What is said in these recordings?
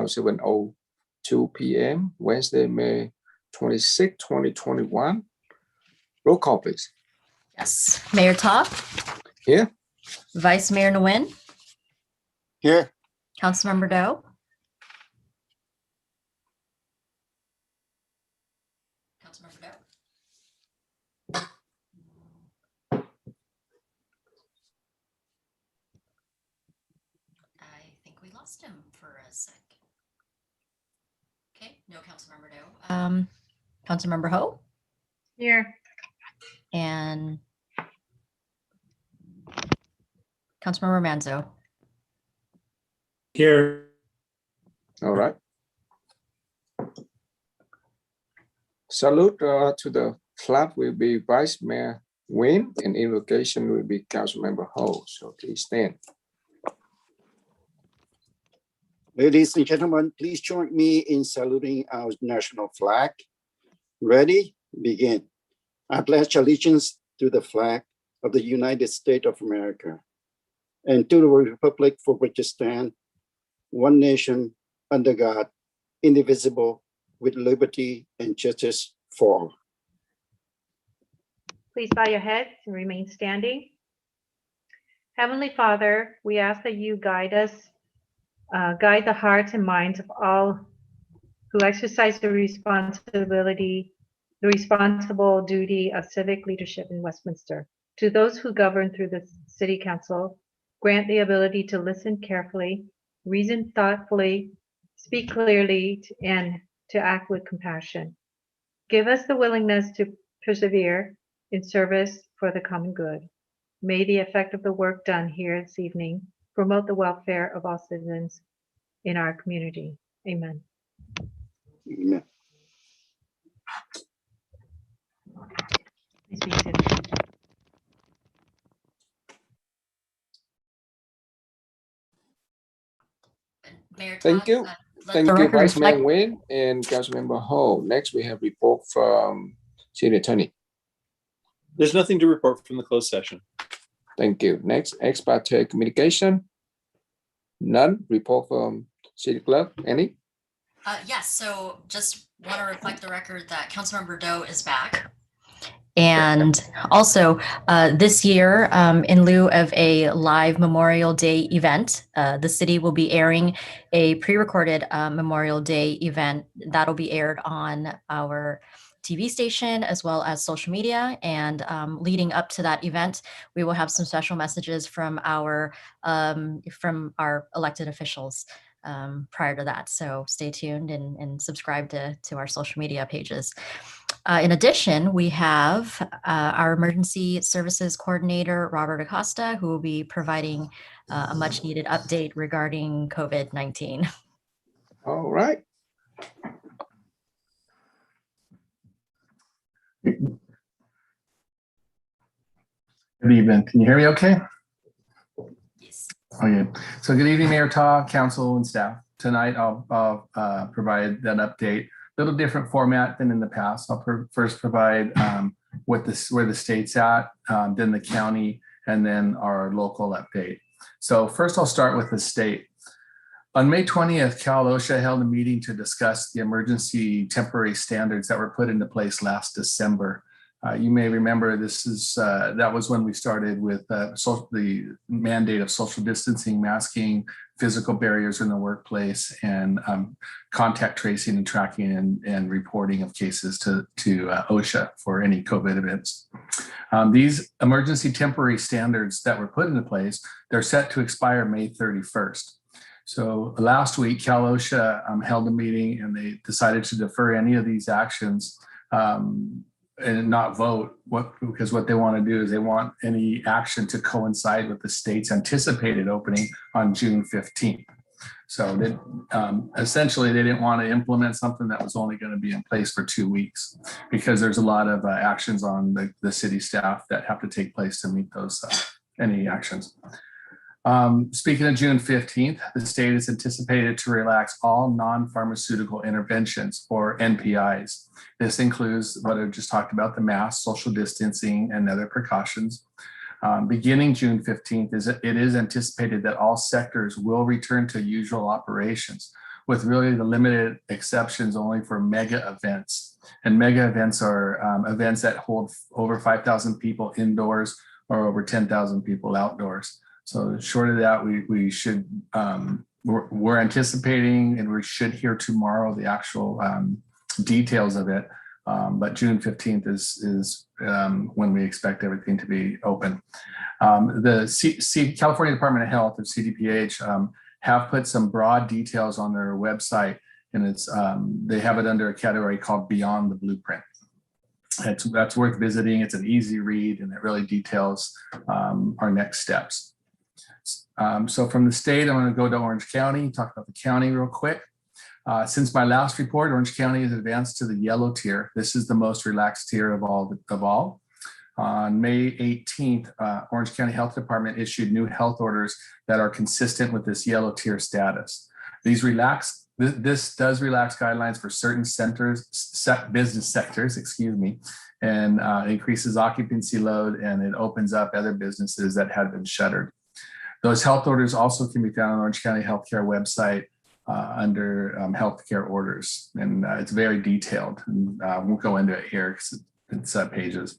7:02 p.m. Wednesday, May 26, 2021. Roll call, please. Yes. Mayor Ta? Here. Vice Mayor Nguyen? Here. Councilmember Do? Councilmember Do? I think we lost him for a sec. Okay, no Councilmember Do. Councilmember Ho? Here. And Councilmember Manzo? Here. All right. Salute to the flag will be Vice Mayor Nguyen, and invocation will be Councilmember Ho. So please stand. Ladies and gentlemen, please join me in saluting our national flag. Ready? Begin. I pledge allegiance to the flag of the United States of America and to the republic for which it stands, one nation, under God, indivisible, with liberty and justice for all. Please bow your heads and remain standing. Heavenly Father, we ask that you guide us, guide the hearts and minds of all who exercise the responsible duty of civic leadership in Westminster. To those who govern through the City Council, grant the ability to listen carefully, reason thoughtfully, speak clearly, and to act with compassion. Give us the willingness to persevere in service for the common good. May the effect of the work done here this evening promote the welfare of all citizens in our community. Amen. Amen. Please be seated. Mayor Thank Ta, you. let Thank the you, record Vice Mayor reflect- Nguyen and Councilmember Ho. Next, we have report from City Attorney. There's nothing to report from the closed session. Thank you. Next, ex parte communication. None. Report from City Clerk. Any? Yes, so just want to reflect the record that Councilmember Do is back. And also this year, in lieu of a live Memorial Day event, the city will be airing a pre-recorded Memorial Day event that'll be aired on our TV station as well as social media. And leading up to that event, we will have some special messages from our elected officials prior to that. So stay tuned and subscribe to our social media pages. In addition, we have our emergency services coordinator, Robert Acosta, who will be providing a much needed update regarding COVID-19. All right. Good evening. Can you hear me okay? Yes. Okay. So good evening, Mayor Ta, council, and staff. Tonight, I'll provide an update, a little different format than in the past. I'll first provide where the state's at, then the county, and then our local update. So first, I'll start with the state. On May 20th, Cal OSHA held a meeting to discuss the emergency temporary standards that were put into place last December. You may remember that was when we started with the mandate of social distancing, masking, physical barriers in the workplace, and contact tracing and tracking and reporting of cases to OSHA for any COVID events. These emergency temporary standards that were put into place, they're set to expire May 31st. So last week, Cal OSHA held a meeting and they decided to defer any of these actions and not vote, because what they want to do is they want any action to coincide with the state's anticipated opening on June 15th. So essentially, they didn't want to implement something that was only going to be in place for 2 weeks, because there's a lot of actions on the city staff that have to take place to meet those any actions. Speaking of June 15th, the state is anticipated to relax all non-pharmaceutical interventions, or NPIs. This includes what I just talked about, the mask, social distancing, and other precautions. Beginning June 15th, it is anticipated that all sectors will return to usual operations, with really the limited exceptions only for mega events. And mega events are events that hold over 5,000 people indoors or over 10,000 people outdoors. So short of that, we should, we're anticipating, and we should hear tomorrow the actual details of it. But June 15th is when we expect everything to be open. The California Department of Health, or CDPH, have put some broad details on their website, and it's they have it under a category called Beyond the Blueprint. That's worth visiting. It's an easy read, and it really details our next steps. So from the state, I'm going to go to Orange County, talk about the county real quick. Since my last report, Orange County has advanced to the yellow tier. This is the most relaxed tier of all. On May 18th, Orange County Health Department issued new health orders that are consistent with this yellow tier status. This does relax guidelines for certain business sectors, and increases occupancy load, and it opens up other businesses that had been shuttered. Those health orders also can be found on Orange County Healthcare website under healthcare orders, and it's very detailed. And I won't go into it here because it's pages.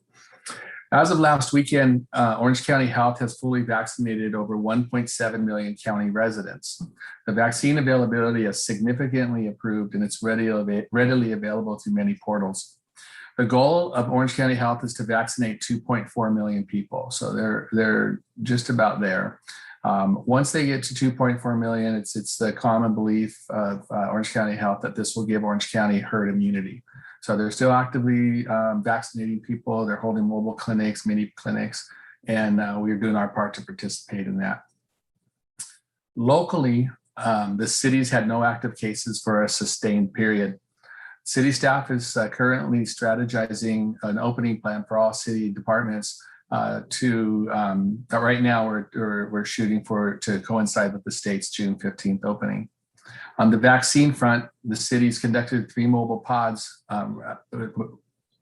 As of last weekend, Orange County Health has fully vaccinated over 1.7 million county residents. The vaccine availability has significantly improved, and it's readily available through many portals. The goal of Orange County Health is to vaccinate 2.4 million people. So they're just about there. Once they get to 2.4 million, it's the common belief of Orange County Health that this will give Orange County herd immunity. So they're still actively vaccinating people. They're holding mobile clinics, mini clinics, and we're doing our part to participate in that. Locally, the cities had no active cases for a sustained period. City staff is currently strategizing an opening plan for all city departments right now we're shooting for to coincide with the state's June 15th opening. On the vaccine front, the city's conducted 3 mobile pods,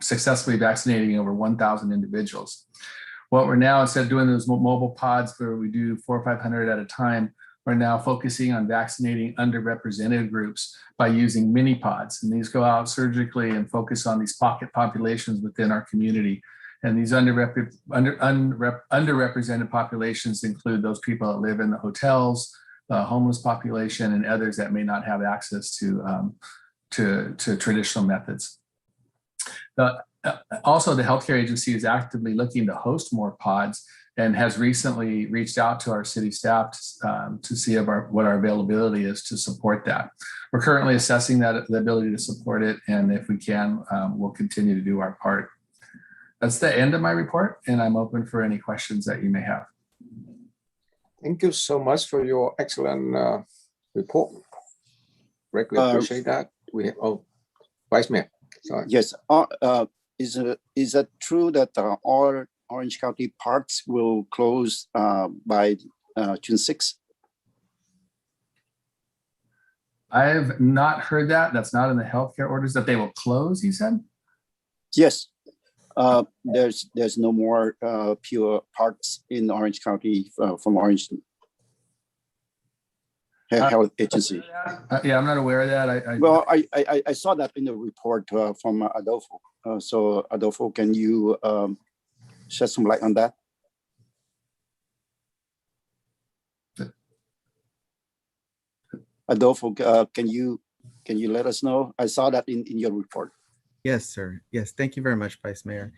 successfully vaccinating over 1,000 individuals. What we're now, instead of doing those mobile pods where we do 400 or 500 at a time, we're now focusing on vaccinating underrepresented groups by using mini pods. And these go out surgically and focus on these pocket populations within our community. And these underrepresented populations include those people that live in the hotels, the homeless population, and others that may not have access to traditional methods. Also, the healthcare agency is actively looking to host more pods and has recently reached out to our city staff to see what our availability is to support that. We're currently assessing the ability to support it, and if we can, we'll continue to do our part. That's the end of my report, and I'm open for any questions that you may have. Thank you so much for your excellent report. Greatly appreciate that. Vice Mayor. Sorry. Yes. Is it true that all Orange County parks will close by June 6th? I have not heard that. That's not in the healthcare orders that they will close, you said? Yes. There's no more pure parks in Orange County from Orange Health Agency. Yeah, I'm not aware of that. I saw that in the report from Adolfo. So Adolfo, can you shed some light on that? Adolfo, can you let us know? I saw that in your report. Yes, sir. Yes, thank you very much, Vice Mayor.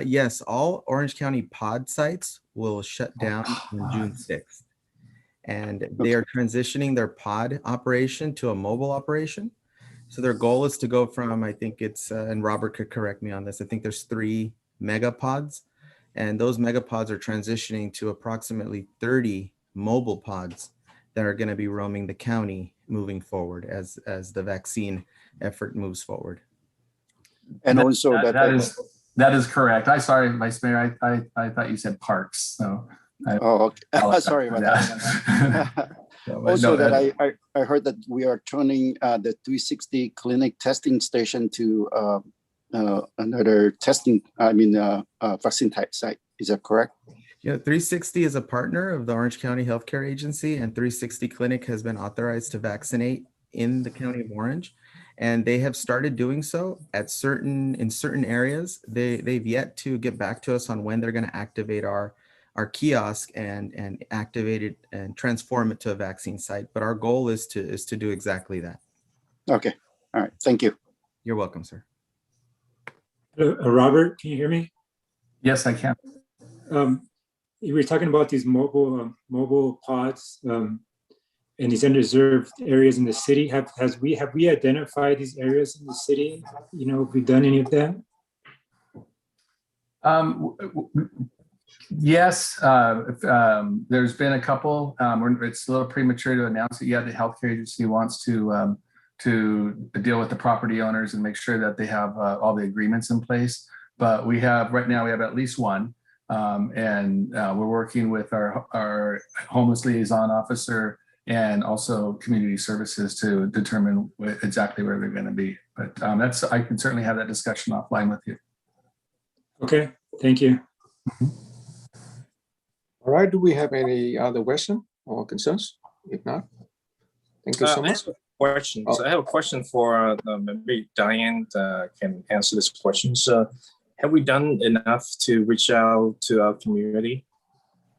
Yes, all Orange County pod sites will shut down on June 6th. And they are transitioning their pod operation to a mobile operation. So their goal is to go from, I think it's, and Robert could correct me on this, I think there's 3 megapods. And those megapods are transitioning to approximately 30 mobile pods that are going to be roaming the county moving forward as the vaccine effort moves forward. And also that is correct. Sorry, Vice Mayor, I thought you said parks. So okay. Sorry about that. Also, I heard that we are turning the 360 clinic testing station to another testing, vaccine type site. Is that correct? Yeah, 360 is a partner of the Orange County Healthcare Agency, and 360 Clinic has been authorized to vaccinate in the county of Orange, and they have started doing so in certain areas. They've yet to get back to us on when they're going to activate our kiosk and activate it and transform it to a vaccine site. But our goal is to do exactly that. Okay. All right. Thank you. You're welcome, sir. Robert, can you hear me? Yes, I can. You were talking about these mobile pods and these underserved areas in the city. Have we identified these areas in the city? You know, have we done any of that? Yes, there's been a couple. It's a little premature to announce it yet. The healthcare agency wants to deal with the property owners and make sure that they have all the agreements in place. But right now we have at least one, and we're working with our homeless liaison officer and also community services to determine exactly where they're going to be. But I can certainly have that discussion offline with you. Okay, thank you. All right, do we have any other question or concerns? If not, thank you so much. Questions. I have a question for maybe Diane can answer this question. So, have we done enough to reach out to our community,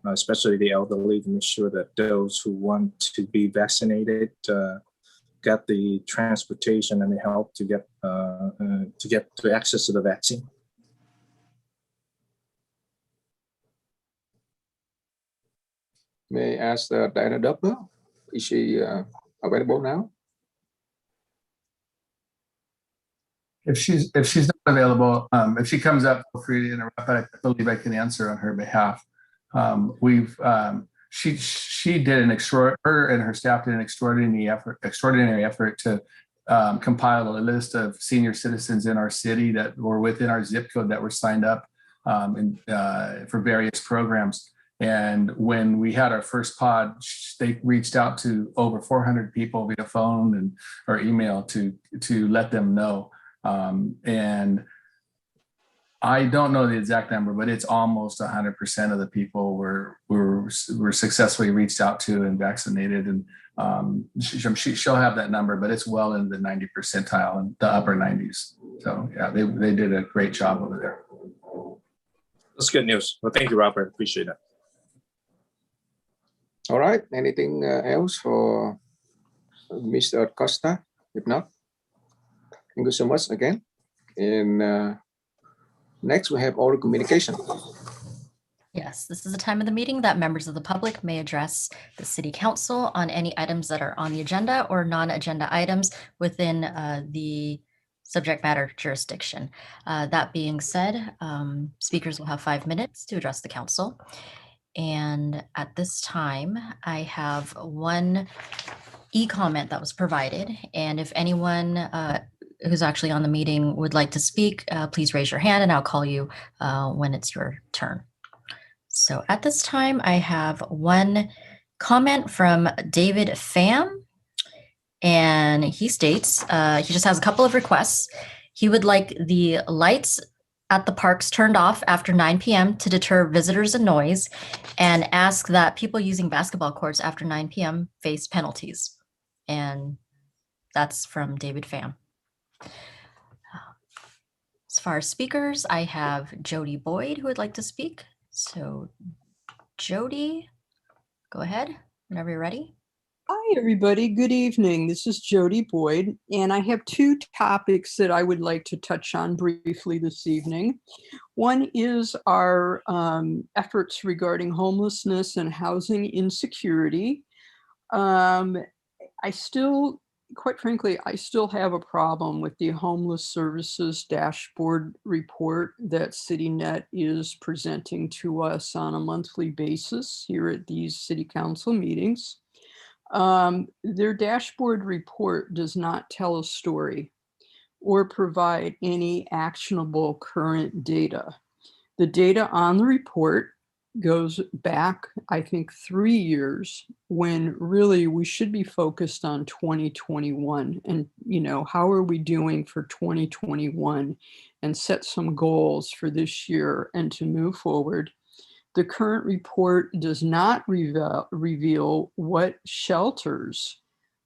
especially the elderly, to make sure that those who want to be vaccinated get the transportation and the help to get access to the vaccine? May I ask Diana Doppler, is she available now? If she's not available, if she comes up, feel free to interrupt. I believe I can answer on her behalf. She did her and her staff did an extraordinary effort to compile a list of senior citizens in our city that were within our zip code that were signed up for various programs. And when we had our first pod, they reached out to over 400 people via phone or email to let them know. And I don't know the exact number, but it's almost 100% of the people were successfully reached out to and vaccinated. And she'll have that number, but it's well in the 90 percentile and the upper 90s. So yeah, they did a great job over there. That's good news. Well, thank you, Robert. Appreciate it. All right, anything else for Mr. Acosta? If not, thank you so much again. And next we have oral communication. Yes, this is the time of the meeting that members of the public may address the City Council on any items that are on the agenda or non-agenda items within the subject matter jurisdiction. That being said, speakers will have 5 minutes to address the council. And at this time, I have one e-comment that was provided. And if anyone who's actually on the meeting would like to speak, please raise your hand and I'll call you when it's your turn. So at this time, I have one comment from David Pham. And he states, he just has a couple of requests. He would like the lights at the parks turned off after 9 p.m. to deter visitors and noise, and ask that people using basketball courts after 9 p.m. face penalties. And that's from David Pham. As far as speakers, I have Jody Boyd who would like to speak. So Jody, go ahead whenever you're ready. Hi, everybody. Good evening. This is Jody Boyd, and I have 2 topics that I would like to touch on briefly this evening. One is our efforts regarding homelessness and housing insecurity. Quite frankly, I still have a problem with the homeless services dashboard report that CityNet is presenting to us on a monthly basis here at these city council meetings. Their dashboard report does not tell a story or provide any actionable current data. The data on the report goes back, I think, 3 years, when really we should be focused on 2021 and, how are we doing for 2021 and set some goals for this year and to move forward. The current report does not reveal what shelters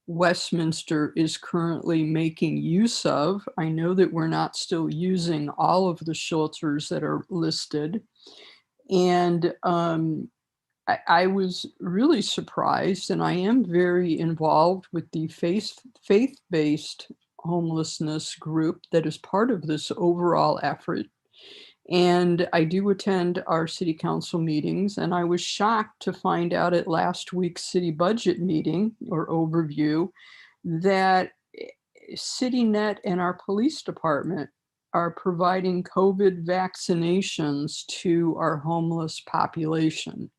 Westminster is currently making use of. I know that we're not still using all of the shelters that are listed. And I was really surprised, and I am very involved with the faith-based homelessness group that is part of this overall effort. And I do attend our city council meetings, and I was shocked to find out at last week's city budget meeting or overview that CityNet and our police department are providing COVID vaccinations to our homeless population.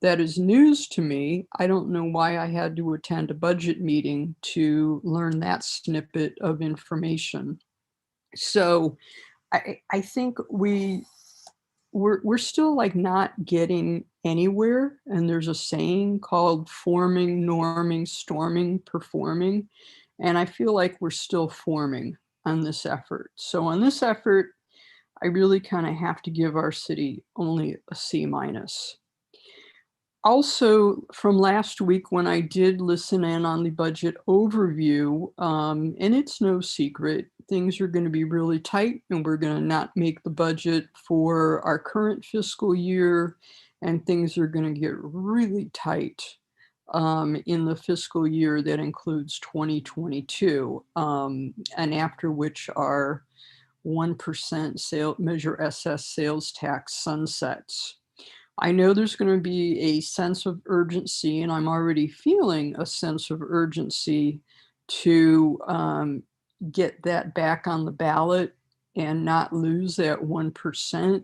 That is news to me. I don't know why I had to attend a budget meeting to learn that snippet of information. So I think we're still like not getting anywhere. And there's a saying called forming, norming, storming, performing. And I feel like we're still forming on this effort. So on this effort, I really kind of have to give our city only a C-. Also, from last week when I did listen in on the budget overview, and it's no secret, things are going to be really tight, and we're going to not make the budget for our current fiscal year, and things are going to get really tight in the fiscal year that includes 2022, and after which our 1% Measure SS sales tax sunsets. I know there's going to be a sense of urgency, and I'm already feeling a sense of urgency to get that back on the ballot and not lose that 1%.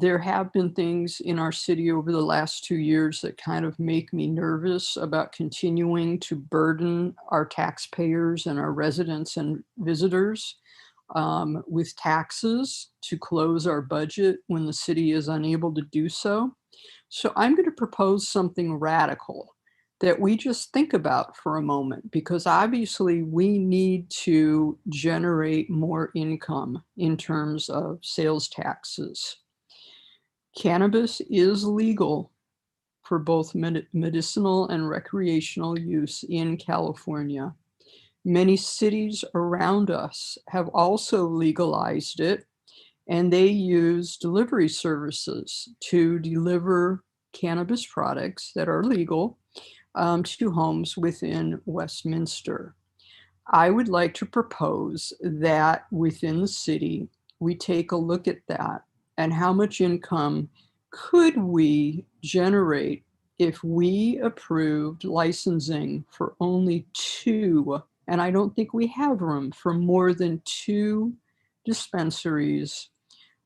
There have been things in our city over the last 2 years that kind of make me nervous about continuing to burden our taxpayers and our residents and visitors with taxes to close our budget when the city is unable to do so. So I'm going to propose something radical that we just think about for a moment, because obviously we need to generate more income in terms of sales taxes. Cannabis is legal for both medicinal and recreational use in California. Many cities around us have also legalized it, and they use delivery services to deliver cannabis products that are legal to homes within Westminster. I would like to propose that within the city, we take a look at that and how much income could we generate if we approved licensing for only 2, and I don't think we have room for more than 2 dispensaries.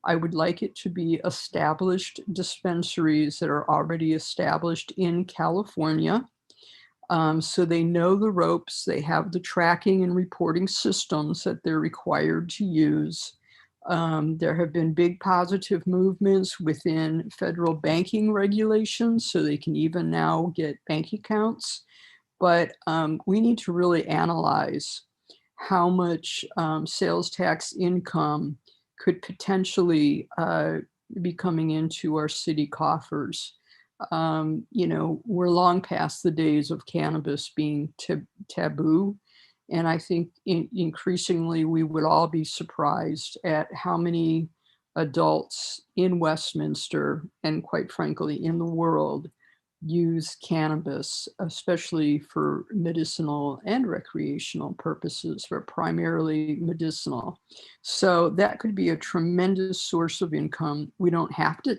I would like it to be established dispensaries that are already established in California. So they know the ropes, they have the tracking and reporting systems that they're required to use. There have been big positive movements within federal banking regulations, so they can even now get bank accounts. But we need to really analyze how much sales tax income could potentially be coming into our city coffers. We're long past the days of cannabis being taboo. And I think increasingly we would all be surprised at how many adults in Westminster and quite frankly in the world use cannabis, especially for medicinal and recreational purposes, but primarily medicinal. So that could be a tremendous source of income. We don't have to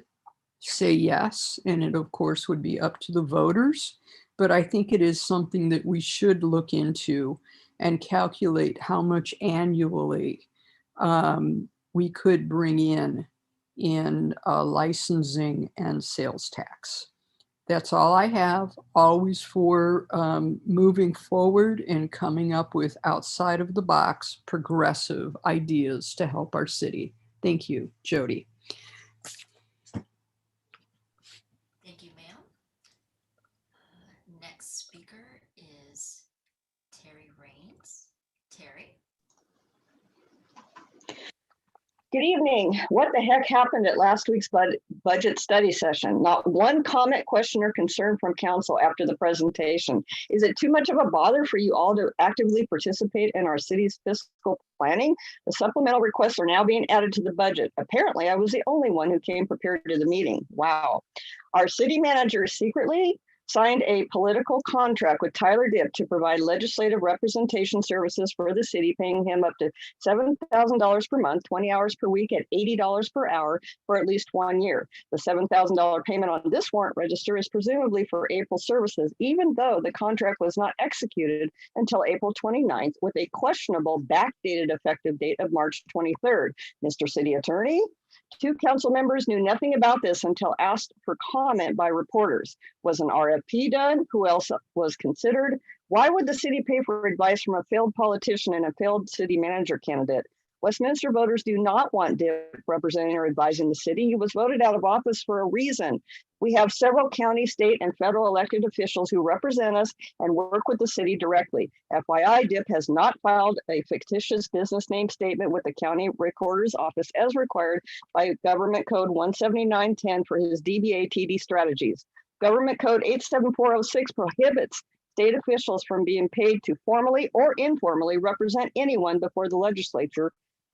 say yes, and it of course would be up to the voters, but I think it is something that we should look into and calculate how much annually we could bring in licensing and sales tax. That's all I have, always for moving forward and coming up with outside of the box progressive ideas to help our city. Thank you, Jody. Thank you, ma'am. Next speaker is Terry Raines. Terry. Good evening. What the heck happened at last week's budget study session? Not one comment, question, or concern from council after the presentation. Is it too much of a bother for you all to actively participate in our city's fiscal planning? The supplemental requests are now being added to the budget. Apparently, I was the only one who came prepared to the meeting. Wow. Our city manager secretly signed a political contract with Tyler Dipp to provide legislative representation services for the city, paying him up to $7,000 per month, 20 hours per week at $80 per hour for at least 1 year. The $7,000 payment on this warrant register is presumably for April services, even though the contract was not executed until April 29th with a questionable backdated effective date of March 23rd. Mr. City Attorney? 2 council members knew nothing about this until asked for comment by reporters. Was an RFP done? Who else was considered? Why would the city pay for advice from a failed politician and a failed city manager candidate? Westminster voters do not want Dipp representing or advising the city. He was voted out of office for a reason. We have several county, state, and federal elected officials who represent us and work with the city directly. FYI, Dipp has not filed a fictitious business name statement with the county recorder's office as required by Government Code 17910 for his DBA TD strategies. Government Code 87406 prohibits state officials from being paid to formally or informally represent anyone before the legislature,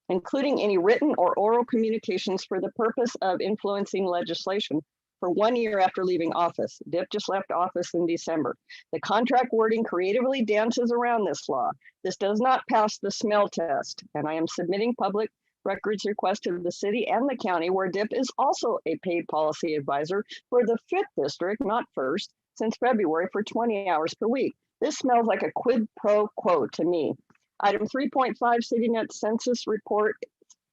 including any written or oral communications for the purpose of influencing legislation for 1 year after leaving office. Dipp just left office in December. The contract wording creatively dances around this law. This does not pass the smell test, and I am submitting public records request to the city and the county where Dipp is also a paid policy advisor for the 5th district, not 1st, since February for 20 hours per week. This smells like a quid pro quo to me. Item 3.5 CityNet census report,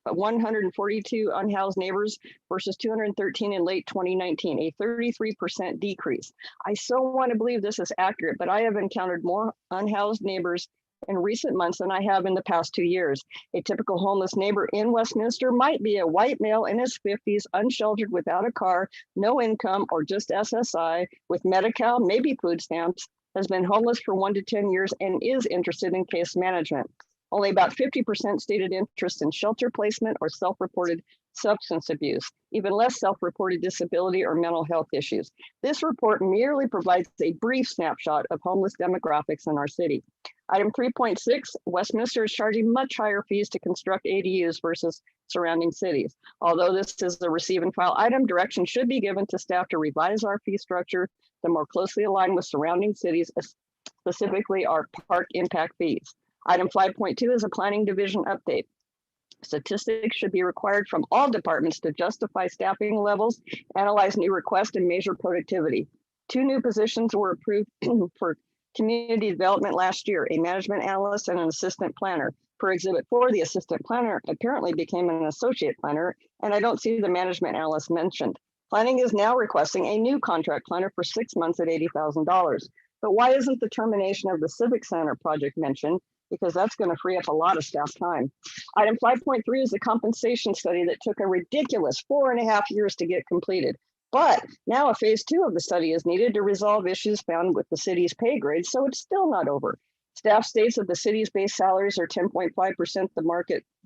142 unhoused neighbors versus 213 in late 2019, a 33% decrease. I so want to believe this is accurate, but I have encountered more unhoused neighbors in recent months than I have in the past 2 years. A typical homeless neighbor in Westminster might be a white male in his 50s, unsheltered, without a car, no income, or just SSI, with Medi-Cal, maybe food stamps, has been homeless for 1 to 10 years and is interested in case management. Only about 50% stated interest in shelter placement or self-reported substance abuse, even less self-reported disability or mental health issues. This report merely provides a brief snapshot of homeless demographics in our city. Item 3.6, Westminster is charging much higher fees to construct ADUs versus surrounding cities. Although this is a receive and file item, direction should be given to staff to revise our fee structure to more closely align with surrounding cities, specifically our park impact fees. Item 5.2 is a planning division update. Statistics should be required from all departments to justify staffing levels, analyze new requests, and measure productivity. 2 new positions were approved for community development last year, a management analyst and an assistant planner. Per Exhibit 4, the assistant planner apparently became an associate planner, and I don't see the management analyst mentioned. Planning is now requesting a new contract planner for 6 months at $80,000. But why isn't the termination of the Civic Center project mentioned? Because that's going to free up a lot of staff time. Item 5.3 is the compensation study that took a ridiculous 4.5 years to get completed. But now a phase 2 of the study is needed to resolve issues found with the city's pay grades, so it's still not over. Staff states that the city's base salaries are 10.5%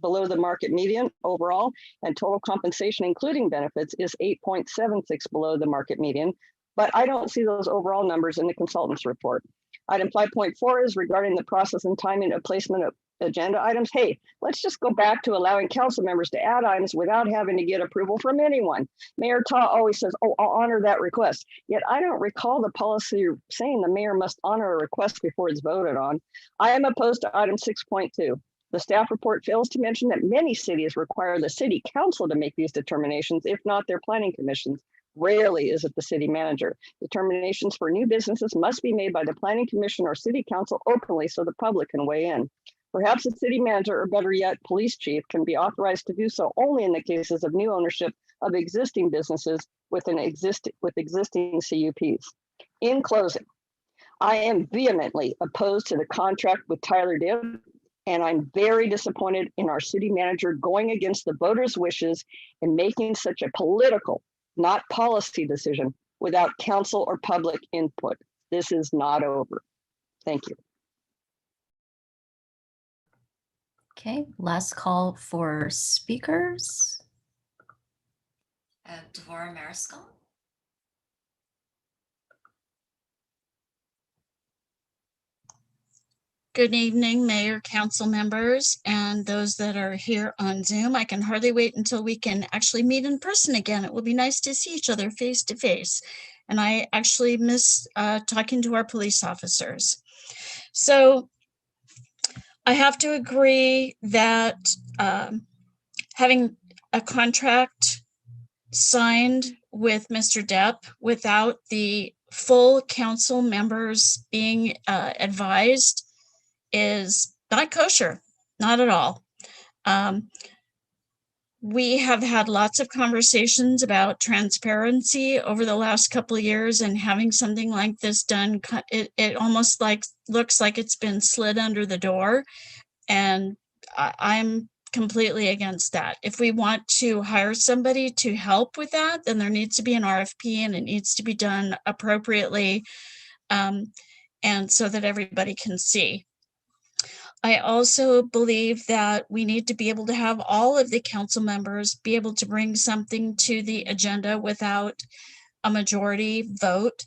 below the market median overall, and total compensation, including benefits, is 8.76 below the market median. But I don't see those overall numbers in the consultant's report. Item 5.4 is regarding the process and timing of placement of agenda items. Hey, let's just go back to allowing council members to add items without having to get approval from anyone. Mayor Ta always says, oh, I'll honor that request. Yet I don't recall the policy saying the mayor must honor a request before it's voted on. I am opposed to item 6.2. The staff report fails to mention that many cities require the city council to make these determinations, if not their planning commissions. Rarely is it the city manager. Determinations for new businesses must be made by the planning commission or city council openly so the public can weigh in. Perhaps the city manager, or better yet, police chief, can be authorized to do so only in the cases of new ownership of existing businesses with existing CUPs. In closing, I am vehemently opposed to the contract with Tyler Dipp, and I'm very disappointed in our city manager going against the voters' wishes and making such a political, not policy decision without council or public input. This is not over. Thank you. Okay, last call for speakers. Devorah Mariscal. Good evening, Mayor, council members, and those that are here on Zoom. I can hardly wait until we can actually meet in person again. It will be nice to see each other face to face. And I actually miss talking to our police officers. So I have to agree that having a contract signed with Mr. Depp without the full council members being advised is not kosher, not at all. We have had lots of conversations about transparency over the last couple of years, and having something like this done, it almost looks like it's been slid under the door, and I'm completely against that. If we want to hire somebody to help with that, then there needs to be an RFP, and it needs to be done appropriately, and so that everybody can see. I also believe that we need to be able to have all of the council members be able to bring something to the agenda without a majority vote.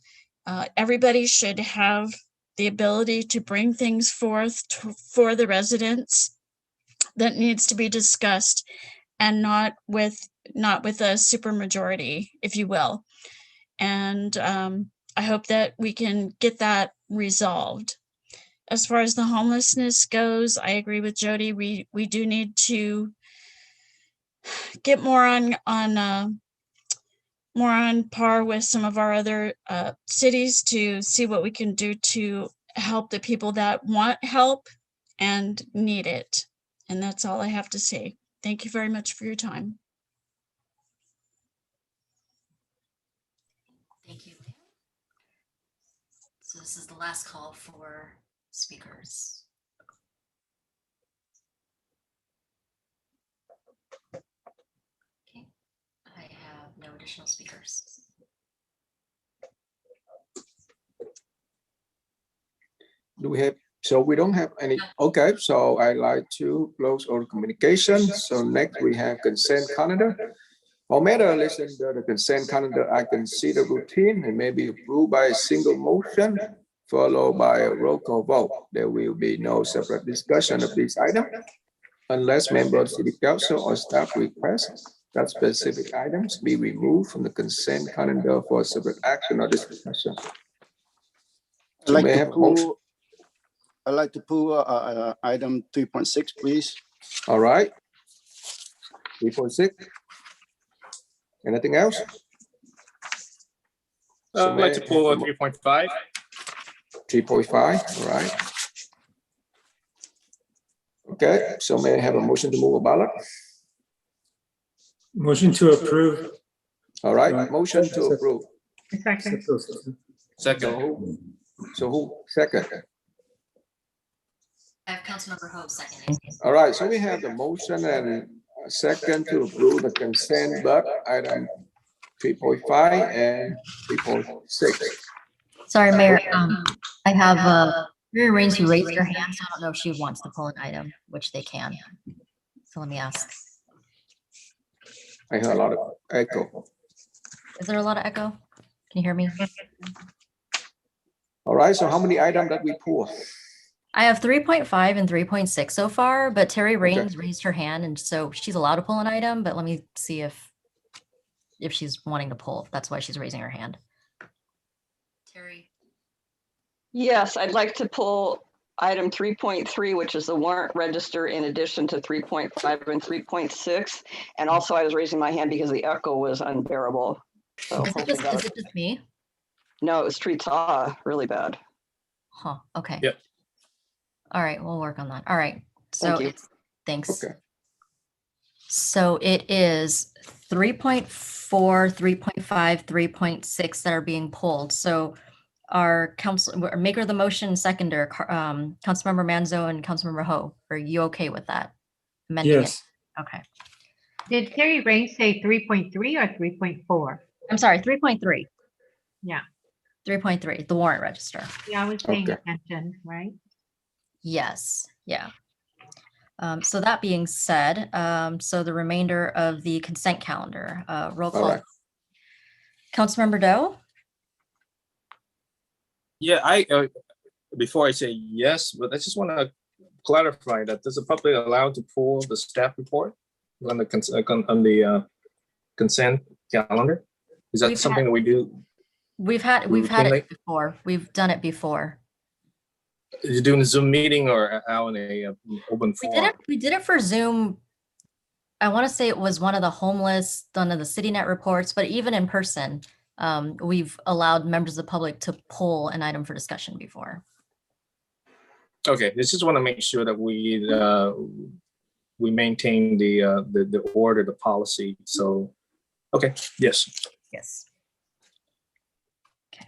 Everybody should have the ability to bring things forth for the residents that needs to be discussed, and not with a supermajority, if you will. And I hope that we can get that resolved. As far as the homelessness goes, I agree with Jody. We do need to get more on par with some of our other cities to see what we can do to help the people that want help and need it. And that's all I have to say. Thank you very much for your time. Thank you, Leah. So this is the last call for speakers. Okay, I have no additional speakers. Do we have, so we don't have any, okay, so I like to close our communication. So next we have consent calendar. For matter listen to the consent calendar, I can see the routine and may be approved by a single motion, followed by a roll call vote. There will be no separate discussion of this item unless members of city council or staff request that specific items be removed from the consent calendar for separate action or discussion. I'd like to pull item 3.6, please. All right. 3.6. Anything else? I'd like to pull 3.5. 3.5, all right. Okay, so may I have a motion to move a ballot? Motion to approve. All right, motion to approve. Second. Second. So who, second? I have Councilmember Ho seconding. All right, so we have the motion and a second to approve the consent, but item 3.5 and 3.6. Sorry, Mayor. I have Mary Raines who raised her hand, so I don't know if she wants to pull an item, which they can. So let me ask. I hear a lot of echo. Is there a lot of echo? Can you hear me? All right, so how many items that we pull? I have 3.5 and 3.6 so far, but Terry Raines raised her hand, and so she's allowed to pull an item, but let me see if she's wanting to pull. That's why she's raising her hand. Terry. Yes, I'd like to pull item 3.3, which is the warrant register, in addition to 3.5 and 3.6. And also I was raising my hand because the echo was unbearable. So Is it just me? No, it was Trita, really bad. Huh, okay. Yep. All right, we'll work on that. All right, so thanks. Okay. So it is 3.4, 3.5, 3.6 that are being pulled. So our maker of the motion, seconder, Councilmember Manzo and Councilmember Ho, are you okay with that? Amending Yes. it? Okay. Did Terry Raines say 3.3 or 3.4? I'm sorry, 3.3. Yeah. 3.3, the warrant register. Yeah, I was paying Okay. attention, right? Yes, yeah. So that being said, so the remainder of the consent calendar, roll All call. right. Councilmember Doe? Yeah, before I say yes, but I just want to clarify that does the public allowed to pull the staff report on the consent calendar? Is that We've something had- that we do? We've had Routinely? it before. We've done it before. Is it doing a Zoom meeting or out in a open forum? We did it for Zoom. I want to say it was one of the homeless, one of the CityNet reports, but even in person, we've allowed members of the public to pull an item for discussion before. Okay, I just want to make sure that we maintain the order, the policy. So, okay, yes. Yes. Okay.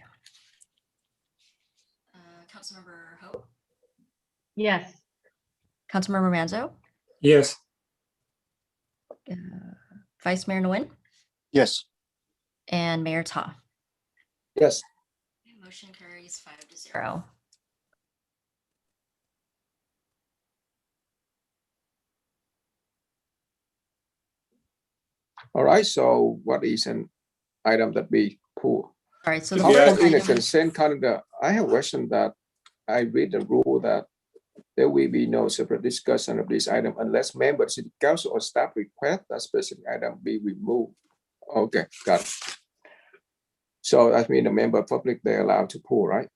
Councilmember Ho? Yes. Councilmember Manzo? Yes. Vice Mayor Nguyen? Yes. And Mayor Ta? Yes. Motion carries 5-0. All right, so what is an item that we pull? All right, so the Also, first in the item- consent calendar, I have a question that I read the rule that there will be no separate discussion of this item unless members, city council or staff request that specific item be removed. Okay, got it. So that means the member public, they're allowed to pull, right?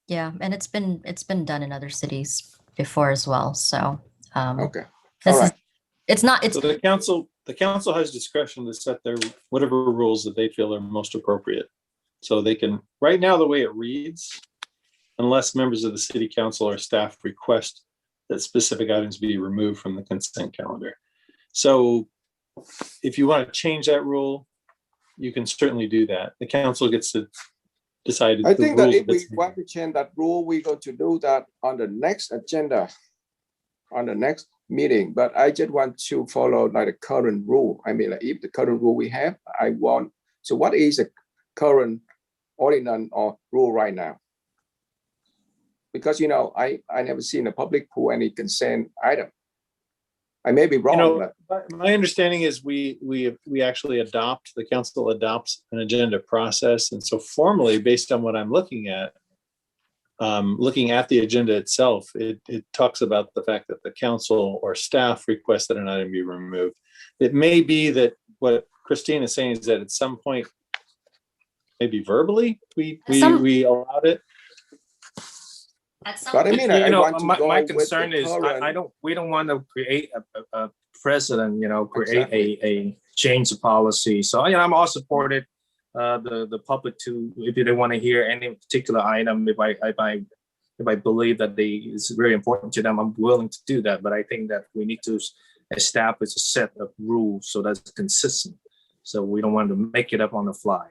Yeah, and it's been done in other cities before as well. So Okay, this all is right. it's not it's So the council has discretion to set their whatever rules that they feel are most appropriate. So they can, right now, the way it reads, unless members of the city council or staff request that specific items be removed from the consent calendar. So if you want to change that rule, you can certainly do that. The council gets to decide. I the think that rules if we that's- want to change that rule, we're going to do that on the next agenda, on the next meeting, but I just want to follow like the current rule. I mean, like if the current rule we have, I want, so what is the current ordinance or rule right now? Because, you know, I never seen the public pull any consent item. I may be wrong, You know, but my understanding is we actually the council adopts an agenda process. And so formally, based on what I'm looking at the agenda itself, it talks about the fact that the council or staff request that an item be removed. It may be that what Christine is saying is that at some point, maybe verbally, we allowed it. at some But I mean, I want to go my with the concern is current- we don't want to create a precedent, Exactly. a change of policy. So, I'm all supported the public to, if they want to hear any particular item, if I believe that it's very important to them, I'm willing to do that. But I think that we need to establish a set of rules so that's consistent. So we don't want to make it up on the fly.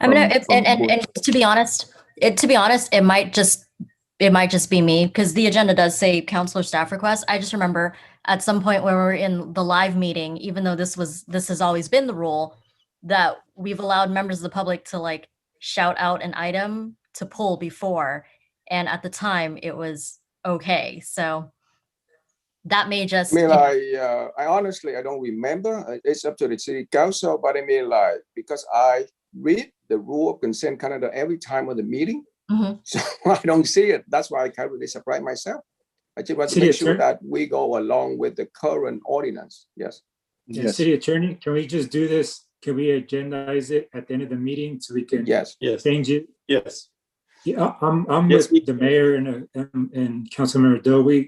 I mean, From- and to be honest, it might just be me because the agenda does say council or staff request. I just remember at some point when we were in the live meeting, even though this has always been the rule, that we've allowed members of the public to like shout out an item to pull before. And at the time it was okay. So that may just, I mean, I honestly, I don't remember. It's up to the city council, but I mean, like, because I read the rule of consent calendar every time of the meeting, Mhm. so I don't see it. That's why I can't really surprise myself. I just want to City make sure attorney? that we go along with the current ordinance. Yes. And City Attorney, can we just do this? Can we agendize it at the end of the meeting so we can Yes. Yes. change it? Yes. Yeah, I'm Yes, we with the mayor and Councilmember Doe.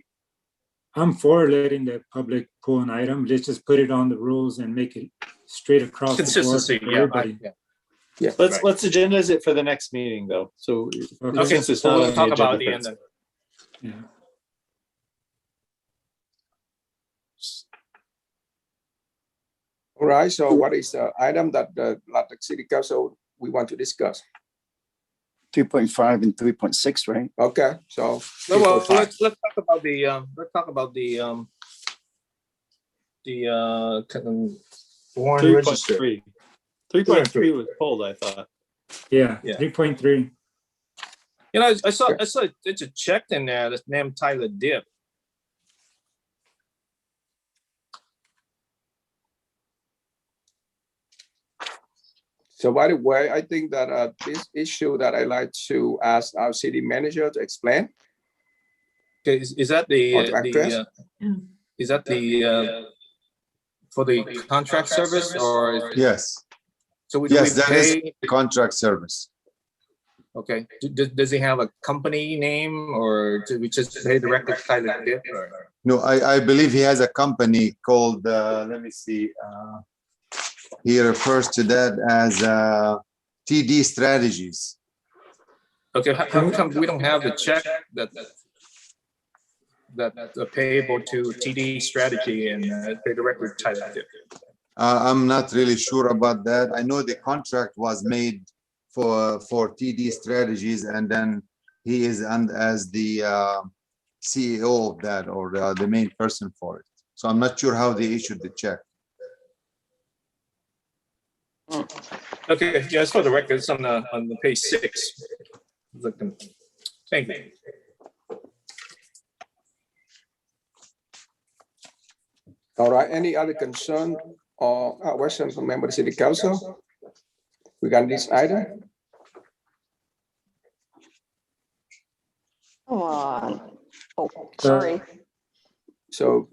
I'm for letting the public pull an item. Let's just put it on the rules and make it straight across the board Consistency, for yeah. everybody. Yeah. Let's agendize it for the next meeting though. So Okay. Okay, since it's so not we'll on talk the about agenda it at the for- end. Yeah. All right. So what is the item that the city council we want to discuss? 3.5 and 3.6, right? Okay. So No, well, 3.5. let's talk about the Warren Register. 3.3. 3.3 was pulled, I thought. Yeah, Yeah. 3.3. I saw it's a check in there that's named Tyler Dip. So by the way, I think that this issue that I like to ask our city manager to explain. Okay, is that the, Or to address? is that the, for the contract service or? Yes, So we yes, that is pay, contract service. okay, does he have a company name or do we just pay directly to Tyler Dip or? No, I believe he has a company called, let me see. He refers to that as TD Strategies. Okay, how come we don't have the check that payable to TD Strategy and pay directly to Tyler Dip? I'm not really sure about that. I know the contract was made for TD Strategies, and then he is as the CEO of that, or the main person for it. So I'm not sure how they issued the check. Okay, just for the record, it's on the page 6. Thank you. All right, any other concern or question from member of the city council regarding this item? Come on. Oh, sorry. So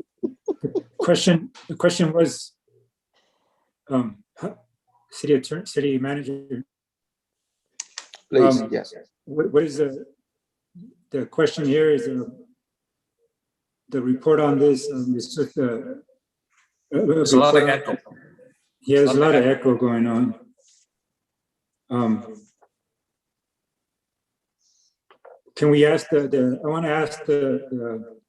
The question was, city attorney, city manager, please, yes. what is the question here is the report on this, is just There's a lot of echo. Yeah, there's a lot of echo going on. Can we ask I want to ask the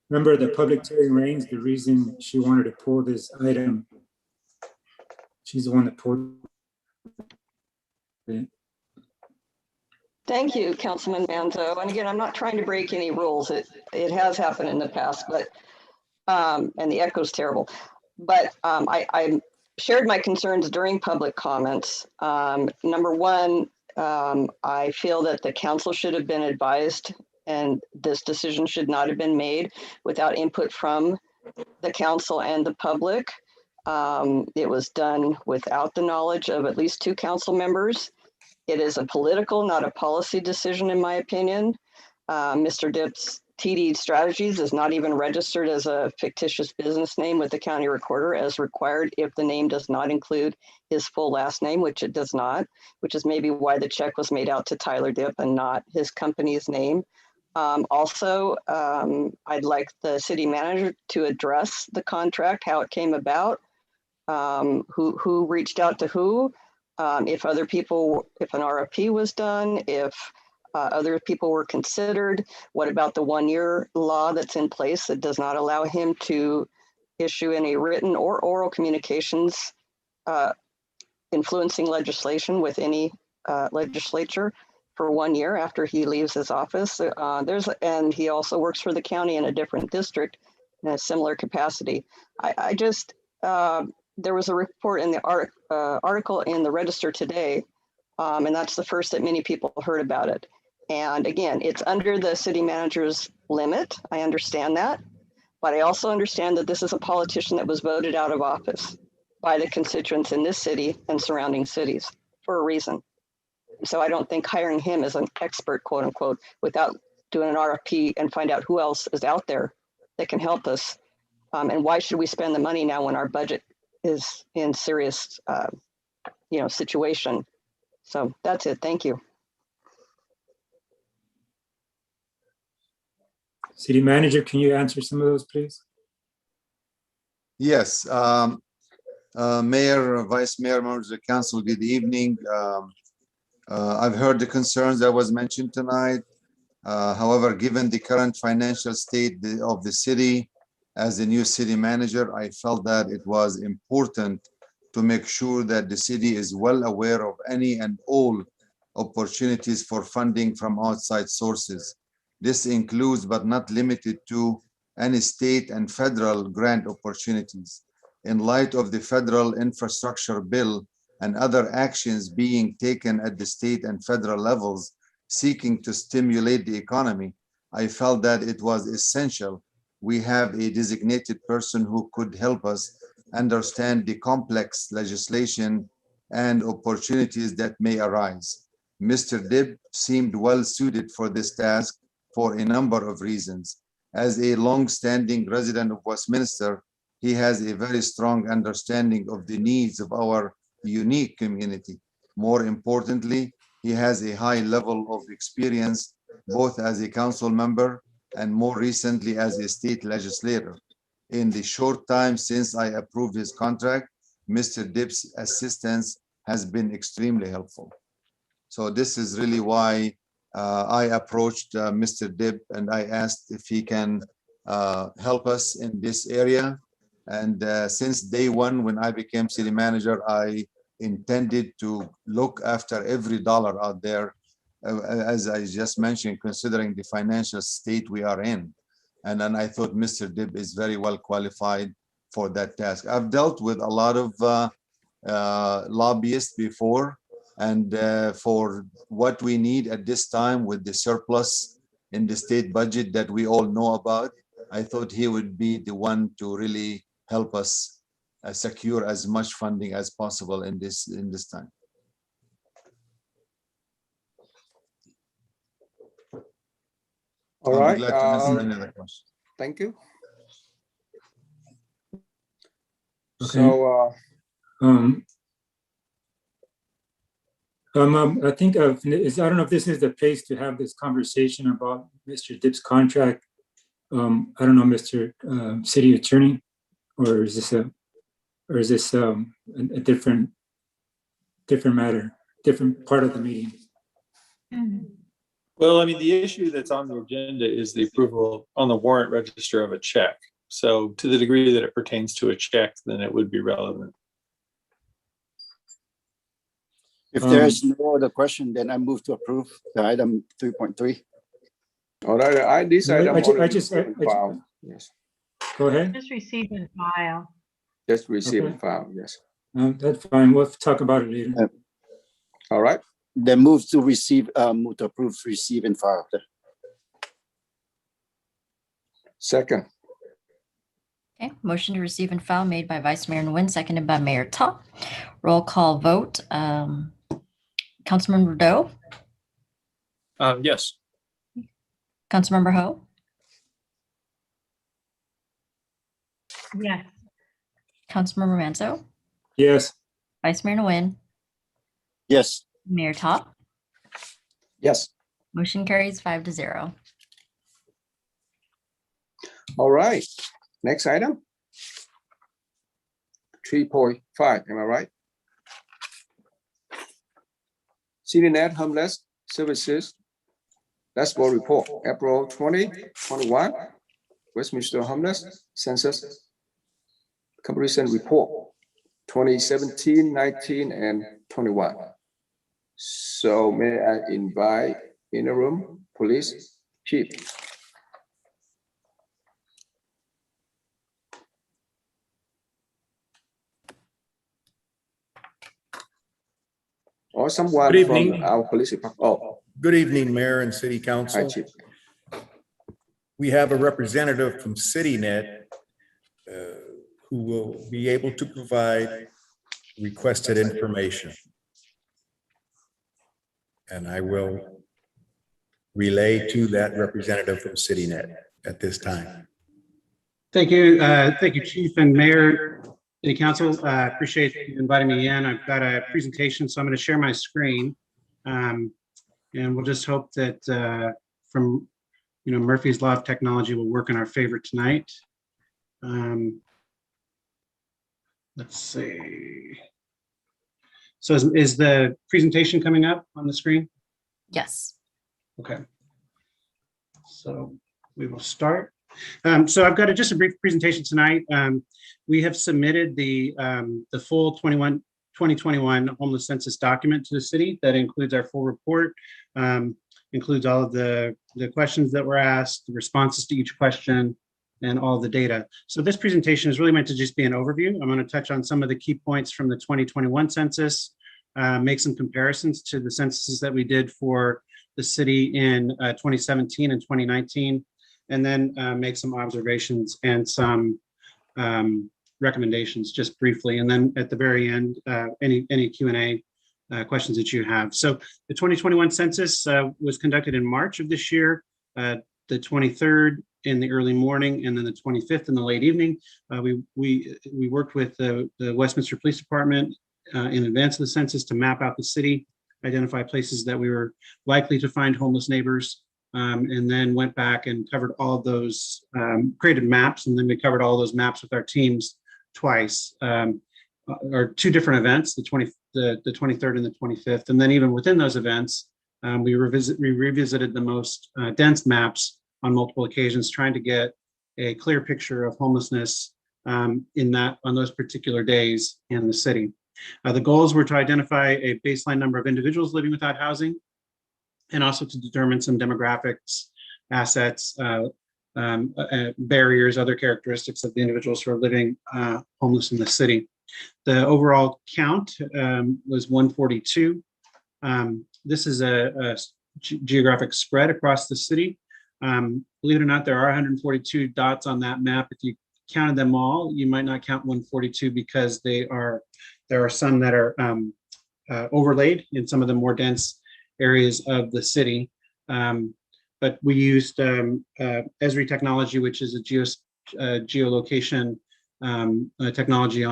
member of the public, Terry Raines, the reason she wanted to pull this item. She's the one that pulled it. Thank you, Councilman Manzo. And again, I'm not trying to break any rules. It has happened in the past, but and the echo is terrible. But I shared my concerns during public comments. Number one, I feel that the council should have been advised and this decision should not have been made without input from the council and the public. It was done without the knowledge of at least 2 council members. It is a political, not a policy decision, in my opinion. Mr. Dip's TD Strategies is not even registered as a fictitious business name with the county recorder as required if the name does not include his full last name, which it does not, which is maybe why the check was made out to Tyler Dip and not his company's name. Also, I'd like the city manager to address the contract, how it came about, who reached out to who, if other people, if an RFP was done, if other people were considered. What about the 1-year law that's in place that does not allow him to issue any written or oral communications influencing legislation with any legislature for 1 year after he leaves his office? And he also works for the county in a different district in a similar capacity. I just, there was a report in the article in the Register today, and that's the first that many people heard about it. And again, it's under the city manager's limit. I understand that, but I also understand that this is a politician that was voted out of office by the constituents in this city and surrounding cities for a reason. So I don't think hiring him as an expert, quote unquote, without doing an RFP and find out who else is out there that can help us. And why should we spend the money now when our budget is in serious, situation? So that's it. Thank you. City manager, can you answer some of those, please? Yes, Mayor, Vice Mayor, members of the council, good evening. I've heard the concerns that was mentioned tonight. However, given the current financial state of the city, as the new city manager, I felt that it was important to make sure that the city is well aware of any and all opportunities for funding from outside sources. This includes, but not limited to, any state and federal grant opportunities. In light of the federal infrastructure bill and other actions being taken at the state and federal levels seeking to stimulate the economy, I felt that it was essential we have a designated person who could help us understand the complex legislation and opportunities that may arise. Mr. Dibb seemed well suited for this task for a number of reasons. As a long-standing resident of Westminster, he has a very strong understanding of the needs of our unique community. More importantly, he has a high level of experience, both as a council member and more recently as a state legislator. In the short time since I approved his contract, Mr. Dibb's assistance has been extremely helpful. So this is really why I approached Mr. Dibb and I asked if he can help us in this area. And since day one, when I became city manager, I intended to look after every dollar out there, as I just mentioned, considering the financial state we are in. And then I thought Mr. Dibb is very well qualified for that task. I've dealt with a lot of lobbyists before, and for what we need at this time with the surplus in the state budget that we all know about, I thought he would be the one to really help us secure as much funding as possible in this time. All I'll right. be glad to answer any other questions. Thank you. Okay. So, I think I don't know if this is the place to have this conversation about Mr. Dibb's contract. I don't know, Mr. City Attorney, or is this a different matter, different part of the meeting? Well, I mean, the issue that's on the agenda is the approval on the warrant register of a check. So to the degree that it pertains to a check, then it would be relevant. If there's no other question, then I move to approve the item 3.3. all right, this item I already just- received and filed. Yes, Go ahead. Just receive and file. just received and Okay. filed. Yes. That's fine. We'll talk about it later. All right. Then move to receive, move to approve, receive and file. Second. Okay, motion to receive and file made by Vice Mayor Nguyen, seconded by Mayor Ta. Roll call vote. Councilmember Doe, Yes. Councilmember Ho, Yes. Councilmember Manzo, Yes. Vice Mayor Nguyen, Yes. Mayor Ta. Yes. Motion carries 5-0. All right. Next item. 3.5. Am I right? CityNet Homeless Services Dashboard Report, April 2021. Westminster Homeless Census Comparison Report, 2017, 19, and 21. So may I invite in the room, Police Chief. Or someone Good from evening. our police department. Oh, Good evening, Mayor and City hi, Council. Chief. We have a representative from CityNet who will be able to provide requested information. And I will relay to that representative from CityNet at this time. Thank you, Chief and Mayor, City Council. Appreciate you inviting me in. I've got a presentation, so I'm going to share my screen. And we'll just hope that from Murphy's Law of Technology will work in our favor tonight. Let's see. So is the presentation coming up on the screen? Yes. Okay. So we will start. So I've got just a brief presentation tonight. We have submitted the full 2021 homeless census document to the city. That includes our full report, includes all of the questions that were asked, the responses to each question, and all the data. So this presentation is really meant to just be an overview. I'm going to touch on some of the key points from the 2021 census, make some comparisons to the censuses that we did for the city in 2017 and 2019, and then make some observations and some recommendations just briefly, and then at the very end, any Q&A questions that you have. So the 2021 census was conducted in March of this year, the 23rd in the early morning, and then the 25th in the late evening. We worked with the Westminster Police Department in advance of the census to map out the city, identify places that we were likely to find homeless neighbors, and then went back and covered all of those, created maps, and then we covered all those maps with our teams twice, or two different events, the 23rd and the 25th. And then even within those events, we revisited the most dense maps on multiple occasions, trying to get a clear picture of homelessness on those particular days in the city. The goals were to identify a baseline number of individuals living without housing, and also to determine some demographics, assets, barriers, other characteristics of the individuals who are living homeless in the city. The overall count was 142. This is a geographic spread across the city. Believe it or not, there are 142 dots on that map. If you counted them all, you might not count 142 because there are some that are overlaid in some of the more dense areas of the city. But we used Esri technology, which is a geolocation technology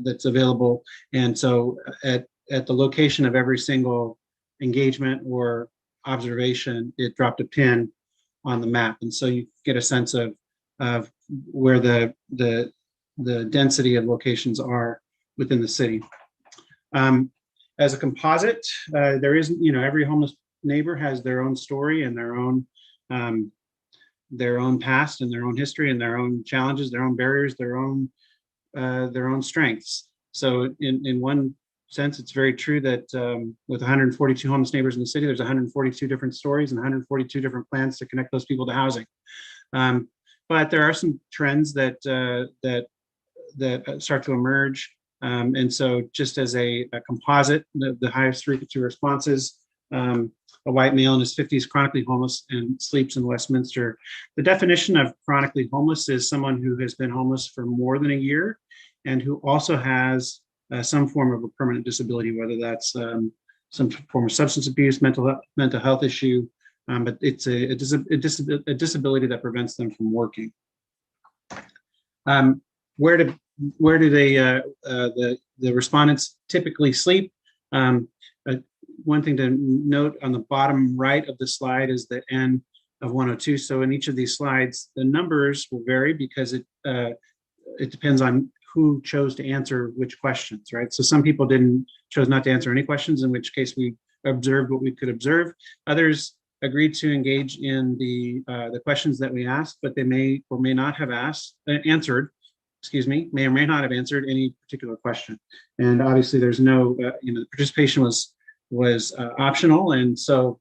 that's available. And so at the location of every single engagement or observation, it dropped a pin on the map. And so you get a sense of where the density of locations are within the city. As a composite, there is, every homeless neighbor has their own story and their own past and their own history and their own challenges, their own barriers, their own strengths. So in one sense, it's very true that with 142 homeless neighbors in the city, there's 142 different stories and 142 different plans to connect those people to housing. But there are some trends that start to emerge. And so just as a composite, the highest frequency responses, a white male in his 50s, chronically homeless and sleeps in Westminster. The definition of chronically homeless is someone who has been homeless for more than a year and who also has some form of a permanent disability, whether that's some form of substance abuse, mental health issue, but it's a disability that prevents them from working. Where do the respondents typically sleep? One thing to note on the bottom right of the slide is the N of 102. So in each of these slides, the numbers will vary because it depends on who chose to answer which questions, right? So some people chose not to answer any questions, in which case we observed what we could observe. Others agreed to engage in the questions that we asked, but they may or may not have answered may or may not have answered any particular question. And obviously there's no, the participation was optional. And so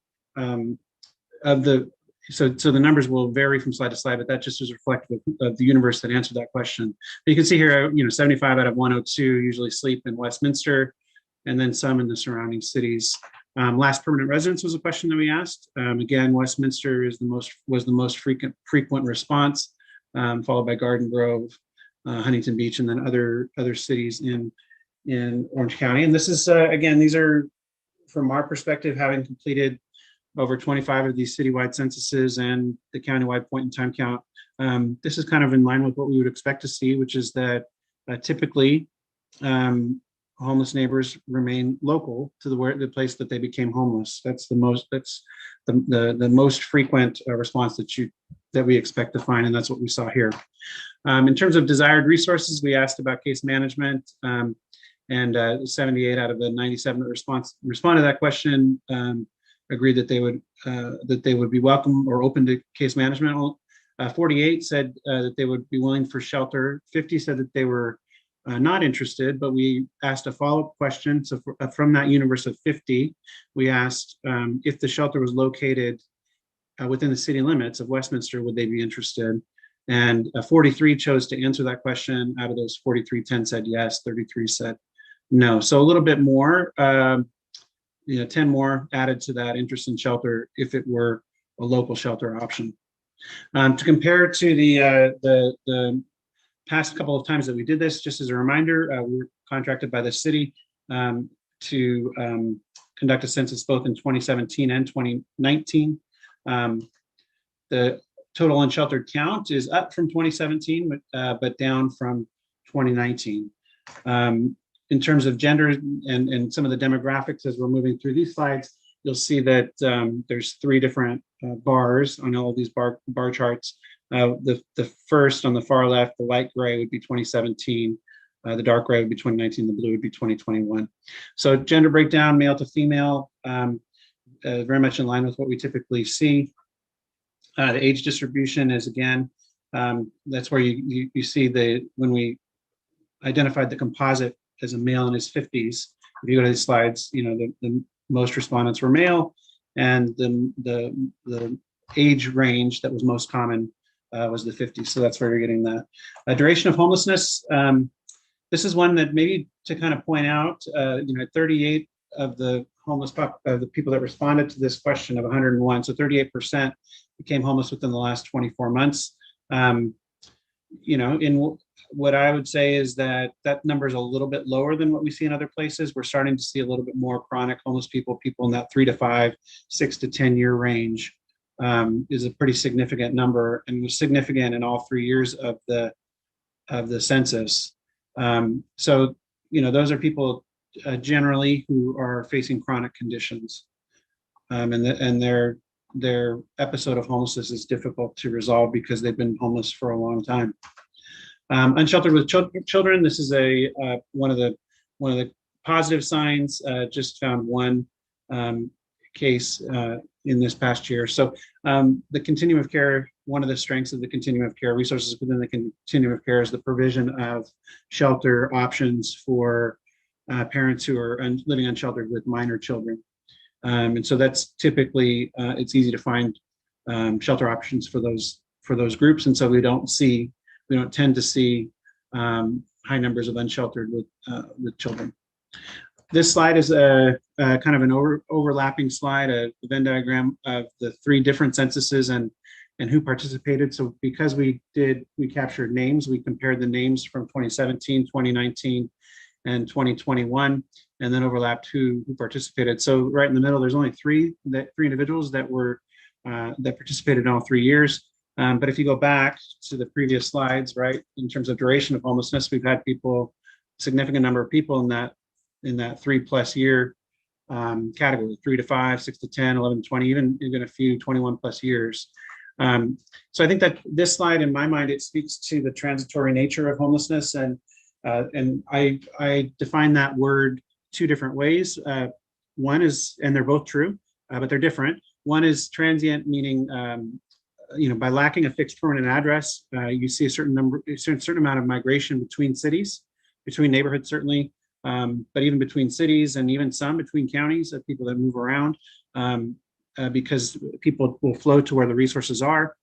so the numbers will vary from slide to slide, but that just is reflective of the universe that answered that question. But you can see here, 75 out of 102 usually sleep in Westminster, and then some in the surrounding cities. Last permanent residence was a question that we asked. Again, Westminster was the most frequent response, followed by Garden Grove, Huntington Beach, and then other cities in Orange County. And this is, again, these are, from our perspective, having completed over 25 of these citywide censuses and the countywide point in time count. This is kind of in line with what we would expect to see, which is that typically homeless neighbors remain local to the place that they became homeless. That's the most frequent response that we expect to find, and that's what we saw here. In terms of desired resources, we asked about case management, and 78 out of the 97 that responded to that question agreed that they would be welcome or open to case management. 48 said that they would be willing for shelter. 50 said that they were not interested, but we asked a follow-up question. So from that universe of 50, we asked if the shelter was located within the city limits of Westminster, would they be interested? And 43 chose to answer that question. Out of those 43, 10 said yes, 33 said no. So a little bit more, 10 more added to that interest in shelter if it were a local shelter option. To compare to the past couple of times that we did this, just as a reminder, we were contracted by the city to conduct a census both in 2017 and 2019. The total unsheltered count is up from 2017, but down from 2019. In terms of gender and some of the demographics, as we're moving through these slides, you'll see that there's 3 different bars on all of these bar charts. The first on the far left, the light gray would be 2017, the dark gray would be 2019, the blue would be 2021. So gender breakdown, male to female, very much in line with what we typically see. The age distribution is, again, that's where you see when we identified the composite as a male in his 50s. If you go to these slides, the most respondents were male, and the age range that was most common was the 50s. So that's where you're getting that. Duration of homelessness. This is one that maybe to kind of point out, 38 of the the people that responded to this question of 101, so 38% became homeless within the last 24 months. In what I would say is that number is a little bit lower than what we see in other places. We're starting to see a little bit more chronic homeless people in that 3 to 5, 6 to 10 year range. Is a pretty significant number, and was significant in all 3 years of the census. So those are people generally who are facing chronic conditions, and their episode of homelessness is difficult to resolve because they've been homeless for a long time. Unsheltered with children. This is one of the positive signs. Just found one case in this past year. So the continuum of care, one of the strengths of the continuum of care, resources within the continuum of care, is the provision of shelter options for parents who are living unsheltered with minor children. And so that's typically, it's easy to find shelter options for those groups. And so we don't tend to see high numbers of unsheltered with children. This slide is a kind of an overlapping slide, a Venn diagram of the 3 different censuses and who participated. So because we captured names, we compared the names from 2017, 2019, and 2021, and then overlapped who participated. So right in the middle, there's only 3 individuals that participated in all 3 years. But if you go back to the previous slides, right, in terms of duration of homelessness, we've had significant number of people in that 3+ year category, 3 to 5, 6 to 10, 11 to 20, even a few 21+ years. So I think that this slide, in my mind, it speaks to the transitory nature of homelessness, and I define that word 2 different ways. One is, and they're both true, but they're different. One is transient, meaning by lacking a fixed permanent address, you see a certain amount of migration between cities, between neighborhoods certainly, but even between cities, and even some between counties, of people that move around, because people will flow to where the resources are,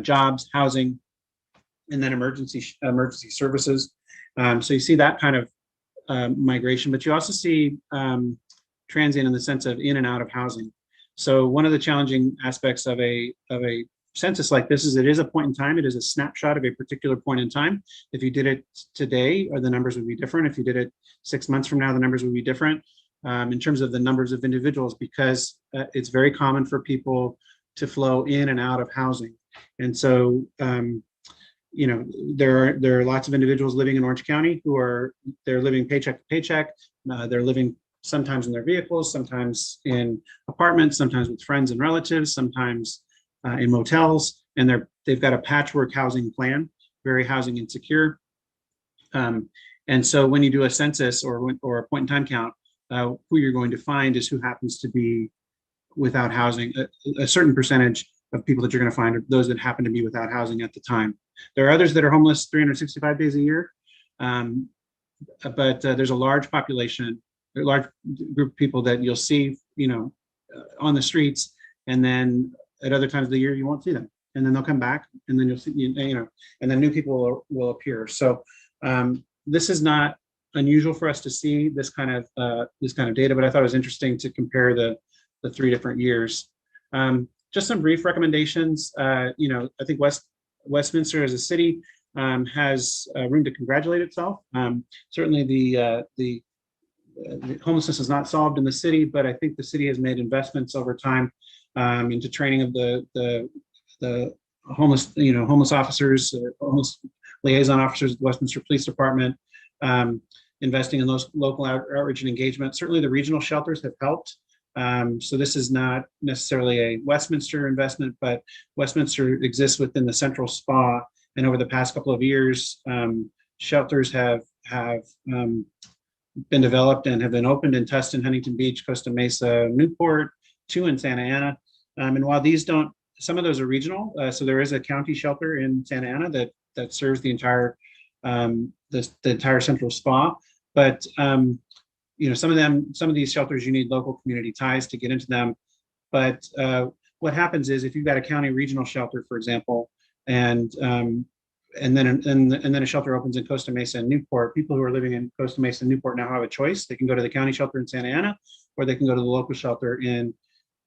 jobs, housing, and then emergency services. So you see that kind of migration, but you also see transient in the sense of in and out of housing. So one of the challenging aspects of a census like this is it is a point in time. It is a snapshot of a particular point in time. If you did it today, the numbers would be different. If you did it 6 months from now, the numbers would be different in terms of the numbers of individuals, because it's very common for people to flow in and out of housing. And so, there are lots of individuals living in Orange County they're living paycheck to paycheck. They're living sometimes in their vehicles, sometimes in apartments, sometimes with friends and relatives, sometimes in motels, and they've got a patchwork housing plan, very housing insecure. And so when you do a census or a point in time count, who you're going to find is who happens to be without housing. A certain percentage of people that you're going to find are those that happen to be without housing at the time. There are others that are homeless 365 days a year, but there's a large population, a large group of people that you'll see, on the streets, and then at other times of the year you won't see them, and then they'll come back, and then you'll see, and then new people will appear. So this is not unusual for us to see this kind of data, but I thought it was interesting to compare the 3 different years. Just some brief recommendations. I think Westminster as a city has room to congratulate itself. Certainly the homelessness is not solved in the city, but I think the city has made investments over time into training of the homeless, homeless officers, homeless liaison officers, the Westminster Police Department, investing in those local outreach and engagement. Certainly the regional shelters have helped. So this is not necessarily a Westminster investment, but Westminster exists within the central spa. And over the past couple of years, shelters have been developed and have been opened in Tustin, Huntington Beach, Costa Mesa, Newport, 2 in Santa Ana. And while these don't, some of those are regional. So there is a county shelter in Santa Ana that serves the entire the entire central spa. But some of these shelters, you need local community ties to get into them. But what happens is if you've got a county regional shelter, for example, and then a shelter opens in Costa Mesa and Newport, people who are living in Costa Mesa and Newport now have a choice. They can go to the county shelter in Santa Ana, or they can go to the local shelter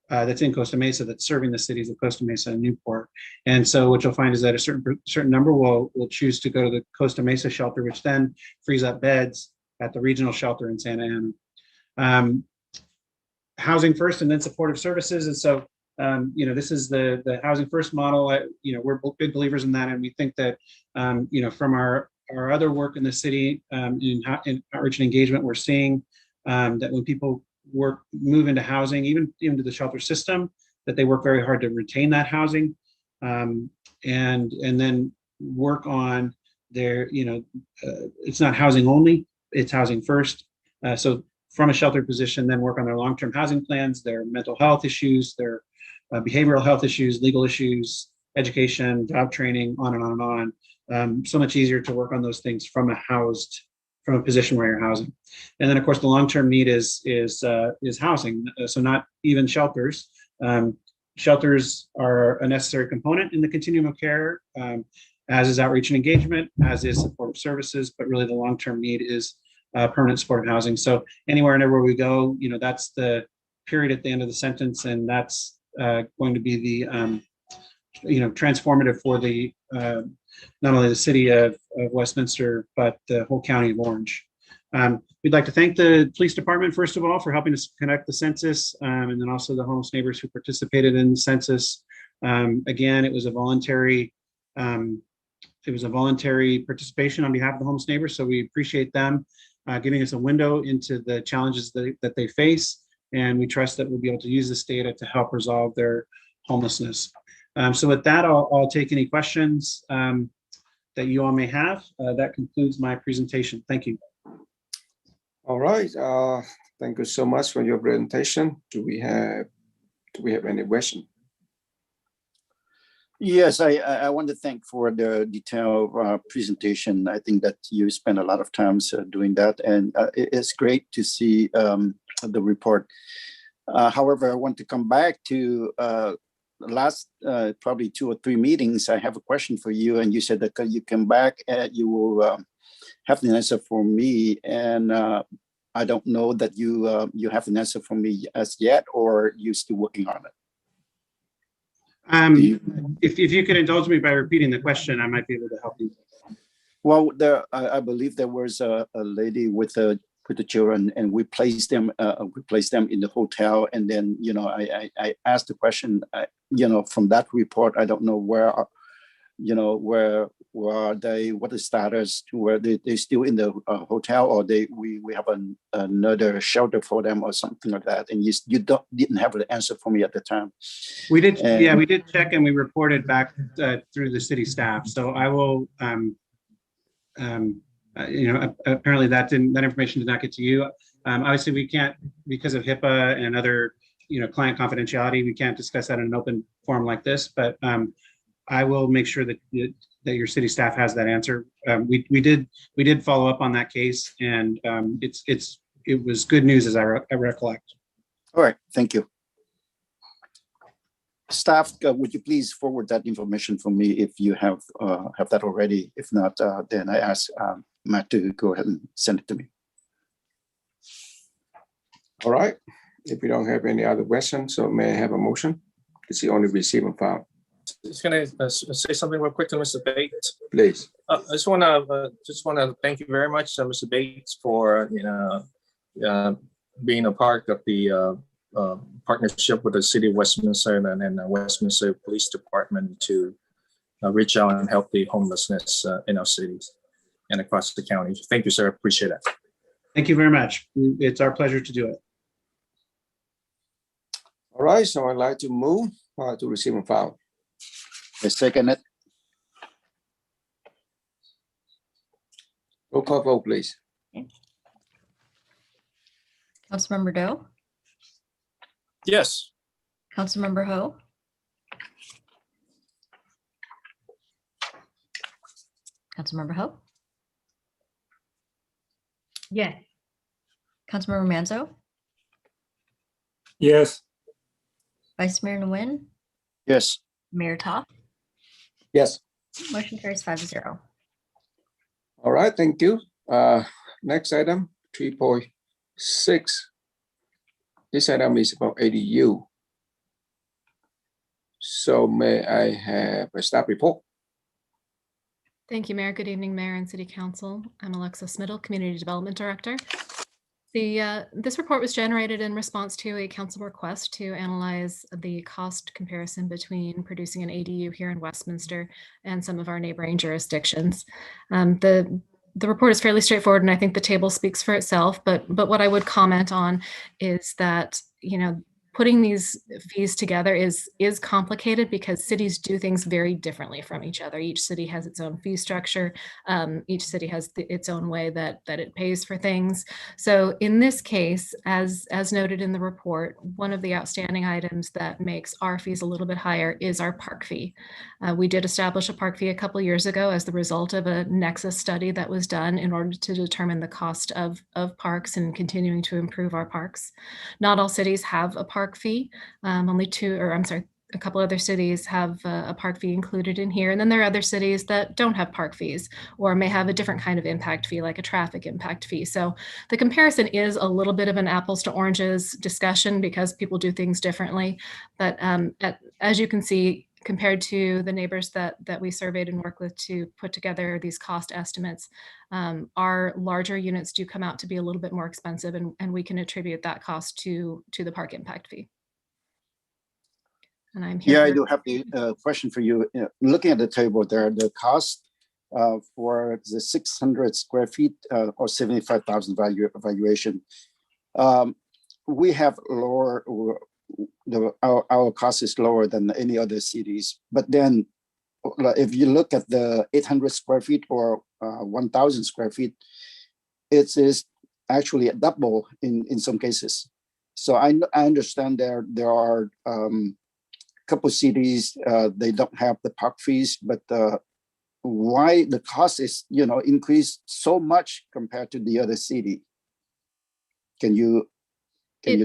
that's in Costa Mesa that's serving the cities of Costa Mesa and Newport. And so what you'll find is that a certain number will choose to go to the Costa Mesa shelter, which then frees up beds at the regional shelter in Santa Ana. Housing first and then supportive services. And so this is the housing first model. We're big believers in that, and we think that from our other work in the city in outreach and engagement, we're seeing that when people move into housing, even to the shelter system, that they work very hard to retain that housing, and then work on their it's not housing only, it's housing first. So from a shelter position, then work on their long-term housing plans, their mental health issues, their behavioral health issues, legal issues, education, job training, on and on and on. So much easier to work on those things from a position where you're housing. And then of course the long-term need is housing. So not even shelters. Shelters are a necessary component in the continuum of care, as is outreach and engagement, as is supportive services, but really the long-term need is permanent supportive housing. So anywhere and everywhere we go, that's the period at the end of the sentence, and that's going to be the transformative for the not only the city of Westminster, but the whole county of Orange. We'd like to thank the police department, first of all, for helping us conduct the census, and then also the homeless neighbors who participated in the census. Again, it was a voluntary participation on behalf of the homeless neighbors, so we appreciate them giving us a window into the challenges that they face, and we trust that we'll be able to use this data to help resolve their homelessness. So with that, I'll take any questions that you all may have. That concludes my presentation. Thank you. All right. Thank you so much for your presentation. Do we have any question? Yes, I want to thank for the detailed presentation. I think that you spent a lot of time doing that, and it's great to see the report. However, I want to come back to last probably 2 or 3 meetings. I have a question for you, and you said that you come back and you will have the answer for me, and I don't know that you have an answer for me as yet, or you're still working on it. If you could indulge me by repeating the question, I might be able to help you. Well, I believe there was a lady with the children, and we placed them in the hotel, and then I asked the question, from that report, I don't know where are they, what the status, where they still in the hotel, or we have another shelter for them or something like that, and you didn't have the answer for me at the time. We did, we did check, and we reported back through the city staff. So I will apparently that information did not get to you. Obviously we can't, because of HIPAA and other client confidentiality, we can't discuss that in an open forum like this, but I will make sure that your city staff has that answer. We did follow up on that case, and it was good news, as I recollect. All right, thank you. Staff, would you please forward that information for me if you have that already? If not, then I ask Matt to go ahead and send it to me. All right. If we don't have any other questions, so may I have a motion? It's the only receive and file. just gonna say something real quick to Mr. Bates. Please. I just wanna thank you very much, Mr. Bates, for being a part of the partnership with the City of Westminster and the Westminster Police Department to reach out and help the homelessness in our cities and across the county. Thank you, sir. Appreciate it. Thank you very much. It's our pleasure to do it. All right, so I'd like to move to receive and file. I second it. Roll call vote, please. Councilmember Doe, Yes. Councilmember Ho, Councilmember Ho, Yes. Councilmember Manzo, Yes. Vice Mayor Nguyen, Yes. Mayor Ta. Yes. Motion carries 5-0. All right, thank you. Next item, 3.6. This item is about ADU. So may I have a staff report? Thank you, Mayor. Good evening, Mayor and City Council. I'm Alexa Smittle, Community Development Director. This report was generated in response to a council request to analyze the cost comparison between producing an ADU here in Westminster and some of our neighboring jurisdictions. The report is fairly straightforward, and I think the table speaks for itself. But what I would comment on is that, putting these fees together is complicated because cities do things very differently from each other. Each city has its own fee structure. Each city has its own way that it pays for things. So in this case, as noted in the report, one of the outstanding items that makes our fees a little bit higher is our park fee. We did establish a park fee a couple years ago as the result of a Nexus study that was done in order to determine the cost of parks and continuing to improve our parks. Not all cities have a park fee. A couple other cities have a park fee included in here. And then there are other cities that don't have park fees or may have a different kind of impact fee, like a traffic impact fee. So the comparison is a little bit of an apples to oranges discussion because people do things differently. But as you can see, compared to the neighbors that we surveyed and worked with to put together these cost estimates, our larger units do come out to be a little bit more expensive, and we can attribute that cost to the park impact fee. And I'm here. Yeah, I do have a question for you. Looking at the table there, the cost for the 600 square feet or 75,000 valuation, we have lower. Our cost is lower than any other cities. But then if you look at the 800 square feet or 1,000 square feet, it is actually a double in some cases. So I understand there are a couple cities, they don't have the park fees, but why the cost is, increased so much compared to the other city? Can you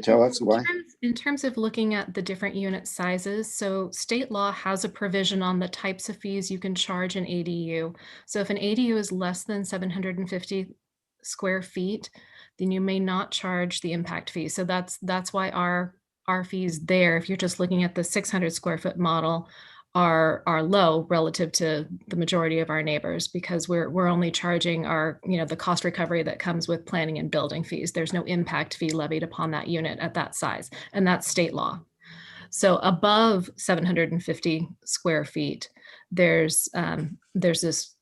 tell us why? In terms of looking at the different unit sizes, so state law has a provision on the types of fees you can charge an ADU. So if an ADU is less than 750 square feet, then you may not charge the impact fee. So that's why our fees there, if you're just looking at the 600 square foot model, are low relative to the majority of our neighbors, because we're only charging our, the cost recovery that comes with planning and building fees. There's no impact fee levied upon that unit at that size, and that's state law. So above 750 square feet, there's this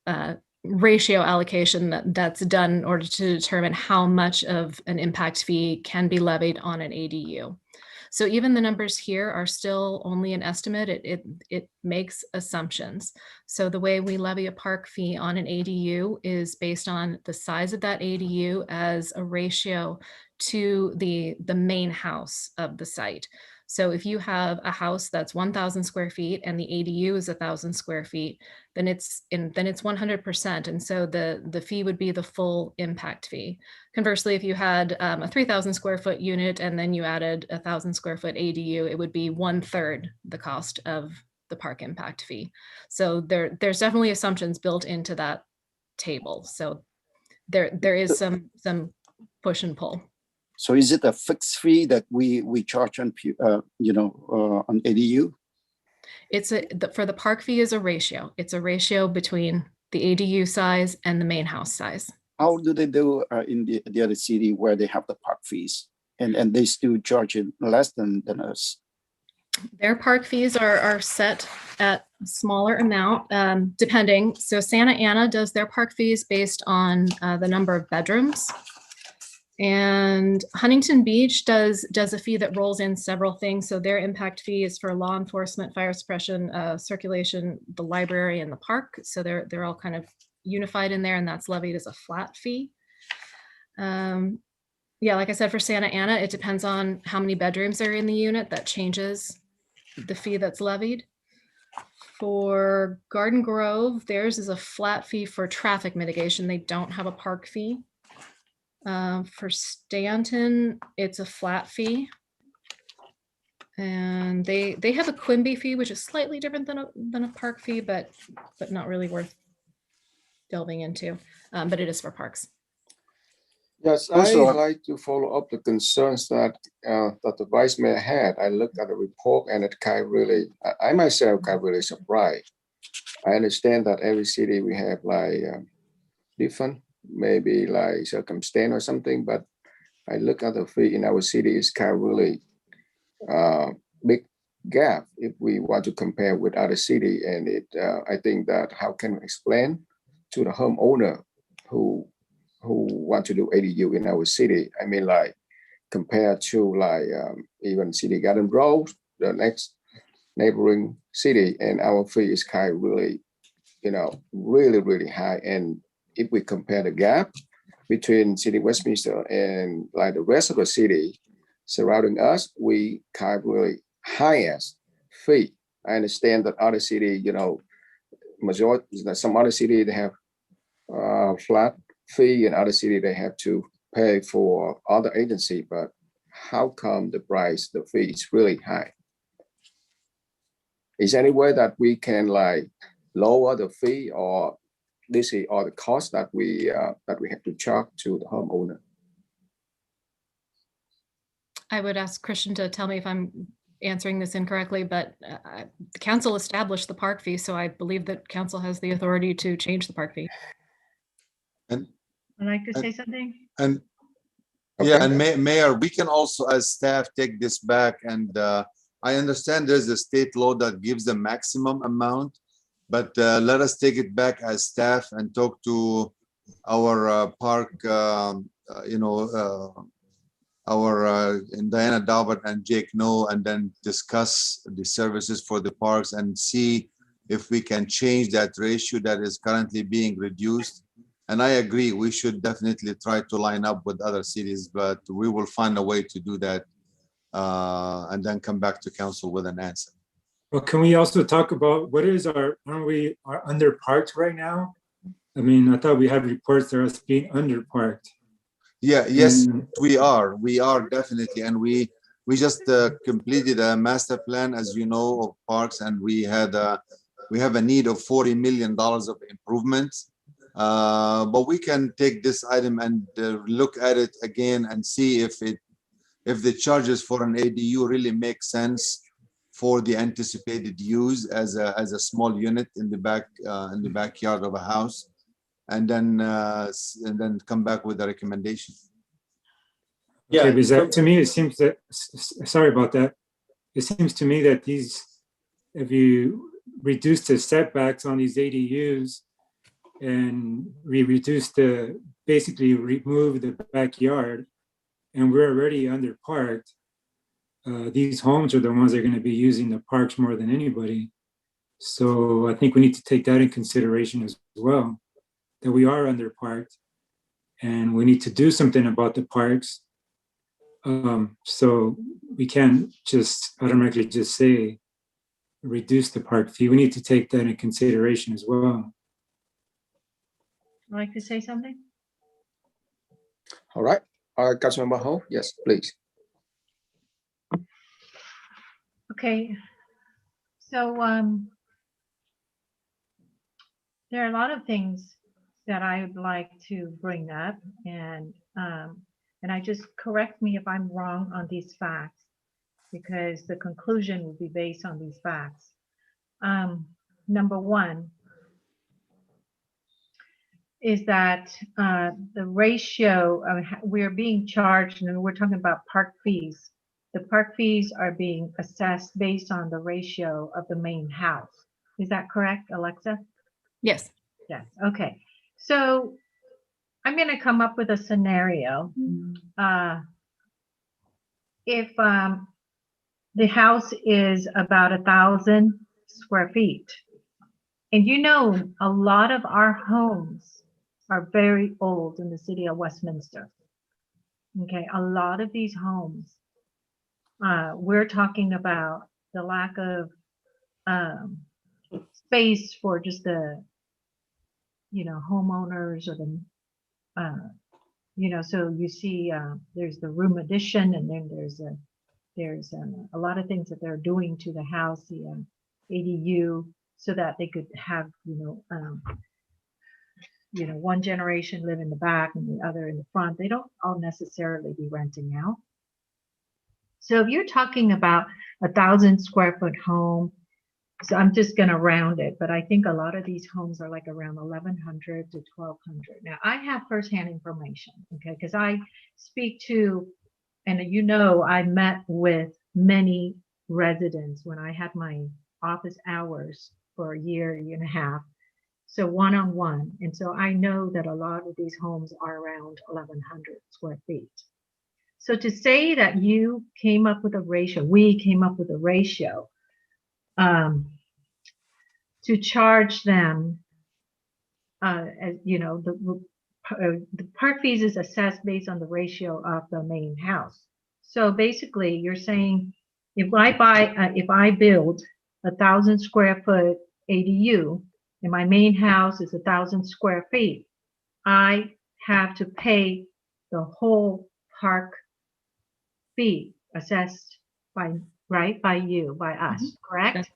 ratio allocation that's done in order to determine how much of an impact fee can be levied on an ADU. So even the numbers here are still only an estimate. It makes assumptions. So the way we levy a park fee on an ADU is based on the size of that ADU as a ratio to the main house of the site. So if you have a house that's 1,000 square feet and the ADU is 1,000 square feet, then it's 100%. And so the fee would be the full impact fee. Conversely, if you had a 3,000 square foot unit and then you added 1,000 square foot ADU, it would be 1/3 the cost of the park impact fee. So there's definitely assumptions built into that table. So there is some push and pull. So is it a fixed fee that we charge on on ADU? For the park fee is a ratio. It's a ratio between the ADU size and the main house size. How do they do in the other city where they have the park fees and they still charge it less than us? Their park fees are set at a smaller amount, depending. So Santa Ana does their park fees based on the number of bedrooms. And Huntington Beach does a fee that rolls in several things. So their impact fee is for law enforcement, fire suppression, circulation, the library, and the park. So they're all kind of unified in there, and that's levied as a flat fee. Yeah, like I said, for Santa Ana, it depends on how many bedrooms are in the unit. That changes the fee that's levied. For Garden Grove, theirs is a flat fee for traffic mitigation. They don't have a park fee. For Stanton, it's a flat fee. And they have a Quimby fee, which is slightly different than a park fee, but not really worth delving into. But it is for parks. Yes, I like to follow up the concerns that the Vice Mayor had. I looked at the report and it kind of really, I myself got really surprised. I understand that every city we have like different, maybe like circumstance or something, but I look at the fee in our city is kind of really big gap if we want to compare with other city. And I think that how can we explain to the homeowner who want to do ADU in our city? I mean, like compared to like even City Garden Road, the next neighboring city, and our fee is kind of really, really, really high. And if we compare the gap between City Westminster and like the rest of the city surrounding us, we kind of really highest fee. I understand that other city, majority, some other city they have flat fee, and other city they have to pay for other agency, but how come the fee is really high? Is there any way that we can like lower the fee, or this is all the cost that we have to charge to the homeowner? I would ask Christian to tell me if I'm answering this incorrectly, but the council established the park fee, so I believe that council has the authority to change the park fee. And I'd like to say something. And yeah, and Mayor, we can also as staff take this back, and I understand there's a state law that gives the maximum amount, but let us take it back as staff and talk to our park, our Diana Daubert and Jake No, and then discuss the services for the parks and see if we can change that ratio that is currently being reduced. And I agree, we should definitely try to line up with other cities, but we will find a way to do that and then come back to council with an answer. Well, can we also talk about what is aren't we underparked right now? I mean, I thought we had reports of us being underparked. Yeah, yes, we are definitely. And we just completed a master plan, as you know, of parks, and we have a need of $40 million of improvements. But we can take this item and look at it again and see if the charges for an ADU really make sense for the anticipated use as a small unit in the backyard of a house, and then come back with a recommendation. Yeah, okay, because that, to me, it seems that, sorry about that. It seems to me that if you reduce the setbacks on these ADUs, and we basically remove the backyard, and we're already underparked, these homes are the ones that are going to be using the parks more than anybody. So I think we need to take that in consideration as well, that we are underparked, and we need to do something about the parks. So we can't just automatically just say reduce the park fee. We need to take that in consideration as well. I'd like to say something? All right. Councilmember Ho, yes, please. Okay. So there are a lot of things that I would like to bring up, and I just correct me if I'm wrong on these facts, because the conclusion will be based on these facts. Number one is that the ratio of we're being charged, and we're talking about park fees. The park fees are being assessed based on the ratio of the main house. Is that correct, Alexa? Yes. Yes. Okay. So I'm going to come up with a scenario. If the house is about 1,000 square feet, and you know, a lot of our homes are very old in the city of Westminster. Okay, a lot of these homes, we're talking about the lack of space for just the, you know, homeowners or the, you know, so you see there's the room addition, and then there's a lot of things that they're doing to the house, the ADU, so that they could have, you know, one generation live in the back and the other in the front. They don't all necessarily be renting out. So if you're talking about 1,000 square foot home, so I'm just going to round it, but I think a lot of these homes are like around 1,100 to 1,200. Now I have firsthand information, okay, because I speak to, and you know, I met with many residents when I had my office hours for a year and a half. So one-on-one. And so I know that a lot of these homes are around 1,100 square feet. So to say that you came up with a ratio, we came up with a ratio to charge them, as you know, the park fees is assessed based on the ratio of the main house. So basically you're saying, if I build 1,000 square foot ADU, and my main house is 1,000 square feet, I have to pay the whole park fee assessed by you, by us, correct?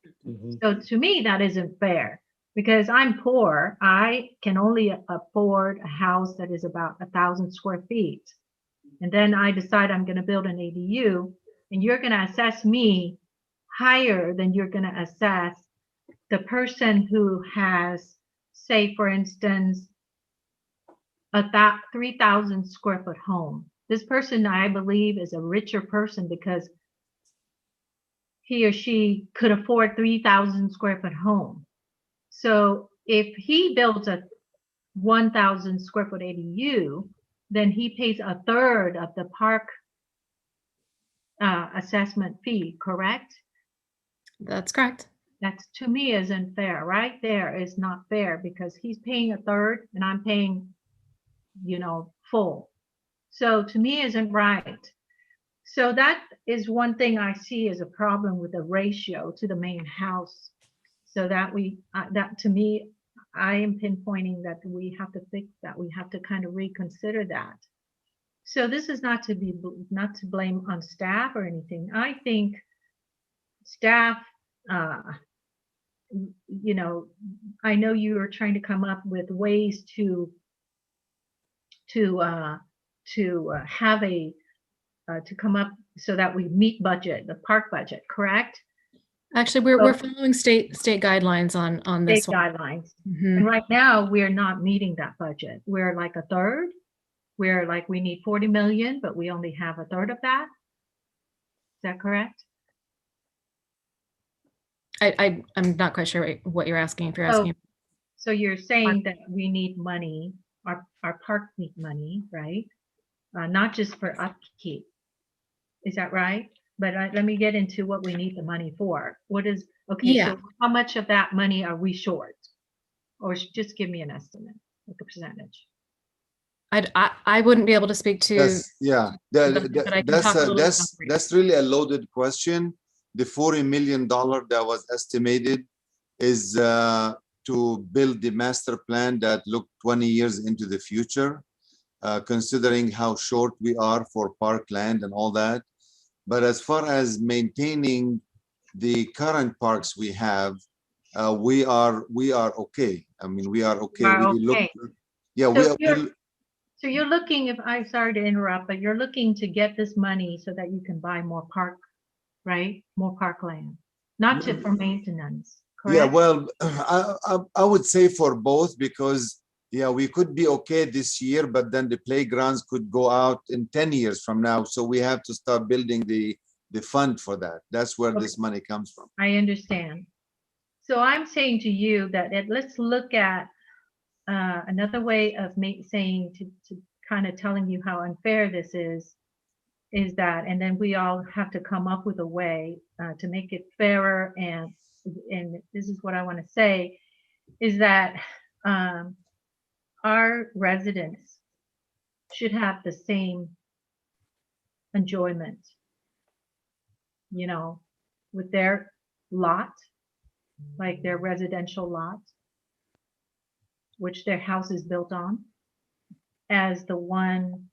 So to me, that isn't fair, because I'm poor. I can only afford a house that is about 1,000 square feet. And then I decide I'm going to build an ADU, and you're going to assess me higher than you're going to assess the person who has, say, for instance, a 3,000 square foot home. This person, I believe, is a richer person because he or she could afford 3,000 square foot home. So if he builds a 1,000 square foot ADU, then he pays a third of the park assessment fee, correct? That's correct. That's, to me, isn't fair. Right there is not fair, because he's paying a third and I'm paying, you know, full. So to me, isn't right. So that is one thing I see as a problem with the ratio to the main house. So that that to me, I am pinpointing that we have to fix that. We have to kind of reconsider that. So this is not to blame on staff or anything. I think staff, you know, I know you are trying to come up with ways to have a to come up so that we meet budget, the park budget, correct? Actually, we're following state guidelines on this state one. guidelines. Mhm. And right now we're not meeting that budget. We're like a third. We're like, we need 40 million, but we only have a third of that. Is that correct? I'm not quite sure what you're asking. If you're asking, So you're saying that we need money, our park need money, right? Not just for upkeep. Is that right? But let me get into what we need the money for. What is, okay, Yeah. so how much of that money are we short? Or just give me an estimate, like a percentage. I wouldn't be able to speak to. But I can talk a little bit about that's really a loaded question. The $40 million that was estimated is to build the master plan that looked 20 years into the future, considering how short we are for parkland and all that. But as far as maintaining the current parks we have, we are okay. I mean, we are okay. So you're looking, if I'm sorry to interrupt, but you're looking to get this money so that you can buy more park, right? More parkland, not just for maintenance, Yeah, correct? well, I would say for both because, yeah, we could be okay this year, but then the playgrounds could go out in 10 years from now. So we have to start building the fund for that. That's where this money comes from. I understand. So I'm saying to you that let's look at another way of saying to kind of telling you how unfair this is that, and then we all have to come up with a way to make it fairer. And this is what I want to say is that our residents should have the same enjoyment, you know, with their lot, like their residential lot, which their house is built on, as the one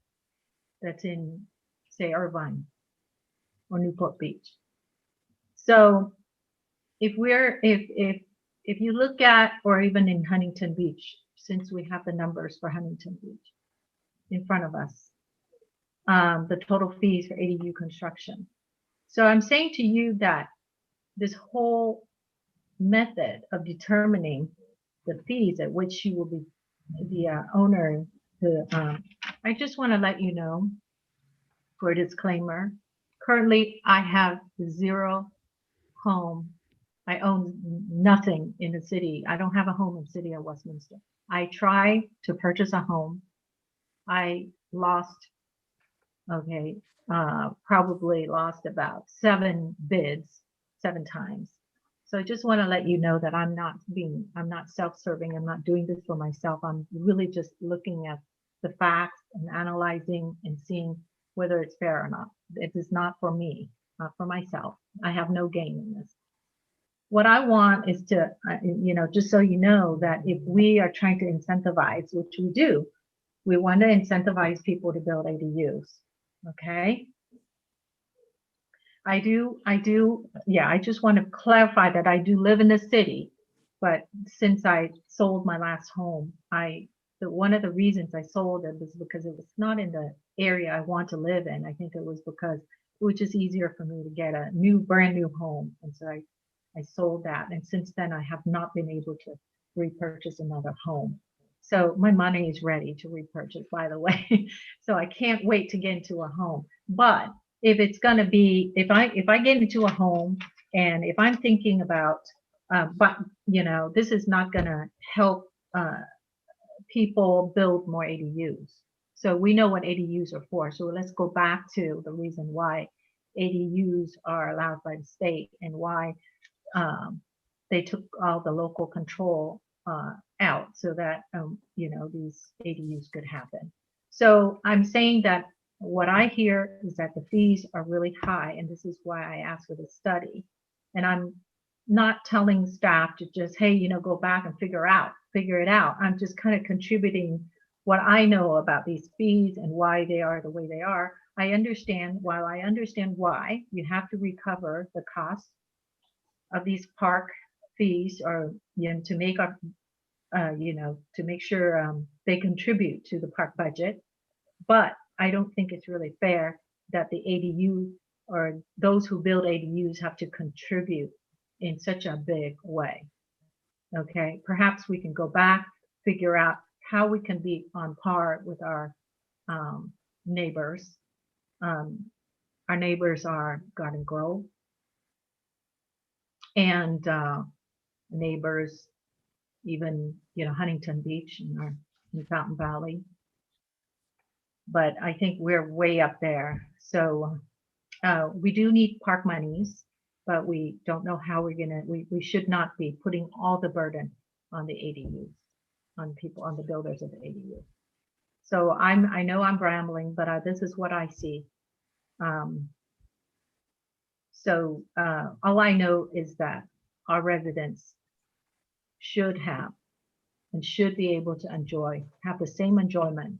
that's in, say, Irvine or Newport Beach. So if you look at, or even in Huntington Beach, since we have the numbers for Huntington Beach in front of us, the total fees for ADU construction. So I'm saying to you that this whole method of determining the fees at which you will be the owner, I just want to let you know, for a disclaimer, currently I have 0 home. I own nothing in the city. I don't have a home in the city of Westminster. I tried to purchase a home. I lost, probably lost about 7 bids, 7 times. So I just want to let you know that I'm not self-serving. I'm not doing this for myself. I'm really just looking at the facts and analyzing and seeing whether it's fair or not. It is not for me, not for myself. I have no gain in this. What I want is to, just so you know, that if we are trying to incentivize, which we do, we want to incentivize people to build ADUs. Okay. I just want to clarify that I do live in the city, but since I sold my last home, one of the reasons I sold it was because it was not in the area I want to live in. I think it was because it was just easier for me to get a brand new home. And so I sold that. And since then I have not been able to repurchase another home. So my money is ready to repurchase, by the way. So I can't wait to get into a home. But if it's going to be, if I get into a home and if I'm thinking about, this is not going to help people build more ADUs. So we know what ADUs are for. So let's go back to the reason why ADUs are allowed by the state and why they took all the local control out so that, these ADUs could happen. So I'm saying that what I hear is that the fees are really high, and this is why I asked for the study. And I'm not telling staff to just, hey, go back and figure it out. I'm just kind of contributing what I know about these fees and why they are the way they are. I understand why you have to recover the cost of these park fees, or to make up, to make sure they contribute to the park budget. But I don't think it's really fair that the ADU or those who build ADUs have to contribute in such a big way. Okay, perhaps we can go back, figure out how we can be on par with our neighbors. Our neighbors are Garden Grove and neighbors, even Huntington Beach in Fountain Valley. But I think we're way up there. So we do need park monies, but we don't know how we're gonna. We should not be putting all the burden on the ADUs, on the builders of the ADUs. So I know I'm rambling, but this is what I see. So all I know is that our residents should have and should be able to have the same enjoyment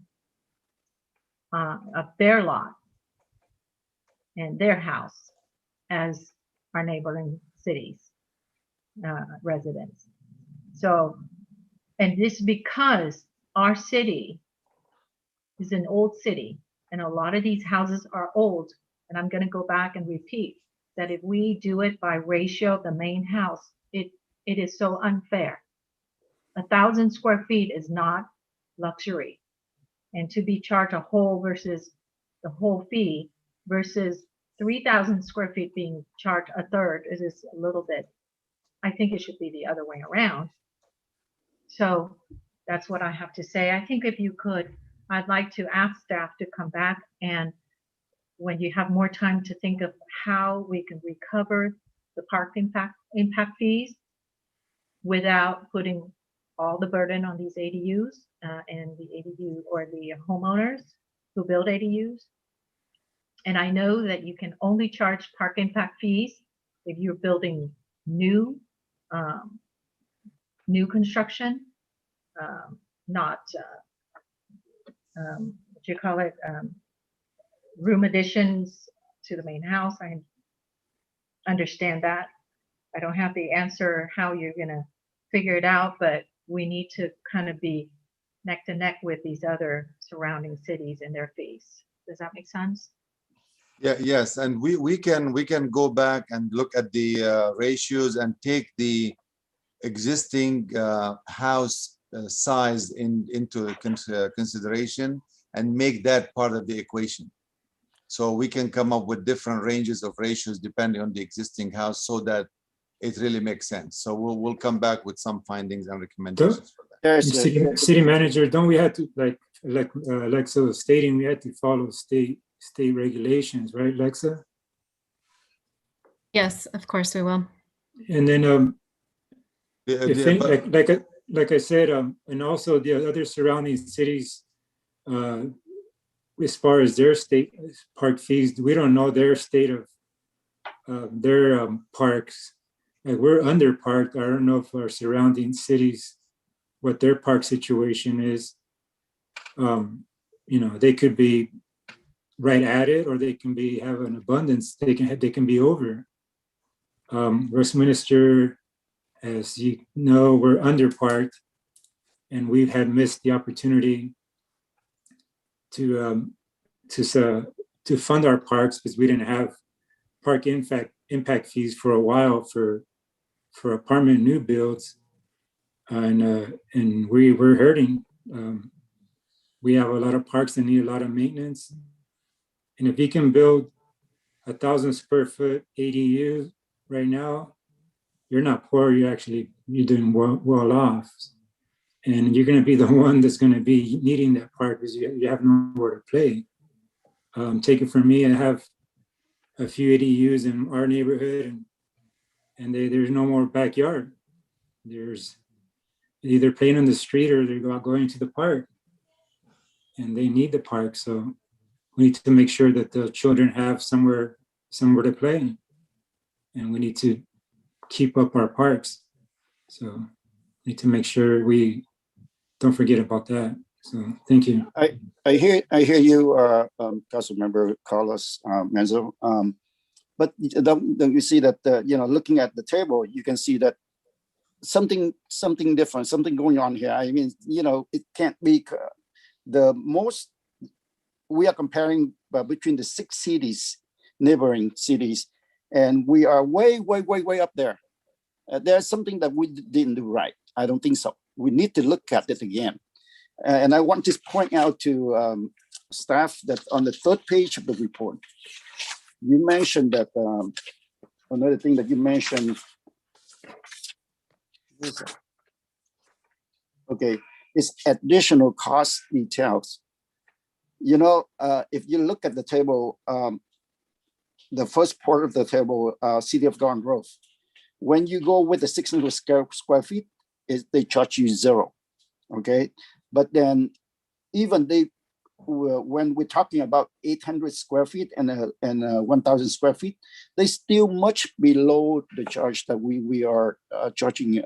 of their lot and their house as our neighboring cities residents. So, and this because our city is an old city and a lot of these houses are old. And I'm going to go back and repeat that if we do it by ratio of the main house, it it is so unfair. 1,000 square feet is not luxury. And to be charged a whole versus the whole fee versus 3,000 square feet being charged a third is just a little bit, I think it should be the other way around. So that's what I have to say. I think if you could, I'd like to ask staff to come back, and when you have more time to think of how we can recover the park impact fees without putting all the burden on these ADUs and the ADU or the homeowners who build ADUs. And I know that you can only charge park impact fees if you're building new construction, not what you call it, room additions to the main house. I understand that. I don't have the answer how you're gonna figure it out, but we need to kind of be neck to neck with these other surrounding cities and their fees. Does that make sense? Yeah, yes, and we can go back and look at the ratios and take the existing house size into consideration and make that part of the equation. So we can come up with different ranges of ratios depending on the existing house, so that it really makes sense. So we'll come back with some findings and recommendations for that. City manager, don't we have to, like Lexa was stating, we had to follow state regulations, right, Lexa? Yes, of course we will. And then like I said, and also the other surrounding cities, as far as their state park fees, we don't know their state of their parks. Like, we're under parked. I don't know if our surrounding cities, what their park situation is. You know, they could be right at it, or they can have an abundance. They can be over. Westminster, as you know, we're under parked, and we've had missed the opportunity to fund our parks because we didn't have park impact fees for a while for apartment new builds, and we're hurting. We have a lot of parks that need a lot of maintenance, and if you can build 1,000 square foot ADU right now, you're not poor. You're doing well off, and you're going to be the one that's going to be needing that park because you have nowhere to play. Take it from me, I have a few ADUs in our neighborhood, and there's no more backyard. There's either playing on the street or they're going to the park, and they need the park. So we need to make sure that the children have somewhere to play, and we need to keep up our parks. So we need to make sure we don't forget about that. So thank you. I hear you, Councilmember Carlos Menzo. But don't you see that looking at the table, you can see that something different, something going on here. I mean, it can't be the most. We are comparing between the 6 cities, neighboring cities, and we are way up there. There's something that we didn't do right. I don't think so. We need to look at it again. And I want to point out to staff that on the 3rd page of the report, you mentioned that another thing that you mentioned. Okay, is additional cost details. If you look at the table, the first part of the table, City of Garden Grove, when you go with the 600 square feet, they charge you 0. Okay, but then even when we're talking about 800 square feet and 1,000 square feet, they still much below the charge that we are charging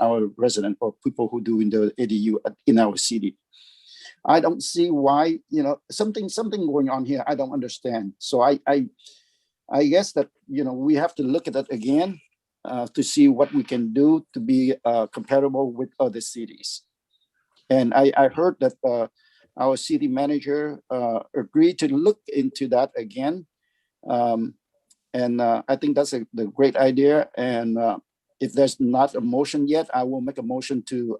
our resident or people who do in the ADU in our city. I don't see why, something going on here. I don't understand. So I guess that, we have to look at that again to see what we can do to be comparable with other cities. And I heard that our city manager agreed to look into that again. And I think that's the great idea. And If there's not a motion yet, I will make a motion to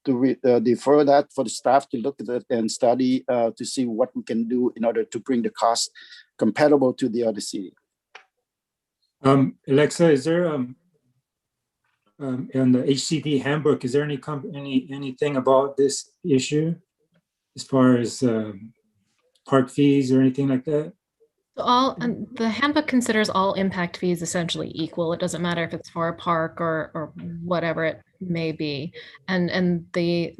defer that for the staff to look at it and study to see what we can do in order to bring the cost compatible to the other city. Alexa, is there in the HCD handbook, is there anything about this issue as far as park fees or anything like that? The handbook considers all impact fees essentially equal. It doesn't matter if it's for a park or whatever it may be. And the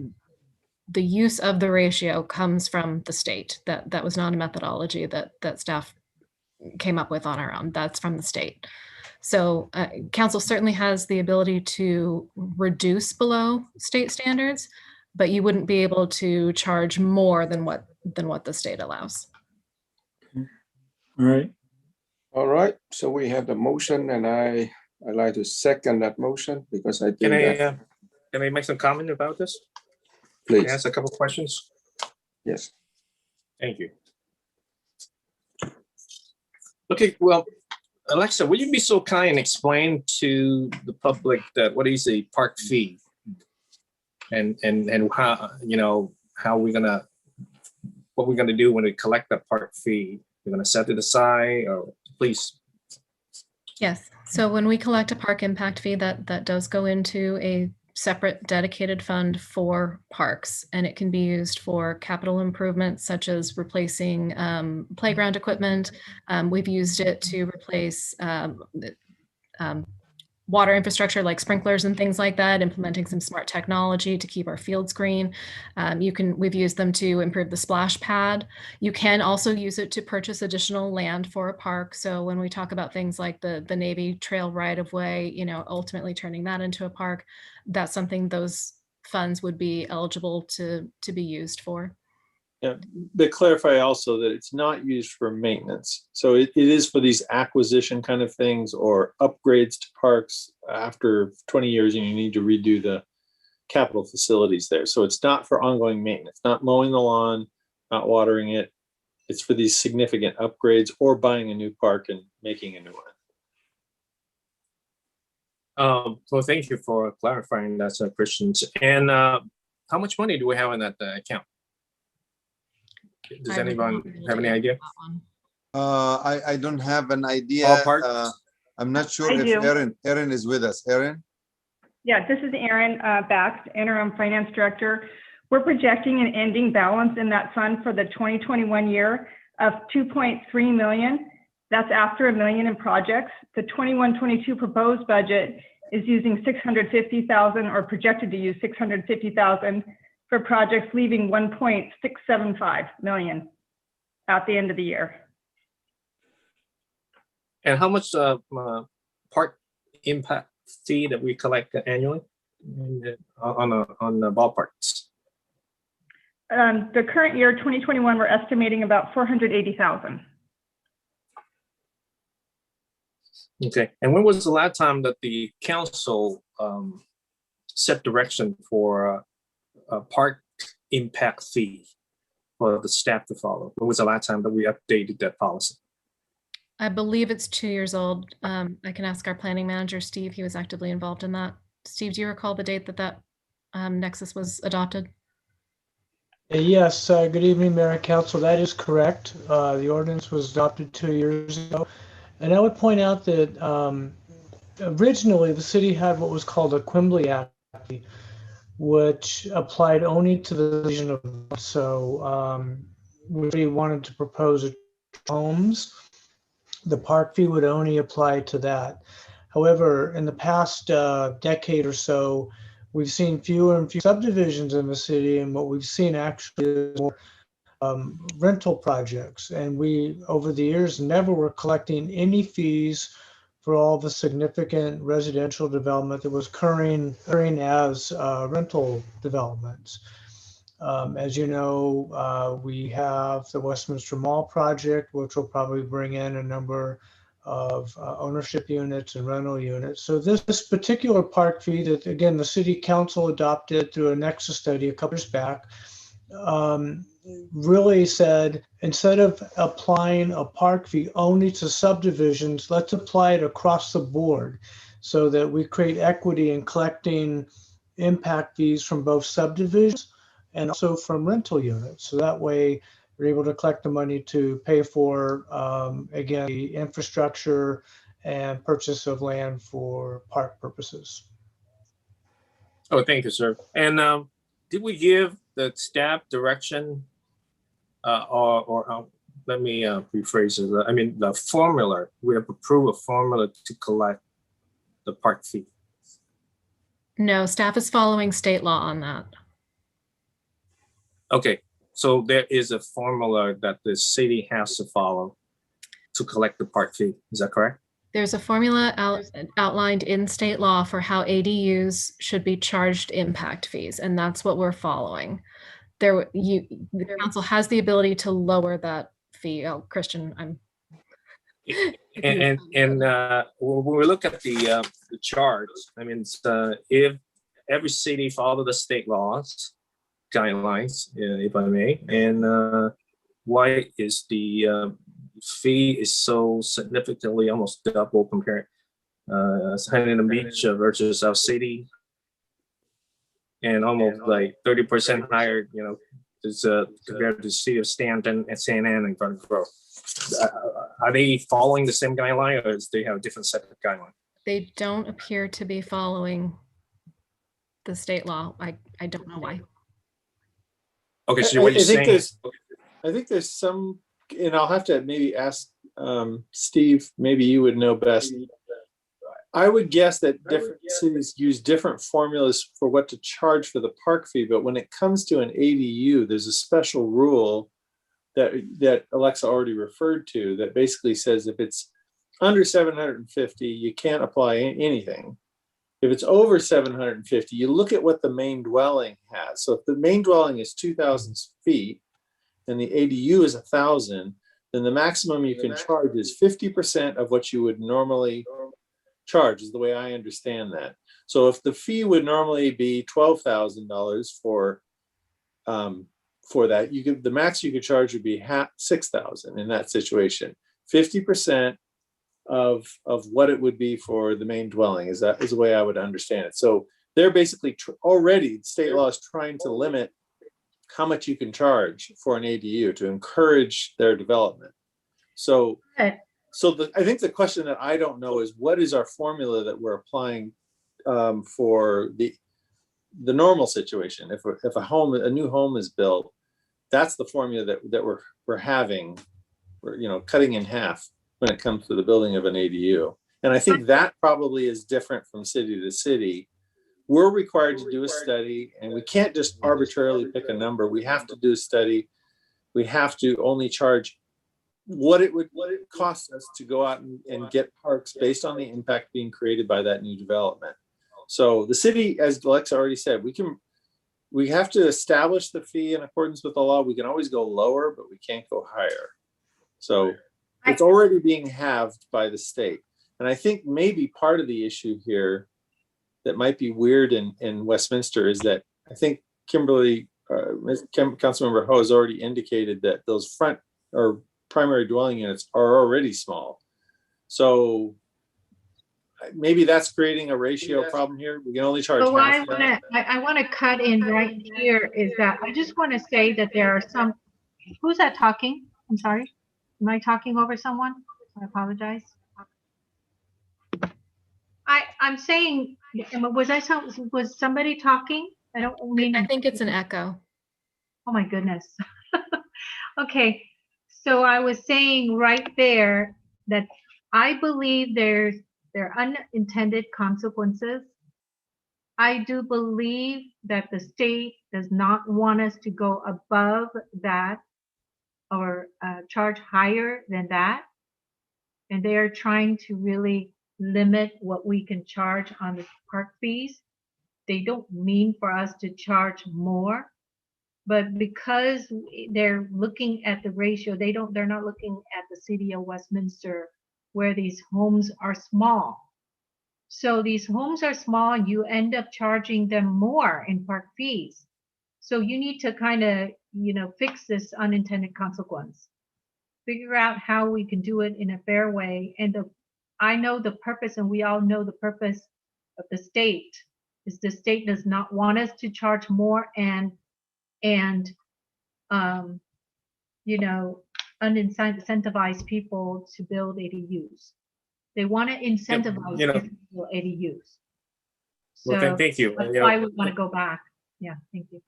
use of the ratio comes from the state. That was not a methodology that staff came up with on our own. That's from the state. So council certainly has the ability to reduce below state standards, but you wouldn't be able to charge more than what the state allows. All right. All right. So we have the motion, and I like to second that motion because I think Can I make some comment about this? Please. Can I ask a couple questions? Yes. Thank you. Okay, well, Alexa, will you be so kind and explain to the public that what is a park fee? And how, what we're gonna do when we collect that park fee? We're gonna set it aside, or please. Yes. So when we collect a park impact fee, that does go into a separate dedicated fund for parks, and it can be used for capital improvements such as replacing playground equipment. We've used it to replace water infrastructure like sprinklers and things like that, implementing some smart technology to keep our fields green. We've used them to improve the splash pad. You can also use it to purchase additional land for a park. So when we talk about things like the Navy Trail right-of-way, ultimately turning that into a park, that's something those funds would be eligible to be used for. Yeah, but clarify also that it's not used for maintenance. So it is for these acquisition kind of things or upgrades to parks after 20 years and you need to redo the capital facilities there. So it's not for ongoing maintenance, not mowing the lawn, not watering it. It's for these significant upgrades or buying a new park and making a new one. Well, thank you for clarifying that, Christians. And how much money do we have in that account? Does anyone have any idea? I don't have an idea. Ballpark? I'm not sure I if do. Erin is with us. Erin? Yeah, this is Erin Bax, Interim Finance Director. We're projecting an ending balance in that fund for the 2021 year of $2.3 million. That's after $1 million in projects. The 21-22 proposed budget is using $650,000 or projected to use $650,000 for projects, leaving $1.675 million at the end of the year. And how much park impact fee that we collect annually on the ballparks? The current year, 2021, we're estimating about $480,000. Okay, and when was the last time that the council set direction for a park impact fee for the staff to follow? When was the last time that we updated that policy? I believe it's 2 years old. I can ask our planning manager, Steve. He was actively involved in that. Steve, do you recall the date that Nexus was adopted? Yes, good evening, Mayor and Council. That is correct. The ordinance was adopted 2 years ago. And I would point out that originally the city had what was called a Quimbley Act, which applied only to the region of, so we wanted to propose homes. The park fee would only apply to that. However, in the past decade or so, we've seen fewer and fewer subdivisions in the city, and what we've seen actually is more rental projects. And we, over the years, never were collecting any fees for all the significant residential development that was occurring as rental developments. As you know, we have the Westminster Mall project, which will probably bring in a number of ownership units and rental units. So this particular park fee that, again, the city council adopted through a Nexus study a couple years back, really said, instead of applying a park fee only to subdivisions, let's apply it across the board. so that we create equity in collecting impact fees from both subdivisions and also from rental units. So that way we're able to collect the money to pay for, again, the infrastructure and purchase of land for park purposes. Oh, thank you, sir. And did we give the staff direction let me rephrase it. I mean, the formula, we have approved a formula to collect the park fee. No, staff is following state law on that. Okay, so there is a formula that the city has to follow to collect the park fee. Is that correct? There's a formula outlined in state law for how ADUs should be charged impact fees, and that's what we're following. The council has the ability to lower that fee. Oh, Christian, I'm. And when we look at the charts, I mean, if every city follow the state laws guidelines, if I may, and why is the fee is so significantly almost double compared Huntington Beach versus our city, and almost like 30% higher, you know, is compared to the city of Stanton and San Ann and Garden Grove. Are they following the same guideline, or do they have a different set of guidelines? They don't appear to be following the state law. I don't know why. Okay, so what you're saying? I think there's some, and I'll have to maybe ask Steve, maybe you would know best. I would guess that different cities use different formulas for what to charge for the park fee, but when it comes to an ADU, there's a special rule that Alexa already referred to that basically says if it's under 750, you can't apply anything. If it's over 750, you look at what the main dwelling has. So if the main dwelling is 2,000 feet and the ADU is 1,000, then the maximum you can charge is 50% of what you would normally charge, is the way I understand that. So if the fee would normally be $12,000 for that, the max you could charge would be $6,000 in that situation. 50% of what it would be for the main dwelling is the way I would understand it. So they're basically already, state law is trying to limit how much you can charge for an ADU to encourage their development. So I think the question that I don't know is, what is our formula that we're applying for the normal situation? If a new home is built, that's the formula that we're having, we're cutting in half when it comes to the building of an ADU. And I think that probably is different from city to city. We're required to do a study, and we can't just arbitrarily pick a number. We have to do a study. We have to only charge what it costs us to go out and get parks based on the impact being created by that new development. So the city, as Alexa already said, we have to establish the fee in accordance with the law. We can always go lower, but we can't go higher. So it's already being halved by the state. And I think maybe part of the issue here that might be weird in Westminster is that I think Kimberly, Councilmember Ho has already indicated that those front or primary dwelling units are already small. So maybe that's creating a ratio problem here. We can only charge So half. I want to cut in right here is that I just want to say that there are some, who's that talking? I'm sorry. Am I talking over someone? I apologize. I'm saying, was somebody talking? I don't mean. I think it's an echo. Oh my goodness. Okay. So I was saying right there that I believe there are unintended consequences. I do believe that the state does not want us to go above that or charge higher than that. And they are trying to really limit what we can charge on the park fees. They don't mean for us to charge more, but because they're looking at the ratio, they're not looking at the city of Westminster where these homes are small. So these homes are small and you end up charging them more in park fees. So you need to kind of, fix this unintended consequence. Figure out how we can do it in a fair way. And I know the purpose, and we all know the purpose of the state is the state does not want us to charge more and you know, unincentivize people to build ADUs. They want to incentivize you know- people to build ADUs. So Well, thank you. that's You why know, we want to go back. Yeah, thank you.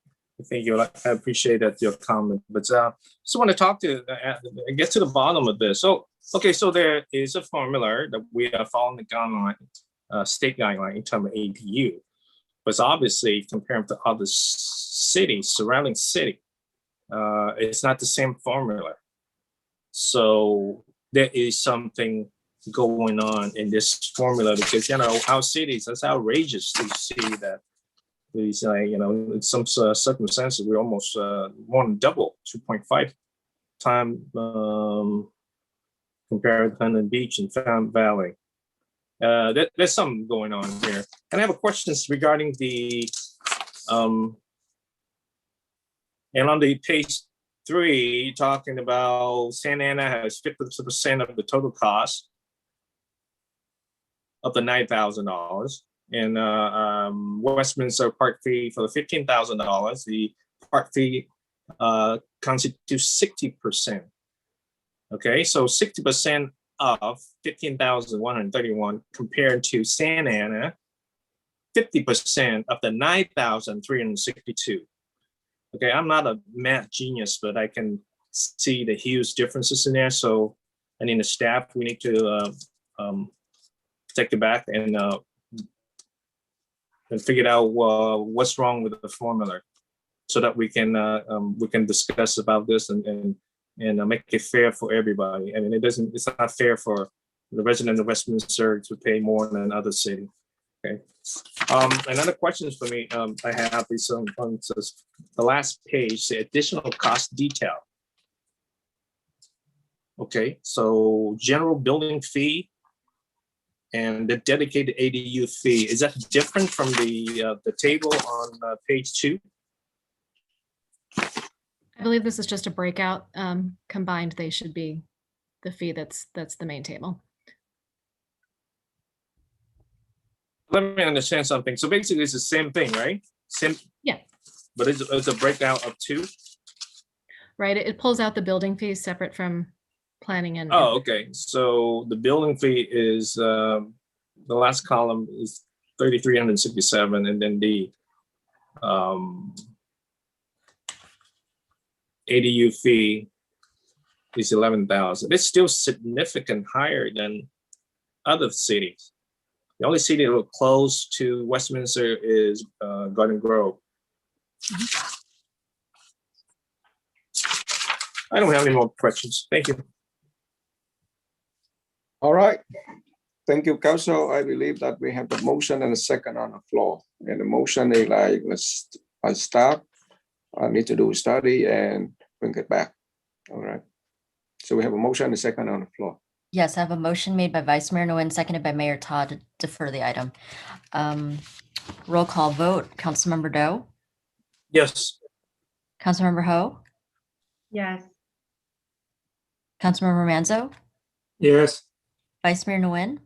Thank you. I appreciate that your comment, but just want to talk to get to the bottom of this. So, okay, so there is a formula that we are following the guideline, state guideline in terms of ADU, but obviously compared to other cities, surrounding city, it's not the same formula. So there is something going on in this formula because you know our cities, that's outrageous to see that. These, you know, in some circumstances, we're almost more than double, 2.5 times compared to Huntington Beach and Fountain Valley. There's something going on here. And I have a question regarding the, and on the page 3, talking about Santa Ana has 50% of the total cost of the $9,000. And Westminster park fee for the $15,000, the park fee constitutes 60%. Okay, so 60% of 15,131 compared to Santa Ana, 50% of the 9,362. Okay, I'm not a math genius, but I can see the huge differences in there. So I need the staff, we need to take it back and figure out what's wrong with the formula, so that we can discuss about this and make it fair for everybody. I mean, it's not fair for the resident of Westminster to pay more than other city. Okay. Another question for me I have is on the last page, the additional cost detail. Okay, so general building fee and the dedicated ADU fee, is that different from the table on page 2? I believe this is just a breakout. Combined, they should be the fee that's the main table. Let me understand something. So basically it's the same thing, right? Same. Yeah. But it's a breakdown of 2? Right, it pulls out the building fees separate from planning and. Oh, okay. So the building fee is, the last column is 3,367, and then the ADU fee is 11,000. It's still significant higher than other cities. The only city that will close to Westminster is Garden Grove. I don't have any more questions. Thank you. All right. Thank you, Council. I believe that we have the motion and a second on the floor. And the motion is like, I start. I need to do a study and bring it back. All right. So we have a motion and a second on the floor. Yes, I have a motion made by Vice Mayor Nguyen, seconded by Mayor Todd to defer the item. Roll call vote. Councilmember Doe, Yes. Councilmember Ho, Yes. Councilmember Manzo, Yes. Vice Mayor Nguyen,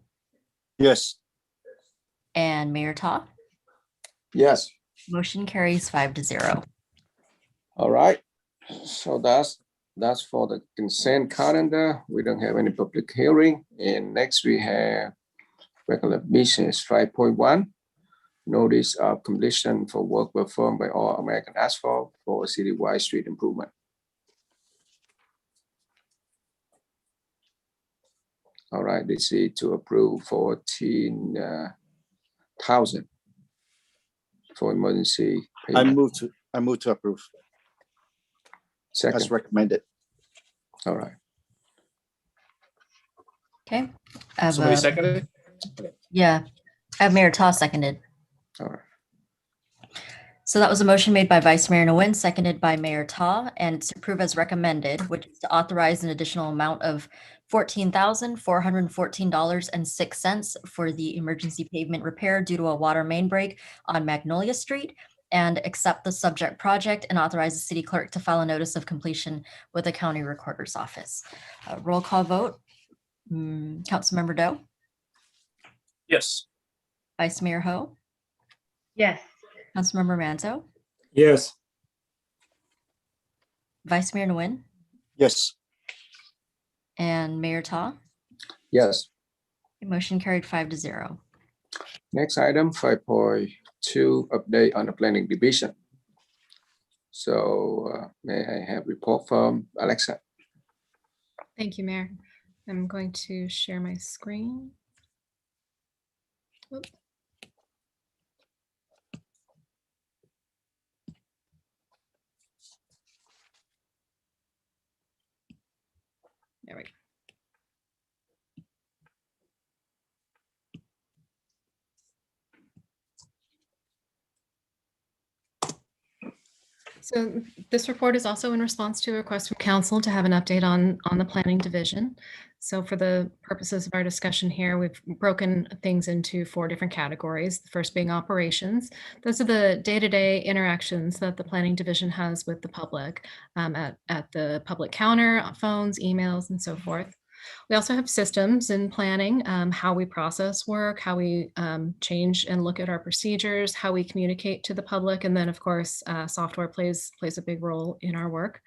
Yes. and Mayor Todd. Yes. Motion carries 5-0. All right. So that's for the consent calendar. We don't have any public hearing. And next we have regular business 5.1. Notice of completion for work performed by All American Asphalt for a citywide street improvement. All right, this is to approve 14,000 for emergency I payment. move to approve as Second. recommended. All right. Okay. I have Somebody a- seconded it? Yeah, I have Mayor Todd seconded. All right. So that was a motion made by Vice Mayor Nguyen, seconded by Mayor Ta, and to approve as recommended, which is to authorize an additional amount of $14,414.06 for the emergency pavement repair due to a water main break on Magnolia Street, and accept the subject project and authorize the city clerk to file a notice of completion with the county recorder's office. Roll call vote. Councilmember Doe, Yes. Vice Mayor Ho, Yes. Councilmember Manzo, Yes. Vice Mayor Nguyen, Yes. and Mayor Ta. Yes. Motion carried 5-0. Next item, 5.2, update on the planning division. So may I have report from Alexa? Thank you, Mayor. I'm going to share my screen. Oops. There we go. So this report is also in response to a request from council to have an update on the planning division. So for the purposes of our discussion here, we've broken things into 4 different categories. The first being operations. Those are the day-to-day interactions that the planning division has with the public at the public counter, phones, emails, and so forth. We also have systems in planning, how we process work, how we change and look at our procedures, how we communicate to the public, and then of course, software plays a big role in our work.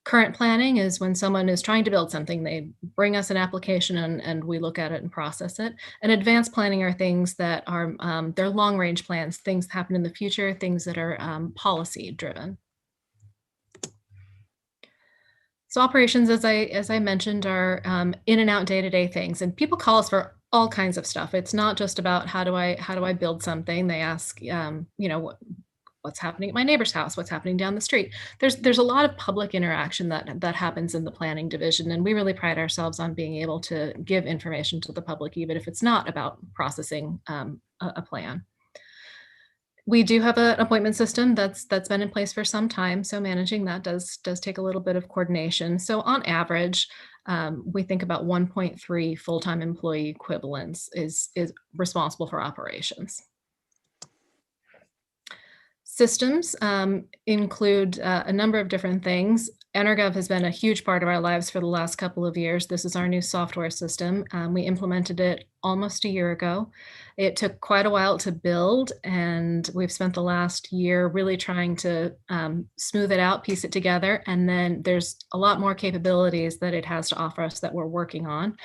Current planning is when someone is trying to build something, they bring us an application and we look at it and process it. And advanced planning are things that are, they're long range plans, things that happen in the future, things that are policy driven. So operations, as I mentioned, are in and out day-to-day things, and people call us for all kinds of stuff. It's not just about how do I build something. They ask, you know, what's happening at my neighbor's house, what's happening down the street. There's a lot of public interaction that happens in the planning division, and we really pride ourselves on being able to give information to the public, even if it's not about processing a plan. We do have an appointment system that's been in place for some time, so managing that does take a little bit of coordination. So on average, we think about 1.3 full-time employee equivalents is responsible for operations. Systems include a number of different things. EnerGov has been a huge part of our lives for the last couple of years. This is our new software system. We implemented it almost a year ago. It took quite a while to build, and we've spent the last year really trying to smooth it out, piece it together, and then there's a lot more capabilities that it has to offer us that we're working on.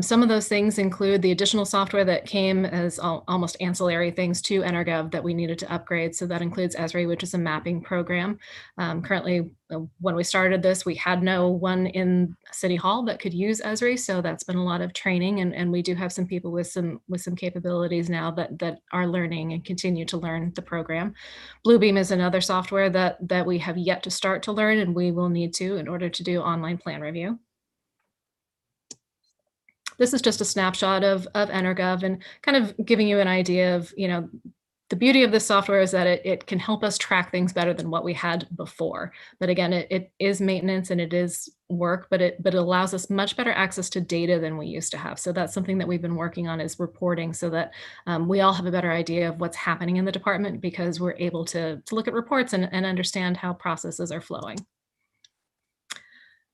Some of those things include the additional software that came as almost ancillary things to EnerGov that we needed to upgrade. So that includes Esri, which is a mapping program. Currently, when we started this, we had no one in City Hall that could use Esri. So that's been a lot of training, and we do have some people with some capabilities now that are learning and continue to learn the program. Bluebeam is another software that we have yet to start to learn, and we will need to in order to do online plan review. This is just a snapshot of EnerGov and kind of giving you an idea of, you know, the beauty of this software is that it can help us track things better than what we had before. But again, it is maintenance and it is work, but it allows us much better access to data than we used to have. So that's something that we've been working on, is reporting, so that we all have a better idea of what's happening in the department, because we're able to look at reports and understand how processes are flowing.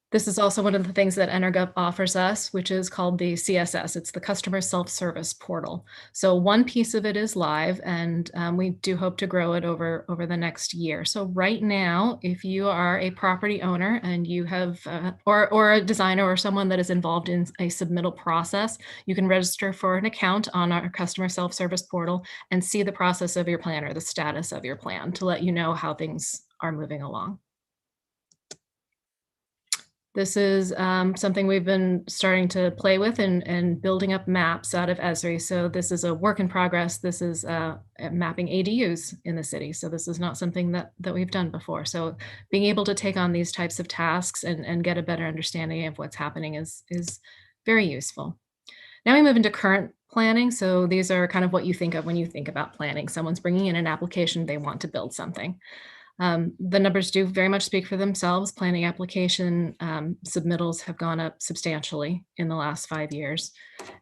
This is also one of the things that EnerGov offers us, which is called the CSS. It's the Customer Self-Service Portal. So one piece of it is live, and we do hope to grow it over the next year. So right now, if you are a property owner and you have, or a designer or someone that is involved in a submittal process, you can register for an account on our Customer Self-Service Portal and see the process of your plan or the status of your plan to let you know how things are moving along. This is something we've been starting to play with and building up maps out of Esri. So this is a work in progress. This is mapping ADUs in the city. So this is not something that we've done before. So being able to take on these types of tasks and get a better understanding of what's happening is very useful. Now we move into current planning. So these are kind of what you think of when you think about planning. Someone's bringing in an application, they want to build something. The numbers do very much speak for themselves. Planning application submittals have gone up substantially in the last 5 years.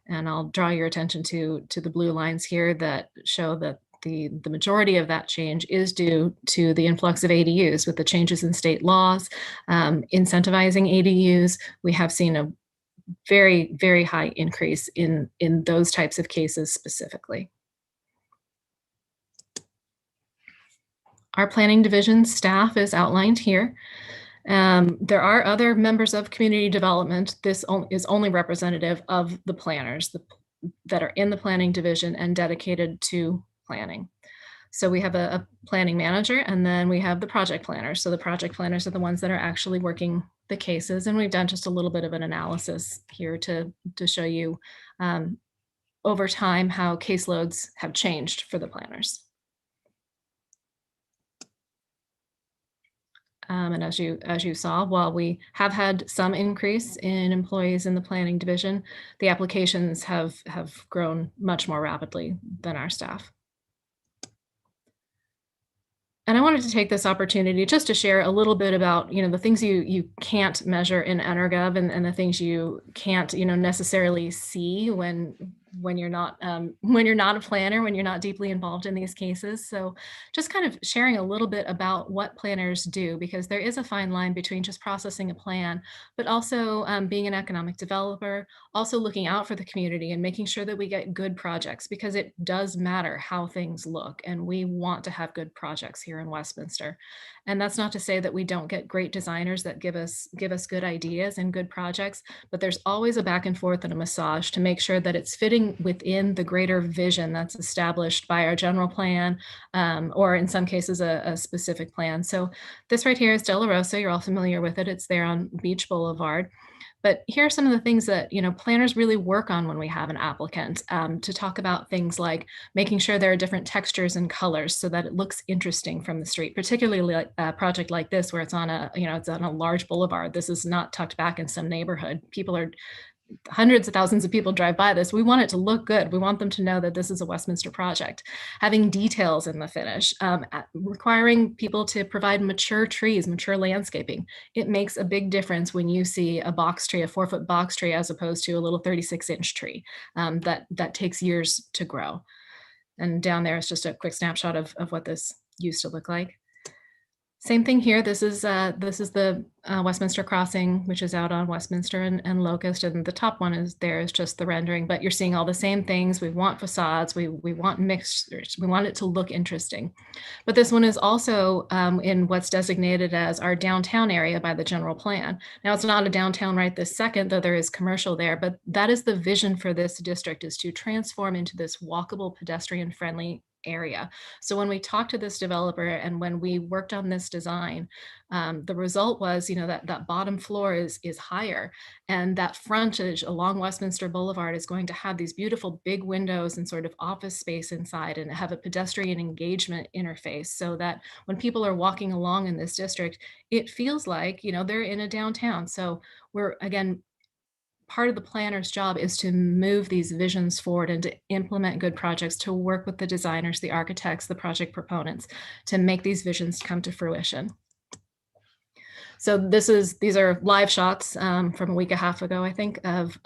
And I'll draw your attention to the blue lines here that show that the majority of that change is due to the influx of ADUs. With the changes in state laws, incentivizing ADUs, we have seen a very, very high increase in those types of cases specifically. Our planning division staff is outlined here. There are other members of community development. This is only representative of the planners that are in the planning division and dedicated to planning. So we have a planning manager, and then we have the project planners. So the project planners are the ones that are actually working the cases. And we've done just a little bit of an analysis here to show you over time how caseloads have changed for the planners. And as you saw, while we have had some increase in employees in the planning division, the applications have grown much more rapidly than our staff. And I wanted to take this opportunity just to share a little bit about, the things you can't measure in EnerGov and the things you can't, necessarily see when you're not a planner, when you're not deeply involved in these cases. So just kind of sharing a little bit about what planners do, because there is a fine line between just processing a plan, but also being an economic developer, also looking out for the community and making sure that we get good projects, because it does matter how things look. And we want to have good projects here in Westminster. And that's not to say that we don't get great designers that give us good ideas and good projects, but there's always a back and forth and a massage to make sure that it's fitting within the greater vision that's established by our general plan, or in some cases a specific plan. So this right here is De La Rosa. You're all familiar with it. It's there on Beach Boulevard. But here are some of the things that planners really work on when we have an applicant, to talk about things like making sure there are different textures and colors so that it looks interesting from the street, particularly like a project like this where it's on it's on a large boulevard. This is not tucked back in some neighborhood. Hundreds of thousands of people drive by this. We want it to look good. We want them to know that this is a Westminster project. Having details in the finish, requiring people to provide mature trees, mature landscaping. It makes a big difference when you see a box tree, a 4-foot box tree, as opposed to a little 36-inch tree that takes years to grow. And down there is just a quick snapshot of what this used to look like. Same thing here. This is the Westminster Crossing, which is out on Westminster and Locust, and the top one is just the rendering. But you're seeing all the same things. We want facades. We want mixtures. We want it to look interesting. But this one is also in what's designated as our downtown area by the general plan. Now, it's not a downtown right this second, though there is commercial there. But that is the vision for this district, is to transform into this walkable, pedestrian-friendly area. So when we talked to this developer and when we worked on this design, the result was, that bottom floor is higher, and that frontage along Westminster Boulevard is going to have these beautiful big windows and sort of office space inside, and have a pedestrian engagement interface so that when people are walking along in this district, it feels like, they're in a downtown. So we're, again, part of the planner's job is to move these visions forward and to implement good projects, to work with the designers, the architects, the project proponents, to make these visions come to fruition. So these are live shots from a week and a half ago, I think, of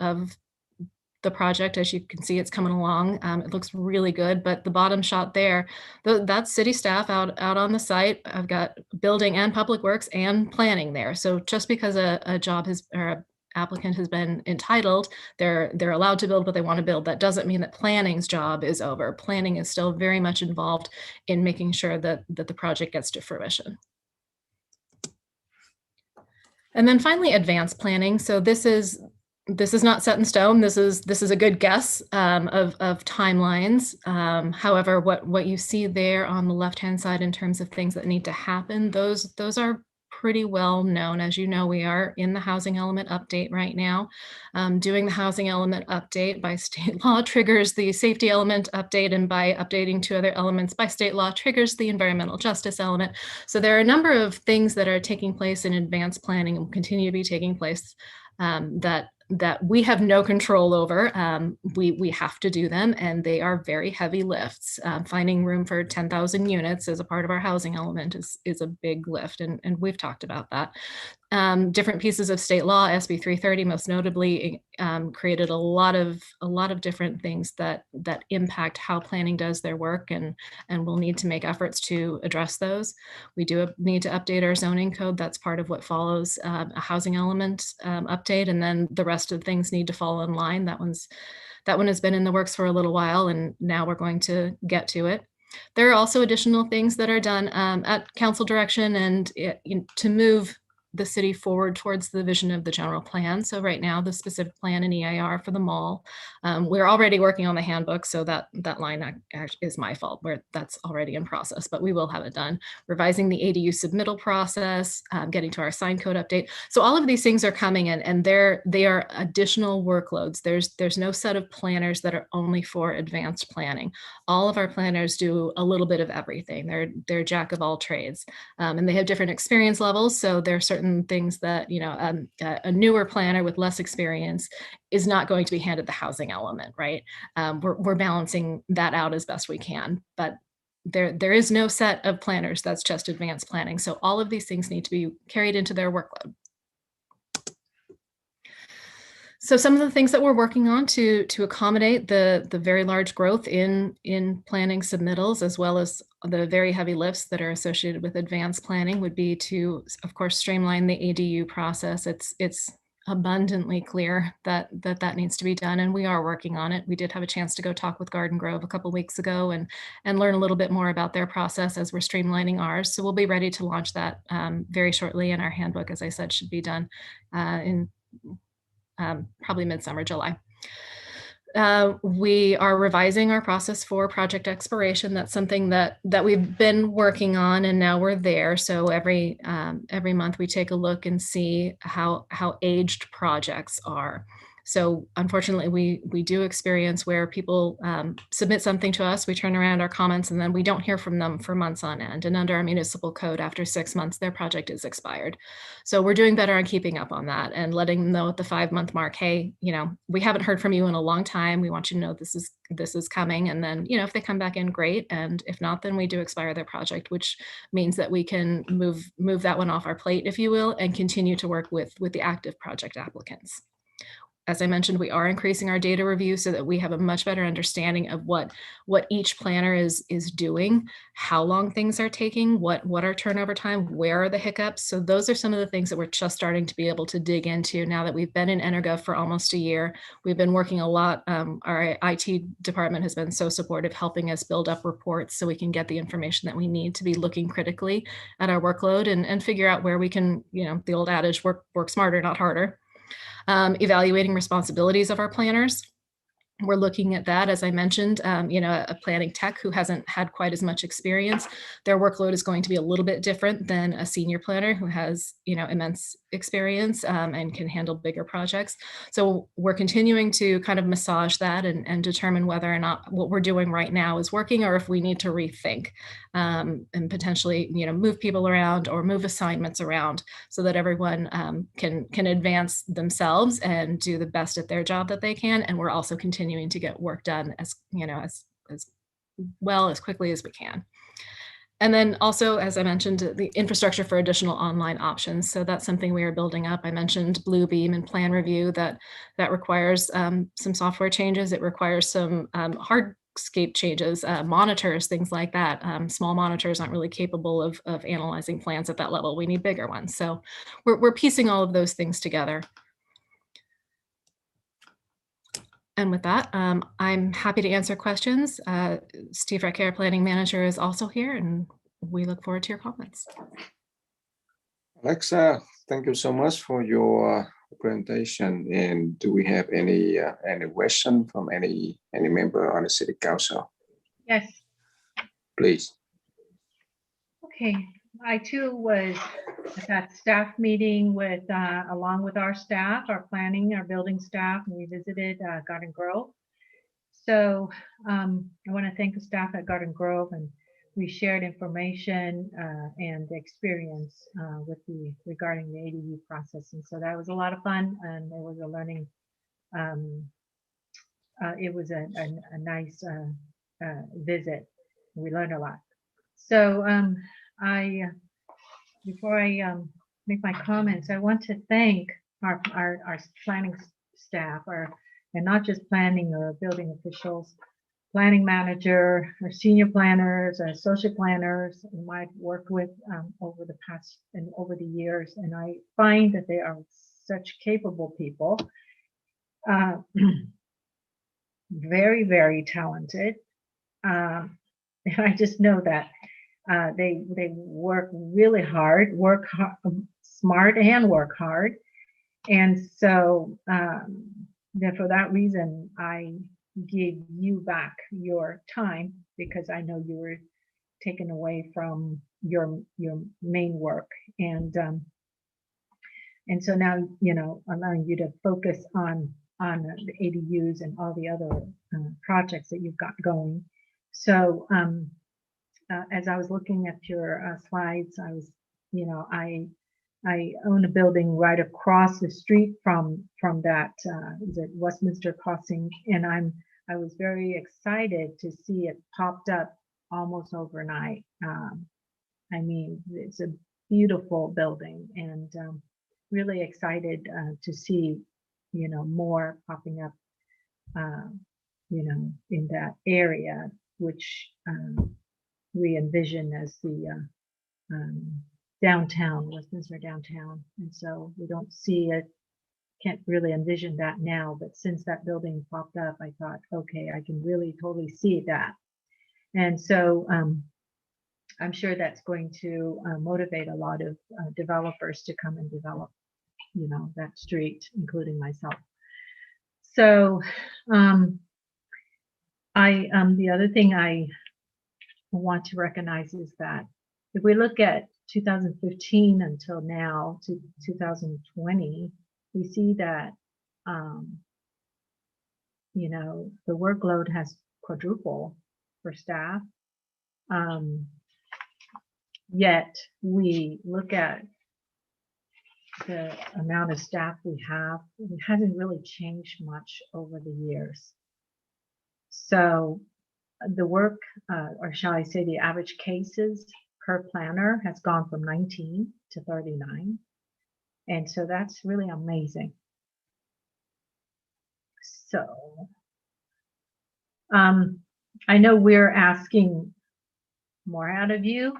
the project. As you can see, it's coming along. It looks really good, but the bottom shot there, that's city staff out on the site. I've got building and public works and planning there. So just because a job or applicant has been entitled, they're allowed to build what they want to build. That doesn't mean that planning's job is over. Planning is still very much involved in making sure that the project gets to fruition. And then finally, advanced planning. So this is not set in stone. This is a good guess of timelines. However, what you see there on the left-hand side in terms of things that need to happen, those are pretty well known. As you know, we are in the housing element update right now. Doing the housing element update by state law triggers the safety element update, and by updating 2 other elements by state law triggers the environmental justice element. So there are a number of things that are taking place in advanced planning and will continue to be taking place that we have no control over. We have to do them, and they are very heavy lifts. Finding room for 10,000 units as a part of our housing element is a big lift, and we've talked about that. different pieces of state law. SB 330 most notably created a lot of different things that impact how planning does their work, and we'll need to make efforts to address those. We do need to update our zoning code. That's part of what follows a housing element update, and then the rest of the things need to fall in line. That one has been in the works for a little while, and now we're going to get to it. There are also additional things that are done at council direction and to move the city forward towards the vision of the general plan. So right now, the specific plan in EIR for the mall, we're already working on the handbook, so that line is my fault, where that's already in process, but we will have it done. Revising the ADU submittal process, getting to our sign code update. So all of these things are coming in, and they are additional workloads. There's no set of planners that are only for advanced planning. All of our planners do a little bit of everything. They're jack of all trades, and they have different experience levels. So there are certain things that a newer planner with less experience is not going to be handed the housing element, right? We're balancing that out as best we can, but there is no set of planners that's just advanced planning. So all of these things need to be carried into their workload. So some of the things that we're working on to accommodate the very large growth in planning submittals, as well as the very heavy lifts that are associated with advanced planning, would be to, of course, streamline the ADU process. It's abundantly clear that needs to be done, and we are working on it. We did have a chance to go talk with Garden Grove a couple weeks ago and learn a little bit more about their process as we're streamlining ours. So we'll be ready to launch that very shortly, and our handbook, as I said, should be done in probably midsummer, July. We are revising our process for project expiration. That's something that we've been working on, and now we're there. So every month we take a look and see how aged projects are. So unfortunately, we do experience where people submit something to us, we turn around our comments, and then we don't hear from them for months on end. And under our municipal code, after 6 months, their project is expired. So we're doing better on keeping up on that and letting them know at the 5-month mark, hey, we haven't heard from you in a long time. We want you to know this is coming. And then, if they come back in, great. And if not, then we do expire their project, which means that we can move that one off our plate, if you will, and continue to work with the active project applicants. As I mentioned, we are increasing our data review so that we have a much better understanding of what each planner is doing, how long things are taking, what are turnover time, where are the hiccups. So those are some of the things that we're just starting to be able to dig into now that we've been in Energov for almost a year. We've been working a lot. Our IT department has been so supportive, helping us build up reports so we can get the information that we need to be looking critically at our workload and figure out where we can, the old adage, work smarter, not harder. Evaluating responsibilities of our planners. We're looking at that, as I mentioned, a planning tech who hasn't had quite as much experience, their workload is going to be a little bit different than a senior planner who has, immense experience and can handle bigger projects. So we're continuing to kind of massage that and determine whether or not what we're doing right now is working, or if we need to rethink and potentially, move people around or move assignments around so that everyone can advance themselves and do the best at their job that they can. And we're also continuing to get work done as well as quickly as we can. And then also, as I mentioned, the infrastructure for additional online options. So that's something we are building up. I mentioned Bluebeam and Plan Review that requires some software changes. It requires some hardscape changes, monitors, things like that. Small monitors aren't really capable of analyzing plans at that level. We need bigger ones. So we're piecing all of those things together. And with that, I'm happy to answer questions. Steve Recker, Planning Manager, is also here, and we look forward to your comments. Alexa, thank you so much for your presentation. And do we have any question from any member on the City Council? Yes. Please. Okay. I too was at that staff meeting with, along with our staff, our planning, our building staff, and we visited Garden Grove. So I want to thank the staff at Garden Grove, and we shared information and experience regarding the ADU process. And so that was a lot of fun, and it was a learning, it was a nice visit. We learned a lot. So before I make my comments, I want to thank our planning staff, and not just planning or building officials, planning manager, our senior planners, our associate planners, whom I've worked with over the past and over the years, and I find that they are such capable people, very, very talented. And I just know that they work really hard, smart and work hard. And so then for that reason, I give you back your time, because I know you were taken away from your main work. And so now, allowing you to focus on the ADUs and all the other projects that you've got going. So as I was looking at your slides, I was, I own a building right across the street from that the Westminster Crossing, and I was very excited to see it popped up almost overnight. I mean, it's a beautiful building, and really excited to see, more popping up, in that area, which we envision as the downtown, Westminster downtown. And so we don't see it, can't really envision that now, but since that building popped up, I thought, okay, I can really totally see that. And so I'm sure that's going to motivate a lot of developers to come and develop, that street, including myself. So the other thing I want to recognize is that if we look at 2015 until now to 2020, we see that, the workload has quadrupled for staff. Yet we look at the amount of staff we have, it hasn't really changed much over the years. So the work, or shall I say the average cases per planner has gone from 19 to 39. And so that's really amazing. So I know we're asking more out of you.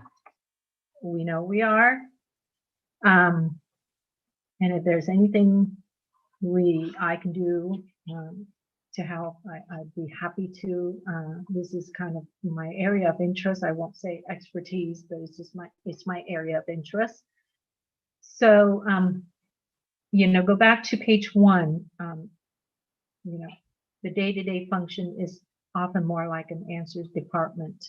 We know we are. And if there's anything I can do to help, I'd be happy to. This is kind of my area of interest. I won't say expertise, but it's my area of interest. So, go back to page 1. The day-to-day function is often more like an answers department.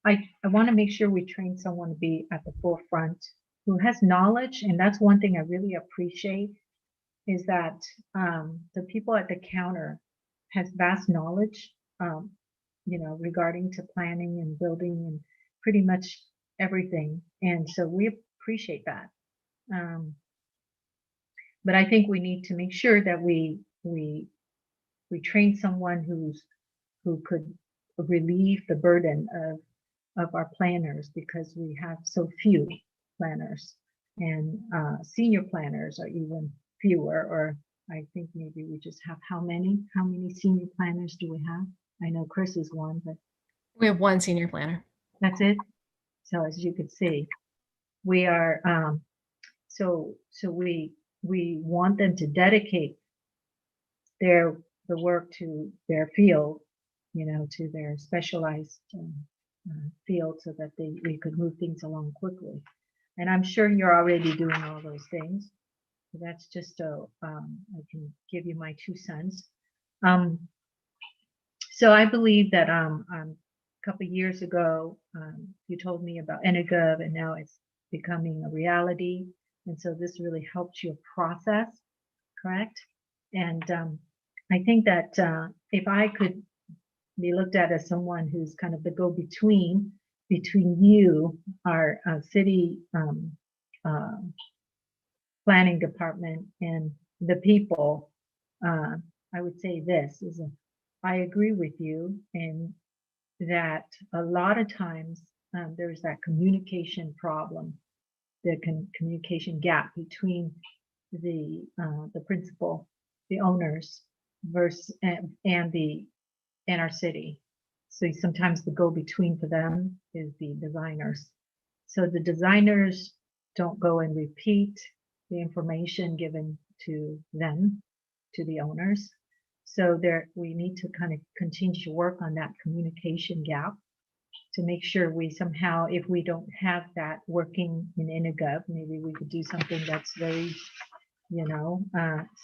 I want to make sure we train someone to be at the forefront who has knowledge, and that's one thing I really appreciate, is that the people at the counter has vast knowledge, regarding to planning and building and pretty much everything. And so we appreciate that. But I think we need to make sure that we train someone who could relieve the burden of our planners, because we have so few planners, and senior planners are even fewer, or I think maybe we just have how many senior planners do we have? I know Chris is one, but We have one senior planner. that's it. So as you could see, we are so we want them to dedicate the work to their field, to their specialized field, so that we could move things along quickly. And I'm sure you're already doing all those things. So that's just I can give you my 2 cents. So I believe that a couple of years ago, you told me about EnerGov, and now it's becoming a reality. And so this really helps your process, correct? And I think that if I could be looked at as someone who's kind of the go-between between you, our city planning department, and the people, I would say this is I agree with you, and that a lot of times there's that communication problem the communication gap between the principal, the owners versus and our city. So sometimes the go-between for them is the designers. So the designers don't go and repeat the information given to them, to the owners. So we need to kind of continue to work on that communication gap to make sure we somehow, if we don't have that working in InterGov, maybe we could do something that's very,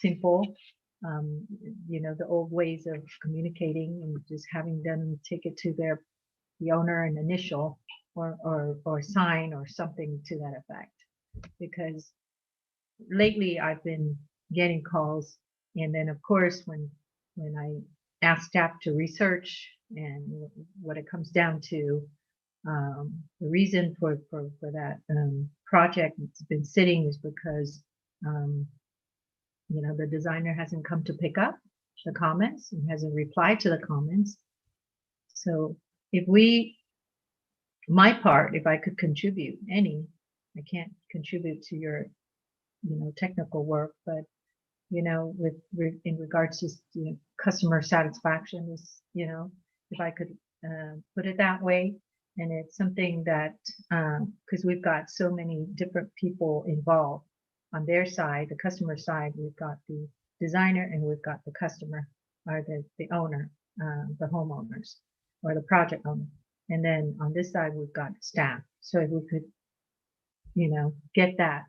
simple. The old ways of communicating and just having them take it to the owner and initial or sign or something to that effect. Because lately I've been getting calls, and then of course when I ask staff to research, and what it comes down to, the reason for that project that's been sitting is because the designer hasn't come to pick up the comments and hasn't replied to the comments. So my part, if I could contribute any, I can't contribute to your technical work, but in regards to customer satisfaction is, if I could put it that way. And it's something that, because we've got so many different people involved on their side, the customer side, we've got the designer and we've got the customer, or the owner, the homeowners or the project owner. And then on this side, we've got staff. So if we could, get that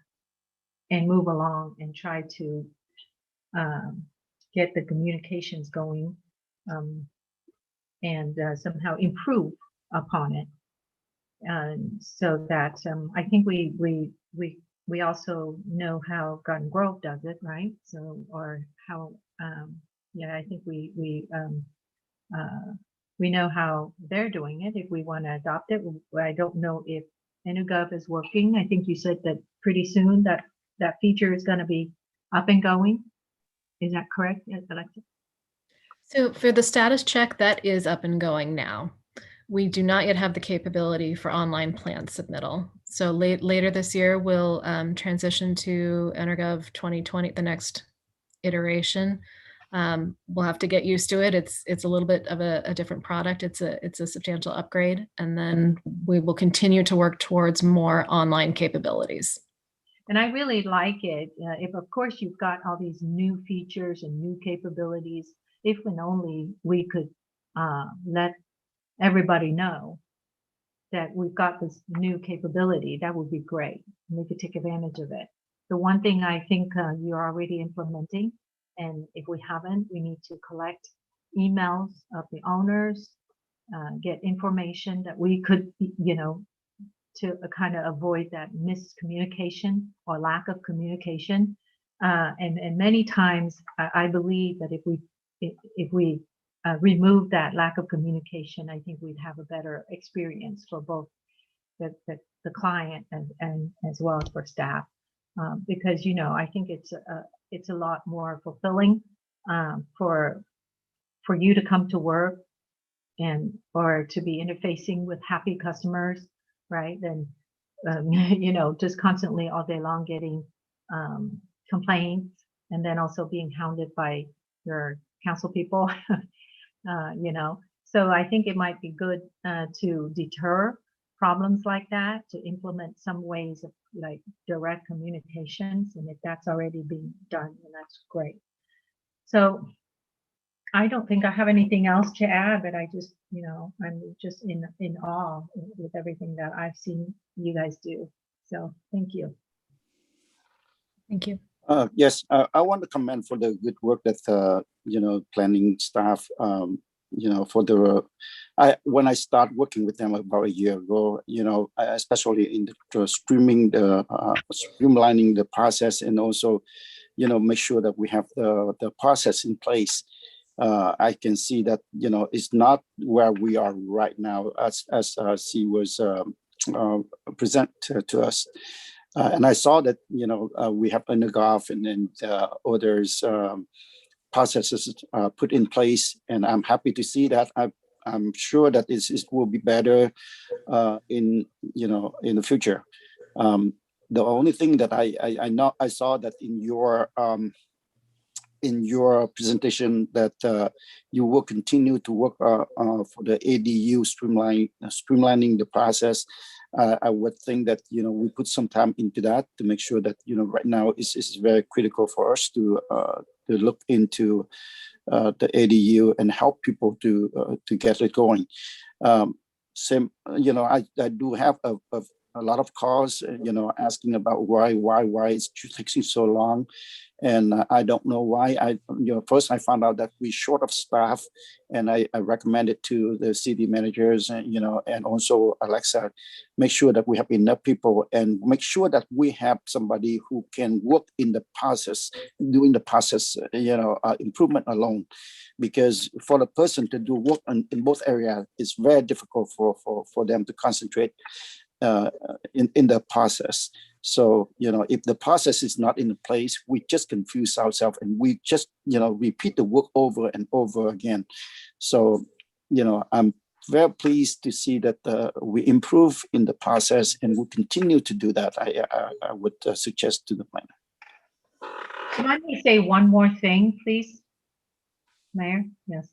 and move along and try to get the communications going, and somehow improve upon it. So that I think we also know how Garden Grove does it, right? So, or how I think we know how they're doing it. If we want to adopt it, I don't know if InterGov is working. I think you said that pretty soon that feature is going to be up and going. Is that correct, Alexa? So for the status check, that is up and going now. We do not yet have the capability for online plan submittal. So later this year, we'll transition to InterGov 2020, the next iteration. We'll have to get used to it. It's a little bit of a different product. It's a substantial upgrade, and then we will continue to work towards more online capabilities. And I really like it. If of course you've got all these new features and new capabilities, if and only we could let everybody know that we've got this new capability, that would be great. And we could take advantage of it. The one thing I think you're already implementing, and if we haven't, we need to collect emails of the owners, get information that we could, to kind of avoid that miscommunication or lack of communication. And many times I believe that if we remove that lack of communication, I think we'd have a better experience for both the client and as well as for staff. Because, I think it's a lot more fulfilling for you to come to work or to be interfacing with happy customers, right? Then, just constantly all day long getting complaints, and then also being hounded by your council people, So I think it might be good to deter problems like that, to implement some ways of like direct communications. And if that's already being done, then that's great. So I don't think I have anything else to add, but I just, I'm just in awe with everything that I've seen you guys do. So thank you. Thank you. Yes, I want to commend for the good work that planning staff. When I start working with them about a year ago, especially in the streamlining the process, and also, make sure that we have the process in place. I can see that it's not where we are right now, as she was present to us. And I saw that, we have InterGov and then others processes put in place, and I'm happy to see that. I'm sure that this will be better in the future. The only thing that I know, I saw that in your presentation that you will continue to work for the ADU streamlining the process. I would think that, we put some time into that to make sure that, right now it's very critical for us to look into the ADU and help people to get it going. Same, I do have a lot of calls, asking about why it's taking so long. And I don't know why. First I found out that we're short of staff, and I recommended to the city managers, and also Alexa, make sure that we have enough people and make sure that we have somebody who can work in the process, doing the process, improvement alone. Because for the person to do work in both areas, it's very difficult for them to concentrate in the process. So, if the process is not in place, we just confuse ourselves and we just, repeat the work over and over again. So, I'm very pleased to see that we improve in the process and we'll continue to do that. I would suggest to the planner. Can I say one more thing, please, Mayor? Yes.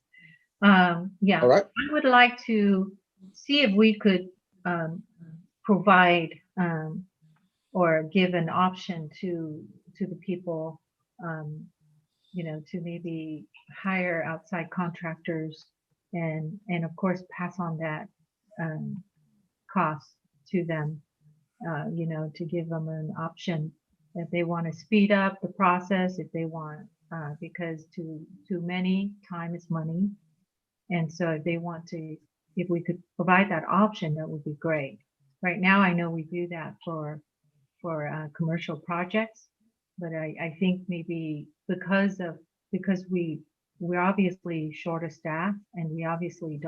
Yeah. All right. I would like to see if we could provide or give an option to the people, to maybe hire outside contractors and of course pass on that cost to them, to give them an option if they want to speed up the process, if they want, because too many time is money. And so if they want to, if we could provide that option, that would be great. Right now, I know we do that for commercial projects, but I think maybe because we're obviously short of staff and we obviously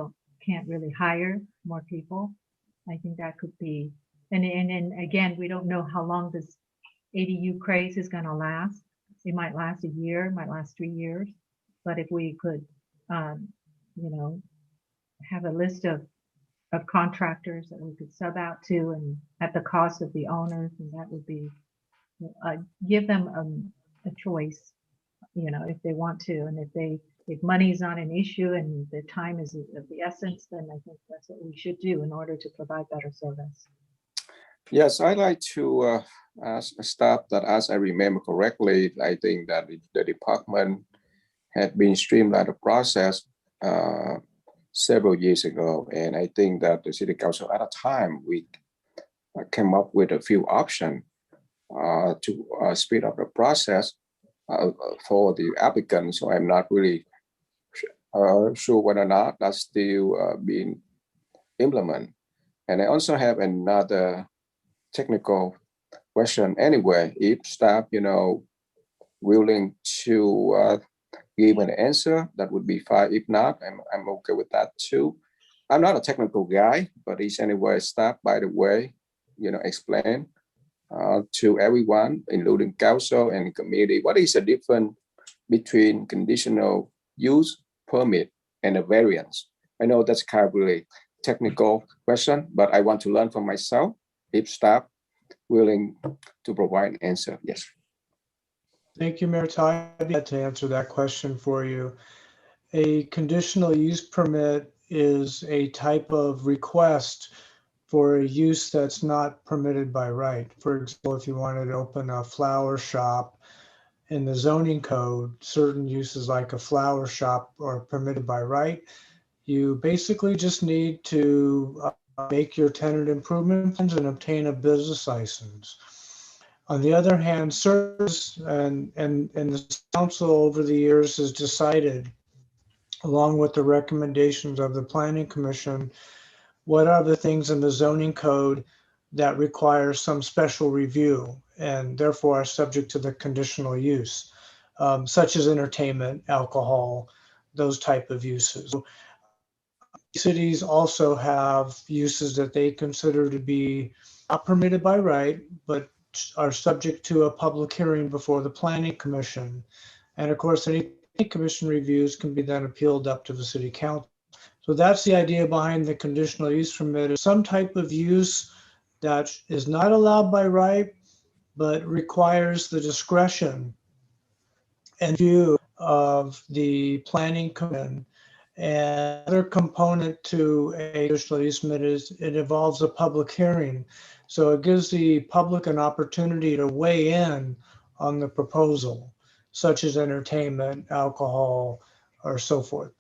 can't really hire more people. I think that could be, and again, we don't know how long this ADU craze is going to last. It might last a year, might last 3 years, but if we could, have a list of contractors that we could sub out to and at the cost of the owners, and that would be give them a choice, if they want to, and if money is not an issue and the time is of the essence, then I think that's what we should do in order to provide better service. Yes, I'd like to ask staff that, as I remember correctly, I think that the department had been streamlined the process several years ago. And I think that the city council at a time, we came up with a few options to speed up the process for the applicant. So I'm not really sure whether or not that's still being implemented. And I also have another technical question anyway. If staff, willing to give an answer, that would be fine. If not, I'm okay with that too. I'm not a technical guy, but it's anyway staff, by the way, explain to everyone, including council and committee, what is the difference between conditional use permit and a variance? I know that's kind of really technical question, but I want to learn for myself. If staff willing to provide an answer, yes. Thank you, Mayor Ty. I'd be glad to answer that question for you. A conditional use permit is a type of request for a use that's not permitted by right. For example, if you wanted to open a flower shop in the zoning code, certain uses like a flower shop are permitted by right. You basically just need to make your tenant improvement plans and obtain a business license. On the other hand, service and the council over the years has decided, along with the recommendations of the Planning Commission, what are the things in the zoning code that require some special review and therefore are subject to the conditional use, such as entertainment, alcohol, those type of uses. Cities also have uses that they consider to be not permitted by right, but are subject to a public hearing before the Planning Commission. And of course, any commission reviews can be then appealed up to the city council. So that's the idea behind the conditional use permit, is some type of use that is not allowed by right, but requires the discretion and view of the planning commission. And another component to a conditional easement is it involves a public hearing. So it gives the public an opportunity to weigh in on the proposal, such as entertainment, alcohol, or so forth.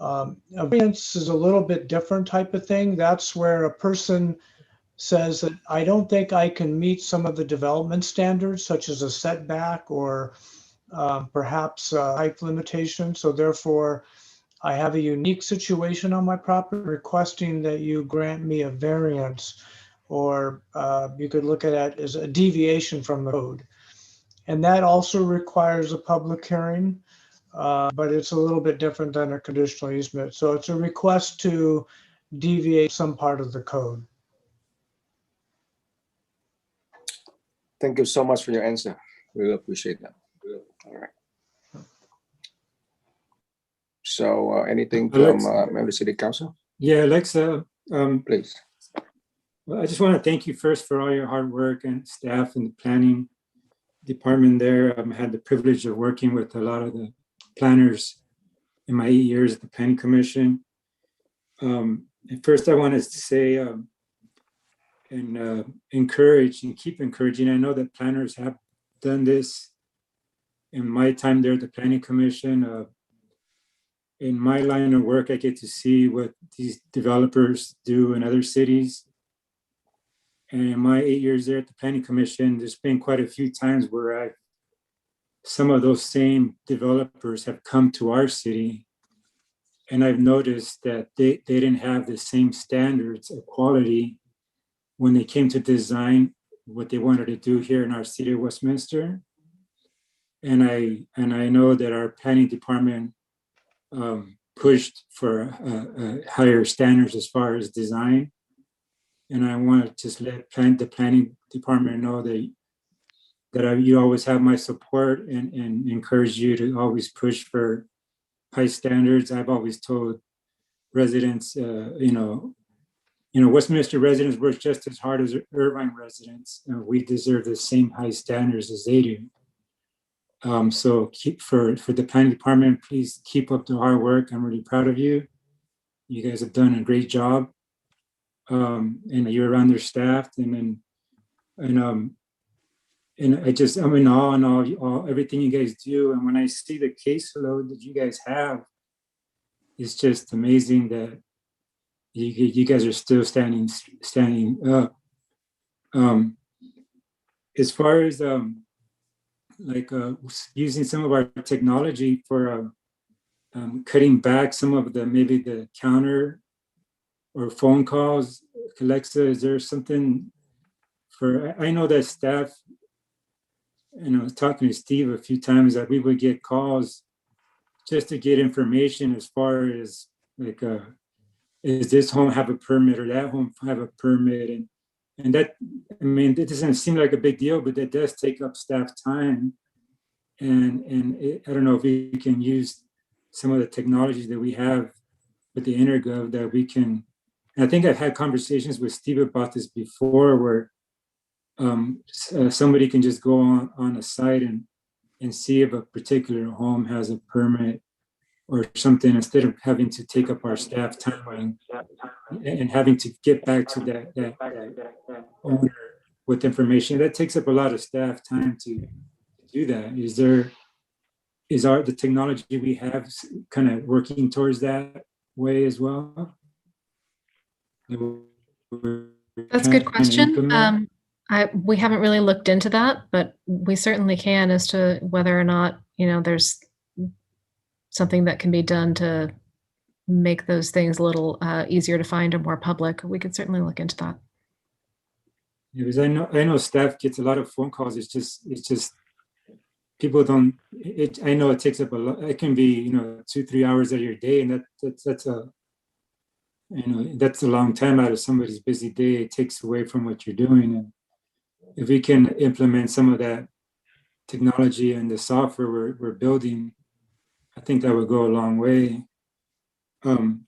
A variance is a little bit different type of thing. That's where a person says that I don't think I can meet some of the development standards, such as a setback or perhaps height limitation. So therefore, I have a unique situation on my property requesting that you grant me a variance, or you could look at it as a deviation from the code. And that also requires a public hearing, but it's a little bit different than a conditional easement. So it's a request to deviate some part of the code. Thank you so much for your answer. Really appreciate that. All right. So anything from member city council? Yeah, Alexa, please. Well, I just want to thank you first for all your hard work and staff and the planning department there. I've had the privilege of working with a lot of the planners in my 8 years at the Planning Commission. And first I wanted to say and encourage and keep encouraging. I know that planners have done this in my time there at the Planning Commission. In my line of work, I get to see what these developers do in other cities. And in my 8 years there at the Planning Commission, there's been quite a few times where some of those same developers have come to our city. And I've noticed that they didn't have the same standards of quality when they came to design what they wanted to do here in our city of Westminster. And I know that our planning department pushed for higher standards as far as design. And I want to just let the planning department know that you always have my support and encourage you to always push for high standards. I've always told residents, Westminster residents work just as hard as Irvine residents. We deserve the same high standards as they do. So for the planning department, please keep up the hard work. I'm really proud of you. You guys have done a great job. And you're understaffed, and I'm in awe and all everything you guys do. And when I see the caseload that you guys have, it's just amazing that you guys are still standing up. As far as using some of our technology for cutting back some of maybe the counter or phone calls. Alexa, is there something I know that staff, talking to Steve a few times, that we would get calls just to get information as far as is this home have a permit or that home have a permit? And that, it doesn't seem like a big deal, but that does take up staff time. And I don't know if we can use some of the technologies that we have with the InterGov that we can. I think I've had conversations with Steve about this before, where somebody can just go on a site and see if a particular home has a permit or something, instead of having to take up our staff time and having to get back to that owner with information. That takes up a lot of staff time to do that. Is the technology we have kind of working towards that way as well? That's a good question. We haven't really looked into that, but we certainly can, as to whether or not, there's something that can be done to make those things a little easier to find or more public. We could certainly look into that. Yeah, because I know staff gets a lot of phone calls. It's just people don't. I know it takes up a lot. It can be 2-3 hours of your day, and that's a long time out of somebody's busy day. It takes away from what you're doing. And if we can implement some of that technology and the software we're building, I think that would go a long way. And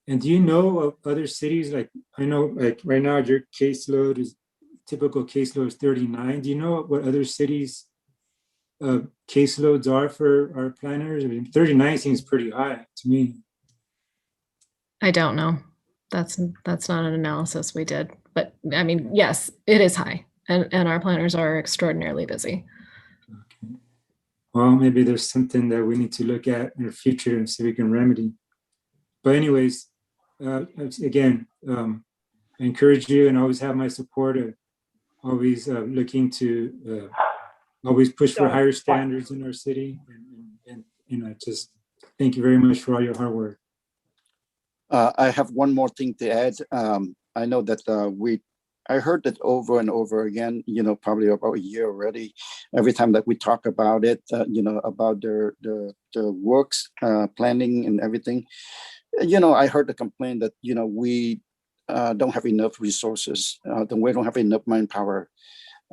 do you know of other cities? Like, I know, like right now, your caseload is typical caseload is 39. Do you know what other cities caseloads are for our planners? I mean, 39 seems pretty high to me. I don't know. That's not an analysis we did, but I mean, yes, it is high, and our planners are extraordinarily busy. Okay. Well, maybe there's something that we need to look at in the future and see if we can remedy. But anyways, again, I encourage you and always have my support of always looking to always push for higher standards in our city. And you know, just thank you very much for all your hard work. I have one more thing to add. I know that I heard that over and over again, you know, probably about a year already, every time that we talk about it, you know, about the works, planning and everything. You know, I heard the complaint that, you know, we don't have enough resources, that we don't have enough manpower.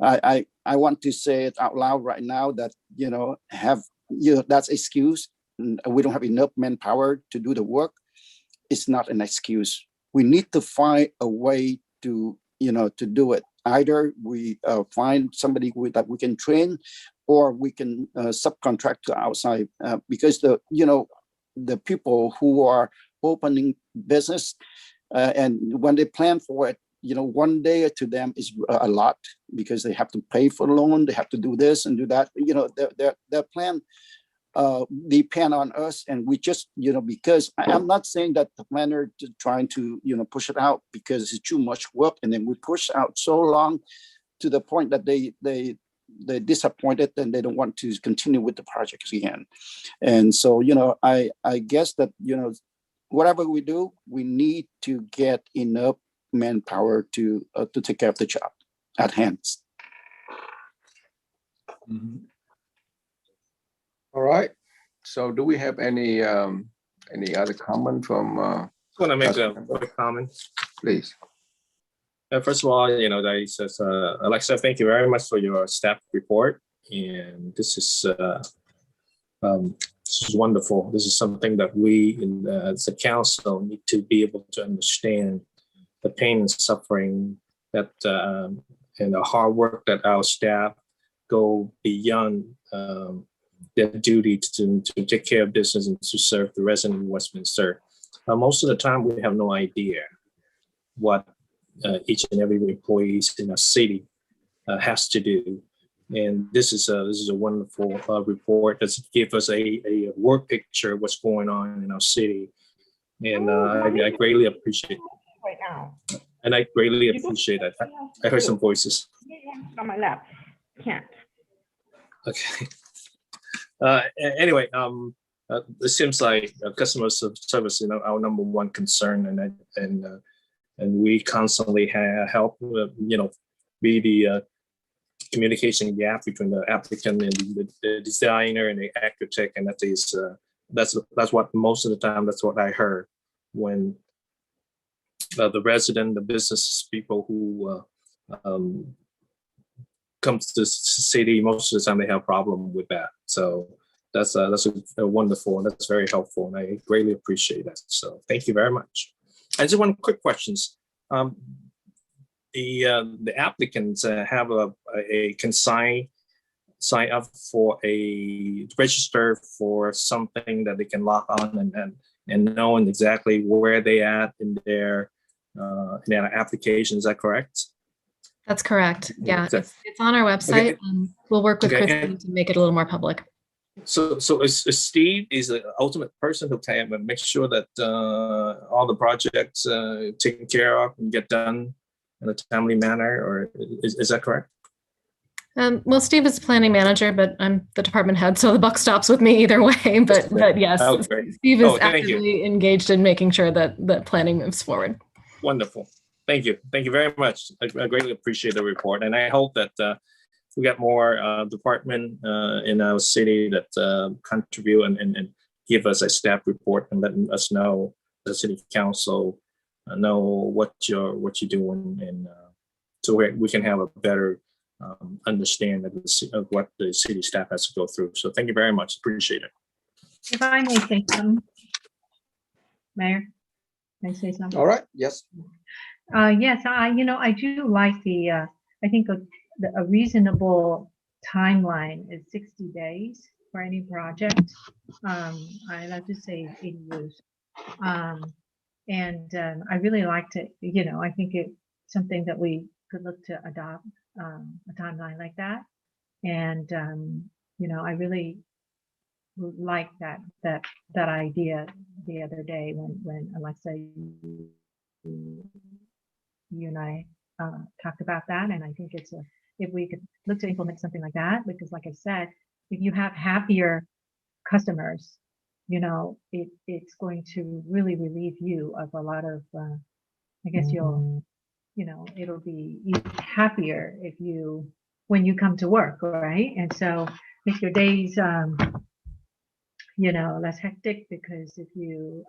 I want to say it out loud right now that, you know, that's excuse. We don't have enough manpower to do the work. It's not an excuse. We need to find a way to, you know, to do it. Either we find somebody that we can train, or we can subcontract to outside, because the people who are opening business and when they plan for it, you know, one day to them is a lot, because they have to pay for the loan, they have to do this and do that. You know, their plan depend on us, and we just, you know, because I'm not saying that the planner trying to, you know, push it out because it's too much work, and then we push out so long to the point that they're disappointed and they don't want to continue with the project again. And so, you know, I guess that, you know, whatever we do, we need to get enough manpower to take care of the job at hand. Mm-hmm. All right. So do we have any other comment from? I want to make a quick comment. Please. First of all, you know, Alexa, thank you very much for your staff report. And this is wonderful. This is something that we as a council need to be able to understand the pain and suffering that and the hard work that our staff go beyond their duty to take care of business and to serve the resident of Westminster. Most of the time, we have no idea what each and every employee in our city has to do. And this is a wonderful report that gives us a work picture of what's going on in our city. And I greatly appreciate it. Right now. And I greatly appreciate that. I heard some voices. On my lap. Can't. Okay. Anyway, it seems like customer service, you know, our number one concern, and we constantly help, you know, be the communication gap between the applicant and the designer and the architect, and that's what most of the time that's what I heard when the resident, the business people who come to the city, most of the time they have a problem with that. So that's a wonderful, and that's very helpful, and I greatly appreciate that. So thank you very much. I just one quick questions. The applicants have can sign up for a register for something that they can log on and knowing exactly where they at in their application. Is that correct? That's correct. Yeah, it's on our website. Okay. We'll work with Okay, Christine to make it a little more public. So is Steve is the ultimate person who can make sure that all the projects taken care of and get done in a timely manner, or is that correct? Well, Steve is planning manager, but I'm the department head, so the buck stops with me either way. But yes, Oh, great. Steve is Thank you. actively engaged in making sure that planning moves forward. Wonderful. Thank you. Thank you very much. I greatly appreciate the report. And I hope that we get more department in our city that contribute and give us a staff report and letting us know, the city council, know what you're doing, and so we can have a better understanding of what the city staff has to go through. So thank you very much. Appreciate it. If I may say something, Mayor, may I say something? All right. Yes. Yes, I do like the I think a reasonable timeline is 60 days for any project. I like to say ADUs. I really like to, I think it's something that we could look to adopt a timeline like that. And, I really like that idea the other day when Alexa, you and I talked about that. And I think if we could look to implement something like that, because like I said, if you have happier customers, it's going to really relieve you of a lot of, I guess it'll be happier when you come to work, right? And so make your days, less hectic, because if you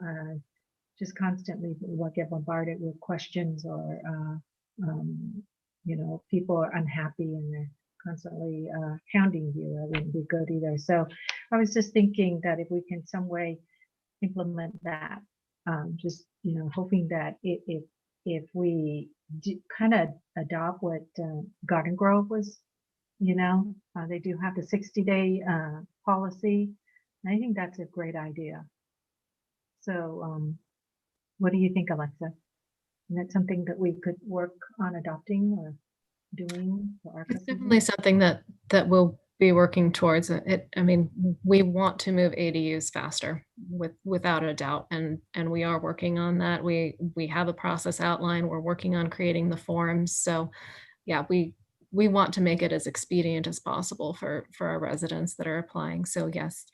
just constantly get bombarded with questions or, people are unhappy and they're constantly hounding you, that wouldn't be good either. So I was just thinking that if we can some way implement that, just, hoping that if we kind of adopt what Garden Grove was, they do have the 60-day policy. And I think that's a great idea. So what do you think, Alexa? Is that something that we could work on adopting or doing for our It's customers? definitely something that we'll be working towards. I mean, we want to move ADUs faster, without a doubt, and we are working on that. We have a process outline. We're working on creating the forms. So yeah, we want to make it as expedient as possible for our residents that are applying. So yes.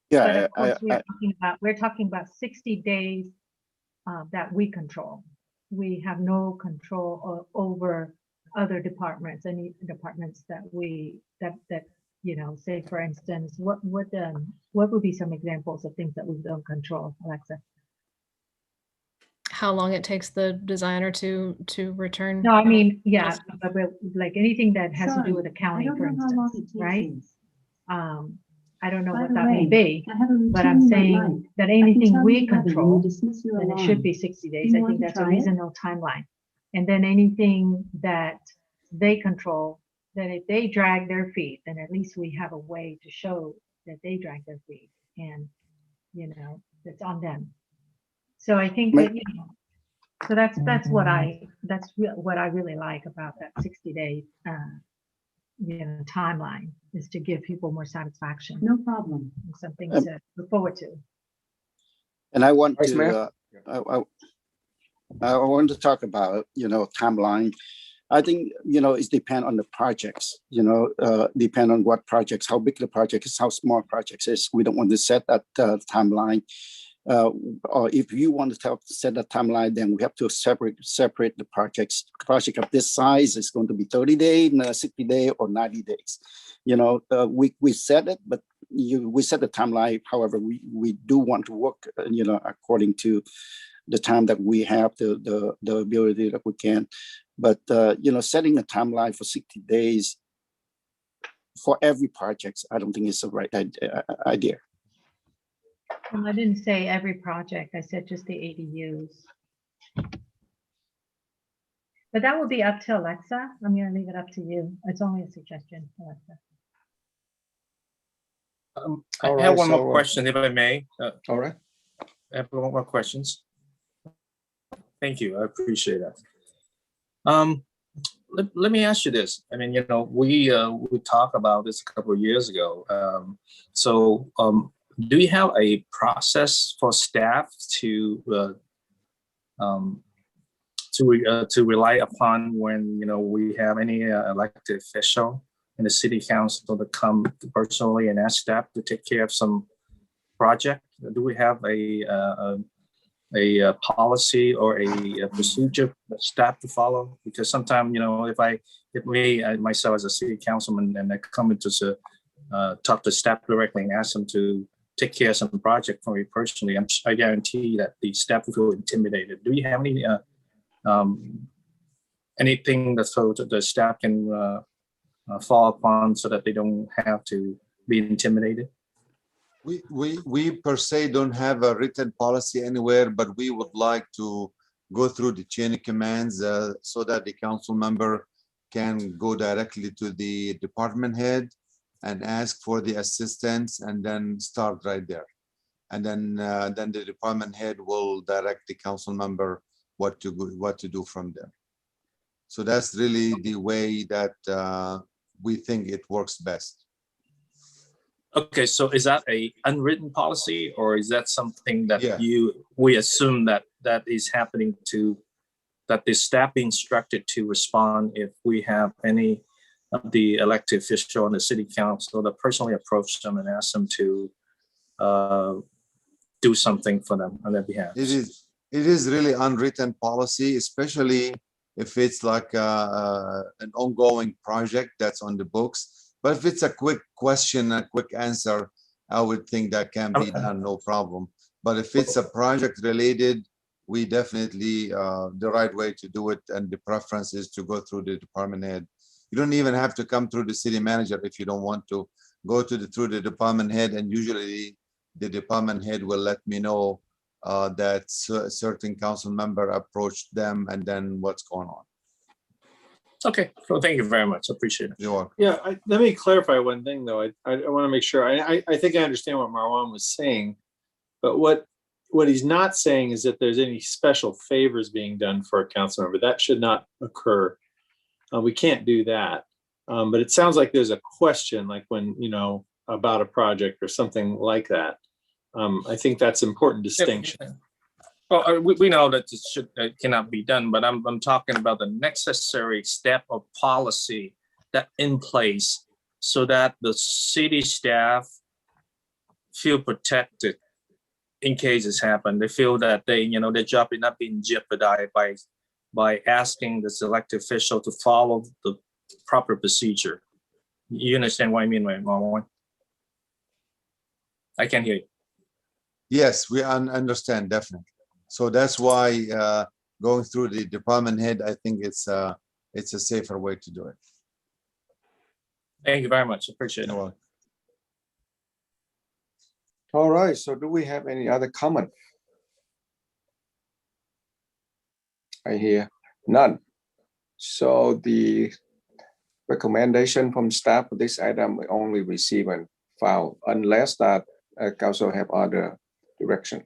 Yeah, But of course, we're talking about 60 days that we control. We have no control over other departments, any departments that say, for instance, what would be some examples of things that we don't control, Alexa? How long it takes the designer to return? No, I mean, yeah, but like anything that has to do with accounting, for instance, right? I don't know what that may be, but I'm saying that anything we control, then it should be 60 days. I think that's a reasonable timeline. And then anything that they control, that if they drag their feet, then at least we have a way to show that they drag their feet, and it's on them. So I think that, so that's what I really like about that 60-day timeline, is to give people more satisfaction. No problem. Something to look forward to. And I want Vice to, Mayor? I want to talk about, timeline. I think, it depends on the projects, depend on what projects, how big the project is, how small projects is. We don't want to set that timeline. Or if you want to set a timeline, then we have to separate the projects. Project of this size is going to be 30 days, 60 days, or 90 days. We set it, but we set the timeline. However, we do want to work, according to the time that we have, the ability that we can. But setting a timeline for 60 days for every project, I don't think it's the right idea. Well, I didn't say every project. I said just the ADUs. But that will be up to Alexa. I'm going to leave it up to you. It's only a suggestion, Alexa. I have one more question, if I may. All right. I have one more questions. Thank you. I appreciate that. Let me ask you this. I mean, we talked about this a couple of years ago. Do you have a process for staff to rely upon when we have any elected official in the city council to come personally and ask staff to take care of some project? Do we have a policy or a procedure that staff to follow? Because sometimes if me myself as a city councilman and I come into talk to staff directly and ask them to take care of some project for me personally, I guarantee that the staff will feel intimidated. Do you have any anything that so the staff can fall upon so that they don't have to be intimidated? We per se don't have a written policy anywhere, but we would like to go through the chain of commands so that the council member can go directly to the department head and ask for the assistance and then start right there. And then the department head will direct the council member what to do from there. So that's really the way that we think it works best. Okay, so is that a unwritten policy, or is that something that Yeah. we assume that is happening that the staff be instructed to respond if we have any of the elected official on the city council that personally approach them and ask them to do something for them on their behalf? It is really unwritten policy, especially if it's like an ongoing project that's on the books. But if it's a quick question, a quick answer, I would think that can be done, no problem. But if it's a project related, we definitely, the right way to do it, and the preference is to go through the department head. You don't even have to come through the city manager if you don't want to. Go through the department head, and usually the department head will let me know that a certain council member approached them and then what's going on. Okay, well, thank you very much. I appreciate it. You're welcome. Yeah, let me clarify one thing though. I want to make sure. I think I understand what Marwan was saying, but what he's not saying is that there's any special favors being done for a council member. That should not occur. We can't do that. But it sounds like there's a question, like when, about a project or something like that. I think that's important distinction. Well, we know that it cannot be done, but I'm talking about the necessary step of policy that in place so that the city staff feel protected in cases happen. They feel that their job is not being jeopardized by asking the elected official to follow the proper procedure. You understand what I mean, right, Marwan? I can't hear you. Yes, we understand, definitely. So that's why going through the department head, I think it's a safer way to do it. Thank you very much. Appreciate it. All right, so do we have any other comment? I hear none. So the recommendation from staff for this item we only receive and file unless that council have other direction.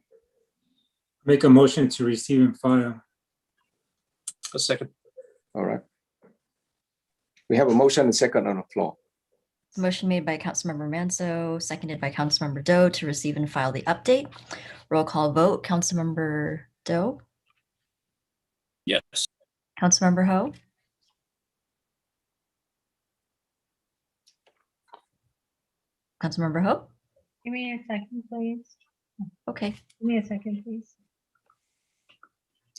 Make a motion to receive and file. A second. All right. We have a motion and second on the floor. Motion made by Councilmember Manso, seconded by Councilmember Doe to receive and file the update. Roll call vote. Councilmember Doe, Yes. Councilmember Ho, Councilmember Ho. Give me a second, please. Okay. Give me a second, please.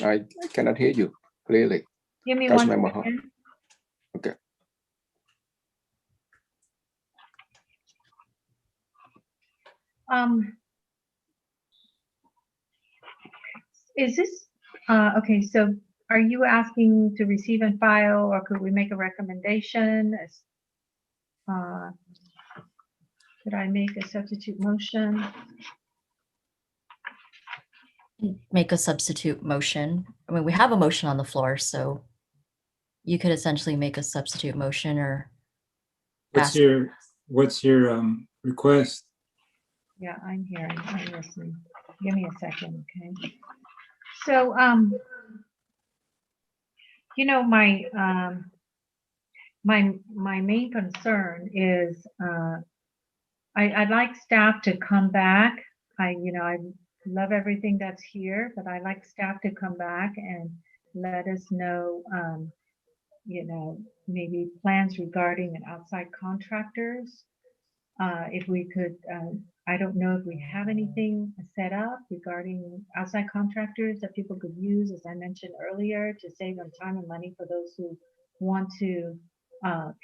I cannot hear you clearly. Give me one Councilmember Ho. second. Okay. Is this, okay, so are you asking to receive and file, or could we make a recommendation? Could I make a substitute motion? Make a substitute motion. I mean, we have a motion on the floor, so you could essentially make a substitute motion or What's ask. your request? Yeah, I'm hearing, I'm listening. Give me a second, okay? So, my main concern is, I'd like staff to come back. I love everything that's here, but I'd like staff to come back and let us know, maybe plans regarding an outside contractors. If we could, I don't know if we have anything set up regarding outside contractors that people could use, as I mentioned earlier, to save them time and money for those who want to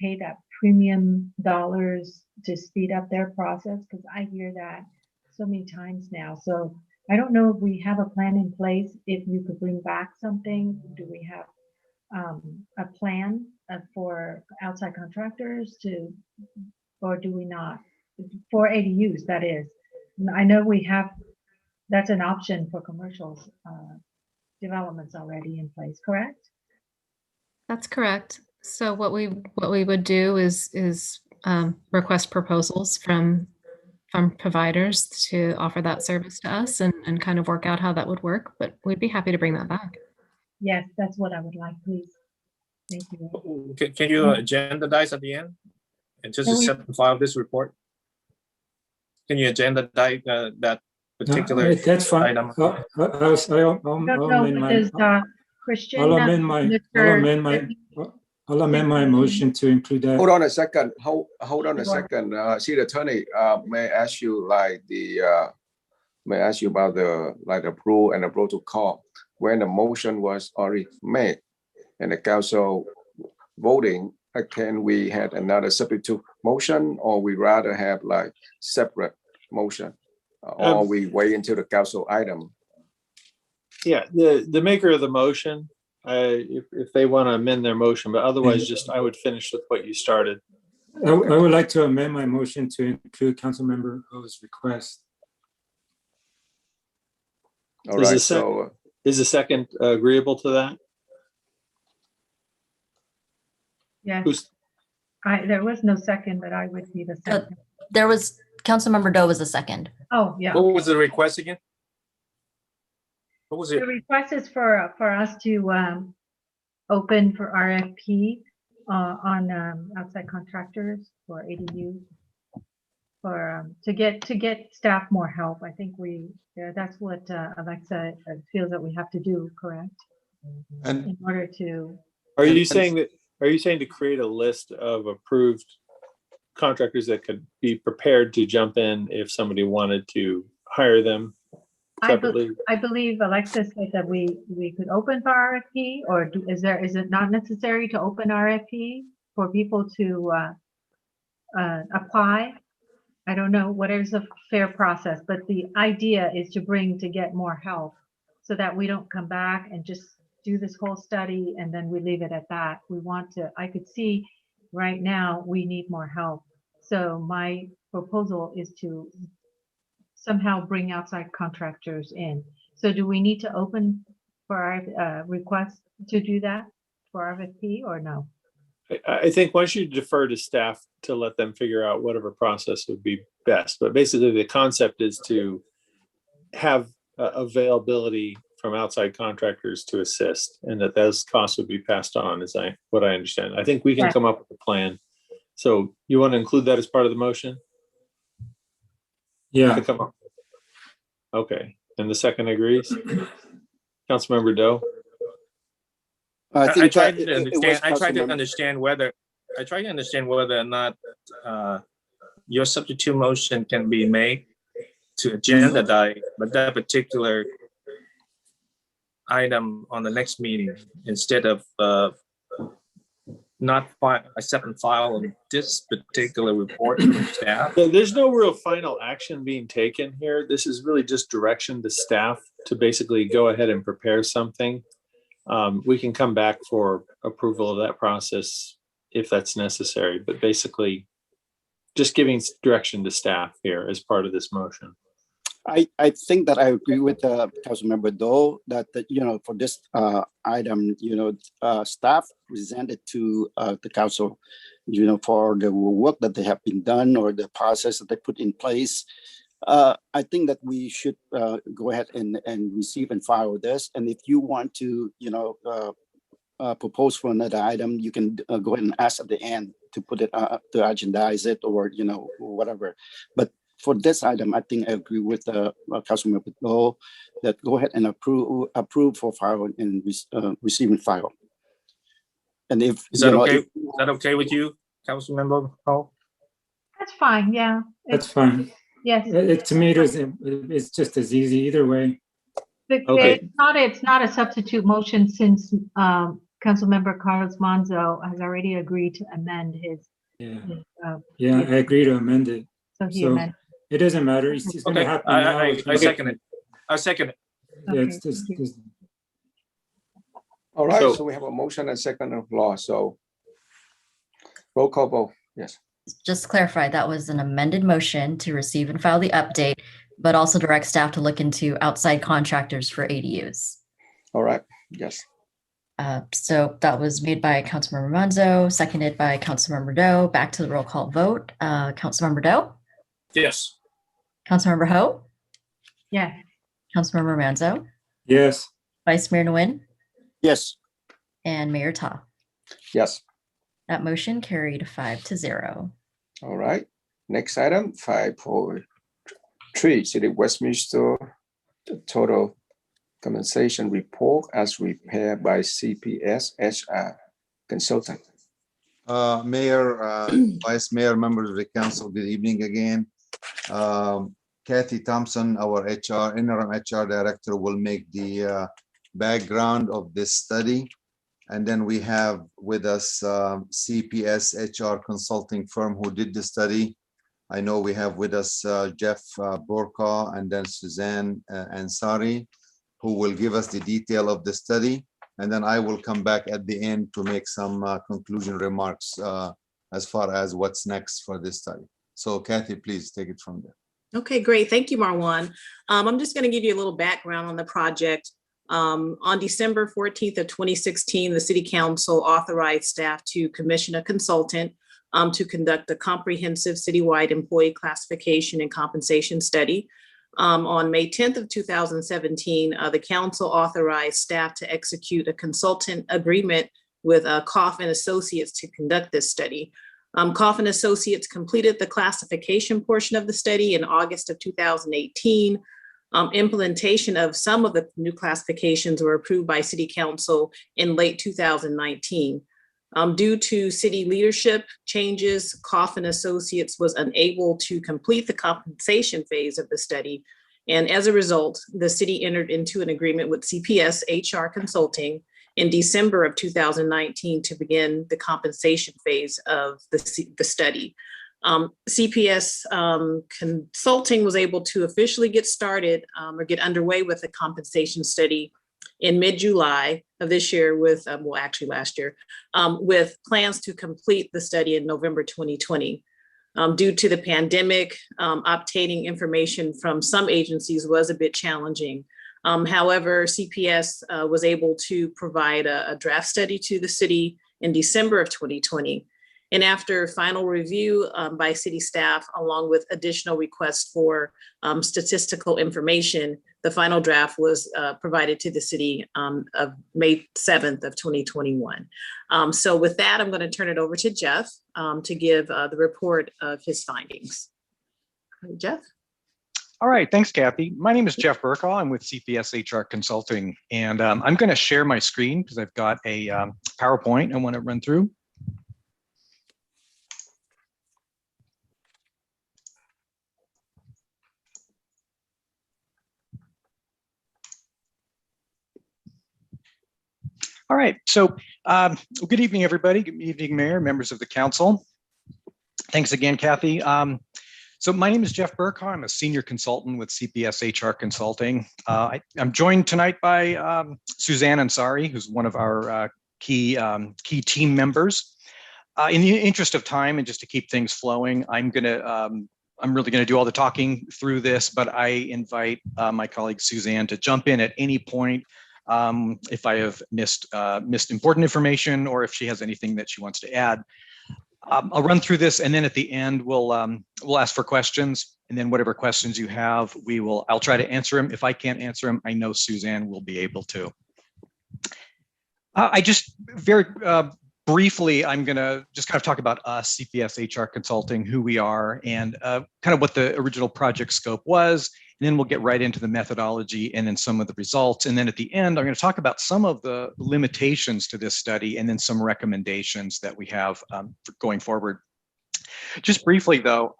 pay that premium dollars to speed up their process, because I hear that so many times now. So I don't know if we have a plan in place. If you could bring back something, do we have a plan for outside contractors to, or do we not? For ADUs, that is. I know we have, that's an option for commercials developments already in place, correct? That's correct. So what we would do is request proposals from providers to offer that service to us and kind of work out how that would work. But we'd be happy to bring that back. Yes, that's what I would like, please. Thank you. Can you agendize at the end and just Can we- accept and file this report? Can you agendize that particular That's fine. item? I'll amend my, Does Christian? I'll amend my, I'll amend my motion to include that. Hold on a second. Hold on a second. City Attorney, may I ask you may I ask you about the approval and the protocol when the motion was already made and the council voting, can we have another substitute motion or we rather have separate motion? Or we wait until the council item? Yeah, the maker of the motion, if they want to amend their motion, but otherwise just I would finish with what you started. I would like to amend my motion to include Councilmember O's request. All right, so is the second agreeable to that? Yes. There was no second, but I would be the second. There was, Councilmember Doe was the second. Oh, yeah. What was the request again? What was it? The request is for us to open for RFP on outside contractors for ADU for to get staff more help. I think that's what Alexa feels that we have to do, correct? And in order to. Are you saying to create a list of approved contractors that could be prepared to jump in if somebody wanted to hire them separately? I believe Alexis said that we could open for RFP, or is it not necessary to open RFP for people to apply? I don't know what is a fair process, but the idea is to get more help so that we don't come back and just do this whole study and then we leave it at that. I could see right now we need more help. So my proposal is to somehow bring outside contractors in. So do we need to open for our request to do that for RFP or no? I think once you defer to staff to let them figure out whatever process would be best. But basically the concept is to have availability from outside contractors to assist and that those costs would be passed on is what I understand. I think we can come up with a plan. So you want to include that as part of the motion? Yeah. Okay. And the second agrees? Councilmember Doe? I tried to understand whether or not your substitute motion can be made to agendize, but that particular item on the next meeting instead of not accept and file on this particular report from staff. There's no real final action being taken here. This is really just direction to staff to basically go ahead and prepare something. We can come back for approval of that process if that's necessary, but basically just giving direction to staff here as part of this motion. I think that I agree with Councilmember Doe that for this item, staff presented to the council, for the work that they have been done or the process that they put in place. I think that we should go ahead and receive and file this. And if you want to, propose for another item, you can go ahead and ask at the end to put it to agendize it or whatever. But for this item, I think I agree with Councilmember Doe that go ahead and approve for file and receive and file. And if is that okay? Is that okay with you, Councilmember Hall? That's fine. Yeah. That's fine. Yes. To me, it's just as easy either way. Okay. It's not a substitute motion since Councilmember Carlos Manzo has already agreed to amend his. Yeah, I agree to amend it. So he amended. It doesn't matter. It's going to happen now. I second it. I second it. Yeah, it's just. All right, so we have a motion and second of law. So roll call vote. Yes. Just to clarify, that was an amended motion to receive and file the update, but also direct staff to look into outside contractors for ADUs. All right. Yes. So that was made by Councilmember Manzo, seconded by Councilmember Doe. Back to the roll call vote. Councilmember Doe, Yes. Councilmember Ho, Yes. Councilmember Manzo, Yes. Vice Mayor Nguyen, Yes. and Mayor Ta. Yes. That motion carried 5-0. All right. Next item, 5.3, City of Westminster, the total compensation report as prepared by CPS HR Consulting. Mayor, Vice Mayor, members of the council, good evening again. Kathy Thompson, our interim HR director, will make the background of this study. And then we have with us CPS HR consulting firm who did the study. I know we have with us Jeff Burka and then Suzanne Ansari, who will give us the detail of the study. And then I will come back at the end to make some conclusion remarks as far as what's next for this study. So Kathy, please take it from there. Okay, great. Thank you, Marwan. I'm just going to give you a little background on the project. On December 14th of 2016, the City Council authorized staff to commission a consultant to conduct a comprehensive citywide employee classification and compensation study. On May 10th of 2017, the council authorized staff to execute a consultant agreement with Coffin Associates to conduct this study. Coffin Associates completed the classification portion of the study in August of 2018. Implementation of some of the new classifications were approved by City Council in late 2019. Due to city leadership changes, Coffin Associates was unable to complete the compensation phase of the study. And as a result, the city entered into an agreement with CPS HR Consulting in December of 2019 to begin the compensation phase of the study. CPS Consulting was able to officially get started or get underway with the compensation study in mid-July of this year with, well, actually last year, with plans to complete the study in November 2020. Due to the pandemic, obtaining information from some agencies was a bit challenging. However, CPS was able to provide a draft study to the city in December of 2020. And after final review by city staff, along with additional requests for statistical information, the final draft was provided to the city of May 7th of 2021. So with that, I'm going to turn it over to Jeff to give the report of his findings. Jeff? All right, thanks, Kathy. My name is Jeff Burka. I'm with CPS HR Consulting, and I'm going to share my screen because I've got a PowerPoint I want to run through. All right, so good evening, everybody. Good evening, Mayor, members of the council. Thanks again, Kathy. So my name is Jeff Burka. I'm a senior consultant with CPS HR Consulting. I'm joined tonight by Suzanne Ansari, who's one of our key team members. In the interest of time and just to keep things flowing, I'm really gonna do all the talking through this, but I invite my colleague Suzanne to jump in at any point if I have missed important information or if she has anything that she wants to add. I'll run through this, and then at the end we'll ask for questions, and then whatever questions you have, I'll try to answer them. If I can't answer them, I know Suzanne will be able to. I just very briefly, I'm gonna just kind of talk about us, CPS HR Consulting, who we are, and kind of what the original project scope was. And then we'll get right into the methodology and then some of the results. And then at the end, I'm going to talk about some of the limitations to this study and then some recommendations that we have for going forward. Just briefly, though,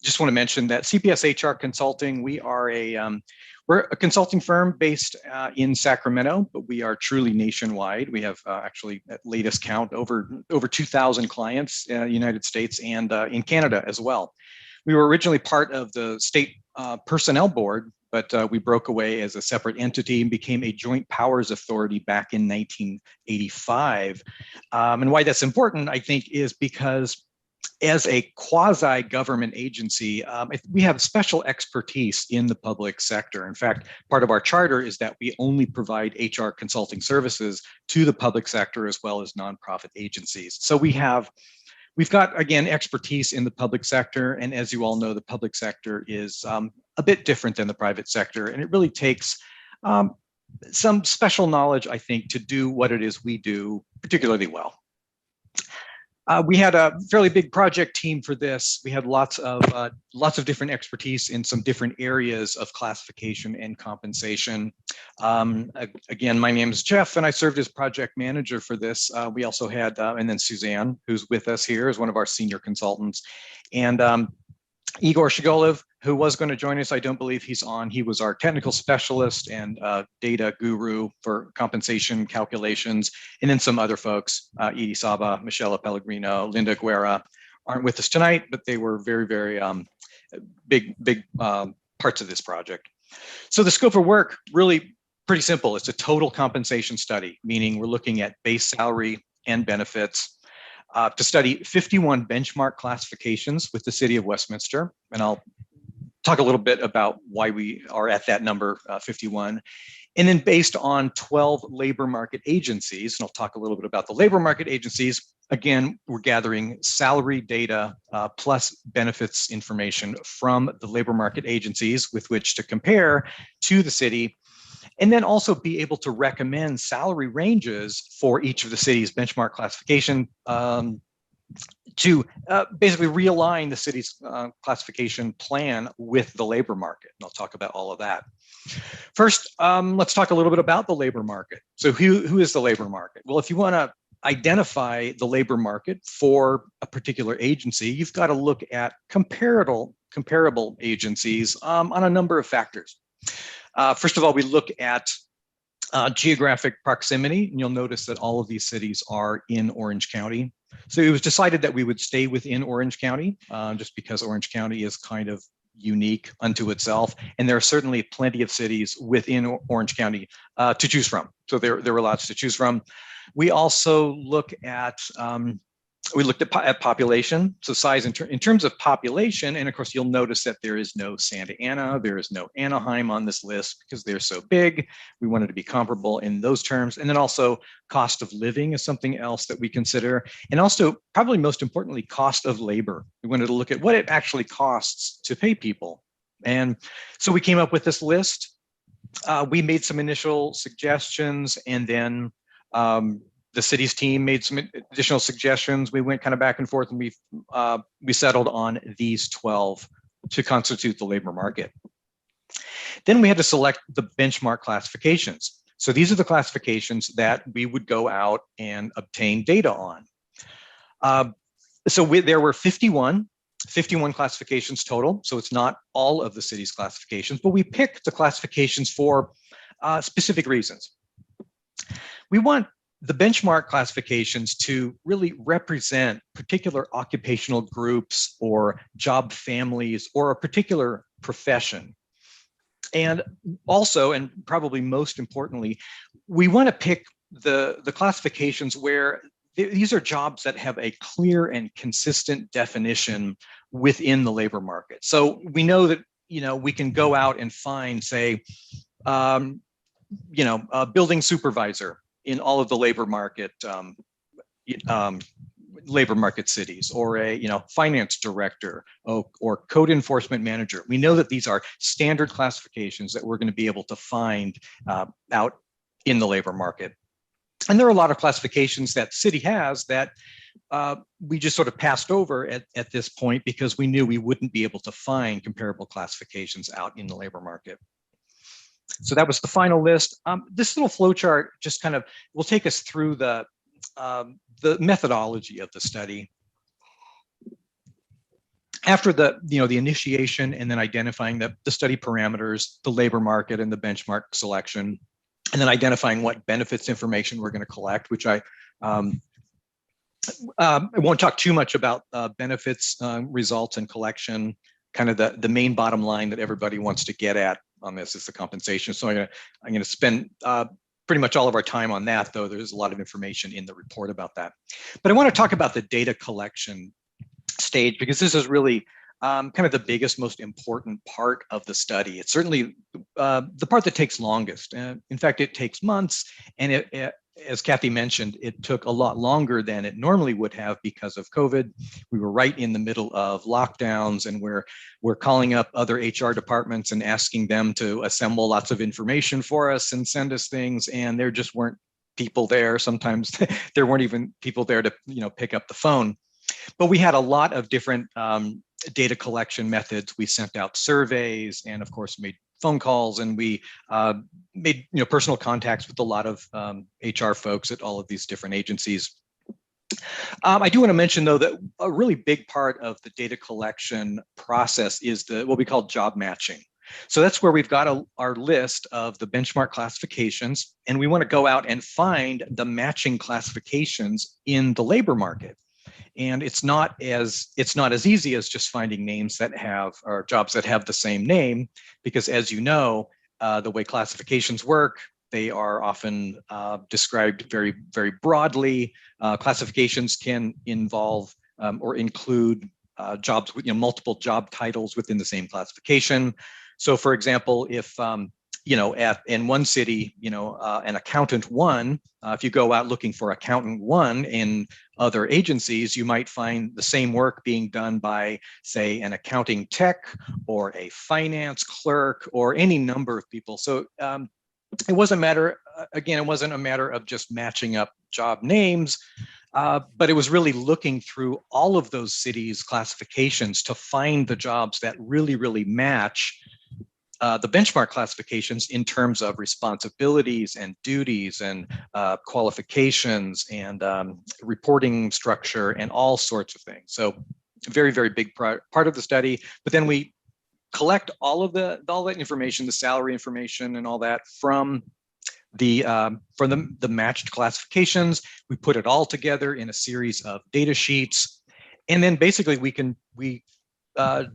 just want to mention that CPS HR Consulting, we're a consulting firm based in Sacramento, but we are truly nationwide. We have actually, at latest count, over 2,000 clients in the United States and in Canada as well. We were originally part of the state personnel board, but we broke away as a separate entity and became a joint powers authority back in 1985. And why that's important, I think, is because as a quasi-government agency, we have special expertise in the public sector. In fact, part of our charter is that we only provide HR consulting services to the public sector as well as nonprofit agencies. So we've got, again, expertise in the public sector. And as you all know, the public sector is a bit different than the private sector. And it really takes some special knowledge, I think, to do what it is we do particularly well. We had a fairly big project team for this. We had lots of different expertise in some different areas of classification and compensation. Again, my name is Jeff, and I served as project manager for this. We also had, and then Suzanne, who's with us here, is one of our senior consultants, and Igor Shigolev, who was going to join us. I don't believe he's on. He was our technical specialist and data guru for compensation calculations. And then some other folks, Edie Saba, Michelle Pellegrino, Linda Guerra, aren't with us tonight, but they were very, very big parts of this project. So the scope of work, really pretty simple. It's a total compensation study, meaning we're looking at base salary and benefits, to study 51 benchmark classifications with the City of Westminster. And I'll talk a little bit about why we are at that number, 51. And then based on 12 labor market agencies, and I'll talk a little bit about the labor market agencies. Again, we're gathering salary data plus benefits information from the labor market agencies with which to compare to the city, and then also be able to recommend salary ranges for each of the city's benchmark classification to basically realign the city's classification plan with the labor market. And I'll talk about all of that. First, let's talk a little bit about the labor market. So who is the labor market? Well, if you want to identify the labor market for a particular agency, you've got to look at comparable agencies on a number of factors. First of all, we look at geographic proximity, and you'll notice that all of these cities are in Orange County. So it was decided that we would stay within Orange County, just because Orange County is kind of unique unto itself. And there are certainly plenty of cities within Orange County to choose from. So there were lots to choose from. We also look at, we looked at population, so size in terms of population. And of course, you'll notice that there is no Santa Ana, there is no Anaheim on this list because they're so big. We wanted to be comparable in those terms. And then also cost of living is something else that we consider. And also, probably most importantly, cost of labor. We wanted to look at what it actually costs to pay people. And so we came up with this list. We made some initial suggestions, and then the city's team made some additional suggestions. We went kind of back and forth, and we settled on these 12 to constitute the labor market. Then we had to select the benchmark classifications. So these are the classifications that we would go out and obtain data on. There were 51 classifications total. So it's not all of the city's classifications, but we picked the classifications for specific reasons. We want the benchmark classifications to really represent particular occupational groups or job families or a particular profession. And also, and probably most importantly, we want to pick the classifications where these are jobs that have a clear and consistent definition within the labor market. So we know that, we can go out and find, say, a building supervisor in all of the labor market cities, or a finance director or code enforcement manager. We know that these are standard classifications that we're going to be able to find out in the labor market. And there are a lot of classifications that city has that we just sort of passed over at this point because we knew we wouldn't be able to find comparable classifications out in the labor market. So that was the final list. This little flow chart just kind of will take us through the methodology of the study. After the initiation and then identifying the study parameters, the labor market and the benchmark selection, and then identifying what benefits information we're going to collect, which I won't talk too much about benefits, results, and collection. Kind of the main bottom line that everybody wants to get at on this is the compensation. So I'm going to spend pretty much all of our time on that, though there's a lot of information in the report about that. But I want to talk about the data collection stage because this is really kind of the biggest, most important part of the study. It's certainly the part that takes longest. In fact, it takes months, and as Kathy mentioned, it took a lot longer than it normally would have because of COVID. We were right in the middle of lockdowns, and we're calling up other HR departments and asking them to assemble lots of information for us and send us things, and there just weren't people there. Sometimes there weren't even people there to pick up the phone. But we had a lot of different data collection methods. We sent out surveys and, of course, made phone calls, and we made personal contacts with a lot of HR folks at all of these different agencies. I do want to mention, though, that a really big part of the data collection process is what we call job matching. So that's where we've got our list of the benchmark classifications, and we want to go out and find the matching classifications in the labor market. And it's not as easy as just finding names that have, or jobs that have the same name, because as you know, the way classifications work, they are often described very, very broadly. Classifications can involve or include jobs with multiple job titles within the same classification. So, for example, if in one city, an accountant one, if you go out looking for accountant one in other agencies, you might find the same work being done by, say, an accounting tech or a finance clerk or any number of people. So it wasn't a matter of just matching up job names, but it was really looking through all of those cities' classifications to find the jobs that really, really match the benchmark classifications in terms of responsibilities and duties and qualifications and reporting structure and all sorts of things. So very, very big part of the study. But then we collect all that information, the salary information and all that from the matched classifications. We put it all together in a series of data sheets. And then basically we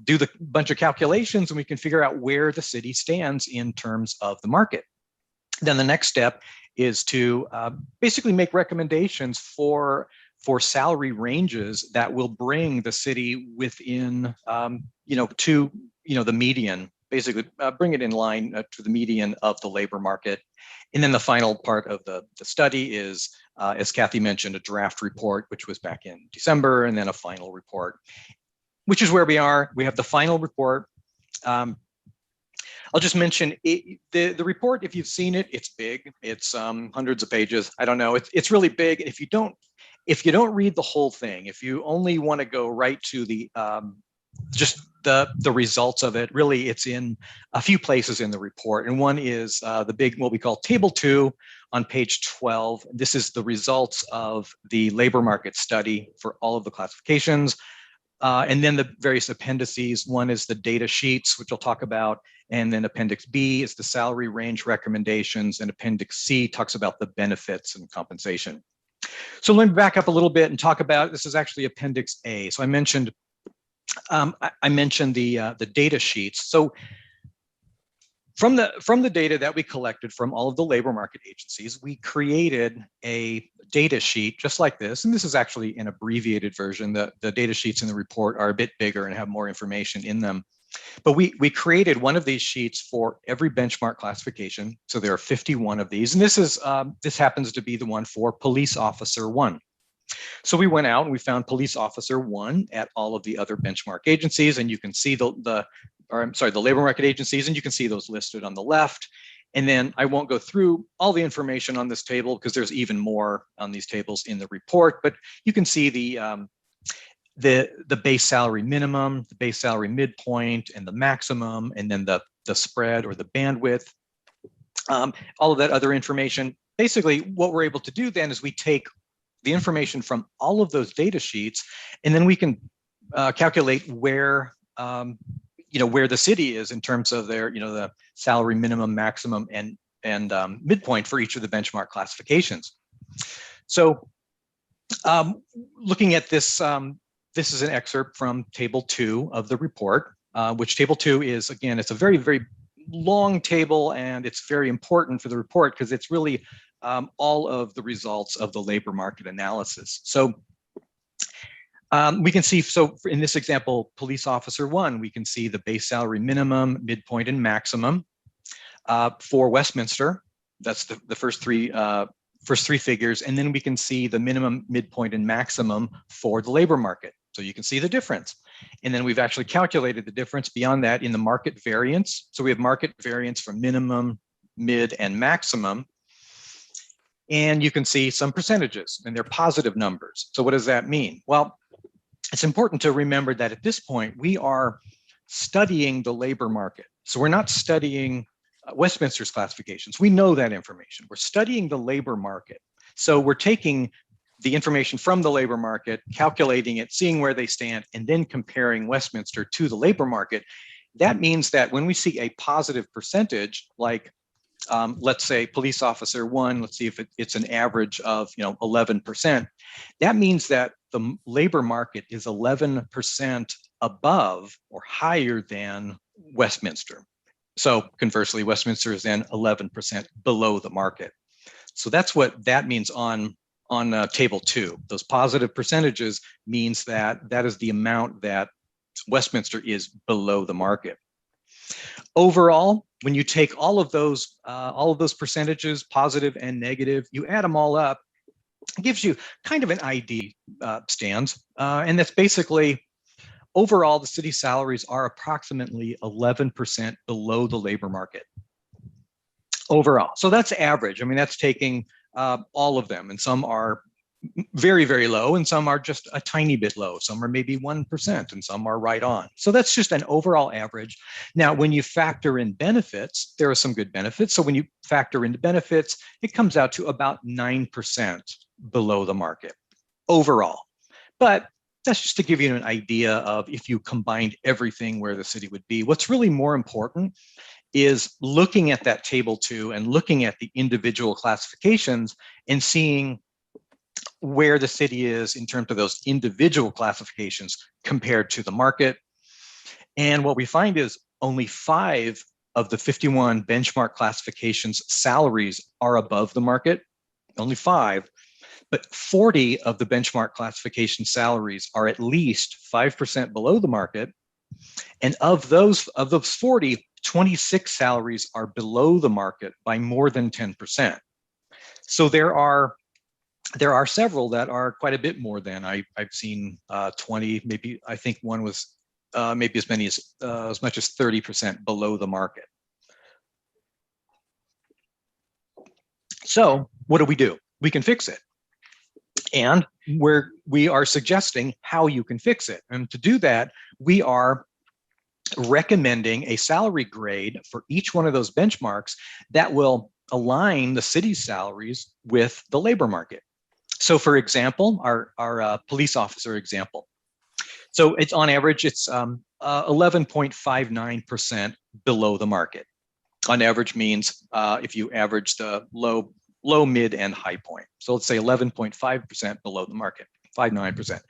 do the bunch of calculations, and we can figure out where the city stands in terms of the market. Then the next step is to basically make recommendations for salary ranges that will bring the city within, to the median. Basically, bring it in line to the median of the labor market. And then the final part of the study is, as Kathy mentioned, a draft report, which was back in December, and then a final report, which is where we are. We have the final report. I'll just mention the report. If you've seen it, it's big. It's hundreds of pages. I don't know. It's really big. If you don't read the whole thing, if you only want to go right to the just the results of it, really, it's in a few places in the report. And one is the big, what we call Table 2 on page 12. This is the results of the labor market study for all of the classifications. And then the various appendices. One is the data sheets, which I'll talk about. And then Appendix B is the salary range recommendations. And Appendix C talks about the benefits and compensation. So let me back up a little bit and talk about, this is actually Appendix A. So I mentioned the data sheets. So from the data that we collected from all of the labor market agencies, we created a data sheet just like this. And this is actually an abbreviated version. The data sheets in the report are a bit bigger and have more information in them. But we created one of these sheets for every benchmark classification. So there are 51 of these. And this happens to be the one for police officer 1. So we went out and we found police officer 1 at all of the other benchmark agencies. And you can see the labor market agencies, and you can see those listed on the left. And then I won't go through all the information on this table because there's even more on these tables in the report, but you can see the base salary minimum, the base salary midpoint, and the maximum, and then the spread or the bandwidth, all of that other information. Basically, what we're able to do then is we take the information from all of those data sheets, and then we can calculate where the city is in terms of their, the salary minimum, maximum, and midpoint for each of the benchmark classifications. So looking at this, this is an excerpt from Table 2 of the report, which Table 2 is, again, it's a very, very long table, and it's very important for the report because it's really all of the results of the labor market analysis. So We can see, so in this example, police officer 1, we can see the base salary minimum, midpoint, and maximum for Westminster. That's the first three figures. And then we can see the minimum, midpoint, and maximum for the labor market. So you can see the difference. And then we've actually calculated the difference beyond that in the market variance. So we have market variance from minimum, mid, and maximum. And you can see some percentages, and they're positive numbers. So what does that mean? Well, it's important to remember that at this point, we are studying the labor market. So we're not studying Westminster's classifications. We know that information. We're studying the labor market. So we're taking the information from the labor market, calculating it, seeing where they stand, and then comparing Westminster to the labor market. That means that when we see a positive percentage, like let's say police officer 1, let's see if it's an average of 11%. That means that the labor market is 11% above or higher than Westminster. So conversely, Westminster is then 11% below the market. So that's what that means on table 2. Those positive percentages means that that is the amount that Westminster is below the market. Overall, when you take all of those percentages, positive and negative, you add them all up, it gives you kind of an ID stands. And that's basically, overall, the city salaries are approximately 11% below the labor market. Overall. So that's average. I mean, that's taking all of them, and some are very, very low, and some are just a tiny bit low. Some are maybe 1%, and some are right on. So that's just an overall average. Now, when you factor in benefits, there are some good benefits. So when you factor in the benefits, it comes out to about 9% below the market overall. But that's just to give you an idea of if you combined everything where the city would be. What's really more important is looking at that table 2 and looking at the individual classifications and seeing where the city is in terms of those individual classifications compared to the market. And what we find is only 5 of the 51 benchmark classifications salaries are above the market, only 5, but 40 of the benchmark classification salaries are at least 5% below the market. And of those 40, 26 salaries are below the market by more than 10%. So there are several that are quite a bit more than. I've seen 20, maybe I think one was maybe as many as much as 30% below the market. So what do? We can fix it. And we are suggesting how you can fix it. And to do that, we are recommending a salary grade for each one of those benchmarks that will align the city's salaries with the labor market. So for example, our police officer example. So it's on average, it's 11.59% below the market. On average means if you average the low, mid, and high point. So let's say 11.5% below the market, 59%.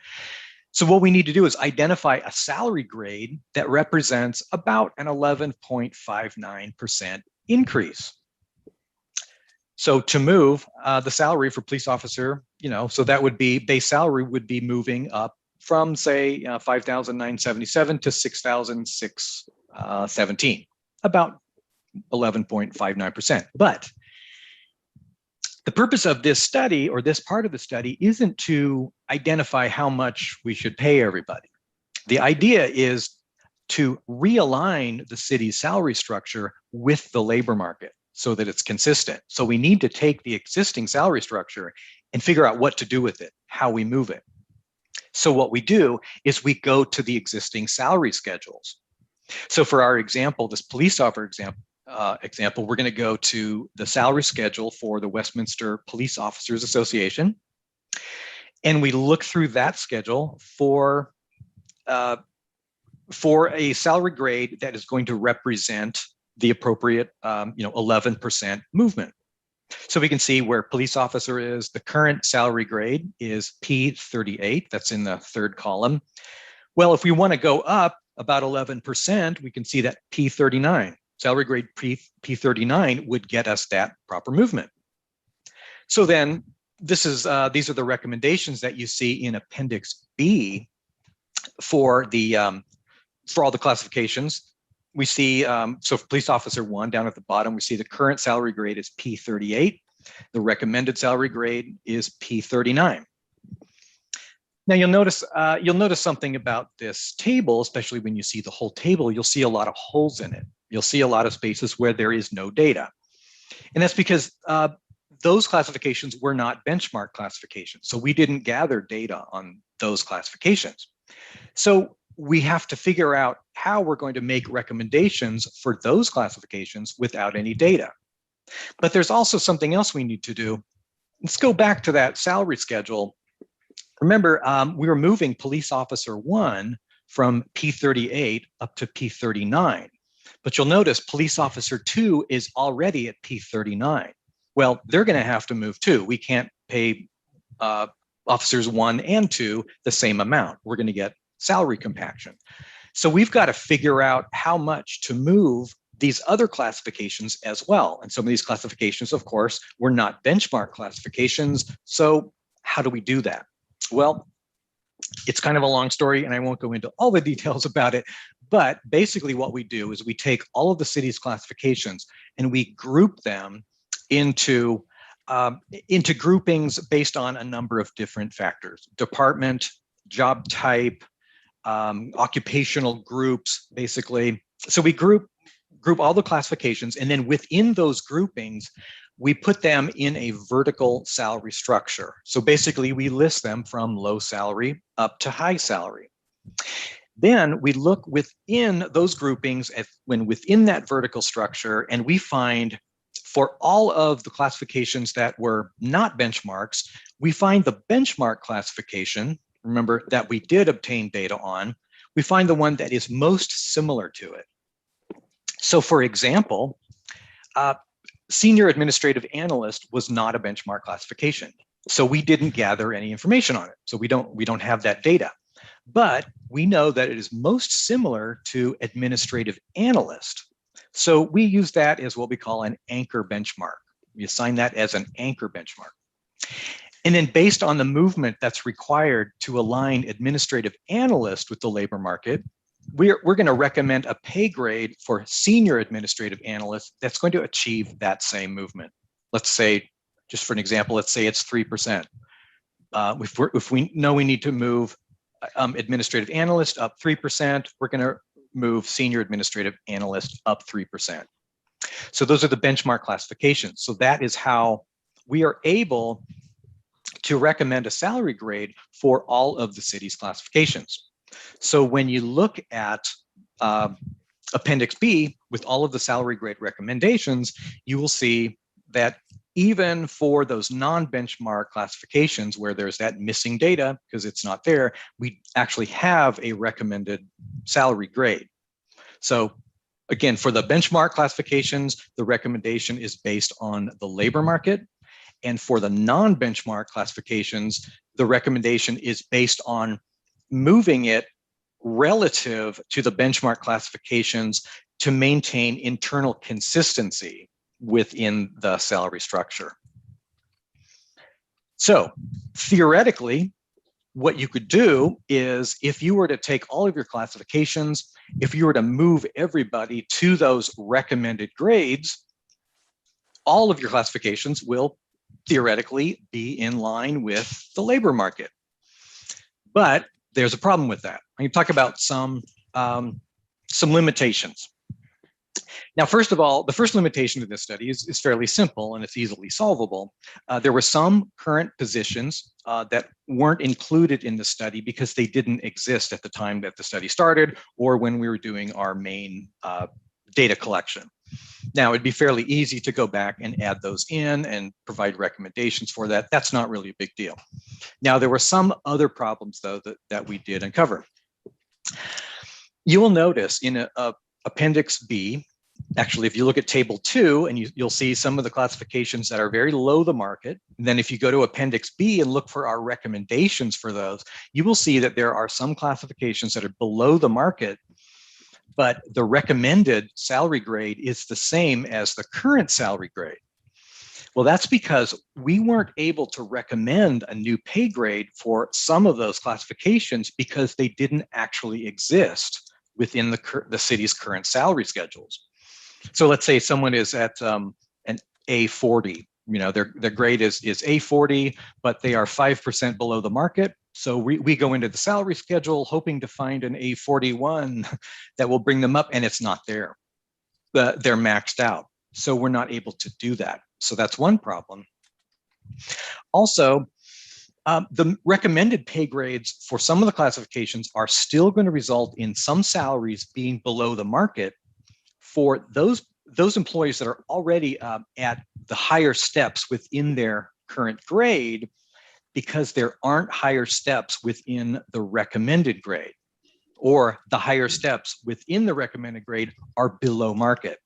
So what we need to do is identify a salary grade that represents about an 11.59% increase. So to move the salary for police officer, so that would be base salary would be moving up from say 5,977 to 6,617, about 11.59%. But the purpose of this study, or this part of the study, isn't to identify how much we should pay everybody. The idea is to realign the city's salary structure with the labor market so that it's consistent. So we need to take the existing salary structure and figure out what to do with it, how we move it. So what we do is we go to the existing salary schedules. So for our example, this police officer example, we're going to go to the salary schedule for the Westminster Police Officers Association, and we look through that schedule for a salary grade that is going to represent the appropriate 11% movement. So we can see where police officer is. The current salary grade is P38. That's in the third column. Well, if we want to go up about 11%, we can see that P39. Salary grade P39 would get us that proper movement. So then these are the recommendations that you see in Appendix B for all the classifications. We see, so for police officer 1 down at the bottom, we see the current salary grade is P38. The recommended salary grade is P39. Now you'll notice something about this table, especially when you see the whole table, you'll see a lot of holes in it. You'll see a lot of spaces where there is no data. And that's because those classifications were not benchmark classifications. So we didn't gather data on those classifications. So we have to figure out how we're going to make recommendations for those classifications without any data. But there's also something else we need to do. Let's go back to that salary schedule. Remember, we were moving police officer 1 from P38 up to P39. But you'll notice police officer 2 is already at P39. Well, they're going to have to move too. We can't pay officers 1 and 2 the same amount. We're going to get salary compaction. So we've got to figure out how much to move these other classifications as well. And some of these classifications, of course, were not benchmark classifications. So how do we do that? Well, it's kind of a long story and I won't go into all the details about it, but basically what we do is we take all of the city's classifications and we group them into groupings based on a number of different factors: department, job type, occupational groups, basically. So we group all the classifications, and then within those groupings, we put them in a vertical salary structure. So basically we list them from low salary up to high salary. Then we look within those groupings within that vertical structure, and we find for all of the classifications that were not benchmarks, we find the benchmark classification, remember, that we did obtain data on, we find the one that is most similar to it. So for example, senior administrative analyst was not a benchmark classification. So we didn't gather any information on it. So we don't have that data. But we know that it is most similar to administrative analyst. So we use that as what we call an anchor benchmark. We assign that as an anchor benchmark. And then based on the movement that's required to align administrative analyst with the labor market, we're going to recommend a pay grade for senior administrative analyst that's going to achieve that same movement. Let's say, just for an example, let's say it's 3%. If we know we need to move administrative analyst up 3%, we're going to move senior administrative analyst up 3%. So those are the benchmark classifications. So that is how we are able to recommend a salary grade for all of the city's classifications. So when you look at Appendix B with all of the salary grade recommendations, you will see that even for those non-benchmark classifications where there's that missing data because it's not there, we actually have a recommended salary grade. So again, for the benchmark classifications, the recommendation is based on the labor market. And for the non-benchmark classifications, the recommendation is based on moving it relative to the benchmark classifications to maintain internal consistency within the salary structure. So theoretically, what you could do is if you were to take all of your classifications, if you were to move everybody to those recommended grades, all of your classifications will theoretically be in line with the labor market. But there's a problem with that. I'm going to talk about some limitations. Now, first of all, the first limitation to this study is fairly simple and it's easily solvable. There were some current positions that weren't included in the study because they didn't exist at the time that the study started or when we were doing our main data collection. Now, it'd be fairly easy to go back and add those in and provide recommendations for that. That's not really a big deal. Now, there were some other problems, though, that we did uncover. You will notice in Appendix B, actually, if you look at Table 2, and you'll see some of the classifications that are very low the market. And then if you go to Appendix B and look for our recommendations for those, you will see that there are some classifications that are below the market, but the recommended salary grade is the same as the current salary grade. Well, that's because we weren't able to recommend a new pay grade for some of those classifications because they didn't actually exist within the city's current salary schedules. So let's say someone is at an A40, their grade is A40, but they are 5% below the market. So we go into the salary schedule hoping to find an A41 that will bring them up, and it's not there. They're maxed out. So we're not able to do that. So that's one problem. Also, the recommended pay grades for some of the classifications are still going to result in some salaries being below the market for those employees that are already at the higher steps within their current grade, because there aren't higher steps within the recommended grade, or the higher steps within the recommended grade are below market.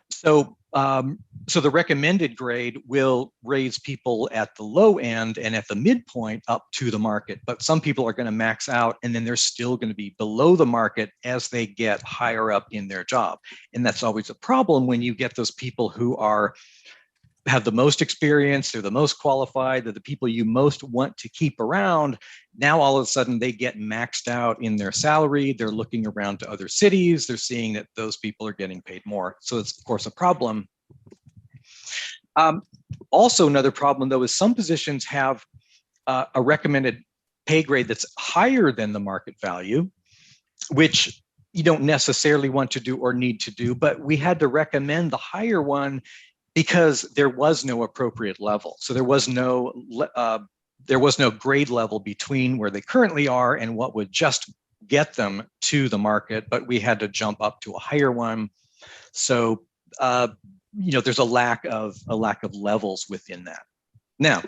So the recommended grade will raise people at the low end and at the midpoint up to the market, but some people are going to max out, and then they're still going to be below the market as they get higher up in their job. And that's always a problem when you get those people who have the most experience, they're the most qualified, they're the people you most want to keep around. Now, all of a sudden, they get maxed out in their salary. They're looking around to other cities. They're seeing that those people are getting paid more. So it's, of course, a problem. Also, another problem, though, is some positions have a recommended pay grade that's higher than the market value, which you don't necessarily want to do or need to do, but we had to recommend the higher one because there was no appropriate level. So there was no grade level between where they currently are and what would just get them to the market, but we had to jump up to a higher one. So there's a lack of levels within that. Now,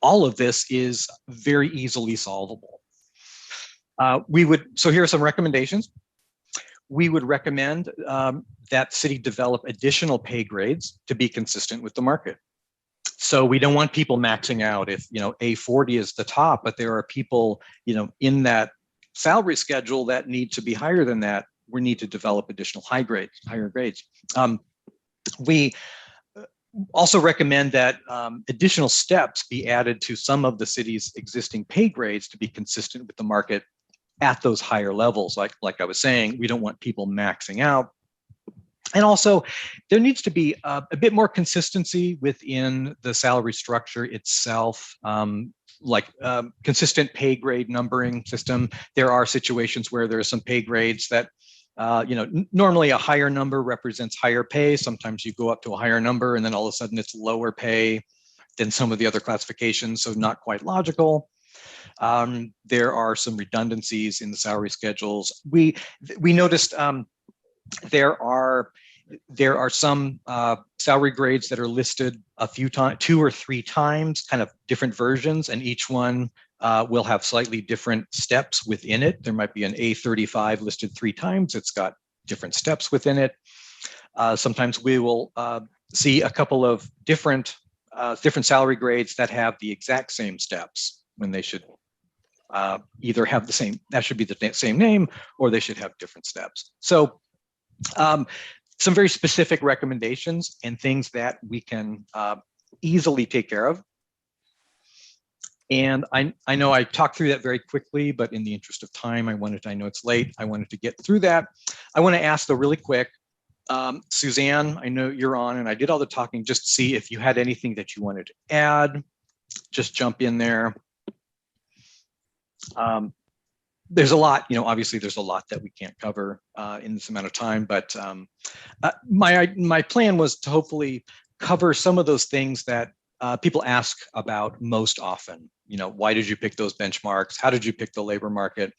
all of this is very easily solvable. So here are some recommendations. We would recommend that city develop additional pay grades to be consistent with the market. So we don't want people maxing out if A40 is the top, but there are people in that salary schedule that need to be higher than that. We need to develop additional higher grades. We also recommend that additional steps be added to some of the city's existing pay grades to be consistent with the market at those higher levels. Like I was saying, we don't want people maxing out. And also, there needs to be a bit more consistency within the salary structure itself, consistent pay grade numbering system. There are situations where there are some pay grades that normally a higher number represents higher pay. Sometimes you go up to a higher number and then all of a sudden it's lower pay than some of the other classifications, so not quite logical. There are some redundancies in the salary schedules. We noticed there are some salary grades that are listed a few times, 2 or 3 times, kind of different versions, and each one will have slightly different steps within it. There might be an A35 listed 3 times. It's got different steps within it. Sometimes we will see a couple of different salary grades that have the exact same steps when they should either have the same, that should be the same name, or they should have different steps. So some very specific recommendations and things that we can easily take care of. And I know I talked through that very quickly, but in the interest of time, I know it's late. I wanted to get through that. I want to ask though really quick, Suzanne, I know you're on and I did all the talking, just to see if you had anything that you wanted to add, just jump in there. There's a lot, obviously there's a lot that we can't cover in this amount of time, but my plan was to hopefully cover some of those things that people ask about most often. Why did you pick those benchmarks? How did you pick the labor market?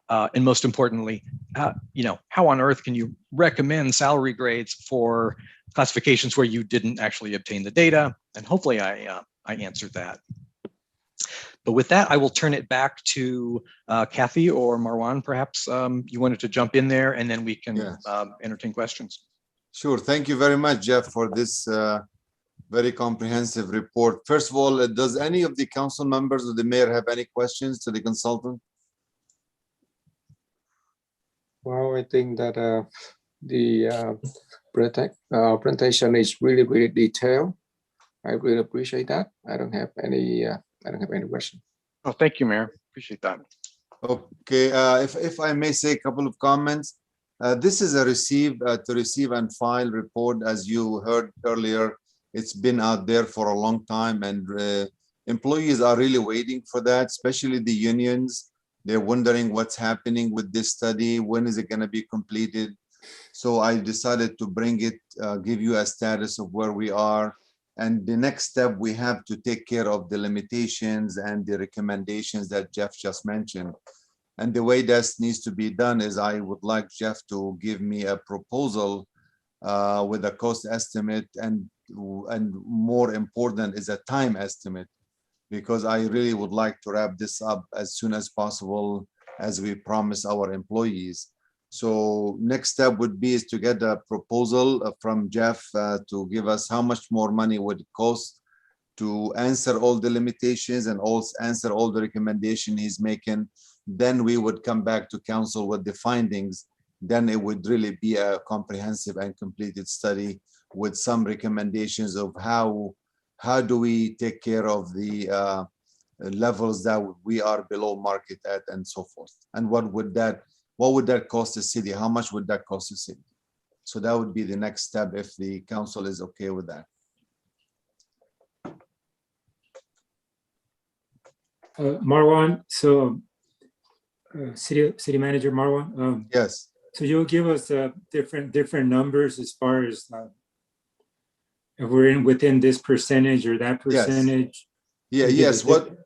And most importantly, how on earth can you recommend salary grades for classifications where you didn't actually obtain the data? And hopefully I answered that. But with that, I will turn it back to Kathy or Marwan, perhaps you wanted to jump in there and then we can entertain questions. Sure. Thank you very much, Jeff, for this very comprehensive report. First of all, does any of the council members or the mayor have any questions to the consultant? Well, I think that the presentation is really, really detailed. I really appreciate that. I don't have any question. Oh, thank you, Mayor. Appreciate that. Okay, if I may say a couple of comments. This is a to receive and file report. As you heard earlier, it's been out there for a long time, and employees are really waiting for that, especially the unions. They're wondering what's happening with this study. When is it going to be completed? So I decided to bring it, give you a status of where we are. And the next step, we have to take care of the limitations and the recommendations that Jeff just mentioned. And the way that needs to be done is I would like Jeff to give me a proposal with a cost estimate, and more important is a time estimate, because I really would like to wrap this up as soon as possible, as we promise our employees. So next step would be is to get a proposal from Jeff to give us how much more money would it cost to answer all the limitations and also answer all the recommendation he's making. Then we would come back to council with the findings. Then it would really be a comprehensive and completed study with some recommendations of how do we take care of the levels that we are below market at, and so forth. And what would that cost the city? How much would that cost the city? So that would be the next step if the council is okay with that. Marwan, so city manager Marwan. Yes. So you'll give us different numbers as far as if we're within this percentage or that percentage. Yes. What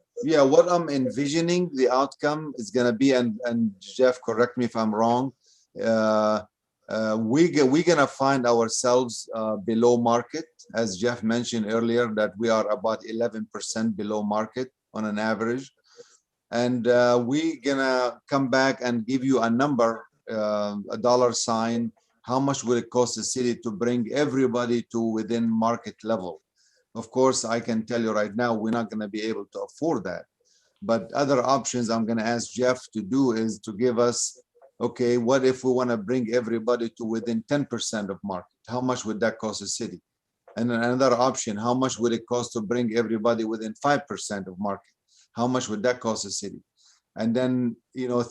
I'm envisioning the outcome is going to be, and Jeff, correct me if I'm wrong, we're going to find ourselves below market, as Jeff mentioned earlier, that we are about 11% below market on an average. And we're going to come back and give you a number, a dollar sign, how much will it cost the city to bring everybody to within market level. Of course, I can tell you right now, we're not going to be able to afford that. But other options I'm going to ask Jeff to do is to give us, okay, what if we want to bring everybody to within 10% of market? How much would that cost the city? And then another option, how much would it cost to bring everybody within 5% of market? How much would that cost the city? And then,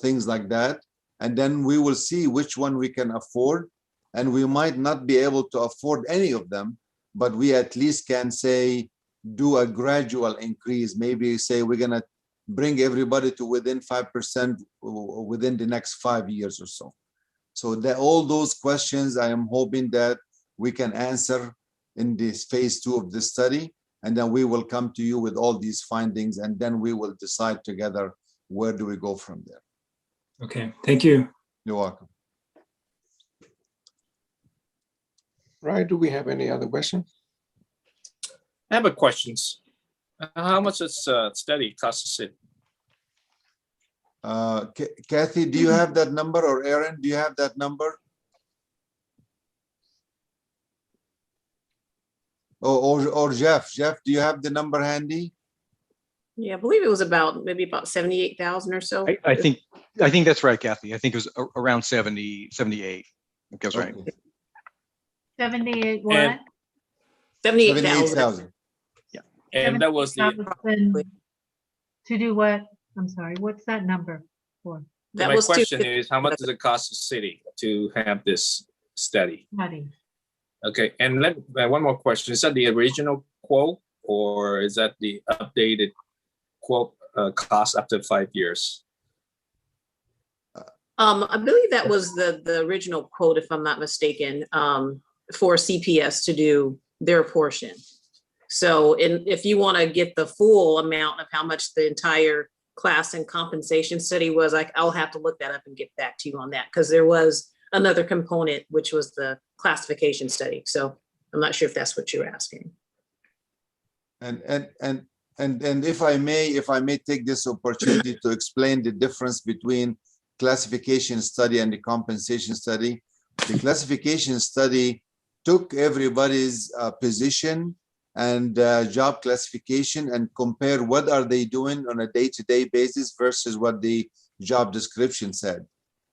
things like that. And then we will see which one we can afford. And we might not be able to afford any of them, but we at least can say, do a gradual increase. Maybe say we're going to bring everybody to within 5% within the next 5 years or so. So all those questions, I am hoping that we can answer in this phase 2 of the study. And then we will come to you with all these findings, and then we will decide together where do we go from there. Okay, thank you. You're welcome. Right, do we have any other questions? I have a questions. How much does study cost the city? Kathy, do you have that number, or Aaron, do you have that number? Or Jeff, do you have the number handy? Yeah, I believe it was maybe about 78,000 or so. I think that's right, Kathy. I think it was around 70, 78. I think that's right. 78 what? 78,000. Yeah. And that was to do what? I'm sorry, what's that number for? My question is, how much does it cost the city to have this study? Study. Okay, and one more question. Is that the original quote, or is that the updated quote cost after 5 years? I believe that was the original quote, if I'm not mistaken, for CPS to do their portion. So if you want to get the full amount of how much the entire class and compensation study was, I'll have to look that up and get back to you on that, because there was another component, which was the classification study. So I'm not sure if that's what you're asking. And if I may take this opportunity to explain the difference between classification study and the compensation study. The classification study took everybody's position and job classification and compare what are they doing on a day-to-day basis versus what the job description said.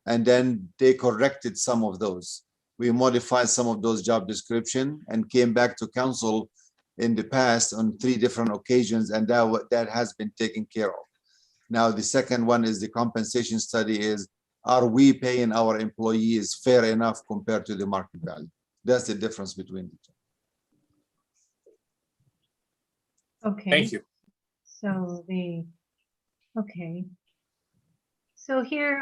And then they corrected some of those. we modified some of those job description and came back to council in the past on 3 different occasions, and that has been taken care of. Now, the second one is the compensation study is, are we paying our employees fair enough compared to the market value? That's the difference between the two. Okay. Thank you. So okay. So here,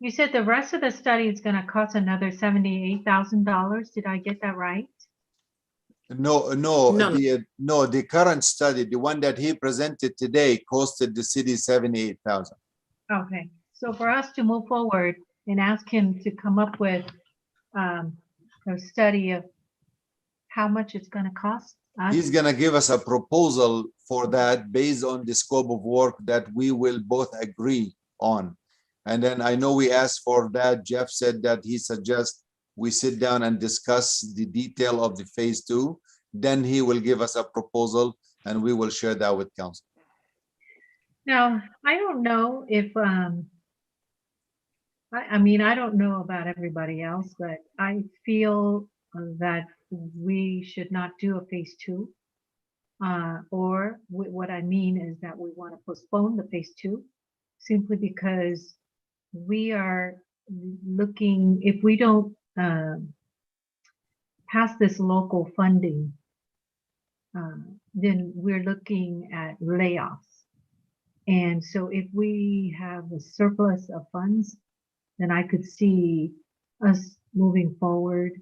you said the rest of the study is going to cost another $78,000. Did I get that right? No, the current study, the one that he presented today, costed the city 78,000. Okay. So for us to move forward and ask him to come up with a study of how much it's going to cost us? He's gonna give us a proposal for that based on the scope of work that we will both agree on. And then I know we asked for that. Jeff said that he suggests we sit down and discuss the detail of the phase 2. Then he will give us a proposal and we will share that with council. Now, I don't know if, I mean, I don't know about everybody else, but I feel that we should not do a phase 2. Or what I mean is that we want to postpone the phase 2 simply because we are looking, if we don't pass this local funding, then we're looking at layoffs. And so if we have a surplus of funds, then I could see us moving forward,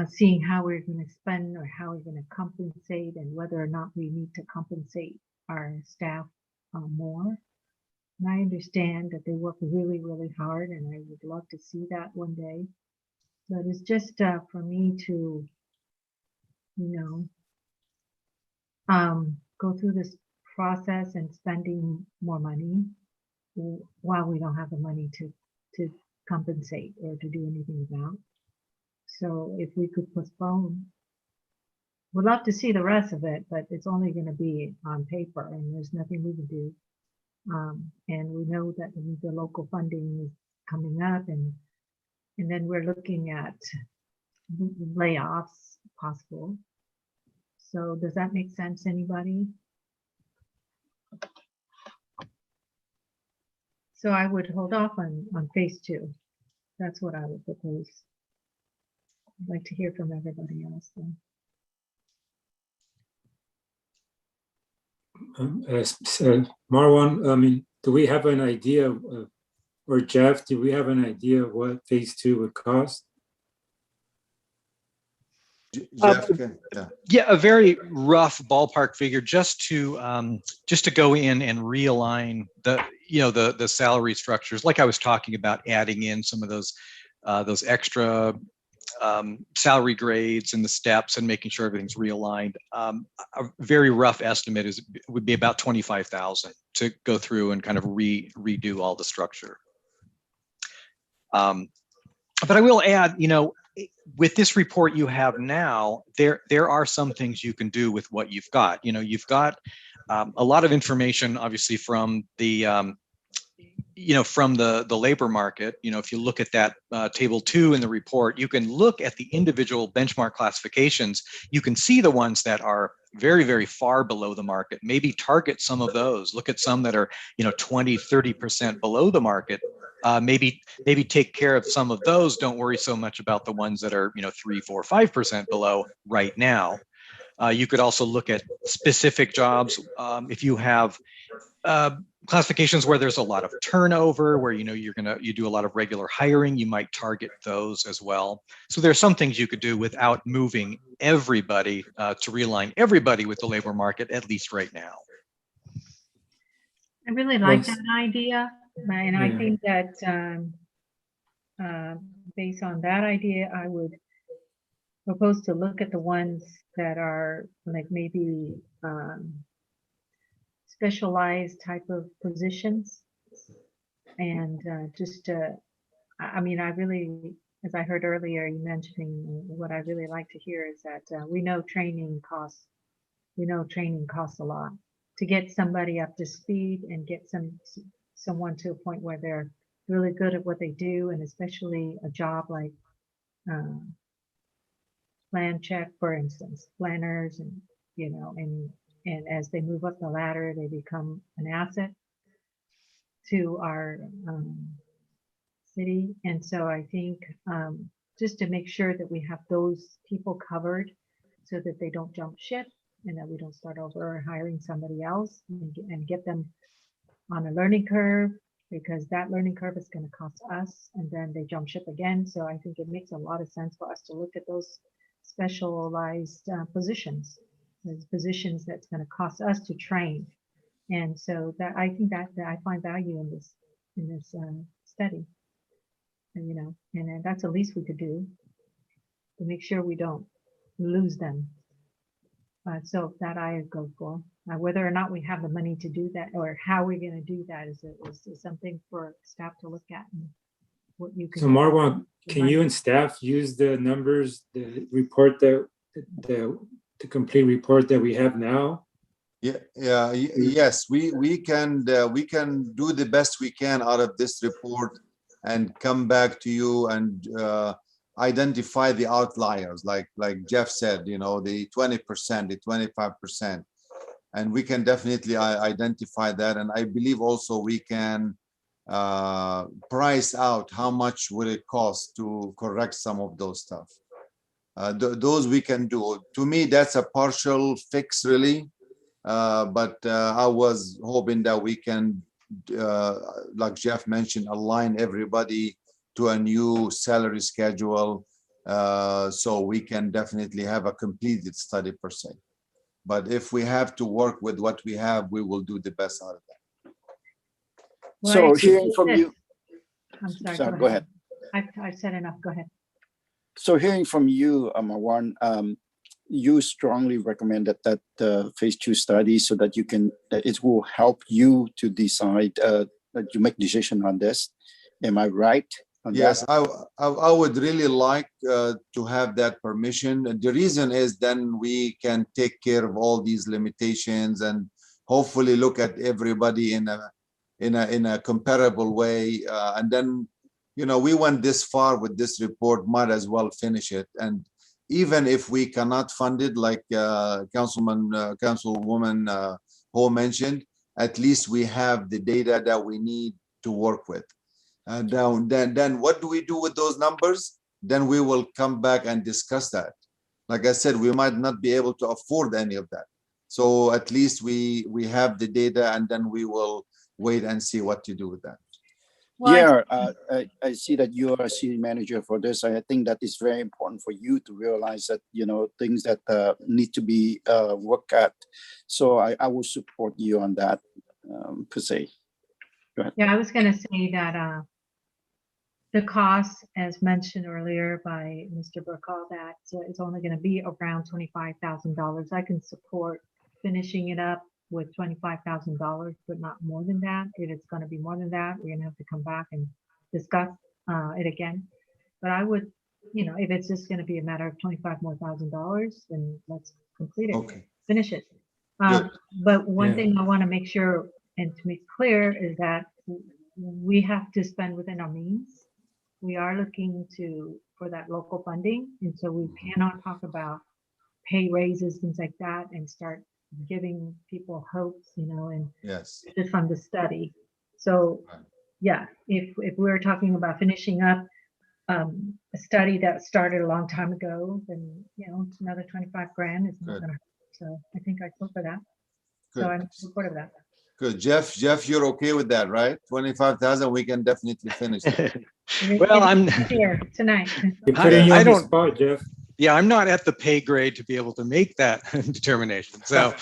seeing how we're going to spend or how we're going to compensate and whether or not we need to compensate our staff more. And I understand that they work really, really hard, and I would love to see that one day. But it's just for me to, go through this process and spending more money while we don't have the money to compensate or to do anything about. So if we could postpone, we'd love to see the rest of it, but it's only going to be on paper and there's nothing we can do. And we know that the local funding is coming up, and then we're looking at layoffs possible. So does that make sense, anybody? So I would hold off on phase 2. That's what I would propose. I'd like to hear from everybody else then. Marwan, I mean, do we have an idea, or Jeff, do we have an idea of what phase 2 would cost? Jeff, Yeah, a very rough ballpark figure, just to go in and realign the salary structures, like I was talking about, adding in some of those extra salary grades and the steps and making sure everything's realigned. A very rough estimate would be about 25,000 to go through and kind of redo all the structure. But I will add, with this report you have now, there are some things you can do with what you've got. You've got a lot of information, obviously, from the from the labor market. If you look at that table 2 in the report, you can look at the individual benchmark classifications. You can see the ones that are very, very far below the market. Maybe target some of those. Look at some that are 20, 30% below the market. Maybe take care of some of those. Don't worry so much about the ones that are 3, 4, 5% below right now. You could also look at specific jobs. If you have classifications where there's a lot of turnover, where you do a lot of regular hiring, you might target those as well. So there's some things you could do without moving everybody to realign everybody with the labor market, at least right now. I really like that idea, and I think that based on that idea, I would propose to look at the ones that are like maybe specialized type of positions, and I mean, I really, as I heard earlier, you mentioning, what I really like to hear is that we know training costs. We know training costs a lot to get somebody up to speed and get someone to a point where they're really good at what they do, and especially a job like plan check, for instance, planners, and and as they move up the ladder, they become an asset to our city. And so I think just to make sure that we have those people covered so that they don't jump ship and that we don't start over hiring somebody else and get them on a learning curve, because that learning curve is going to cost us and then they jump ship again. So I think it makes a lot of sense for us to look at those specialized positions, those positions that's going to cost us to train. And so that I think that I find value in this study, and and that's the least we could do to make sure we don't lose them. So that I go for. Whether or not we have the money to do that or how we're going to do that is something for staff to look at. And what you can. So Marwan, can you and staff use the numbers, the report the complete report that we have now? Yes, we can do the best we can out of this report and come back to you and identify the outliers, like Jeff said, the 20%, the 25%, and we can definitely identify that. And I believe also we can price out how much will it cost to correct some of those stuff. Those we can do. To me, that's a partial fix, really. But I was hoping that we can, like Jeff mentioned, align everybody to a new salary schedule, so we can definitely have a completed study per se. But if we have to work with what we have, we will do the best out of that. Well, So hearing from you, I'm sorry, sorry, go ahead. I've said enough. Go ahead. So hearing from you, Marwan, you strongly recommended that phase 2 study so that it will help you to decide that you make decision on this. Am I right? Yes, I would really like to have that permission. The reason is then we can take care of all these limitations and hopefully look at everybody in a comparable way. And then, we went this far with this report, might as well finish it. And even if we cannot fund it, like Councilwoman Ho mentioned, at least we have the data that we need to work with. And then what do we do with those numbers? Then we will come back and discuss that. Like I said, we might not be able to afford any of that. So at least we have the data, and then we will wait and see what to do with that. Well, I see that you are a city manager for this. I think that is very important for you to realize that, things that need to be worked at. So I will support you on that, per se. Go ahead. Yeah, I was going to say that the cost, as mentioned earlier by Mr. Burkall, that it's only going to be around $25,000. I can support finishing it up with $25,000, but not more than that. If it's going to be more than that, we're going to have to come back and discuss it again. But I would, if it's just going to be a matter of $25,000 more, then let's complete it, finish it. But one thing I want to make sure and to make clear is that we have to spend within our means. We are looking for that local funding, and so we cannot talk about pay raises, things like that, and start giving people hopes, and just from the study. So yeah, if we're talking about finishing up a study that started a long time ago, then it's another 25 grand is not gonna hurt. So I think I go for that. Good. So I'm in support of that. Good. Jeff, you're okay with that, right? 25,000, we can definitely finish it. Well, I'm here tonight. I don't spot, Jeff. Yeah, I'm not at the pay grade to be able to make that determination. So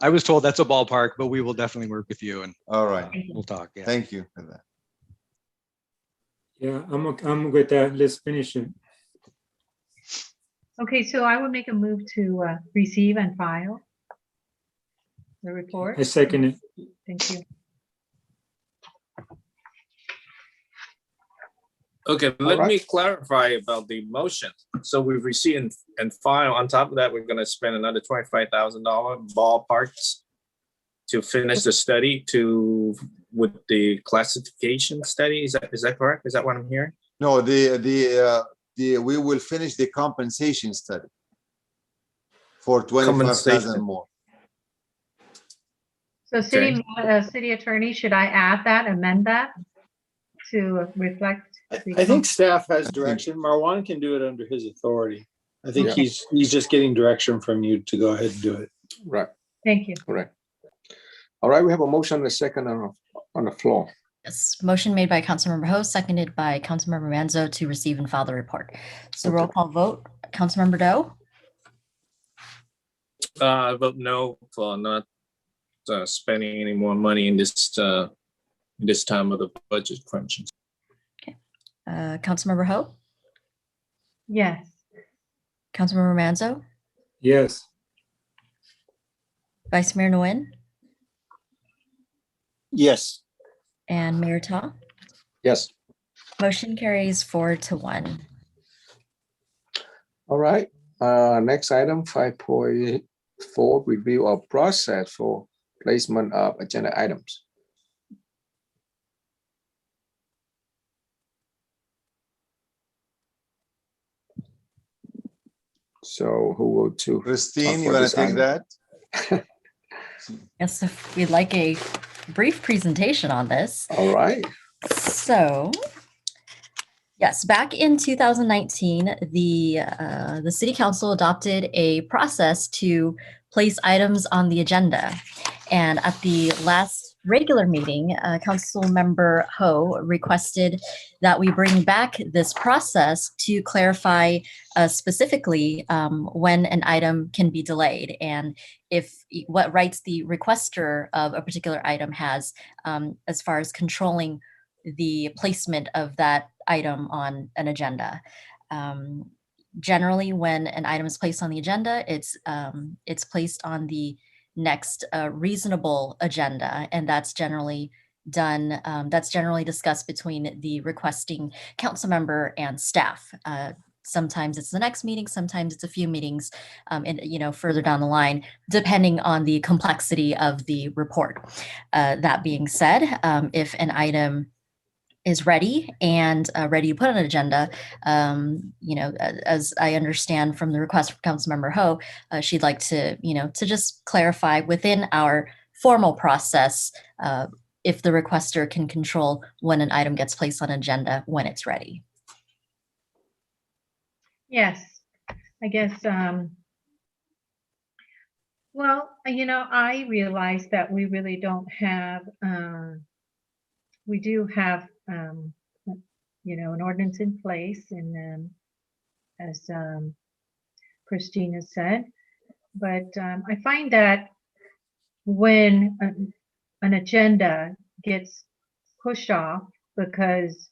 I was told that's a ballpark, but we will definitely work with you, and all right, we'll talk. Yeah. Thank you for that. Yeah, I'm with that. Let's finish it. Okay, so I would make a move to receive and file the report. I second it. Thank you. Okay, let me clarify about the motion. So we've received and file. On top of that, we're going to spend another $25,000 ballparks. to finish the study with the classification study. Is that correct? Is that what I'm hearing? No, we will finish the compensation study for 25,000 more. So city attorney, should I add that, amend that to reflect? I think staff has direction. Marwan can do it under his authority. I think he's just getting direction from you to go ahead and do it. Right. Thank you. Correct. All right, we have a motion and a second on the floor. Yes, motion made by Councilmember Ho, seconded by Councilmember Manzo to receive and file the report. So roll call vote, Councilmember Doe? I vote no for not spending any more money in this time of the budget crunches. Councilmember Ho? Yes. Councilmember Manzo? Yes. Vice Mayor Nguyen? Yes. And Mayor Ta? Yes. Motion carries 4-1. All right. Next item, 5.4, review of process for placement of agenda items. So who will to? Christine, you want to take that? Yes, if we'd like a brief presentation on this. All right. So, yes, back in 2019, the City Council adopted a process to place items on the agenda. And at the last regular meeting, Council Member Ho requested that we bring back this process to clarify specifically when an item can be delayed and what rights the requester of a particular item has as far as controlling the placement of that item on an agenda. Generally, when an item is placed on the agenda, it's placed on the next reasonable agenda, and that's generally done. That's generally discussed between the requesting council member and staff. Sometimes it's the next meeting, sometimes it's a few meetings, and further down the line, depending on the complexity of the report. That being said, if an item is ready and ready to put on an agenda, as I understand from the request from Councilmember Ho, she'd like to, to just clarify within our formal process if the requester can control when an item gets placed on agenda when it's ready. Yes, I guess, well, I realize that we really don't have, we do have, an ordinance in place, and as Christina said, but I find that when an agenda gets pushed off because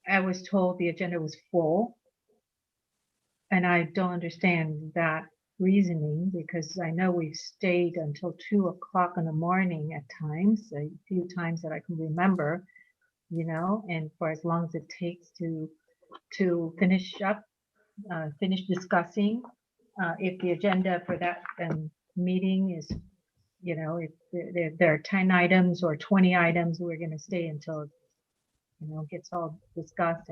I was told the agenda was full, and I don't understand that reasoning, because I know we've stayed until 2 o'clock in the morning at times, a few times that I can remember, and for as long as it takes to finish discussing. If the agenda for that meeting is, if there are 10 items or 20 items, we're going to stay until it gets all discussed,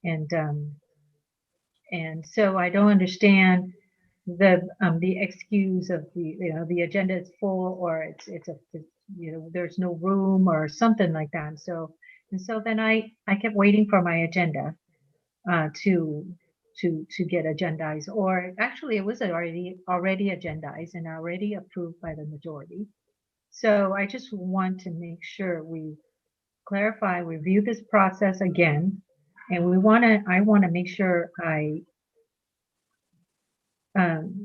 and so I don't understand the excuse of the agenda is full, or it's there's no room or something like that. And so then I kept waiting for my agenda to get agendized, or actually it was already agendized and already approved by the majority. So I just want to make sure we clarify, review this process again, and I want to make sure I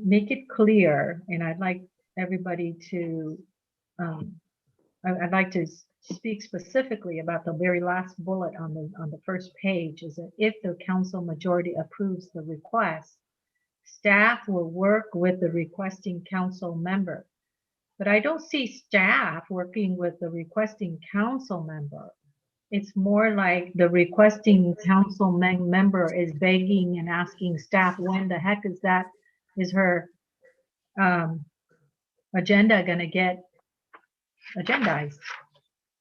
make it clear, and I'd like everybody to, I'd like to speak specifically about the very last bullet on the first page, is that if the council majority approves the request, staff will work with the requesting council member. But I don't see staff working with the requesting council member. It's more like the requesting council member is begging and asking staff, when the heck is her agenda going to get agendized.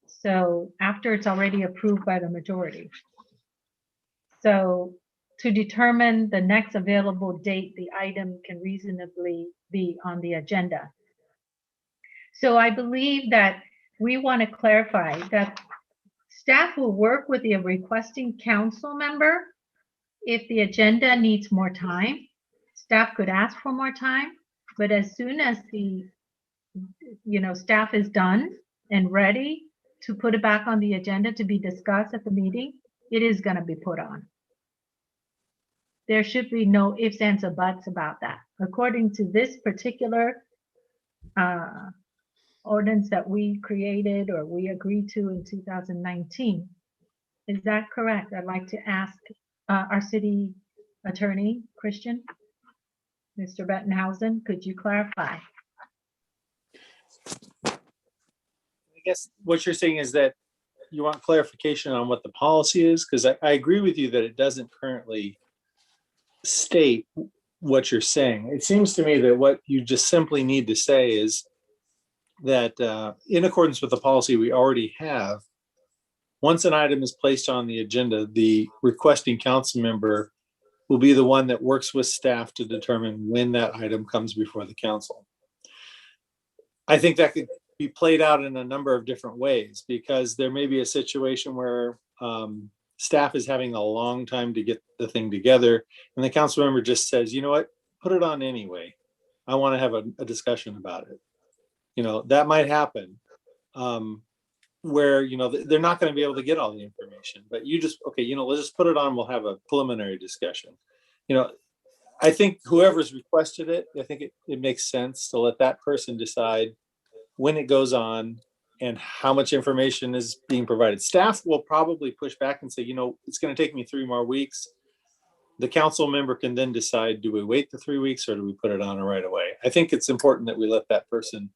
So after it's already approved by the majority. So to determine the next available date, the item can reasonably be on the agenda. So I believe that we want to clarify that staff will work with the requesting council member. If the agenda needs more time, staff could ask for more time, but as soon as the, staff is done and ready to put it back on the agenda to be discussed at the meeting, it is going to be put on. There should be no ifs, ands, or buts about that. According to this particular ordinance that we created or we agreed to in 2019. Is that correct? I'd like to ask our city attorney, Christian, Mr. Bettenhausen, could you clarify? I guess what you're saying is that you want clarification on what the policy is, because I agree with you that it doesn't currently state what you're saying. It seems to me that what you just simply need to say is that in accordance with the policy we already have, once an item is placed on the agenda, the requesting council member will be the one that works with staff to determine when that item comes before the council. I think that could be played out in a number of different ways, because there may be a situation where staff is having a long time to get the thing together, and the council member just says, you know what, put it on anyway. I want to have a discussion about it. That might happen where, they're not going to be able to get all the information, but you just, okay, let's just put it on. We'll have a preliminary discussion. I think whoever's requested it, I think it makes sense to let that person decide when it goes on and how much information is being provided. Staff will probably push back and say, it's going to take me 3 more weeks. The council member can then decide, do we wait the 3 weeks or do we put it on right away? I think it's important that we let that person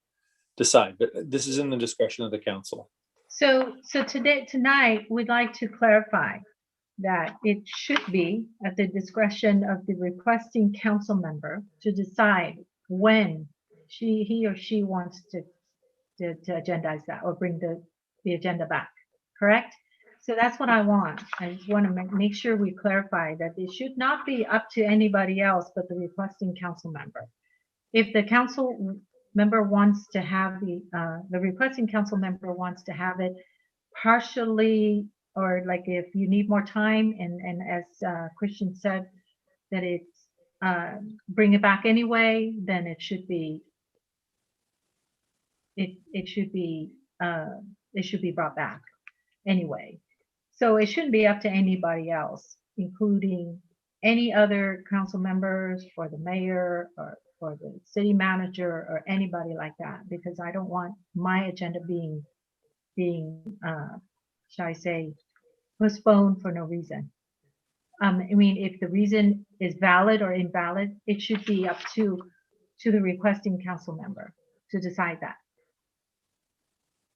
decide, but this is in the discretion of the council. So tonight, we'd like to clarify that it should be at the discretion of the requesting council member to decide when he or she wants to agendize that or bring the agenda back, correct? So that's what I want. I just want to make sure we clarify that it should not be up to anybody else but the requesting council member. If the council member wants to have the requesting council member wants to have it partially, or like if you need more time, and as Christian said, that it's bring it back anyway, then it should be brought back anyway. So it shouldn't be up to anybody else, including any other council members or the mayor or the city manager or anybody like that, because I don't want my agenda being shall I say, postponed for no reason. If the reason is valid or invalid, it should be up to the requesting council member to decide that.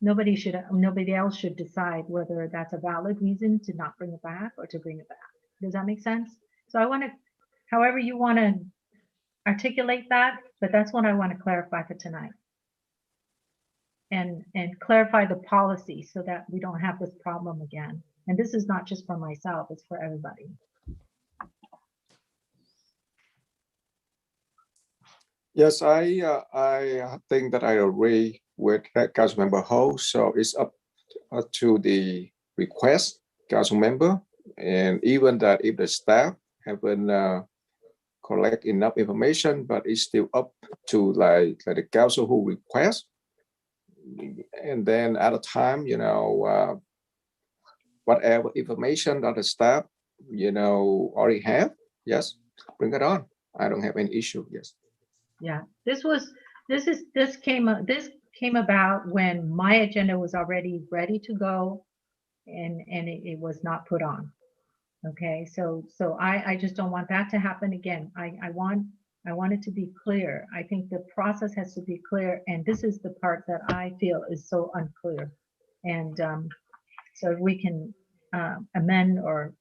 Nobody else should decide whether that's a valid reason to not bring it back or to bring it back. Does that make sense? So I want to, however you want to articulate that, but that's what I want to clarify for tonight. And clarify the policy so that we don't have this problem again. And this is not just for myself, it's for everybody. Yes, I think that I agree with Councilmember Ho. So it's up to the request council member, and even that if the staff haven't collect enough information, but it's still up to like the council who requests. And then at a time, whatever information that the staff, already have, yes, bring it on. I don't have any issue. Yes. Yeah, this came about when my agenda was already ready to go, and it was not put on. Okay, so I just don't want that to happen again. I want it to be clear. I think the process has to be clear, and this is the part that I feel is so unclear. And so we can amend or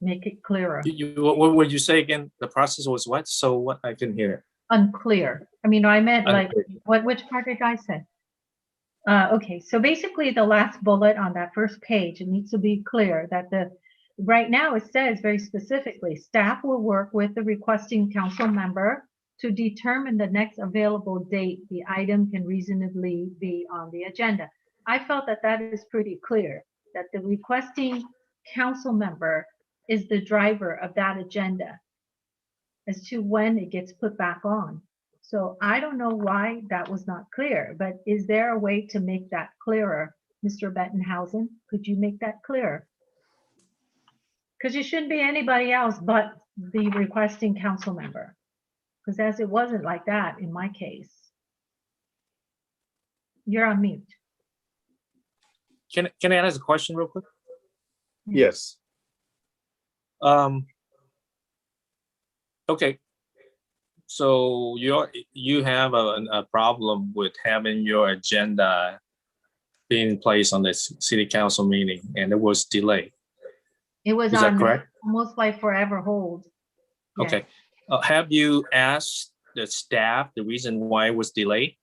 make it clearer. What would you say again? The process was what? So what? I didn't hear it. Unclear. I mean, I meant like Unclear. which part did I say? Okay, so basically the last bullet on that first page, it needs to be clear that right now it says very specifically, staff will work with the requesting council member to determine the next available date the item can reasonably be on the agenda. I felt that that is pretty clear, that the requesting council member is the driver of that agenda as to when it gets put back on. So I don't know why that was not clear, but is there a way to make that clearer? Mr. Bettenhausen, could you make that clearer? Because it shouldn't be anybody else but the requesting council member. Because as it wasn't like that in my case. You're on mute. Can I ask a question real quick? Yes. Okay. So you have a problem with having your agenda being placed on the city council meeting, and it was delayed. It was Is that on correct? almost like forever hold. Yes. Okay. Have you asked the staff the reason why it was delayed?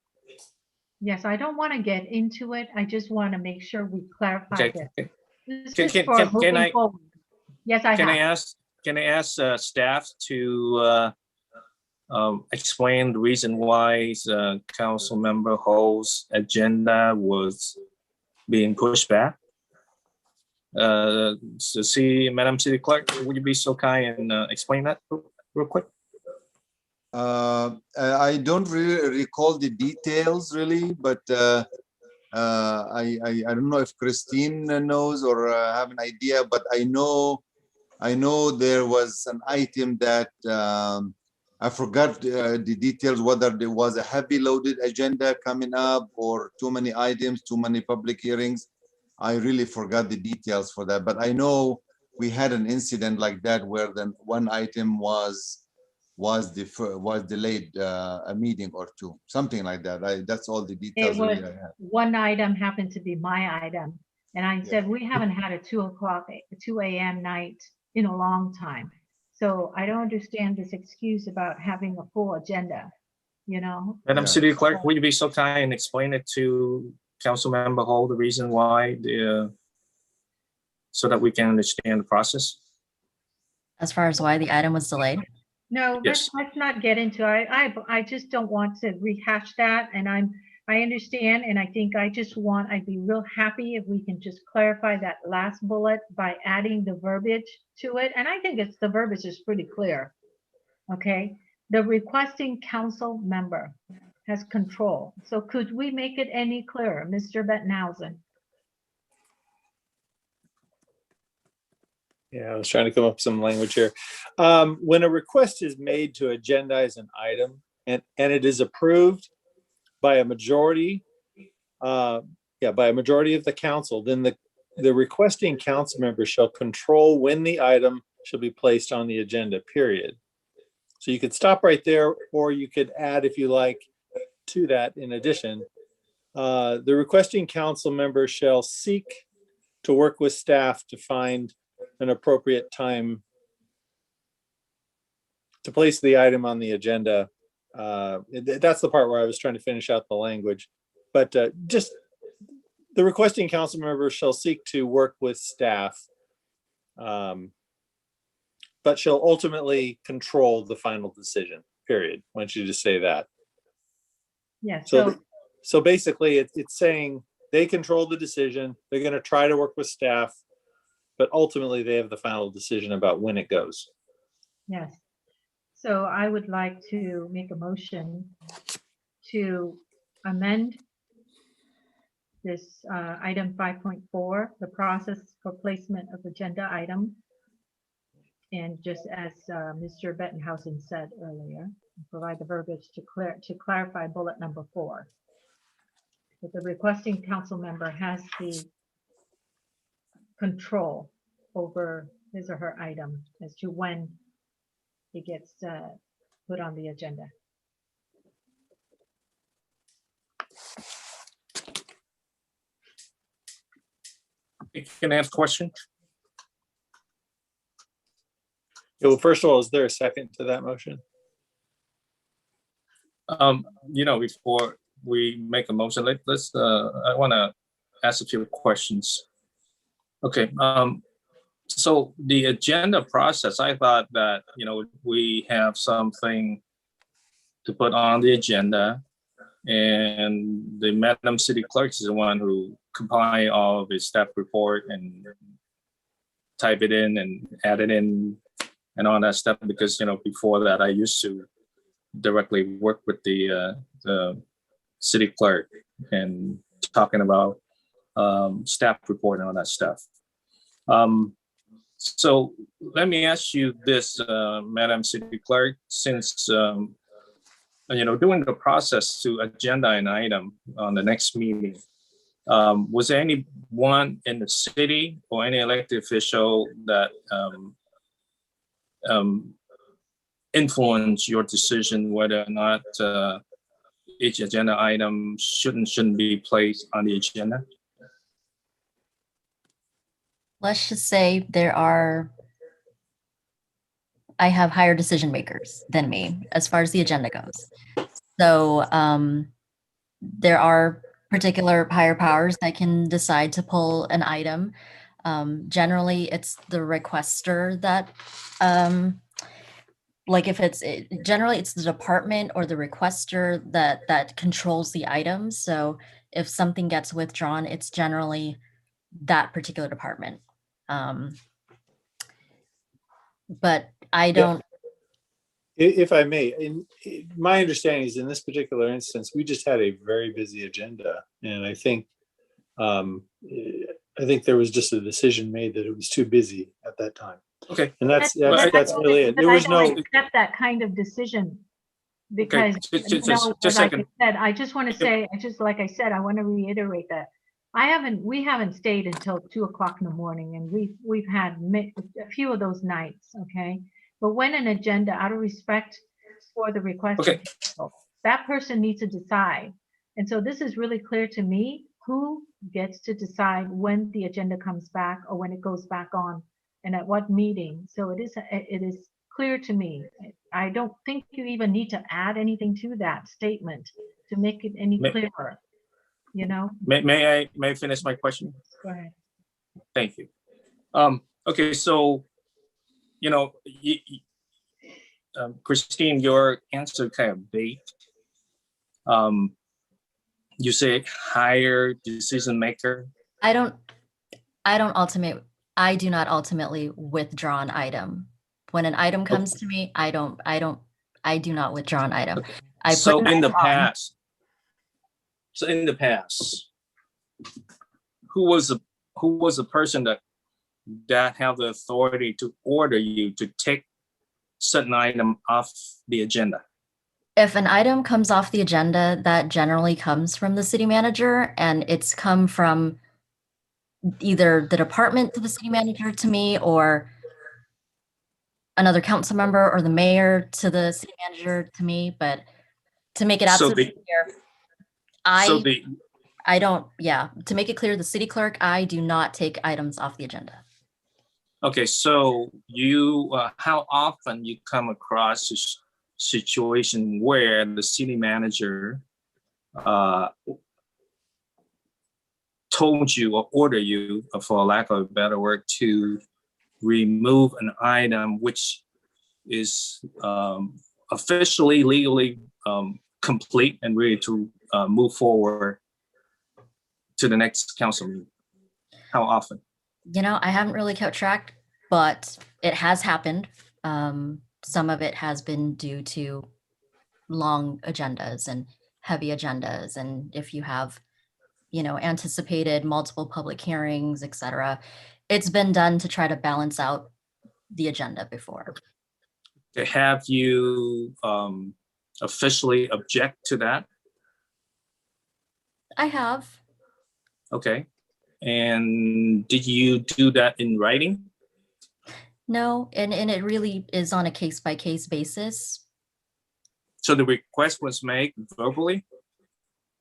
Yes, I don't want to get into it. I just want to make sure we clarify Okay. this. This Can- is can- for can- can moving I- forward. Yes, I Can I have. ask staff to explain the reason why the council member Ho's agenda was being pushed back? Madam City Clerk, would you be so kind and explain that real quick? I don't really recall the details really, but I don't know if Christine knows or have an idea, but I know there was an item that I forgot the details, whether there was a heavy loaded agenda coming up or too many items, too many public hearings. I really forgot the details for that, but I know we had an incident like that where then one item was delayed a meeting or two, something like that. That's all the It details was, really I have. one item happened to be my item. And I said, we haven't had a 2 a.m. night in a long time. So I don't understand this excuse about having a full agenda, you know? Madam City Clerk, would you be so kind and explain it to Councilmember Ho, the reason why, so that we can understand the process? As far as why the item was delayed? No, Yes. let's not get into it. I just don't want to rehash that. And I understand. And I think I'd be real happy if we can just clarify that last bullet by adding the verbiage to it. And I think the verbiage is pretty clear. Okay. The requesting council member has control. So could we make it any clearer, Mr. Bettenhausen? Yeah, I was trying to come up with some language here. When a request is made to agendize an item and it is approved by a majority, by a majority of the council, then the requesting council member shall control when the item shall be placed on the agenda, period. So you could stop right there, or you could add, if you like, to that in addition. The requesting council member shall seek to work with staff to find an appropriate time to place the item on the agenda. That's the part where I was trying to finish out the language, but just the requesting council member shall seek to work with staff, but shall ultimately control the final decision, period. Why don't you just say that? Yeah. So basically it's saying they control the decision. They're going to try to work with staff, but ultimately they have the final decision about when it goes. Yes. So I would like to make a motion to amend this item 5.4, the process for placement of agenda item. And just as Mr. Bettenhausen said earlier, provide the verbiage to clarify bullet number 4. That the requesting council member has the control over his or her item as to when it gets put on the agenda. Can I ask a question? Yeah, well, first of all, is there a second to that motion? Before we make a motion, let's, I want to ask a few questions. Okay, so the agenda process, I thought that, we have something to put on the agenda, and the Madam City Clerk is the one who compile all of the staff report and type it in and add it in and all that stuff, because, before that, I used to directly work with the city clerk and talking about staff report and all that stuff. So let me ask you this, Madam City Clerk, since doing the process to agenda an item on the next meeting, was there anyone in the city or any elected official that influence your decision whether or not each agenda item shouldn't be placed on the agenda? Let's just say I have higher decision makers than me as far as the agenda goes. So there are particular higher powers that can decide to pull an item. Generally, it's the requester that, generally it's the department or the requester that controls the item. So if something gets withdrawn, it's generally that particular department. But I don't. If I may, my understanding is in this particular instance, we just had a very busy agenda, and I think there was just a decision made that it was too busy at that time. Okay, and that's really it. There was no accept that kind of decision because just like second. I said, I just want to say, like I said, I want to reiterate that we haven't stayed until 2 o'clock in the morning, and we've had a few of those nights. Okay. But when an agenda, out of respect for the request, that person needs to decide. And so this is really clear to me who gets to decide when the agenda comes back or when it goes back on and at what meeting. So it is clear to me. I don't think you even need to add anything to that statement to make it any clearer. May I finish my question? Go ahead. Thank you. Okay, so Christine, your answer kind of baked. You say higher decision maker. I do not ultimately withdraw an item. When an item comes to me, I do not withdraw an item. So in the past, who was the person that have the authority to order you to take certain item off the agenda? If an item comes off the agenda, that generally comes from the city manager, and it's come from either the department to the city manager to me, or another council member, or the mayor to the city manager to me. But to make it absolutely clear, to make it clear, the city clerk, I do not take items off the agenda. Okay, so how often you come across a situation where the city manager told you or ordered you, for lack of a better word, to remove an item which is officially, legally complete and ready to move forward to the next council meeting? How often? I haven't really kept track, but it has happened. Some of it has been due to long agendas and heavy agendas. And if you have, anticipated multiple public hearings, etc., it's been done to try to balance out the agenda before. Have you officially object to that? I have. Okay. And did you do that in writing? No, and it really is on a case-by-case basis. So the request was made verbally?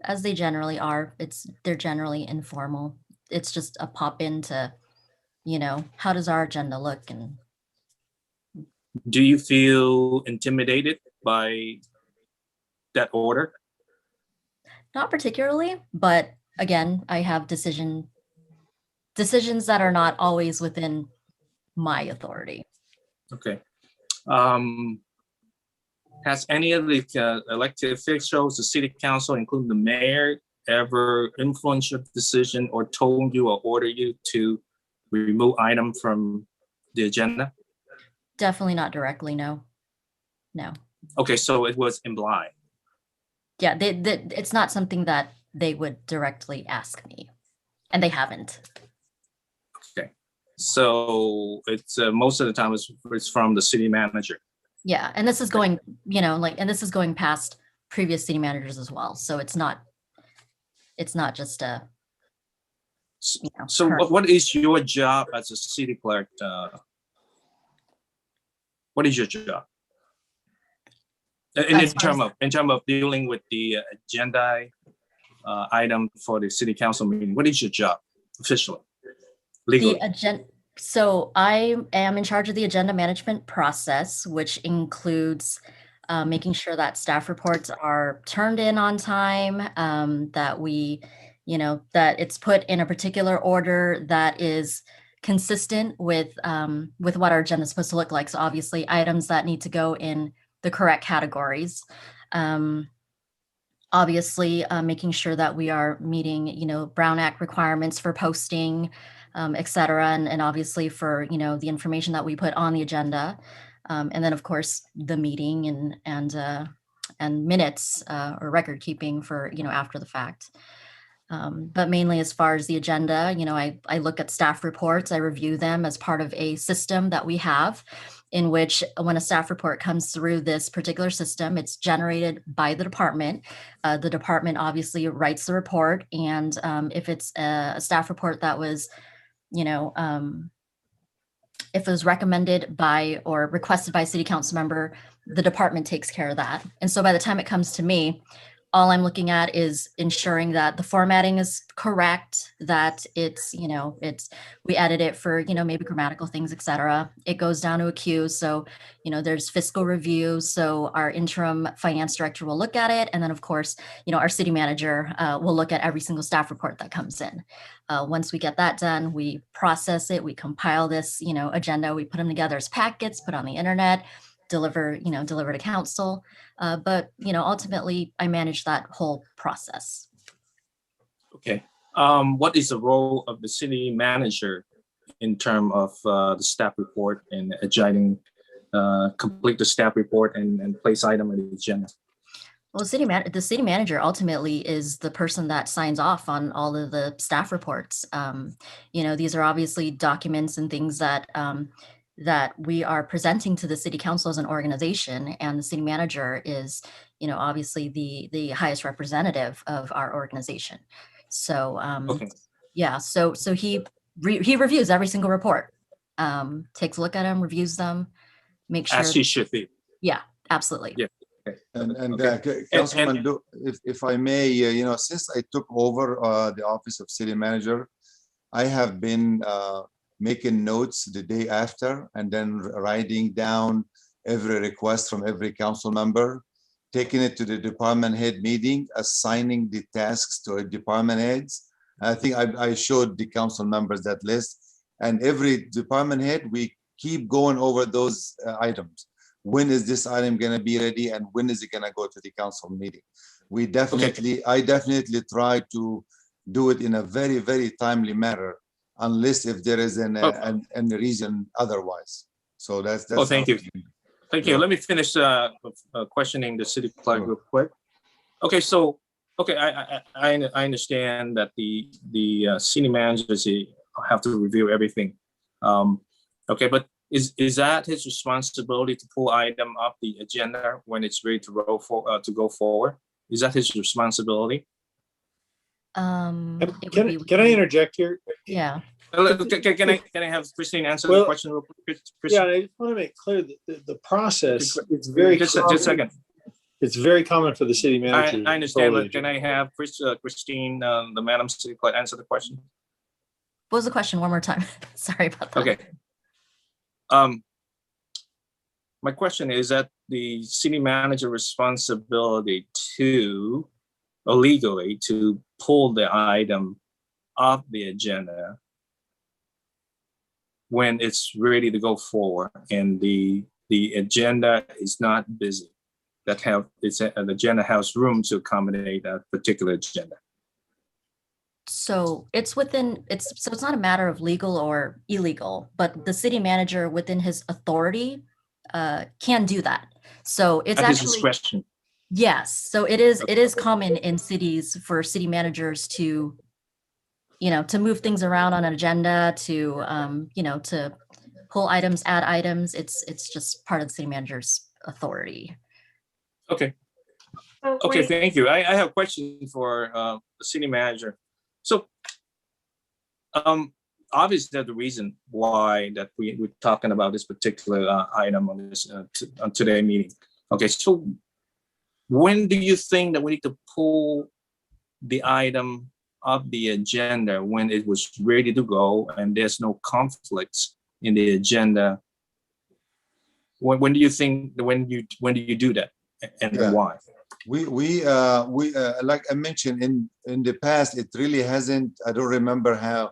As they generally are. They're generally informal. It's just a pop into, how does our agenda look? And do you feel intimidated by that order? Not particularly, but again, I have decisions that are not always within my authority. Okay. Has any of the elected officials, the city council, including the mayor, ever influenced your decision or told you or ordered you to remove item from the agenda? Definitely not directly, no. No. Okay, so it was implied. Yeah, it's not something that they would directly ask me, and they haven't. Okay, so it's most of the time it's from the city manager. Yeah, and this is going, and this is going past previous city managers as well. So it's not just a. So what is your job as a city clerk? What is your job? In terms of dealing with the agenda item for the city council meeting, what is your job officially, legally? So I am in charge of the agenda management process, which includes making sure that staff reports are turned in on time, that that it's put in a particular order that is consistent with what our agenda is supposed to look like. So obviously items that need to go in the correct categories. Obviously, making sure that we are meeting, Brown Act requirements for posting, et cetera, and obviously for, the information that we put on the agenda. And then, of course, the meeting and minutes or record keeping for, after the fact. But mainly as far as the agenda, I look at staff reports, I review them as part of a system that we have, in which when a staff report comes through this particular system, it's generated by the department. The department obviously writes the report. And if it's a staff report that was, if it was recommended by or requested by a city council member, the department takes care of that. And so by the time it comes to me, all I'm looking at is ensuring that the formatting is correct, that it's, we edit it for, maybe grammatical things, et cetera. It goes down to a queue. So, there's fiscal review. So our interim finance director will look at it. And then of course, our city manager will look at every single staff report that comes in. Once we get that done, we process it, we compile this, agenda, we put them together as packets, put on the internet, deliver to council. But, ultimately I manage that whole process. Okay. What is the role of the city manager in terms of the staff report and adjusting, complete the staff report and place item on the agenda? Well, the city manager ultimately is the person that signs off on all of the staff reports. These are obviously documents and things that that we are presenting to the city council as an organization, and the city manager is, obviously the highest representative of our organization. So, yeah, so he reviews every single report, takes a look at them, reviews them, makes sure. As he should be. Yeah, absolutely. Yeah. Okay. And Okay. Councilman, if I may, since I took over the office of city manager, I have been making notes the day after and then writing down every request from every council member, taking it to the department head meeting, assigning the tasks to a department heads. I think I showed the council members that list, and every department head, we keep going over those items. When is this item going to be ready, and when is it going to go to the council meeting? I definitely try to do it in a very, very timely manner, unless if there is any reason otherwise. So that's. Oh, thank you. Thank you. Let me finish questioning the city clerk real quick. Okay, so I understand that the city managers have to review everything. Okay, but is that his responsibility to pull item up the agenda when it's ready to go forward? Is that his responsibility? Can I interject here? Yeah. Can I have Christine answer the question real quick? Yeah, I just want to make clear that the process, it's very just a second. It's very common for the city manager. I understand, but can I have Christine, the Madam City Clerk, answer the question? What was the question? One more time. Sorry about that. Okay. My question is that the city manager responsibility to illegally to pull the item off the agenda when it's ready to go forward and the agenda is not busy. The agenda has room to accommodate that particular agenda. So it's not a matter of legal or illegal, but the city manager within his authority can do that. So it's At his actually, discretion. yes. So it is common in cities for city managers to, to move things around on an agenda, to, to pull items, add items. It's just part of the city manager's authority. Okay. So Okay, wait, thank you. I have a question for the city manager. So, obviously, the reason why that we're talking about this particular item on this on today's meeting. Okay, so when do you think that we need to pull the item of the agenda when it was ready to go and there's no conflicts in the agenda? When do you think? When do you do that, and Yeah. why? We like I mentioned in the past, it really hasn't. I don't remember how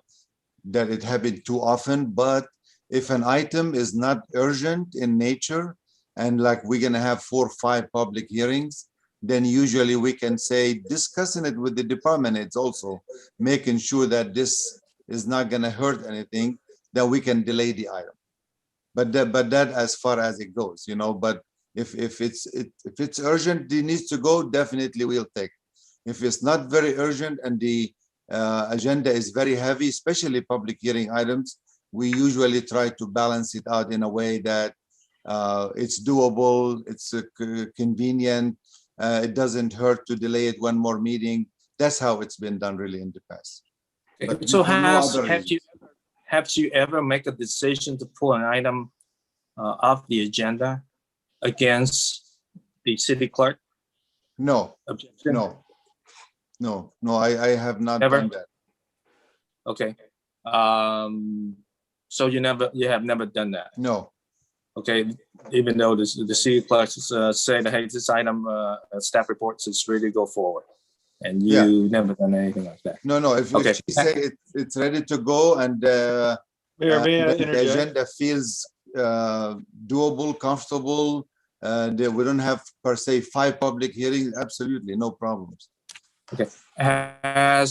that it happened too often. But if an item is not urgent in nature, and like we're gonna have 4 or 5 public hearings, then usually we can say discussing it with the department. It's also making sure that this is not gonna hurt anything, that we can delay the item. But that as far as it goes, But if it's urgent, it needs to go, definitely we'll take it. If it's not very urgent and the agenda is very heavy, especially public hearing items, we usually try to balance it out in a way that it's doable, it's convenient, it doesn't hurt to delay it one more meeting. That's how it's been done really in the past. But So for no other reason. have you ever make a decision to pull an item off the agenda against the city clerk? No, Objection? no, I have not Never? done that. Okay. So you have never done that. No, Okay, even though the city clerk say that, hey, this item staff reports is ready to go forward, and you Yeah. never done anything like that. no. If Okay. she say it's ready to go and Mayor, may I the interject? agenda feels doable, comfortable, that we don't have per se 5 public hearings, absolutely no problems. Okay. Has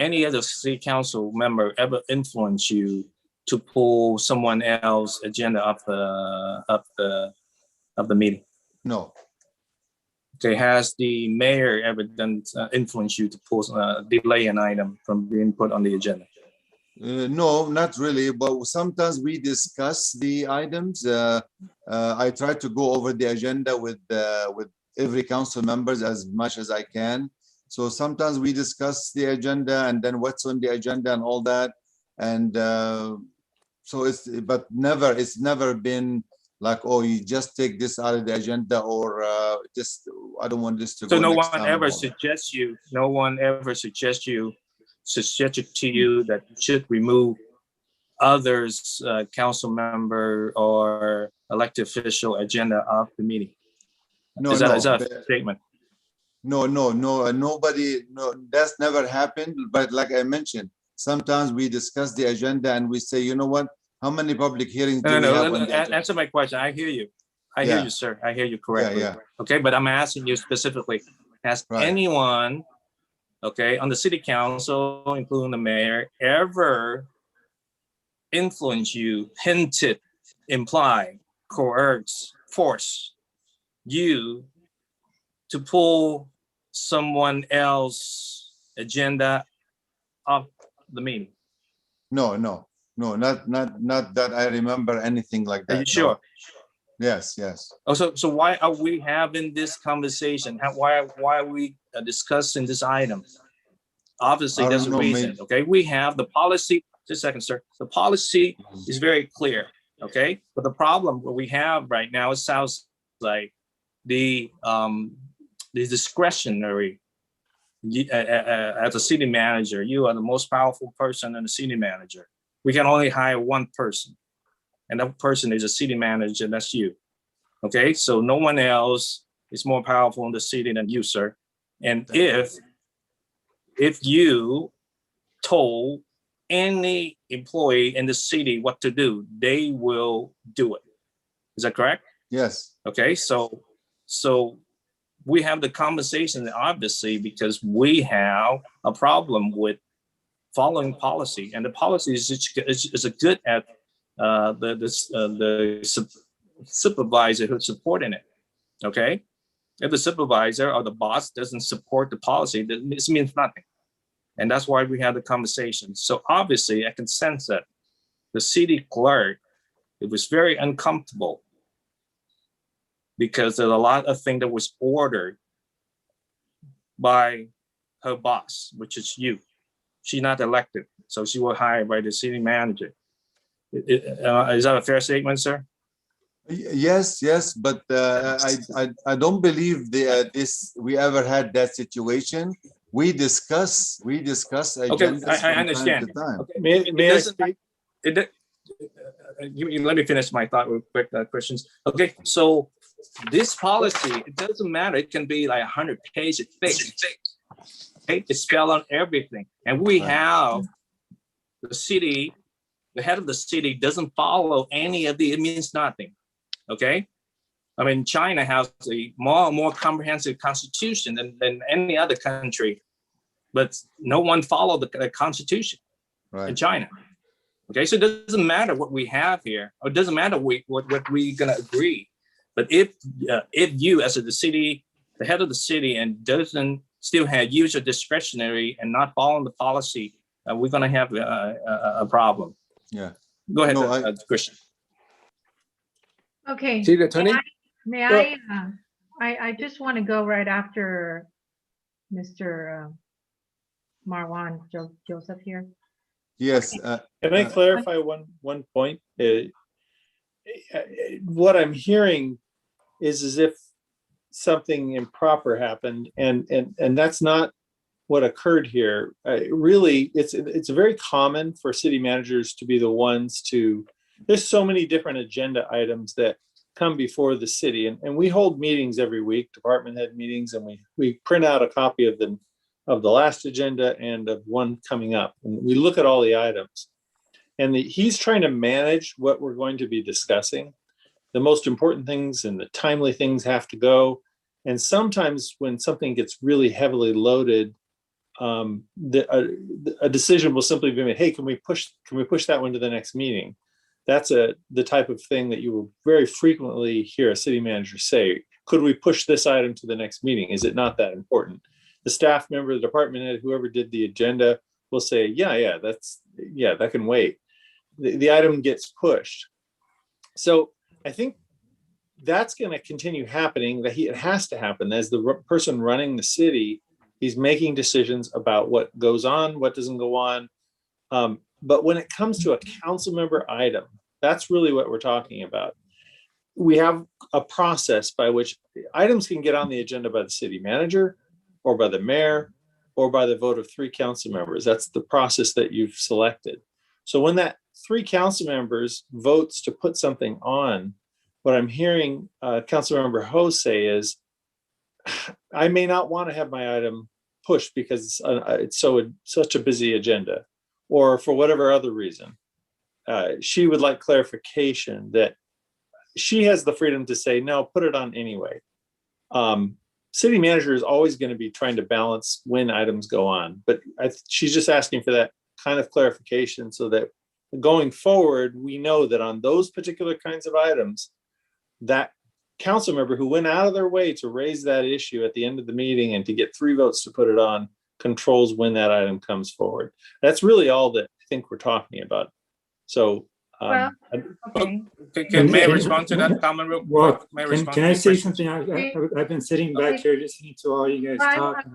any other city council member ever influenced you to pull someone else's agenda of the meeting? No, Okay. Has the mayor ever done influence you to pull delay an item from being put on the agenda? no, not really, but sometimes we discuss the items. I try to go over the agenda with every council members as much as I can. So sometimes we discuss the agenda and then what's on the agenda and all that. And so it's never been like, oh, you just take this out of the agenda, or just I don't want this to So go no next one time ever and all that. suggested to you that you should remove others council member or elected official agenda of the meeting? No, Is that no. a statement? No, nobody, no, that's never happened. But like I mentioned, sometimes we discuss the agenda and we say, you know what, how many public hearings do we have on the agenda? Answer my question. I hear you. I hear Yeah. you, sir. I hear you correctly. yeah. Okay, but I'm asking you specifically, has Right. anyone, okay, on the city council, including the mayor, ever influenced you, hinted, implied, coerced, force you to pull someone else agenda of the meeting? No, not that I remember anything like that. Are you no. sure? Yes. Oh, so why are we having this conversation? Why are we discussing this item? Obviously, I there's a don't know, reason. maybe- Okay, we have the policy. Just a second, sir. The policy is very clear. Okay, but the problem what we have right now, it sounds like the discretionary. As a city manager, you are the most powerful person in the city manager. We can only hire one person, and that person is a city manager. That's you. Okay, so no one else is more powerful in the city than you, sir. And if you told any employee in the city what to do, they will do it. Is that correct? Yes. Okay, so we have the conversation, obviously, because we have a problem with following policy, and the policy is a good at the supervisor who's supporting it. Okay, if the supervisor or the boss doesn't support the policy, this means nothing, and that's why we have the conversation. So obviously, I can sense that the city clerk, it was very uncomfortable because there's a lot of things that was ordered by her boss, which is you. She's not elected, so she was hired by the city manager. Is that a fair statement, sir? Yes, but I don't believe we ever had that situation. We discuss Okay, agendas I from understand. time to time. Okay. May I speak? Let me finish my thought real quick, questions. Okay, so this policy, it doesn't matter. It can be like 100 pages thick. Okay, it's spelled on everything. And we have the city, the head of the city doesn't follow any of it means nothing. Okay. I mean, China has a more comprehensive constitution than any other country, but no one followed the constitution in China. Okay, so it doesn't matter what we have here, or it doesn't matter what we're gonna agree. But if you, as the city, the head of the city, and doesn't still have user discretionary and not following the policy, we're gonna have a problem. Yeah. Go ahead, Christian. Okay. See the attorney? I just want to go right after Mr. Marwan Joseph here. Yes. Can I clarify one point? What I'm hearing is as if something improper happened, and that's not what occurred here. Really, it's very common for city managers to be the ones to. There's so many different agenda items that come before the city, and we hold meetings every week, department head meetings, and we print out a copy of the last agenda and of one coming up, and we look at all the items. And he's trying to manage what we're going to be discussing. The most important things and the timely things have to go. And sometimes when something gets really heavily loaded, a decision will simply be made. Hey, can we push that one to the next meeting? That's the type of thing that you will very frequently hear a city manager say. Could we push this item to the next meeting? Is it not that important? The staff member, the department head, whoever did the agenda will say, that can wait. The item gets pushed. So I think that's going to continue happening, it has to happen. As the person running the city, he's making decisions about what goes on, what doesn't go on. But when it comes to a council member item, that's really what we're talking about. We have a process by which items can get on the agenda by the city manager or by the mayor or by the vote of 3 council members. That's the process that you've selected. So when that 3 council members votes to put something on, what I'm hearing Councilmember Ho say is, I may not want to have my item pushed because it's such a busy agenda, or for whatever other reason. She would like clarification that she has the freedom to say, no, put it on anyway. City manager is always going to be trying to balance when items go on, but she's just asking for that kind of clarification so that going forward, we know that on those particular kinds of items, that council member who went out of their way to raise that issue at the end of the meeting and to get 3 votes to put it on controls when that item comes forward. That's really all that I think we're talking about. So, okay. May I respond to that comment real quick? Can I say something? I've been sitting back here listening to all you guys talk.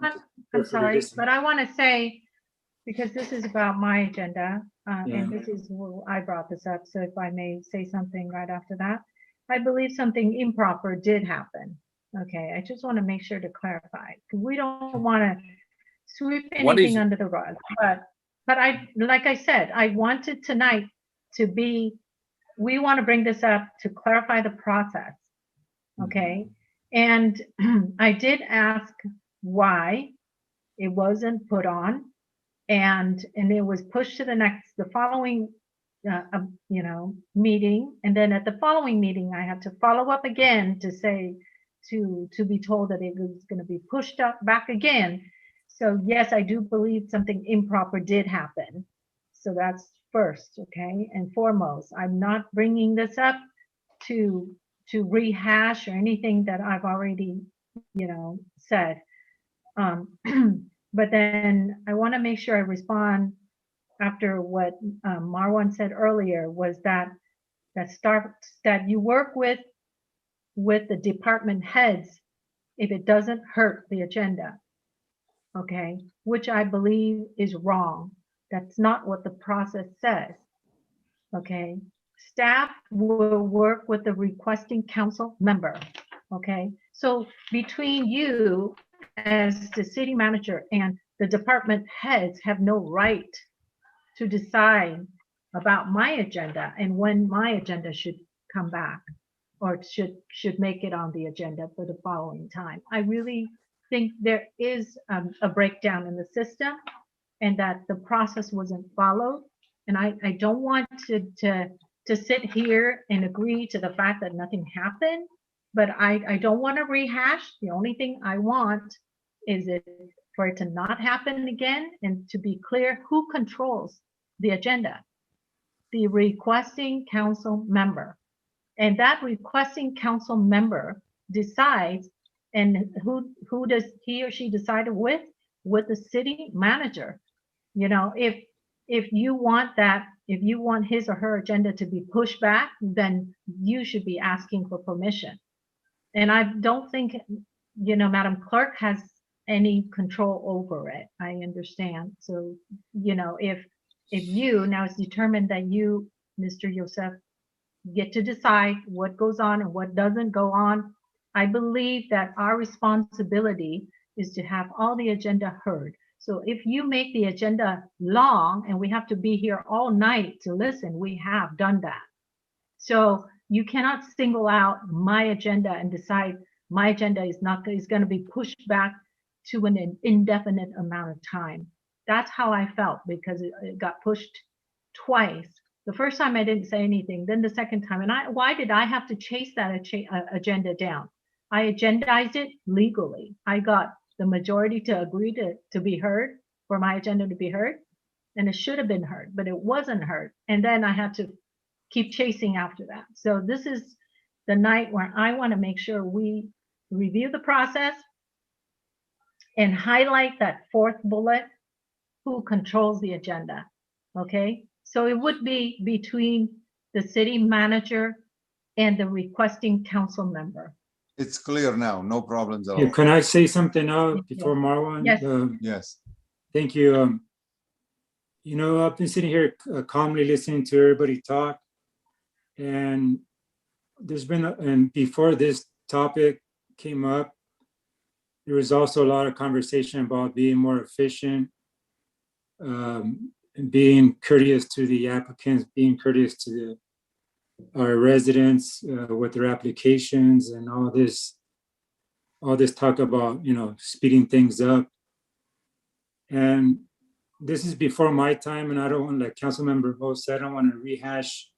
I'm sorry, but I want to say, because this is about my agenda, and this is, I brought this up, so if I may say something right after that. I believe something improper did happen. Okay, I just want to make sure to clarify, because we don't want to sweep anything under the rug. But like I said, I wanted tonight to be, we want to bring this up to clarify the process. Okay, and I did ask why it wasn't put on, and it was pushed to the following meeting, and then at the following meeting I had to follow up again to say to be told that it was going to be pushed up back again. So yes, I do believe something improper did happen. So that's first, okay, and foremost. I'm not bringing this up to rehash or anything that I've already said. But then I want to make sure I respond after what Marwan said earlier, was that you work with the department heads if it doesn't hurt the agenda, okay, which I believe is wrong. That's not what the process says, okay. Staff will work with the requesting council member, okay. So between you as the city manager and the department heads have no right to decide about my agenda and when my agenda should come back or should make it on the agenda for the following time. I really think there is a breakdown in the system and that the process wasn't followed. And I don't want to sit here and agree to the fact that nothing happened, but I don't want to rehash. The only thing I want is for it to not happen again, and to be clear who controls the agenda. The requesting council member. And that requesting council member decides, and who does he or she decide with the city manager. If you want his or her agenda to be pushed back, then you should be asking for permission. And I don't think, Madam Clerk has any control over it. I understand. So, if you now it's determined that you, Mr. Yosef, get to decide what goes on and what doesn't go on, I believe that our responsibility is to have all the agenda heard. So if you make the agenda long and we have to be here all night to listen, we have done that. So you cannot single out my agenda and decide my agenda is going to be pushed back to an indefinite amount of time. That's how I felt, because it got pushed twice. The first time I didn't say anything, then the second time. And why did I have to chase that agenda down? I agendized it legally. I got the majority to agree to be heard, for my agenda to be heard, and it should have been heard, but it wasn't heard. And then I had to keep chasing after that. So this is the night where I want to make sure we review the process and highlight that fourth bullet, who controls the agenda, okay? So it would be between the city manager and the requesting council member. It's clear now, no problems at all. Yeah, can I say something now before Marwan? Yes. Yes. Thank you. I've been sitting here calmly listening to everybody talk, and and before this topic came up, there was also a lot of conversation about being more efficient, and being courteous to the applicants, being courteous to our residents with their applications, and all this talk about, speeding things up. And this is before my time, and I don't want, like Councilmember Ho said, I don't want to rehash,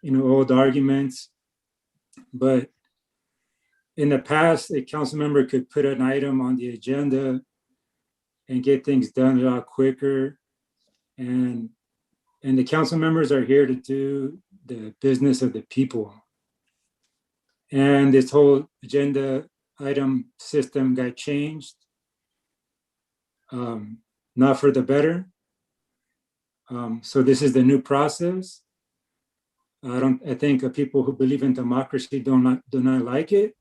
old arguments. But in the past, a council member could put an item on the agenda and get things done a lot quicker. And the council members are here to do the business of the people. And this whole agenda item system got changed, not for the better. So this is the new process. I think people who believe in democracy do not like it.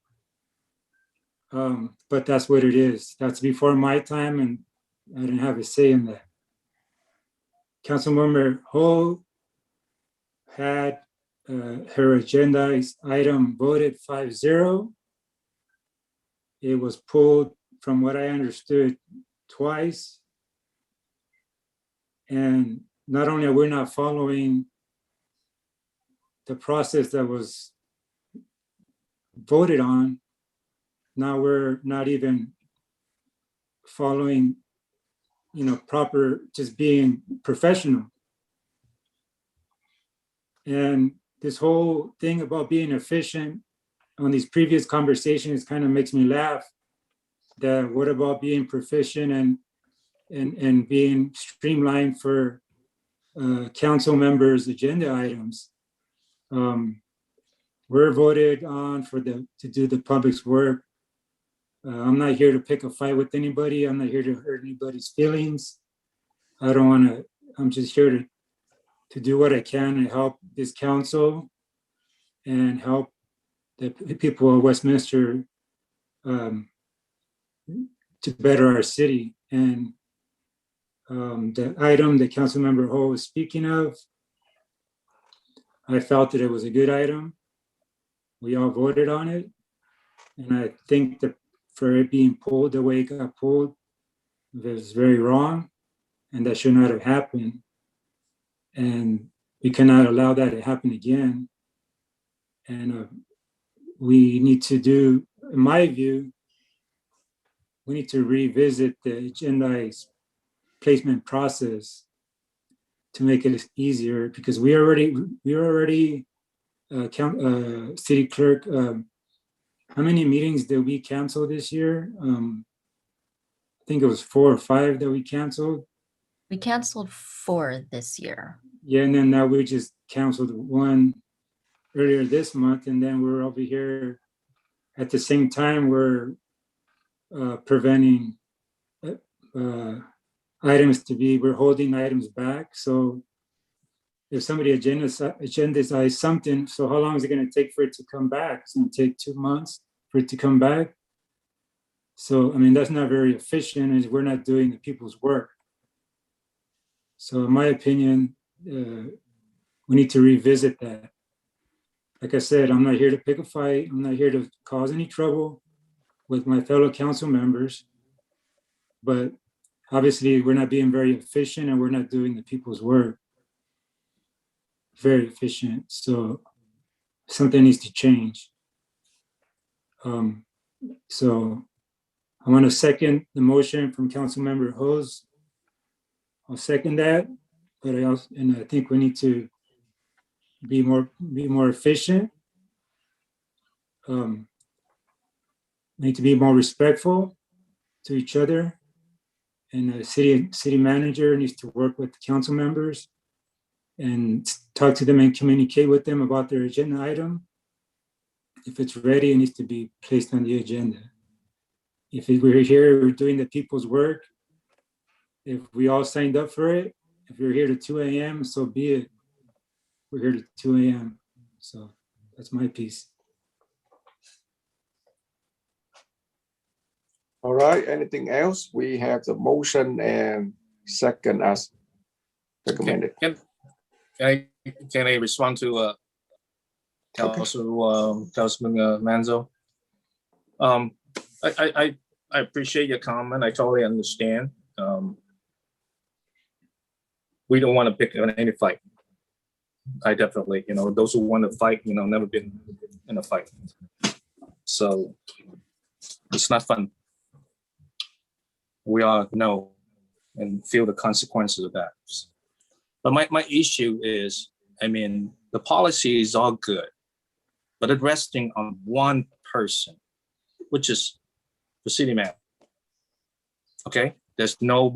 But that's what it is. That's before my time, and I didn't have a say in that. Councilmember Ho had her agenda item voted 5-0. It was pulled, from what I understood, twice. And not only are we not following the process that was voted on, now we're not even following, proper, just being professional. And this whole thing about being efficient on these previous conversations kind of makes me laugh. That what about being proficient and being streamlined for council members' agenda items? We're voted on to do the public's work. I'm not here to pick a fight with anybody. I'm not here to hurt anybody's feelings. I don't want to. I'm just here to do what I can and help this council and help the people of Westminster to better our city. And the item that Councilmember Ho was speaking of, I felt that it was a good item. We all voted on it. And I think that for it being pulled the way it got pulled, it was very wrong. And that should not have happened. And we cannot allow that to happen again. And we need to do, in my view, we need to revisit the agendized placement process to make it easier, because we already city clerk, how many meetings did we cancel this year? I think it was 4 or 5 that we canceled. We canceled 4 this year. Yeah, and then now we just canceled 1 earlier this month, and then we're over here at the same time we're preventing items to be, we're holding items back. So if somebody agendized something, so how long is it going to take for it to come back? It's going to take 2 months for it to come back. So, I mean, that's not very efficient, and we're not doing the people's work. So in my opinion, we need to revisit that. Like I said, I'm not here to pick a fight. I'm not here to cause any trouble with my fellow council members. But obviously, we're not being very efficient, and we're not doing the people's work very efficient. So something needs to change. So I want to second the motion from Councilmember Hose. I'll second that, but I think we need to be more efficient. We need to be more respectful to each other, and the city manager needs to work with the council members and talk to them and communicate with them about their agenda item. If it's ready, it needs to be placed on the agenda. If we're here, we're doing the people's work. If we all signed up for it, if we're here to 2 a.m., so be it. We're here to 2 a.m. So that's my piece. All right, anything else? We have the motion and second as recommended. Can I respond to Councilman Manzo? I appreciate your comment. I totally understand. We don't want to pick any fight. I definitely, those who want to fight, never been in a fight. So it's not fun. We all know and feel the consequences of that. But my issue is, the policy is all good, but it's resting on one person, which is the city manager. Okay? There's no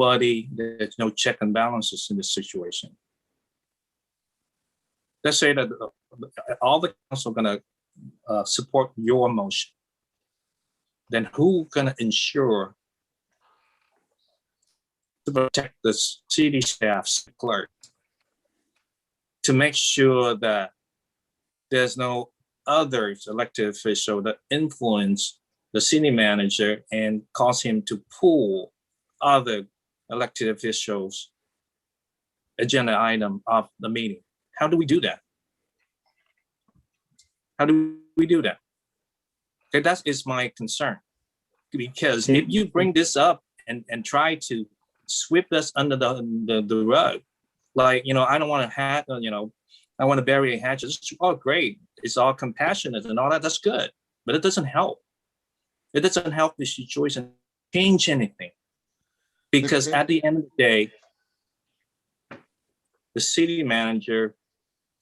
check and balances in this situation. Let's say that all the council are gonna support your motion. Then who gonna ensure to protect the city staff's clerk, to make sure that there's no other elected official that influence the city manager and cause him to pull other elected officials' agenda item off the meeting? How do we do that? How do we do that? Okay, that is my concern. Because if you bring this up and try to sweep us under the rug, like, I don't want to I want to bury a hatchet. It's all great. It's all compassionate and all that. That's good. But it doesn't help. It doesn't help the situation change anything. Because at the end of the day, the city manager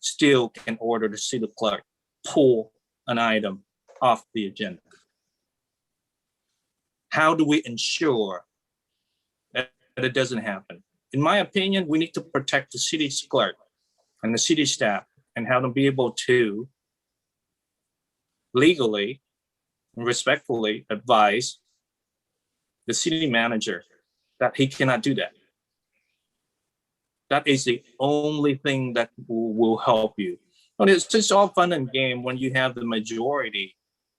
still can order the city clerk pull an item off the agenda. How do we ensure that it doesn't happen? In my opinion, we need to protect the city clerk and the city staff and how to be able to legally and respectfully advise the city manager that he cannot do that. That is the only thing that will help you. But it's just all fun and game when you have the majority,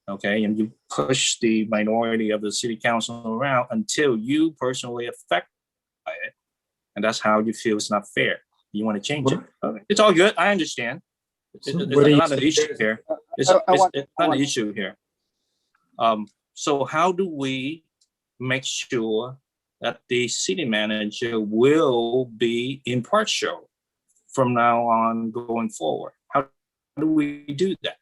okay, and you push the minority of the city council around until you personally affect by it. And that's how you feel it's not fair. You want to change it. Okay. It's all good. I understand. It's not an issue here. It's not an issue here. So how do we make sure that the city manager will be impartial from now on going forward? How do we do that?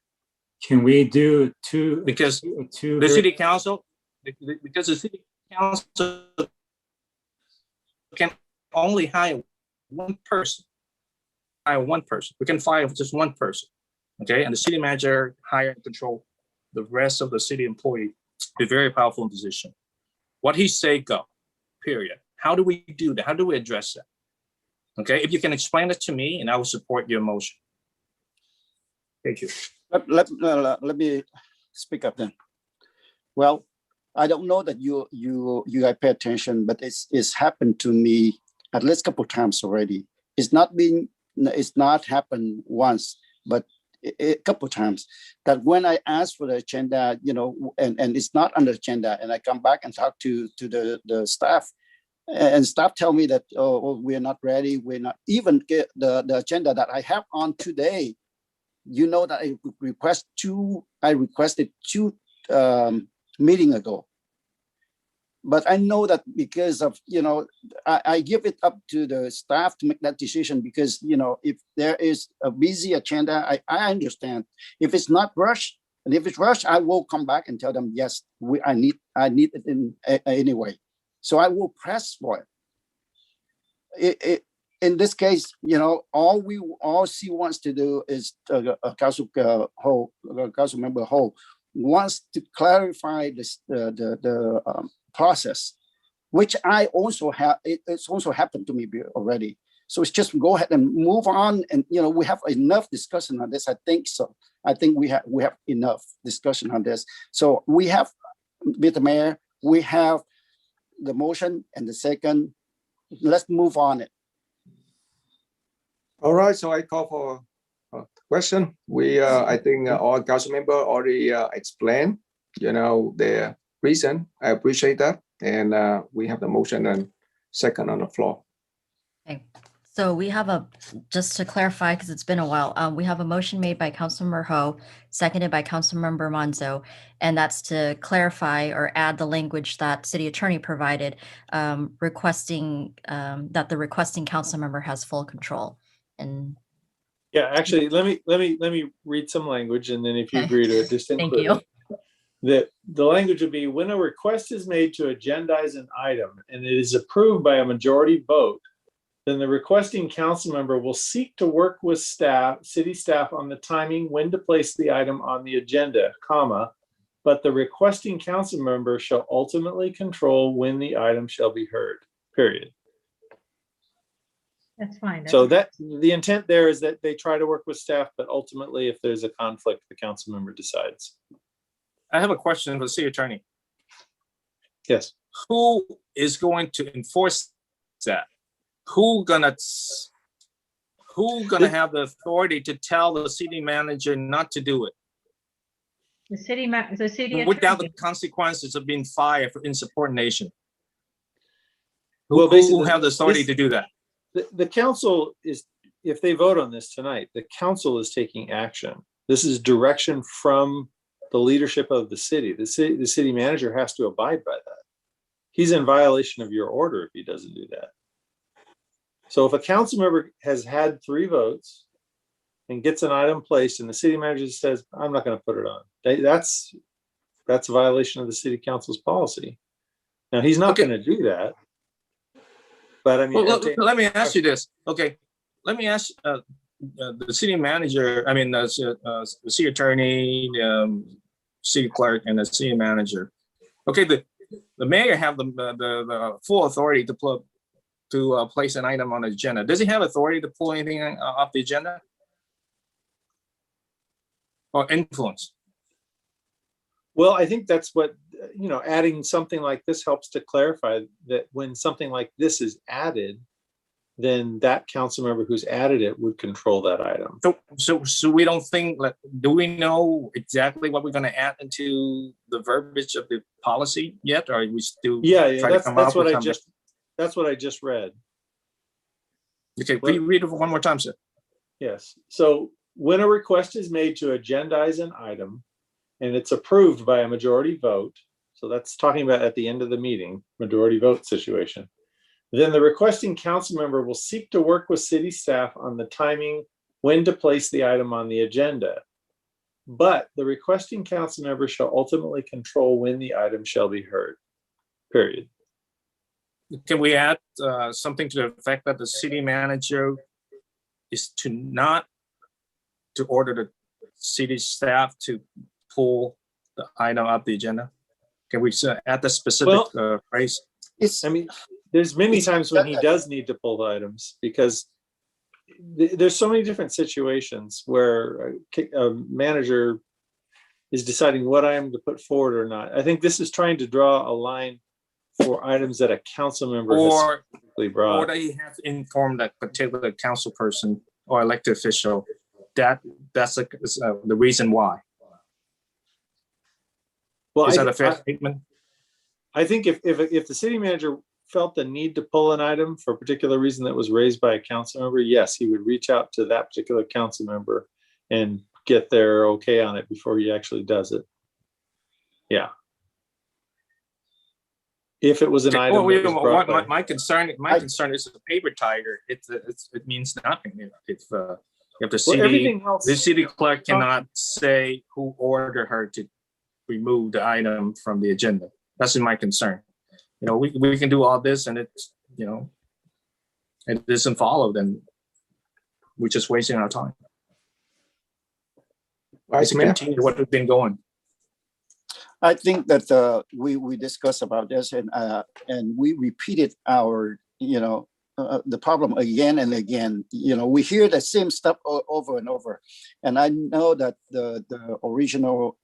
Can we do two? Because the city council, because the city council can only hire one person. We can fire just one person, okay? And the city manager hire and control the rest of the city employee. A very powerful position. What he say go, period. How do we do that? How do we address that? Okay, if you can explain it to me, and I will support your motion. Thank you. Let me speak up then. Well, I don't know that you guys pay attention, but it's happened to me at least a couple of times already. It's not happened once, but a couple of times that when I ask for the agenda, and it's not on the agenda, and I come back and talk to the staff, and staff tell me that, oh, we're not ready. We're not even get the agenda that I have on today. You know that I requested two meeting ago. But I know that because of, I give it up to the staff to make that decision because, if there is a busy agenda, I understand. If it's not rushed, and if it's rushed, I will come back and tell them, yes, I need it in anyway. So I will press for it. In this case, all she wants to do is Council Member Ho wants to clarify this the process, which I also have. It's also happened to me already. So it's just go ahead and move on, and we have enough discussion on this. I think so. I think we have enough discussion on this. So we have, Mr. Mayor, we have the motion and the second. Let's move on it. All right, so I call for a question. I think all council member already explained, their reason. I appreciate that. And we have the motion and second on the floor. Okay. So we have just to clarify, because it's been a while, we have a motion made by Councilmember Ho, seconded by Councilmember Monzo, and that's to clarify or add the language that City Attorney provided, requesting that the requesting council member has full control. And yeah, actually, let me read some language, and then if you agree to it, just include Thank you. the language would be when a request is made to agendize an item and it is approved by a majority vote, then the requesting council member will seek to work with city staff on the timing when to place the item on the agenda, but the requesting council member shall ultimately control when the item shall be heard, period. That's fine. So that the intent there is that they try to work with staff, but ultimately if there's a conflict, the council member decides. I have a question for the city attorney. Yes. Who is going to enforce that? Who gonna have the authority to tell the city manager not to do it The city without attorney. the consequences of being fired for insubordination? Well, Who have the authority to do that? The council is, if they vote on this tonight, the council is taking action. This is direction from the leadership of the city. The city manager has to abide by that. He's in violation of your order if he doesn't do that. So if a council member has had 3 votes and gets an item placed and the city manager says, I'm not going to put it on, that's a violation of the city council's policy. Now, he's not going to do that. But I mean, Well, let me ask you this. Okay, let me ask the city manager. I mean, the city attorney, city clerk, and the city manager. Okay, the mayor have the full authority to place an item on the agenda. Does he have authority to pull anything off the agenda or influence? well, I think that's what, adding something like this helps to clarify that when something like this is added, then that council member who's added it would control that item. So we don't think, like, do we know exactly what we're going to add into the verbiage of the policy yet, or are we still Yeah, try to come that's up what with I something? that's what I just read. Okay, read it one more time, sir. Yes. So when a request is made to agendize an item and it's approved by a majority vote, so that's talking about at the end of the meeting, majority vote situation, then the requesting council member will seek to work with city staff on the timing when to place the item on the agenda. But the requesting council member shall ultimately control when the item shall be heard, period. Can we add something to the effect that the city manager is to order the city staff to pull the item up the agenda? Can we add the specific phrase? I mean, there's many times when he does need to pull the items because there's so many different situations where a manager is deciding what item to put forward or not. I think this is trying to draw a line for items that a council member has specifically brought. Or they have informed that particular council person or elected official that's the reason why. Well, is that a fair statement? I think if the city manager felt the need to pull an item for a particular reason that was raised by a council member, yes, he would reach out to that particular council member and get their okay on it before he actually does it. Yeah. If it was an item. My concern is a paper tiger. It means nothing. If the city clerk cannot say who ordered her to remove the item from the agenda. That's my concern. We can do all this and it's, it doesn't follow, then we're just wasting our time. Let's continue what has been going. I think that we discussed about this and we repeated our, the problem again and again. We hear the same stuff over and over. And I know that the original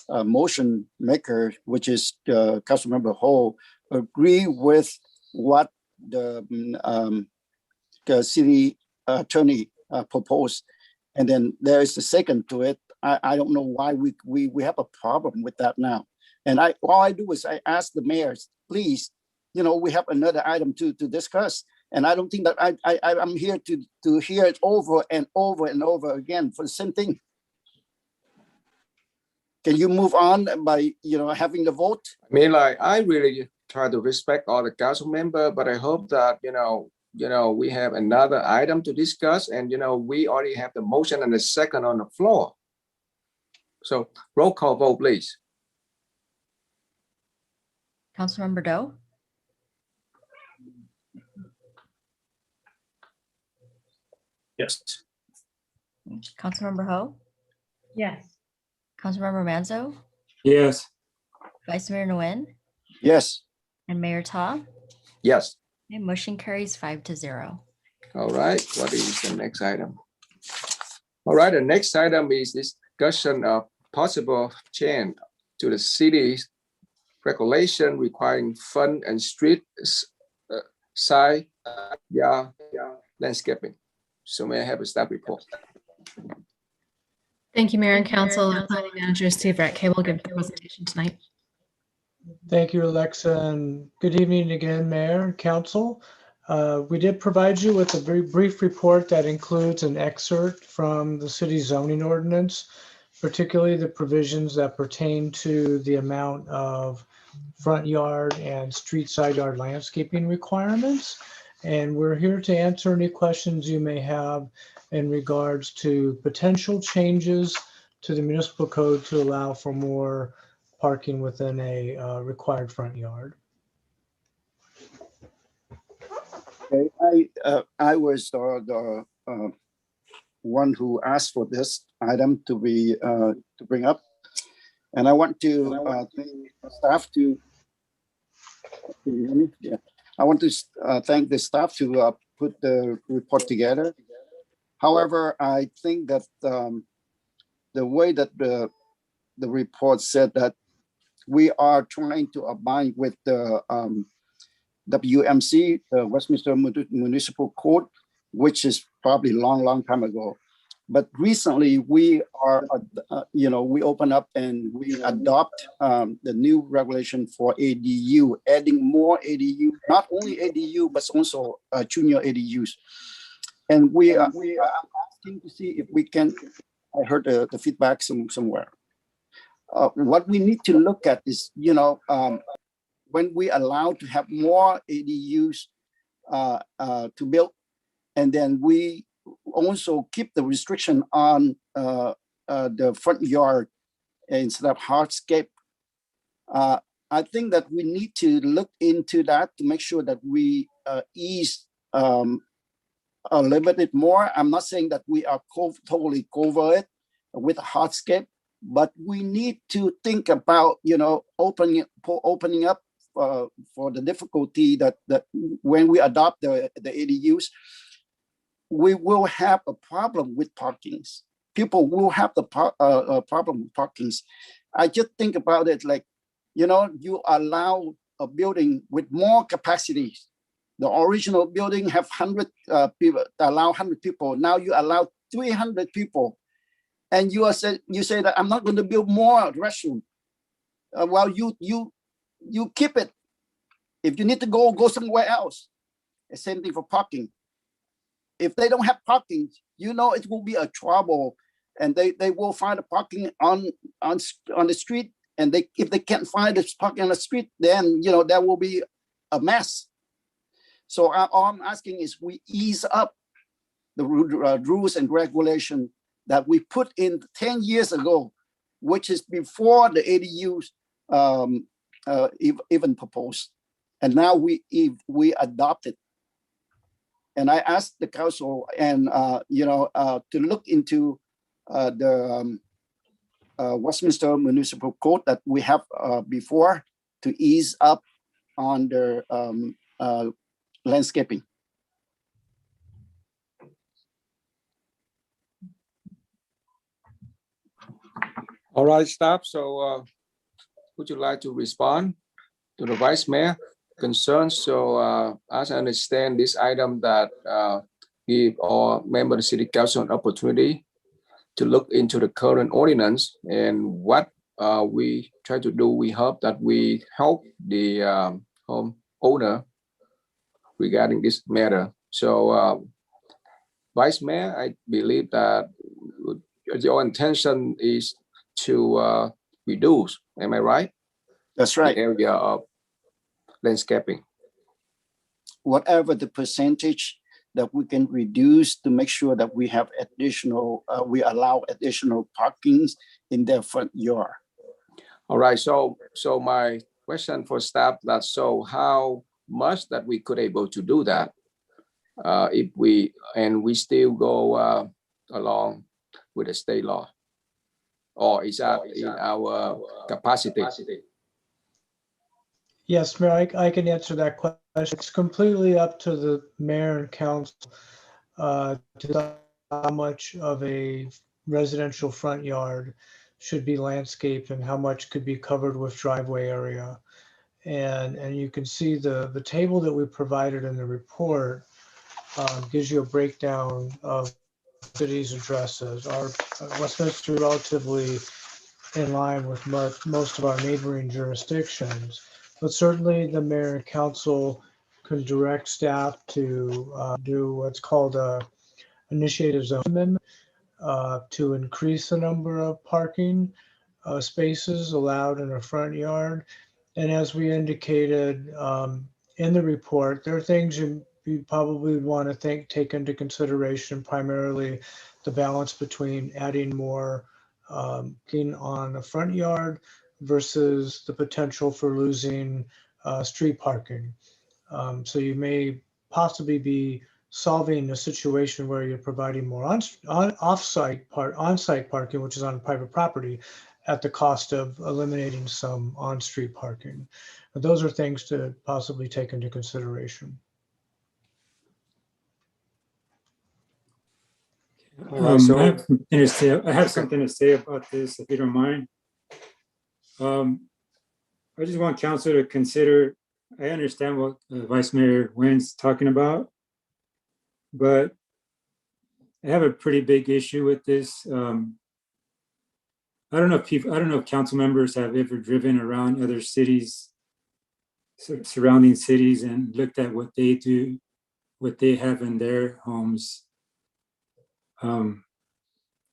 motion maker, which is Councilmember Ho, agree with what the city attorney proposed. And then there is the second to it. I don't know why we have a problem with that now. And all I do is I ask the mayors, please, we have another item to discuss. And I don't think that I'm here to hear it over and over and over again for the same thing. Can you move on by, having the vote? I mean, I really try to respect all the council member, but I hope that, we have another item to discuss and, we already have the motion and the second on the floor. So roll call vote, please. Councilmember Doe? Yes. Councilmember Ho? Yes. Councilmember Manzo? Yes. Vice Mayor Nguyen? Yes. And Mayor Ta? Yes. Okay, motion carries 5-0. All right, what is the next item? All right, the next item is discussion of possible change to the city's regulation requiring fund and street side yard landscaping. So may I have a staff report? Thank you, Mayor and Council. Our planning manager, Steve Ratke, will give the presentation tonight. Thank you, Alexa, and good evening again, Mayor and Council. We did provide you with a very brief report that includes an excerpt from the city zoning ordinance, particularly the provisions that pertain to the amount of front yard and street side yard landscaping requirements. And we're here to answer any questions you may have in regards to potential changes to the municipal code to allow for more parking within a required front yard. Okay, I was the one who asked for this item to be to bring up, and I want to thank staff to. Can you hear me? Yeah, I want to thank the staff to put the report together. However, I think that the way that the report said that we are trying to abide with the WMC, the Westminster Municipal Code, which is probably long time ago. But recently we are, we open up and we adopt the new regulation for ADU, adding more ADU, not only ADU, but also junior ADUs. And we are asking to see if we can, I heard the feedback somewhere. What we need to look at is, when we allow to have more ADUs to build, and then we also keep the restriction on the front yard instead of hardscape. I think that we need to look into that to make sure that we ease a little bit more. I'm not saying that we are totally cover it with a hardscape, but we need to think about, opening up for the difficulty that when we adopt the ADUs, we will have a problem with parkings. People will have the problem with parkings. I just think about it like, you allow a building with more capacity. The original building have 100 people, allow 100 people. Now you allow 300 people, and you say that I'm not going to build more restroom. Well, you keep it. If you need to go somewhere else. The same thing for parking. If they don't have parking, it will be a trouble, and they will find a parking on the street. And if they can't find this parking on the street, then there will be a mess. So all I'm asking is we ease up the rules and regulation that we put in 10 years ago, which is before the ADUs even proposed. And now we adopt it. And I asked the council and to look into the Westminster Municipal Code that we have before to ease up on the landscaping. All right, staff. So would you like to respond to the Vice Mayor concerns? So as I understand this item that give all members of the City Council an opportunity to look into the current ordinance and what we try to do. We hope that we help the home owner regarding this matter. So Vice Mayor, I believe that your intention is to reduce, am I right? That's right. The area of landscaping. Whatever the percentage that we can reduce to make sure that we have additional, we allow additional parkings in their front yard. All right, so my question for staff, that's so how much that we could able to do that if we still go along with the state law, or is that in our capacity? Yes, Mayor, I can answer that question. It's completely up to the mayor and council to decide how much of a residential front yard should be landscaped and how much could be covered with driveway area. And you can see the table that we provided in the report gives you a breakdown of cities' addresses. Our Westminster is relatively in line with most of our neighboring jurisdictions, but certainly the mayor and council can direct staff to do what's called a initiative zone amendment to increase the number of parking spaces allowed in a front yard. And as we indicated in the report, there are things you probably would want to take into consideration, primarily the balance between adding more parking on the front yard versus the potential for losing street parking. So you may possibly be solving a situation where you're providing more on-site parking, which is on private property, at the cost of eliminating some on-street parking. But those are things to possibly take into consideration. I have something to say about this, if you don't mind. I just want council to consider, I understand what Vice Mayor Nguyen's talking about, but I have a pretty big issue with this. I don't know if council members have ever driven around other cities, surrounding cities, and looked at what they do, what they have in their homes.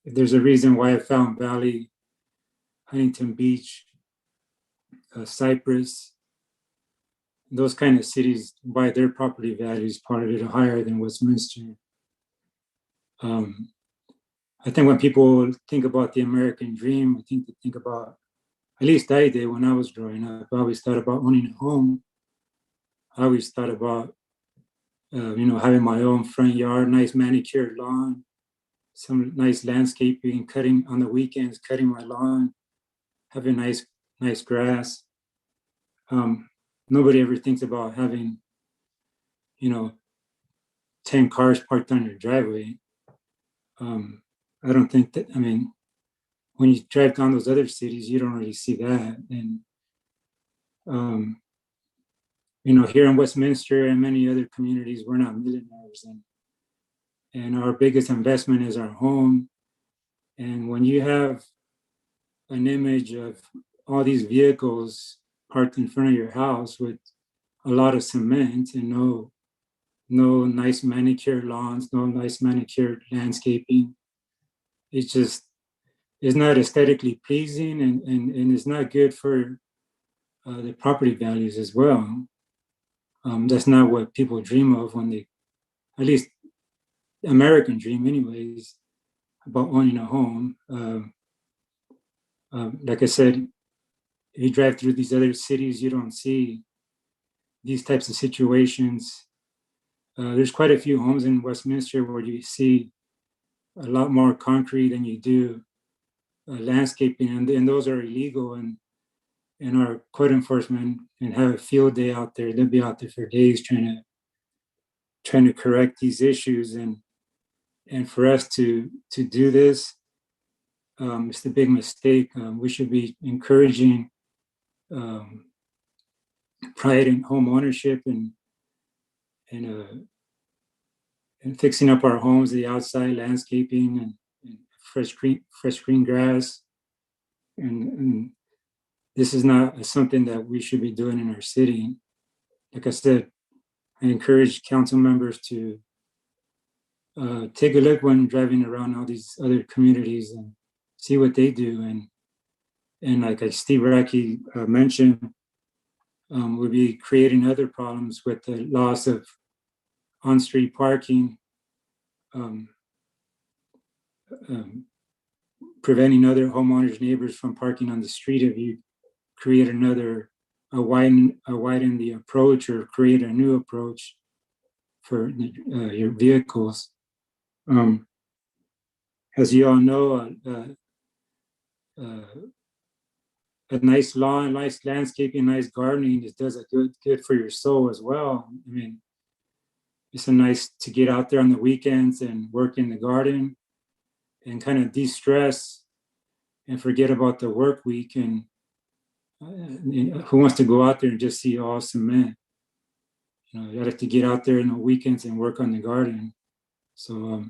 There's a reason why Fountain Valley, Huntington Beach, Cypress, those kind of cities, why their property values part of it are higher than Westminster. I think when people think about the American dream, I think they think about, at least I did when I was growing up, I always thought about owning a home. I always thought about, having my own front yard, nice manicured lawn, some nice landscaping, cutting on the weekends, cutting my lawn, having nice grass. Nobody ever thinks about having, 10 cars parked on your driveway. I don't think that, when you drive down those other cities, you don't really see that. And, here in Westminster and many other communities, we're not millionaires. And our biggest investment is our home. And when you have an image of all these vehicles parked in front of your house with a lot of cement and no nice manicured lawns, no nice manicured landscaping, it just is not aesthetically pleasing, and it's not good for the property values as well. That's not what people dream of when they, at least American dream anyways, about owning a home. Like I said, if you drive through these other cities, you don't see these types of situations. There's quite a few homes in Westminster where you see a lot more concrete than you do landscaping, and those are illegal. And our code enforcement can have a field day out there. They'll be out there for days trying to correct these issues. And for us to do this, it's the big mistake. We should be encouraging pride in home ownership and fixing up our homes, the outside landscaping and fresh green grass. And this is not something that we should be doing in our city. Like I said, I encourage council members to take a look when driving around all these other communities and see what they do. And like Steve Radke mentioned, we'll be creating other problems with the loss of on-street parking, preventing other homeowners, neighbors from parking on the street. If you create widen the approach or create a new approach for your vehicles. As you all know, a nice lawn, nice landscaping, nice gardening, it does a good for your soul as well. It's nice to get out there on the weekends and work in the garden and kind of de-stress and forget about the work week. And who wants to go out there and just see all cement? You have to get out there on the weekends and work on the garden. So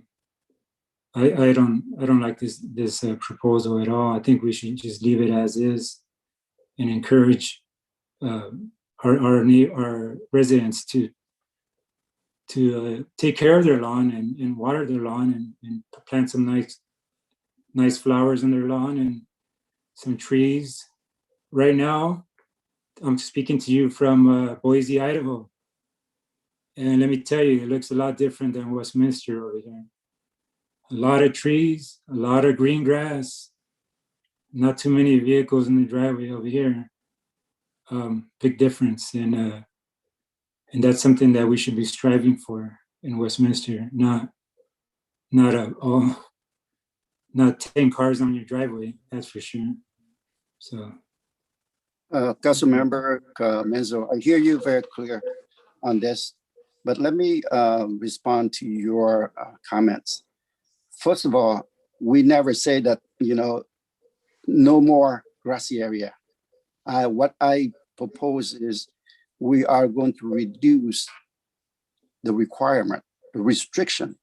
I don't like this proposal at all. I think we should just leave it as is and encourage our residents to take care of their lawn and water their lawn and plant some nice flowers in their lawn and some trees. Right now, I'm speaking to you from Boise, Idaho. And let me tell you, it looks a lot different than Westminster over here. A lot of trees, a lot of green grass, not too many vehicles in the driveway over here. Big difference. And And that's something that we should be striving for in Westminster, not 10 cars on your driveway, that's for sure. So. Councilmember Menzo, I hear you very clear on this, but let me respond to your comments. First of all, we never say that, no more grassy area. What I propose is we are going to reduce the requirement, the restriction.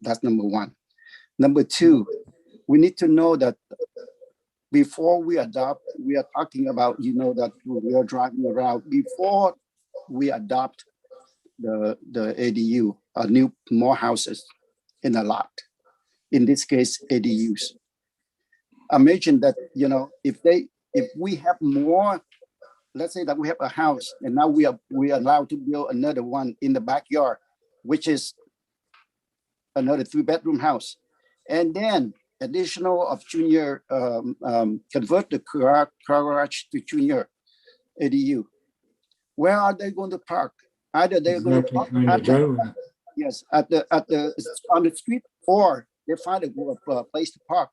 That's number one. Number two, we need to know that before we adopt, we are talking about, that we are driving around. Before we adopt the ADU, more houses in a lot. In this case, ADUs. Imagine that, if we have more, let's say that we have a house and now we are allowed to build another one in the backyard, which is another 3-bedroom house. And then additional of junior, convert the garage to junior ADU. Where are they going to park? Either they're going to park on the street, or they find a place to park.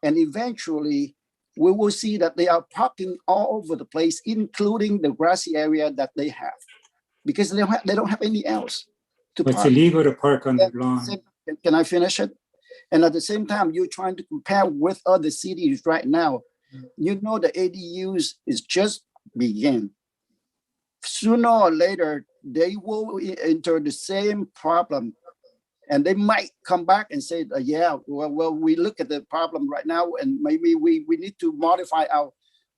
And eventually we will see that they are parking all over the place, including the grassy area that they have, because they don't have any else to park. It's illegal to park on the lawn. Can I finish it? And at the same time, you're trying to compare with other cities right now. The ADUs is just begin. Sooner or later, they will enter the same problem. And they might come back and say, we look at the problem right now, and maybe we need to modify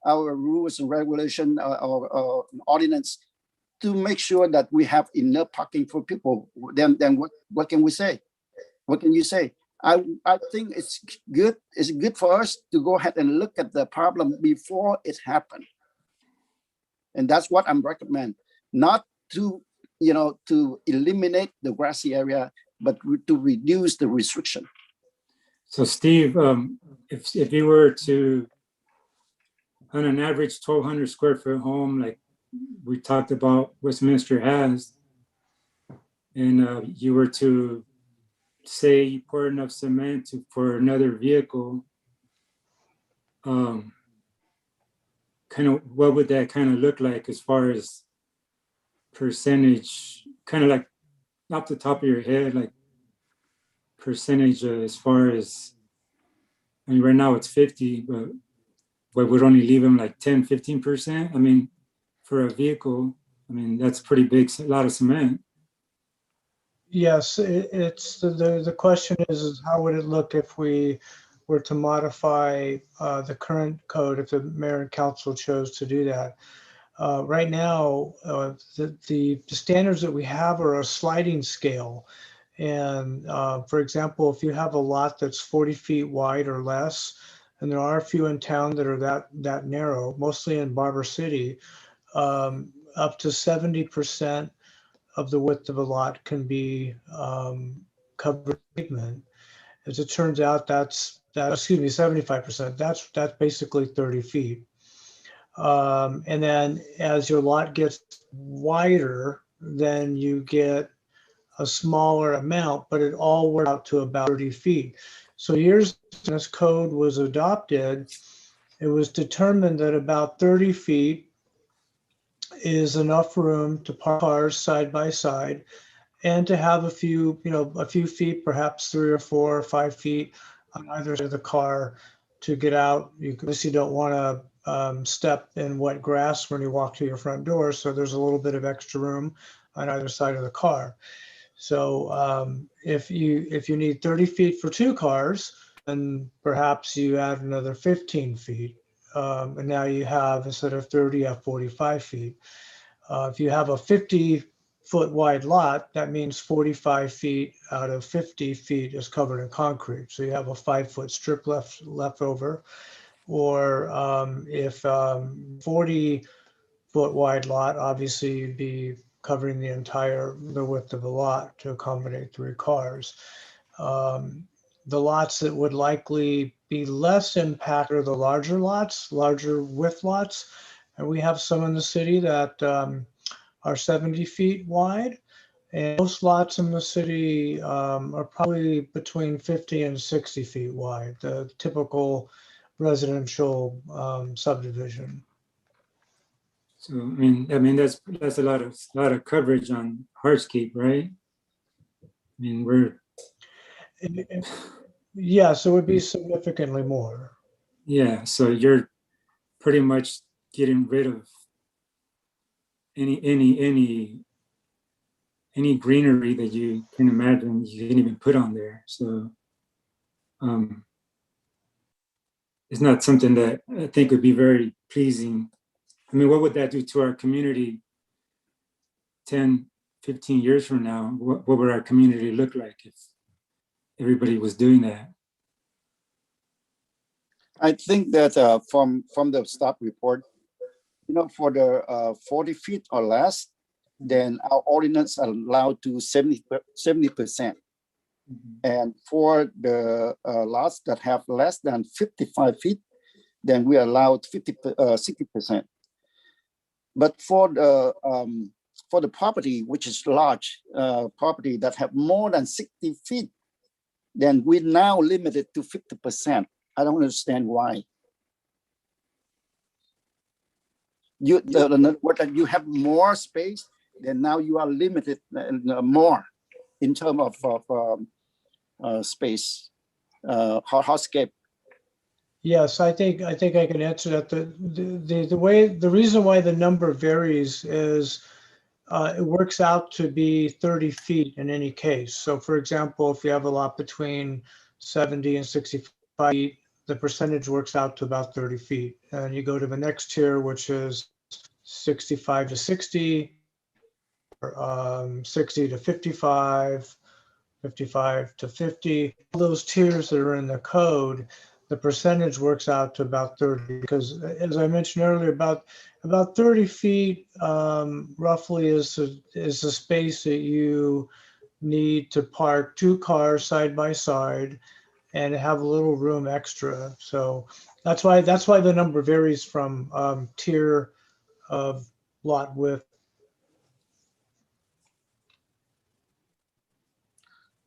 our rules and regulation or ordinance to make sure that we have enough parking for people. Then what can we say? What can you say? I think it's good. It's good for us to go ahead and look at the problem before it happened. And that's what I'm recommend. Not to, to eliminate the grassy area, but to reduce the restriction. So Steve, if you were to, on an average 1,200 square foot home, like we talked about Westminster has, and you were to say you pour enough cement for another vehicle, kind of what would that kind of look like as far as percentage, kind of like off the top of your head, like percentage as far as, I mean, right now it's 50, but would only leave them like 10, 15%. I mean, for a vehicle, I mean, that's pretty big, a lot of cement. Yes, it's the question is how would it look if we were to modify the current code, if the mayor and council chose to do that. Right now, the standards that we have are a sliding scale. And for example, if you have a lot that's 40 feet wide or less, and there are a few in town that are that narrow, mostly in Barber City, up to 70% of the width of a lot can be covered pavement. As it turns out, 75%. That's basically 30 feet. And then as your lot gets wider, then you get a smaller amount, but it all works out to about 30 feet. So years when this code was adopted, it was determined that about 30 feet is enough room to park cars side by side and to have a few feet, perhaps 3 or 4 or 5 feet on either side of the car to get out. You obviously don't want to step in wet grass when you walk to your front door. So there's a little bit of extra room on either side of the car. So if you need 30 feet for 2 cars, then perhaps you add another 15 feet. And now you have, instead of 30, you have 45 feet. If you have a 50-foot wide lot, that means 45 feet out of 50 feet is covered in concrete. So you have a 5-foot strip left over. Or if 40-foot wide lot, obviously you'd be covering the width of the lot to accommodate 3 cars. The lots that would likely be less impacted are the larger lots, larger width lots. And we have some in the city that are are 70 feet wide. And most lots in the city are probably between 50 and 60 feet wide, the typical residential subdivision. So I mean that's a lot of coverage on hardscape, right? I mean Yes, it would be significantly more. yeah. So you're pretty much getting rid of any greenery that you can imagine you can even put on there. So it's not something that I think would be very pleasing. I mean, what would that do to our community 10, 15 years from now? What would our community look like if everybody was doing that? I think that from the staff report, for the 40 feet or less, then our ordinance allowed to 70%. And for the lots that have less than 55 feet, then we allowed 60%. But for the property, which is large property that have more than 60 feet, then we now limited to 50%. I don't understand why. You have more space, then now you are limited more in terms of space, hardscape. Yes, I think I can answer that. The reason why the number varies is it works out to be 30 feet in any case. So for example, if you have a lot between 70 and 65 feet, the percentage works out to about 30 feet. And you go to the next tier, which is 65 to 60, 60 to 55, 55 to 50. All those tiers that are in the code, the percentage works out to about 30, because as I mentioned earlier, about 30 feet roughly is the space that you need to park 2 cars side by side and have a little room extra. So that's why the number varies from tier of lot width.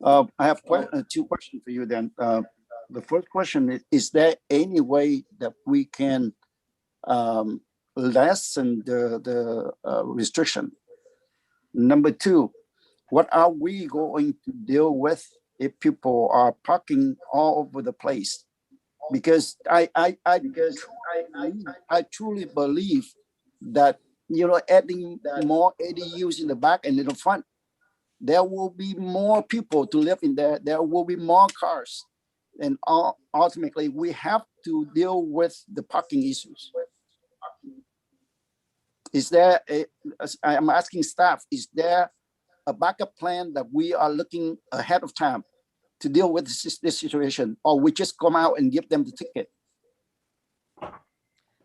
I have 2 questions for you then. The first question is there any way that we can lessen the restriction? Number 2, what are we going to deal with if people are parking all over the place? Because I truly believe that adding more ADUs in the back and in the front, there will be more people to live in there. There will be more cars. And ultimately, we have to deal with the parking issues. Is there I'm asking staff, is there a backup plan that we are looking ahead of time to deal with this situation, or we just come out and give them the ticket?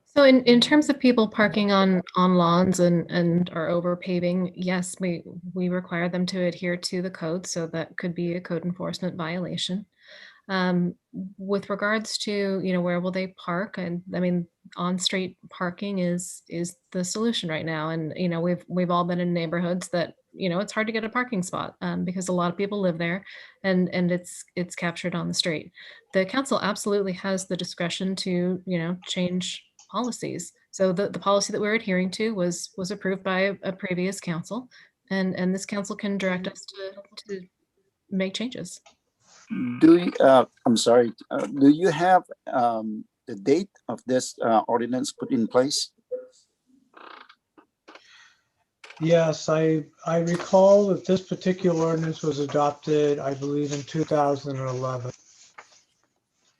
So in terms of people parking on lawns and are over paving, yes, we require them to adhere to the code, so that could be a code enforcement violation. With regards to where will they park, and I mean on-street parking is the solution right now, and we've all been in neighborhoods that it's hard to get a parking spot because a lot of people live there, and it's captured on the street. The council absolutely has the discretion to change policies. So the policy that we're adhering to was approved by a previous council, and this council can direct us to make changes. I'm sorry, do you have the date of this ordinance put in place? Yes, I recall that this particular ordinance was adopted, I believe, in 2011.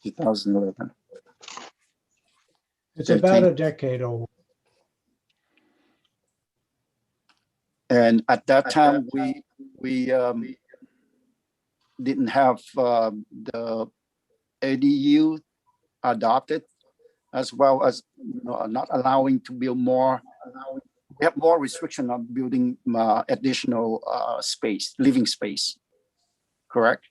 2011. It's about a decade old. And at that time, we didn't have the ADU adopted, as well as not allowing to build more. We have more restriction on building additional space, living space. Correct?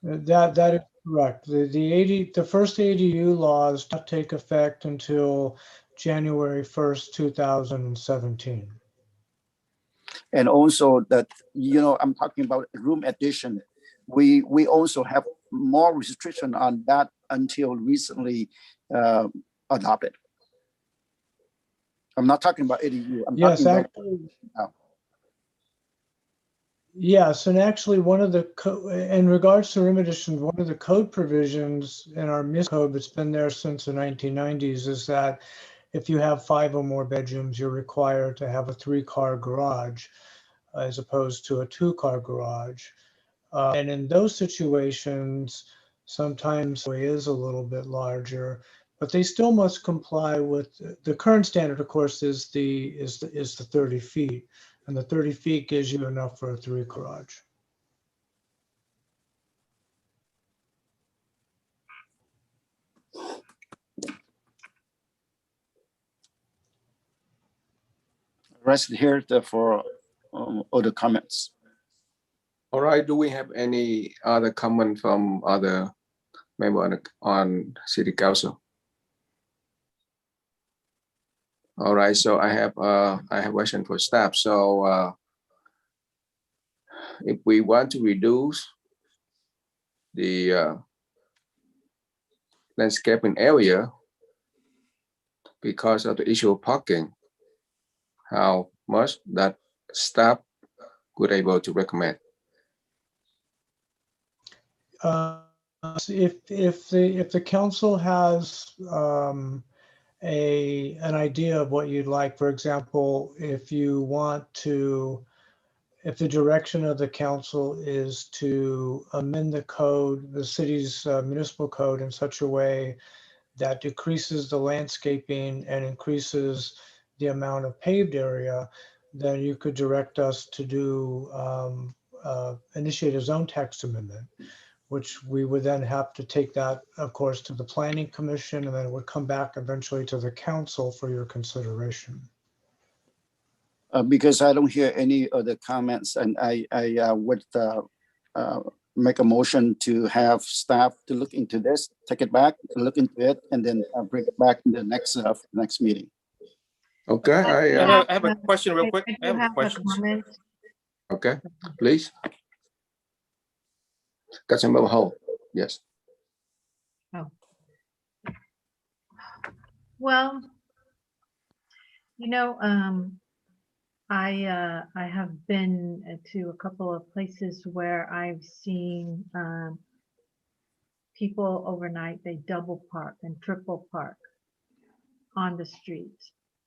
That is correct. The first ADU laws don't take effect until January 1st, 2017. And also that, I'm talking about room addition. We also have more restriction on that until recently adopted. I'm not talking about ADU. I'm Yes, talking about actually, now. yes, and actually in regards to room additions, one of the code provisions in our MIS code that's been there since the 1990s is that if you have 5 or more bedrooms, you're required to have a 3-car garage as opposed to a 2-car garage. And in those situations, sometimes it is a little bit larger, but they still must comply with the current standard, of course, is the 30 feet. And the 30 feet gives you enough for a 3 garage. Rest here for other comments. All right, do we have any other comment from other member on City Council? All right, so I have a question for staff. So if we want to reduce the landscaping area because of the issue of parking, how much that staff would able to recommend? If the council has an idea of what you'd like, for example, if the direction of the council is to amend the code, the city's municipal code in such a way that decreases the landscaping and increases the amount of paved area, then you could direct us to do initiate a zone text amendment, which we would then have to take that, of course, to the Planning Commission, and then it would come back eventually to the council for your consideration. Because I don't hear any other comments, and I would make a motion to have staff to look into this, take it back, look into it, and then bring it back in the next meeting. Okay, I have a question real quick. I have a question. Okay, please. Councilmember Ho, yes. Oh. Well, I have been to a couple of places where I've seen people overnight, they double park and triple park on the street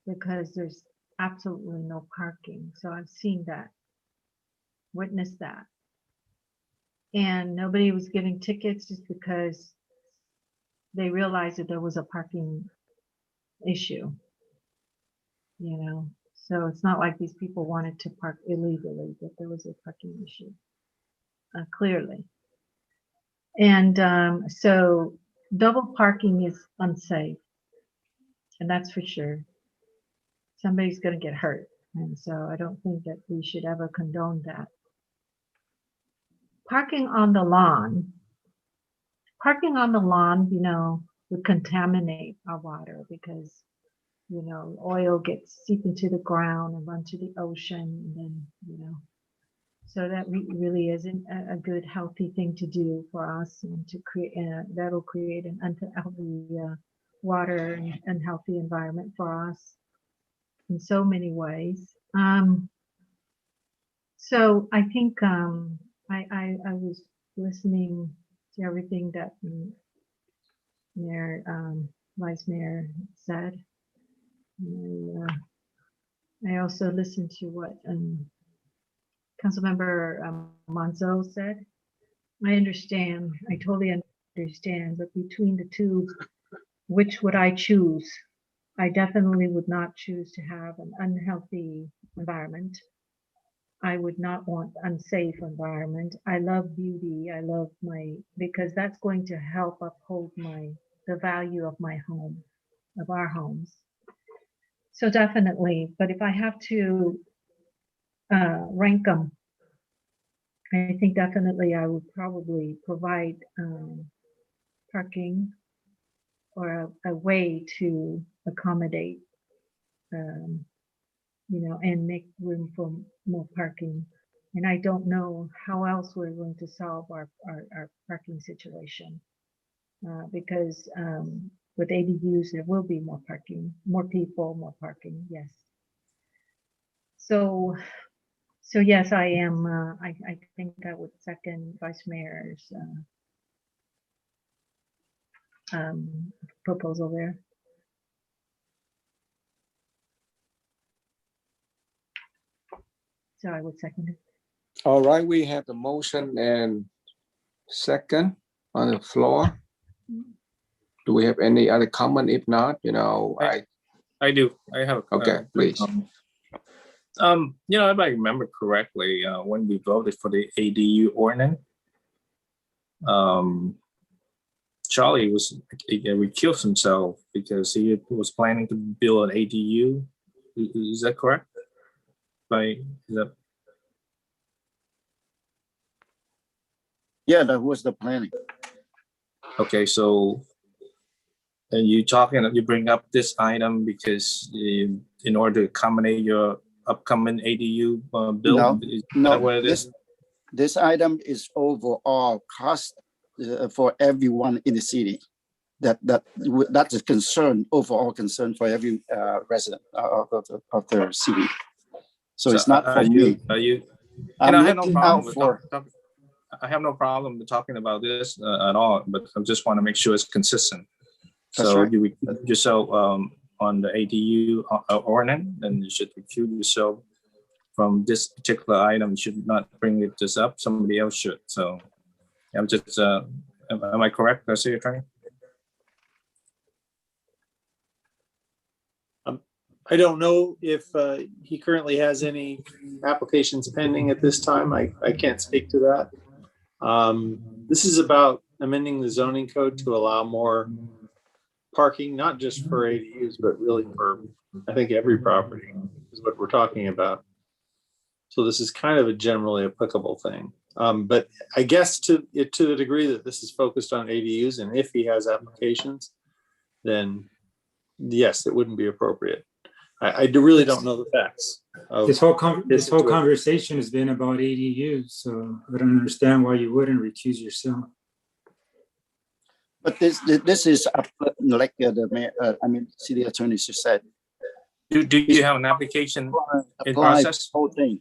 because there's absolutely no parking. So I've seen that, witnessed that. And nobody was giving tickets just because they realized that there was a parking issue, So it's not like these people wanted to park illegally, but there was a parking issue, clearly. And so double parking is unsafe, and that's for sure. Somebody's going to get hurt. And so I don't think that we should ever condone that. Parking on the lawn, would contaminate our water because, oil gets seep into the ground and run to the ocean. And then, so that really isn't a good, healthy thing to do for us, and to create, that'll create an unhealthy water and unhealthy environment for us in so many ways. So I think I was listening to everything that Vice Mayor said. I also listened to what Councilmember Monzo said. I understand. I totally understand. But between the two, which would I choose? I definitely would not choose to have an unhealthy environment. I would not want unsafe environment. I love beauty. I love because that's going to help uphold the value of my home, of our homes. So definitely, but if I have to rank them, I think definitely I would probably provide parking or a way to accommodate and make room for more parking. And I don't know how else we're going to solve our parking situation. Because with ADUs, there will be more parking, more people, more parking, yes. So yes, I am, I think I would second Vice Mayor's proposal there. So I would second it. All right, we have the motion and second on the floor. Do we have any other comment? If not, I do. I have. Okay, please. If I remember correctly, when we voted for the ADU ordinance, Charlie recused himself because he was planning to build an ADU. Is that correct? Yeah, that was the planning. Okay, so and you bring up this item because in order to accommodate your upcoming ADU bill? Is that what it is? This item is overall cost for everyone in the city. That's a concern, overall concern for every resident of the city. So it's not for me. I have no problem with talking about this at all, but I just want to make sure it's consistent. That's So right. you recuse yourself on the ADU ordinance, then you should recuse yourself from this particular item. You should not bring this up. Somebody else should. So I'm just, am I correct, City Attorney? I don't know if he currently has any applications pending at this time. I can't speak to that. This is about amending the zoning code to allow more parking, not just for ADUs, but really for, I think, every property is what we're talking about. So this is kind of a generally applicable thing. But I guess to the degree that this is focused on ADUs, and if he has applications, then yes, it wouldn't be appropriate. I really don't know the facts. This whole conversation has been about ADUs, so I don't understand why you wouldn't recuse yourself. But this is like the mayor, city attorney just said. Do you have an application in process? Whole thing.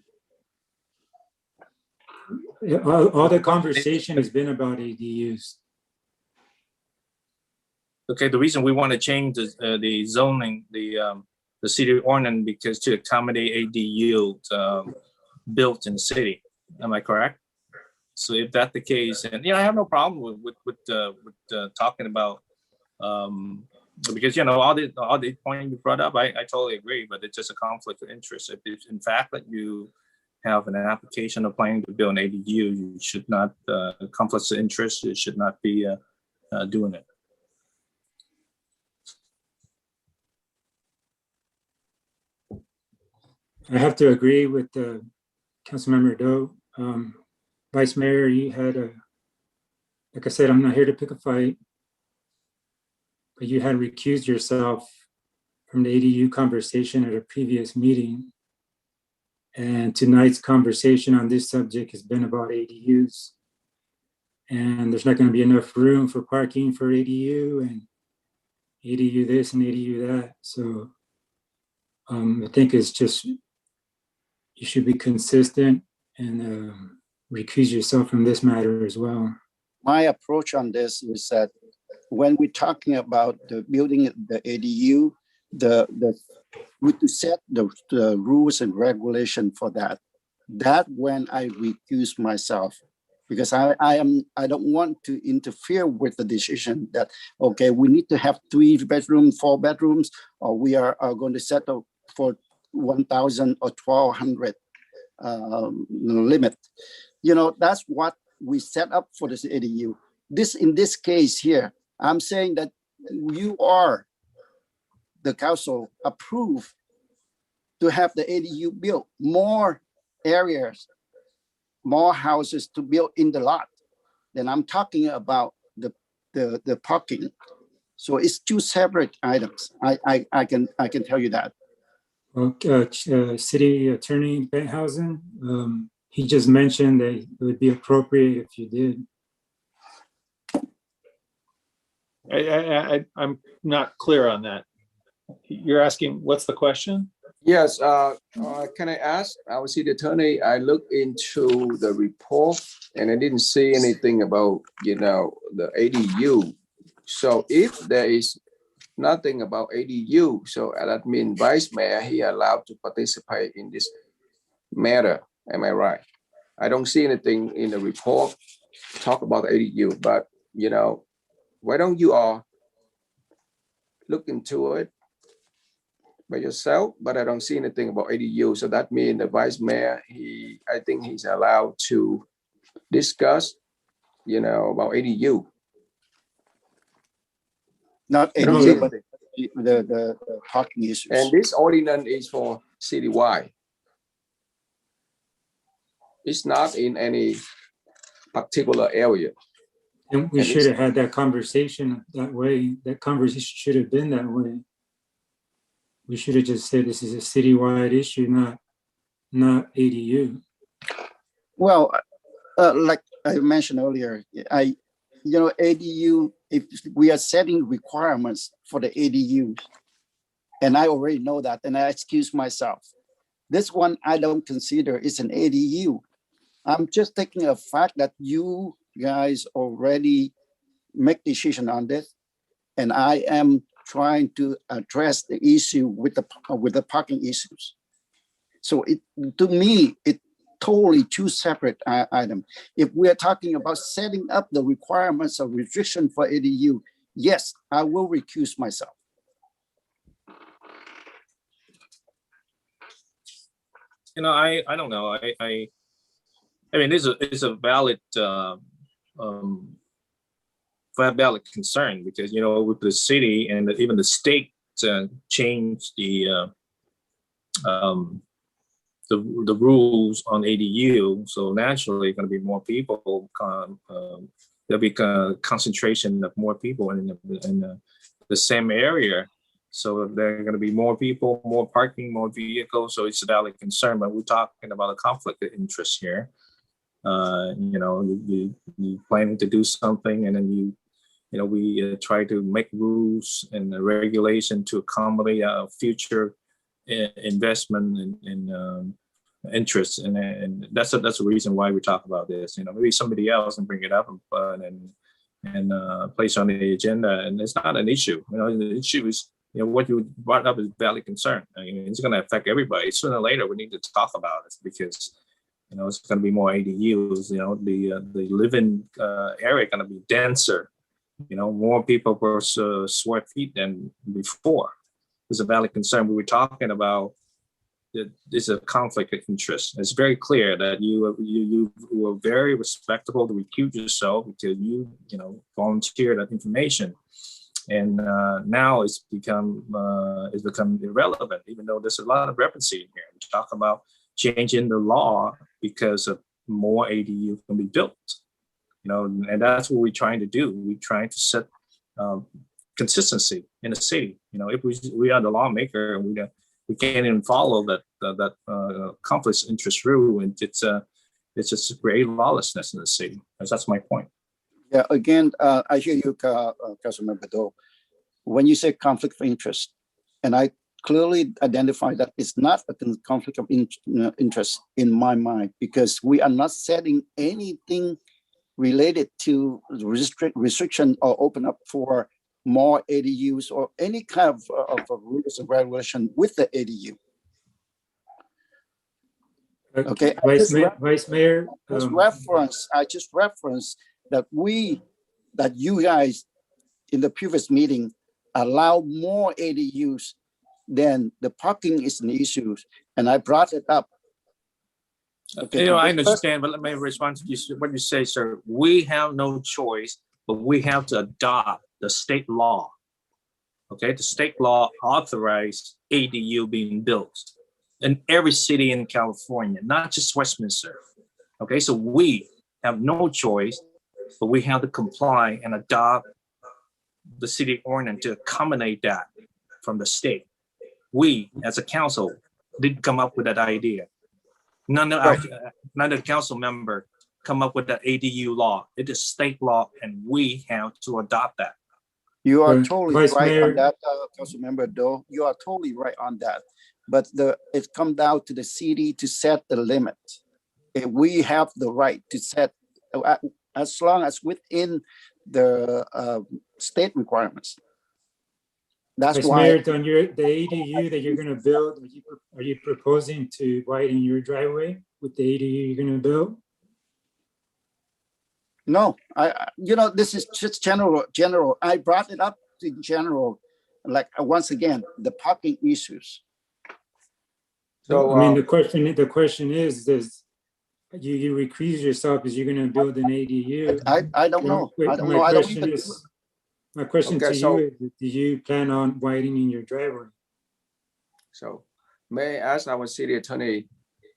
Yeah, all the conversation has been about ADUs. Okay, the reason we want to change the zoning, the city ordinance, because to accommodate ADU built in the city. Am I correct? So if that's the case, and I have no problem with talking about because all the points you brought up, I totally agree, but it's just a conflict of interest. If it's in fact that you have an application of planning to build an ADU, you should not conflicts of interest. You should not be doing it. I have to agree with Councilmember Doe. Vice Mayor, you had like I said, I'm not here to pick a fight, but you had recused yourself from the ADU conversation at a previous meeting. And tonight's conversation on this subject has been about ADUs. And there's not going to be enough room for parking for ADU and ADU this and ADU that. So I think it's just, you should be consistent and recuse yourself from this matter as well. My approach on this is that when we're talking about the building the ADU, we to set the rules and regulation for that. That when I recuse myself, because I don't want to interfere with the decision that, okay, we need to have 3 bedrooms, 4 bedrooms, or we are going to settle for 1,000 or 1,200 limit. That's what we set up for this ADU. In this case here, I'm saying that the council approved to have the ADU built, more areas, more houses to build in the lot. Then I'm talking about the parking. So it's 2 separate items. I can tell you that. City Attorney Benthausen, he just mentioned that it would be appropriate if you did. I'm not clear on that. You're asking, what's the question? Yes, can I ask, our city attorney, I looked into the report and I didn't see anything about, the ADU. So if there is nothing about ADU, so that means Vice Mayor, he allowed to participate in this matter. Am I right? I don't see anything in the report talk about ADU, but why don't you all look into it by yourself? But I don't see anything about ADU. So that means the Vice Mayor, I think he's allowed to discuss, about ADU. Not I don't ADU, see but anything. the parking issues. And this ordinance is for citywide. It's not in any particular area. And we And should have had that conversation that way. That conversation should have been that way. We should have just said this is a citywide issue, not ADU. Well, like I mentioned earlier, ADU, if we are setting requirements for the ADU, and I already know that, and I excuse myself. This one I don't consider is an ADU. I'm just taking a fact that you guys already make decision on this, and I am trying to address the issue with the parking issues. So to me, it totally two separate items. If we are talking about setting up the requirements of restriction for ADU, yes, I will recuse myself. I don't know. I mean, it's a valid valid concern because with the city and even the state changed the rules on ADU, so naturally going to be more people. There'll be a concentration of more people in the same area. So there are going to be more people, more parking, more vehicles. So it's a valid concern, but we're talking about a conflict of interest here. You planning to do something, and then we try to make rules and regulation to accommodate future investment and interests, and that's a reason why we talk about this. Maybe somebody else can bring it up and place on the agenda, and it's not an issue. The issue is what you brought up is valid concern. It's going to affect everybody. Sooner or later, we need to talk about it because it's going to be more ADUs. The living area going to be denser. More people per square feet than before. It's a valid concern. We were talking about that there's a conflict of interest. It's very clear that you were very respectable to recuse yourself because you volunteered that information, and now it's become irrelevant. Even though there's a lot of referencing here, we talk about changing the law because of more ADU can be built. And that's what we're trying to do. We're trying to set consistency in the city. If we are the lawmaker and we can't even follow that conflict of interest rule, and it's just create lawlessness in the city. That's my point. Yeah. Again, I hear you, Councilmember Do. When you say conflict of interest, and I clearly identify that it's not a conflict of interest in my mind because we are not setting anything related to restriction or open up for more ADUs or any kind of rules and regulation with the ADU. Okay, Vice Mayor. I just referenced that you guys in the previous meeting allow more ADUs than the parking is an issue, and I brought it up. Okay. I understand, but let me respond to what you say, sir. We have no choice, but we have to adopt the state law. Okay, the state law authorized ADU being built in every city in California, not just Westminster. Okay, so we have no choice, but we have to comply and adopt the city ordinance to accommodate that from the state. We, as a council, did come up with that idea. None of the council member come up with that ADU law. It is state law, and we have to adopt that. You are totally Vice right Mayor. on that, Councilmember Doe. You are totally right on that. But it comes down to the city to set the limit. If we have the right to set, as long as within the state requirements. That's Vice why. Mayor, on the ADU that you're gonna build, are you proposing to widen your driveway with the ADU you're gonna build? No, this is just general. I brought it up in general, like once again, the parking issues. So, I mean, the question is, you recuse yourself as you're gonna build an ADU? I don't know. I don't know. I don't even. My question Okay, to you is, do you plan on widening your driveway? So may I ask our city attorney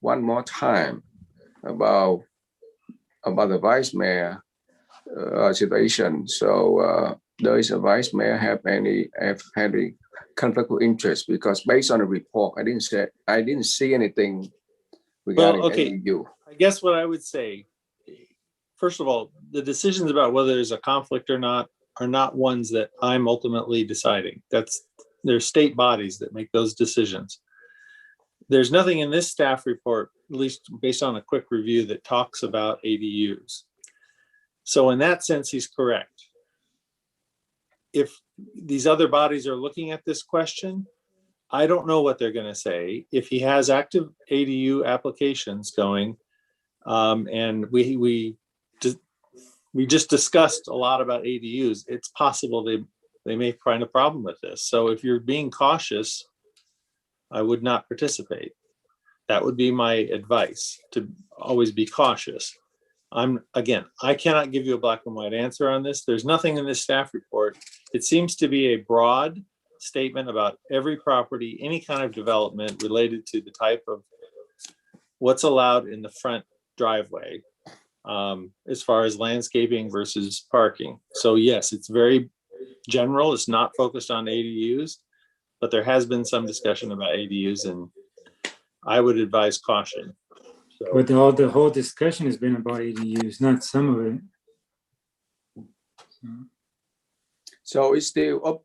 one more time about the vice mayor situation? So does the vice mayor have any conflict of interest? Because based on the report, I didn't see anything regarding ADU. I guess what I would say, first of all, the decisions about whether there's a conflict or not are not ones that I'm ultimately deciding. There's state bodies that make those decisions. There's nothing in this staff report, at least based on a quick review, that talks about ADUs. So in that sense, he's correct. If these other bodies are looking at this question, I don't know what they're going to say. If he has active ADU applications going, and we just discussed a lot about ADUs, it's possible they may find a problem with this. So if you're being cautious, I would not participate. That would be my advice, to always be cautious. I cannot give you a black and white answer on this. There's nothing in this staff report. It seems to be a broad statement about every property, any kind of development related to the type of what's allowed in the front driveway, as far as landscaping versus parking. So yes, it's very general. It's not focused on ADUs, but there has been some discussion about ADUs, and I would advise caution. So, But the whole discussion has been about ADUs, not some of it. So it's still up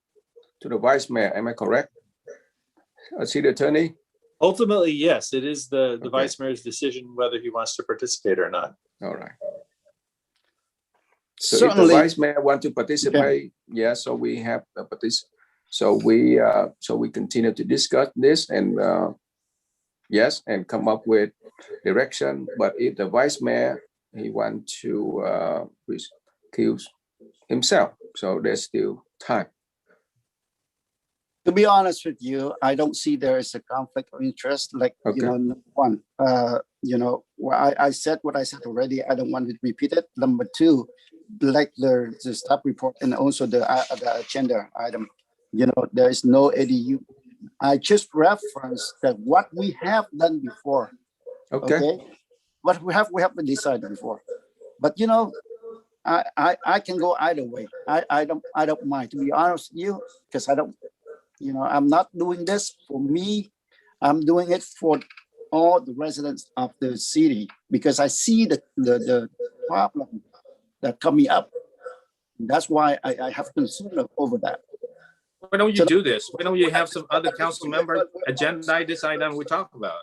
to the vice mayor, am I correct? City attorney? ultimately, yes, it is the vice mayor's decision whether he wants to participate or not. All right. So if the vice mayor want to participate, yes, so we have a so we continue to discuss this and yes, and come up with direction. But if the vice mayor he want to recuse himself, so there's still time. To be honest with you, I don't see there is a conflict of interest. Like, number one, I said what I said already. I don't want to repeat it. Number two, like the staff report and also the agenda item, there is no ADU. I just referenced that what we have done before. Okay. What we have decided before. But I can go either way. I don't mind, to be honest with you, because I don't. I'm not doing this for me. I'm doing it for all the residents of the city because I see the problem that coming up. That's why I have concern over that. Why don't you do this? Why don't you have some other council member agenda decide on we talk about?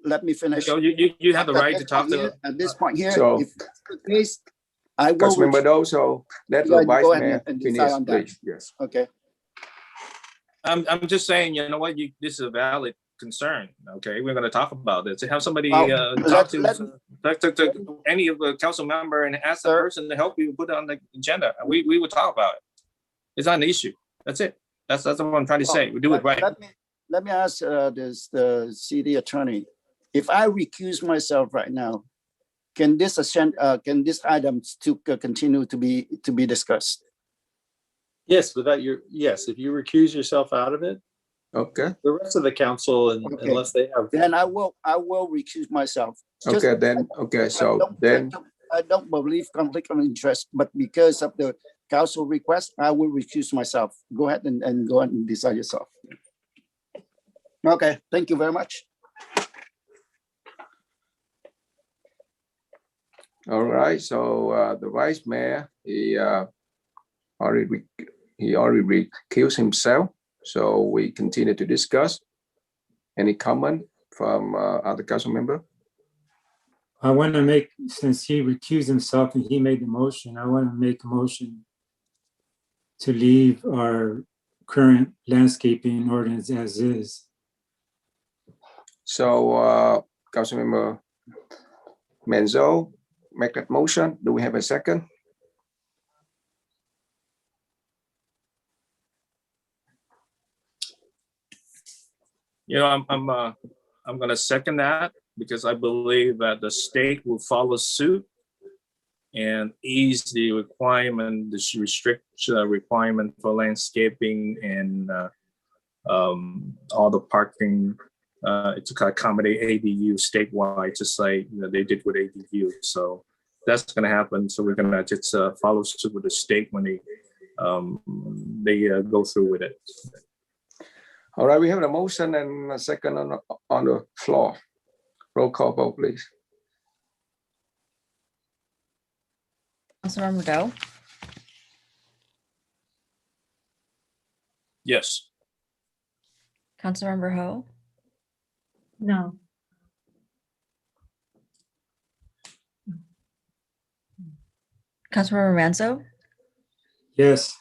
Let me finish. So you have the right to talk to at this point here. So, if that's the case, I will. Councilmember Doe, so let the vice mayor finish, please. Yes. Okay. I'm just saying, you know what? This is a valid concern. Okay, we're going to talk about this. To have somebody talk to any of the council member and ask the person to help you put it on the agenda. We will talk about it. It's not an issue. That's it. That's what I'm trying to say. We do it right. Let me ask the city attorney. If I recuse myself right now, can this item still continue to be discussed? Yes, if you recuse yourself out of it, okay. The rest of the council, unless they have, then I will recuse myself. Okay, then okay, so then I don't believe conflict of interest, but because of the council request, I will recuse myself. Go ahead and go ahead and decide yourself. Okay, thank you very much. All right, so the vice mayor, he already recused himself. So we continue to discuss. Any comment from other council member? I want to make, since he recused himself and he made the motion, I want to make a motion to leave our current landscaping ordinance as is. So Councilmember Menzo, make that motion. Do we have a second? You know, I'm gonna second that because I believe that the state will follow suit and ease the requirement, the restriction requirement for landscaping and all the parking to accommodate ADU statewide, just like they did with ADU. So that's going to happen. So we're going to just follow suit with the state when they go through with it. All right, we have a motion and a second on the floor. Roll call vote, please. Councilmember Doe, Yes. Councilmember Ho, No. Councilmember Manzo, Yes.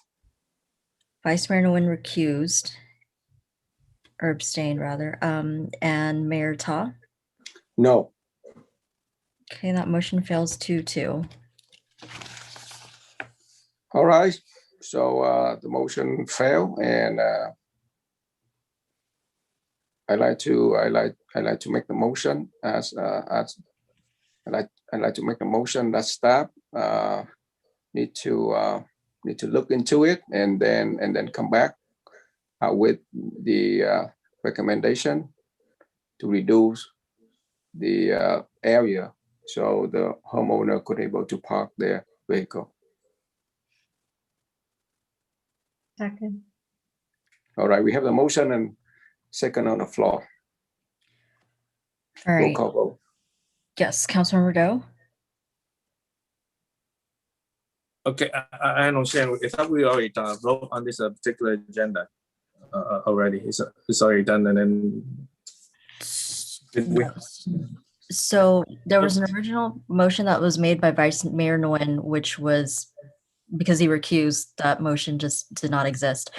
Vice Mayor Nguyen recused, or abstained rather, and Mayor Ta. No. Okay, that motion fails 2-2. All right, so the motion failed, and I like to make the motion as I like to make a motion that staff need to look into it and then come back with the recommendation to reduce the area so the homeowner could able to park their vehicle. Second. All right, we have the motion and second on the floor. All Roll right. call vote. Yes, Councilmember Doe, Okay, I understand. I thought we already vote on this particular agenda already. It's already done, and then did we? so there was an original motion that was made by Vice Mayor Nguyen, which was because he recused, that motion just did not exist.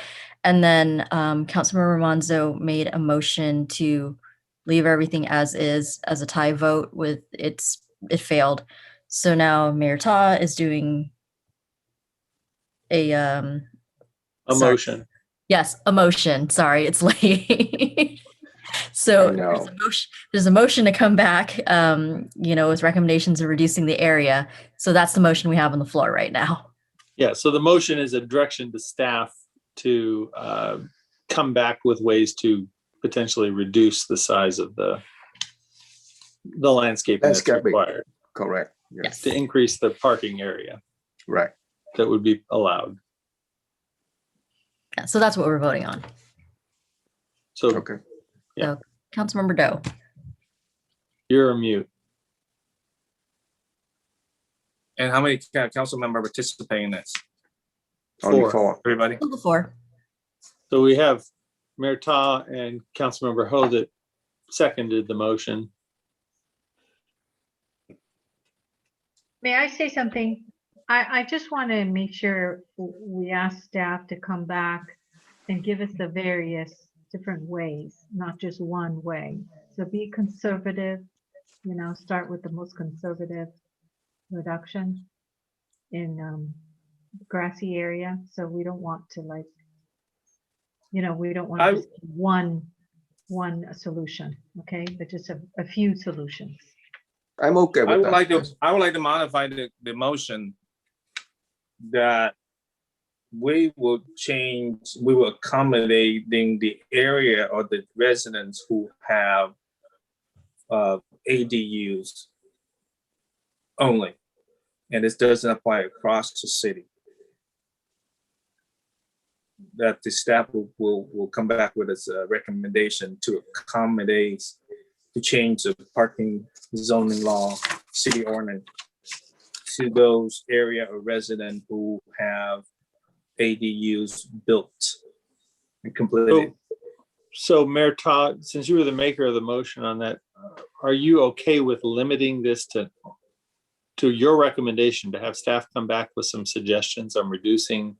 And then Councilmember Manzo made a motion to leave everything as is as a tie vote with it failed. So now Mayor Ta is doing a sorry. motion. Yes, a motion. Sorry, it's late. So there's a motion to come back, with recommendations of reducing the area. So that's the motion we have on the floor right now. Yeah, so the motion is a direction to staff to come back with ways to potentially reduce the size of the landscaping that's required. Correct. Yes. To increase the parking area. Right. That would be allowed. Yeah, so that's what we're voting on. So, okay. So, Councilmember Doe. You're a mute. And how many council members participate in this? Only four. Everybody? Four. So we have Mayor Ta and Councilmember Ho that seconded the motion. May I say something? I just want to make sure we ask staff to come back and give us the various different ways, not just one way. So be conservative, start with the most conservative reduction in grassy area. So we don't want to we don't want just one solution, okay? But just a few solutions. I'm okay with that. I would like to modify the motion that we will accommodating the area or the residents who have ADUs only. And this doesn't apply across the city. that the staff will come back with its recommendation to accommodate to change the parking zoning law, city ordinance to those area or resident who have ADUs built and completed. So Mayor Todd, since you were the maker of the motion on that, are you okay with limiting this to your recommendation to have staff come back with some suggestions on reducing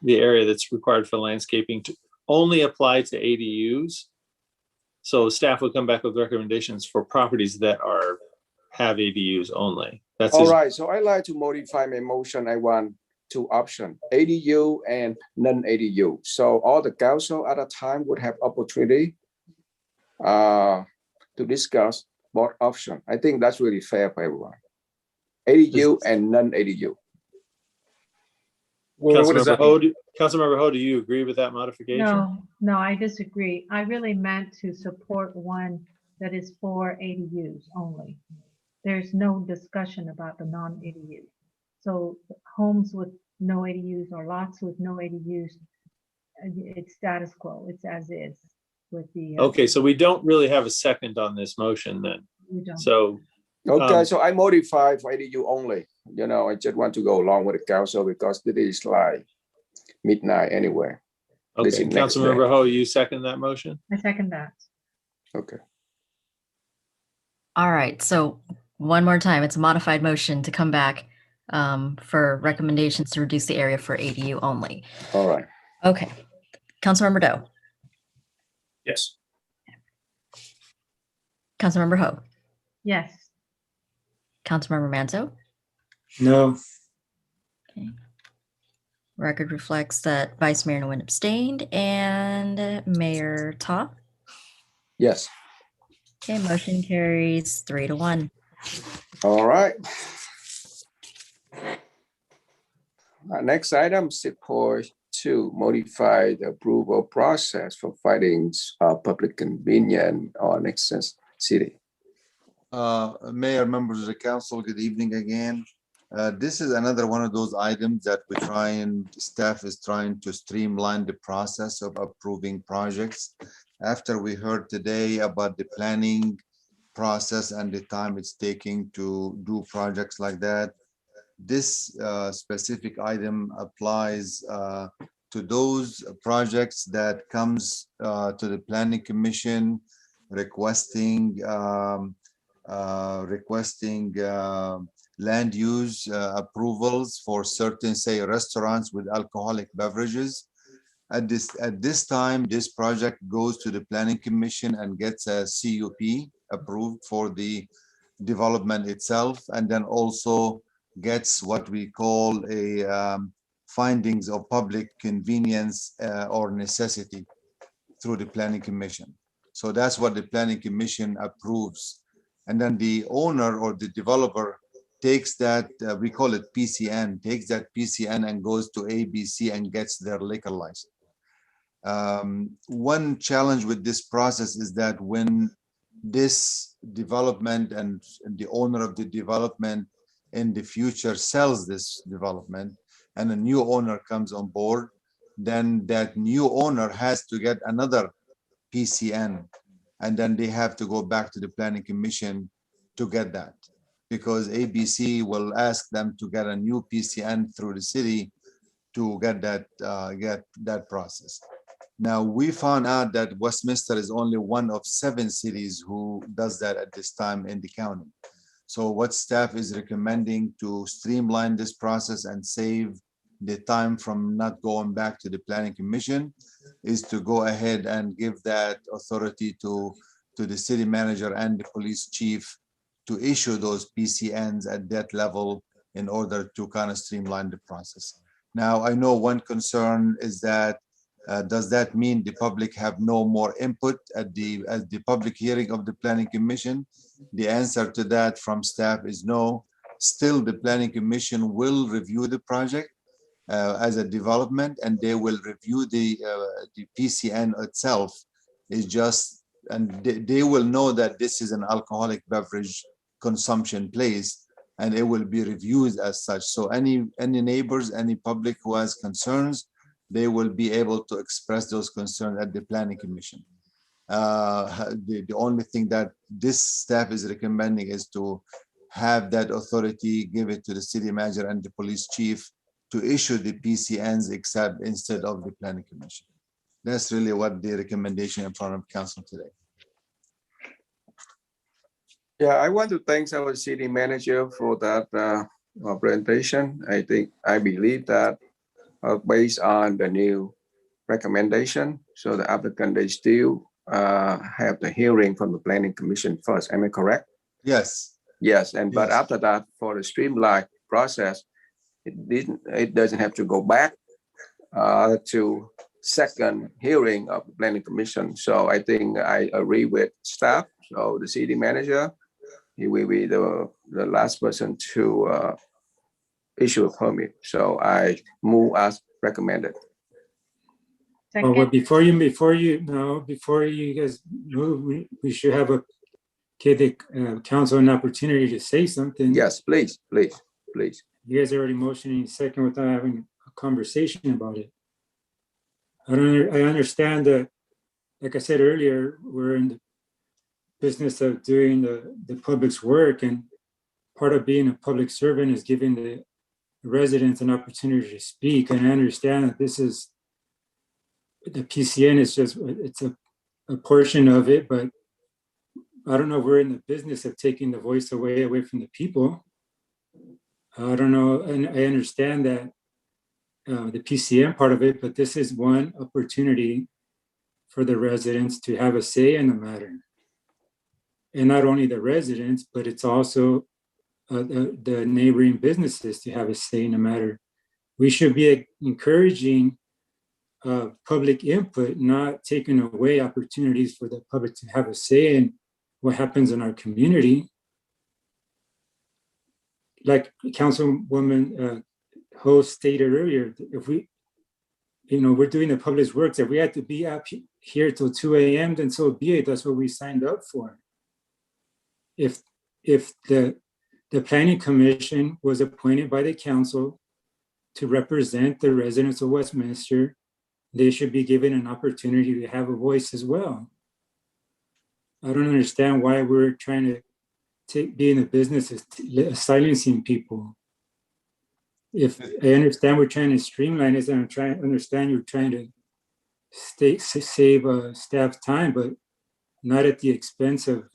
the area that's required for landscaping to only apply to ADUs? So staff will come back with recommendations for properties that have ADUs only. That's All right, so I like to modify my motion. I want two options, ADU and non-ADU. So all the council at a time would have opportunity to discuss both options. I think that's really fair for everyone. ADU and non-ADU. Councilmember Ho, do you agree with that modification? No, I disagree. I really meant to support one that is for ADUs only. There's no discussion about the non-ADU. So homes with no ADUs or lots with no ADUs, it's status quo. It's as is with the. Okay, so we don't really have a second on this motion then. We don't. So. Okay, so I modify for ADU only. You know, I just want to go along with the council because it is like midnight anyway. Okay, Councilmember Ho, you second that motion? I second that. Okay. All right, so one more time, it's a modified motion to come back for recommendations to reduce the area for ADU only. All right. Okay, Councilmember Doe. Yes. Councilmember Ho. Yes. Councilmember Manzo. No. Okay. Record reflects that Vice Mayor Nguyen abstained and Mayor Ta. Yes. Okay, motion carries 3-1. All right. Next item, 6.2, modify the approval process for findings of public convenience on Nexus City. Mayor, members of the council, good evening again. This is another one of those items that staff is trying to streamline the process of approving projects. After we heard today about the planning process and the time it's taking to do projects like that, this specific item applies to those projects that comes to the Planning Commission requesting land use approvals for certain, say, restaurants with alcoholic beverages. At this time, this project goes to the Planning Commission and gets a CUP approved for the development itself, and then also gets what we call a findings of public convenience or necessity through the Planning Commission. So that's what the Planning Commission approves. And then the owner or the developer takes that, we call it PCN, takes that PCN and goes to ABC and gets their liquor license. One challenge with this process is that when this development and the owner of the development in the future sells this development and a new owner comes on board, then that new owner has to get another PCN, and then they have to go back to the Planning Commission to get that, because ABC will ask them to get a new PCN through the city to get that process. Now, we found out that Westminster is only one of 7 cities who does that at this time in the county. So what staff is recommending to streamline this process and save the time from not going back to the Planning Commission is to go ahead and give that authority to the city manager and the police chief to issue those PCNs at that level in order to kind of streamline the process. Now, I know one concern is that does that mean the public have no more input at the public hearing of the Planning Commission? The answer to that from staff is no. Still, the Planning Commission will review the project as a development, and they will review the PCN itself. Is just, and they will know that this is an alcoholic beverage consumption place, and it will be reviewed as such. So any neighbors, any public who has concerns, they will be able to express those concerns at the planning commission. The only thing that this staff is recommending is to have that authority, give it to the city manager and the police chief to issue the PCNs except instead of the planning commission. That's really what the recommendation in front of council today. Yeah, I want to thank our city manager for that presentation. I believe that based on the new recommendation, so the applicant, they still have the hearing from the planning commission first. Am I correct? Yes. Yes, and but Yes. after that, for the streamlined process, it doesn't have to go back to second hearing of the planning commission. So I think I agree with staff. So the city manager, he will be the last person to issue a permit. So I move as recommended. Well, before you guys move, we should have give the council an opportunity to say something. Yes, please. You guys are already motioning second without having a conversation about it. I understand that, like I said earlier, we're in the business of doing the public's work, and part of being a public servant is giving the residents an opportunity to speak. And I understand that this is, the PCN is just, it's a portion of it, but I don't know if we're in the business of taking the voice away from the people. I don't know, and I understand that the PCN part of it, but this is one opportunity for the residents to have a say in the matter. And not only the residents, but it's also the neighboring businesses to have a say in the matter. We should be encouraging public input, not taking away opportunities for the public to have a say in what happens in our community. Like Councilwoman Host stated earlier, if we, we're doing the public works, if we had to be up here till 2 a.m., then so be it. That's what we signed up for. If the planning commission was appointed by the council to represent the residents of Westminster, they should be given an opportunity to have a voice as well. I don't understand why we're trying to be in the business of silencing people. If I understand we're trying to streamline this, and I understand you're trying to save staff time, but not at the expense of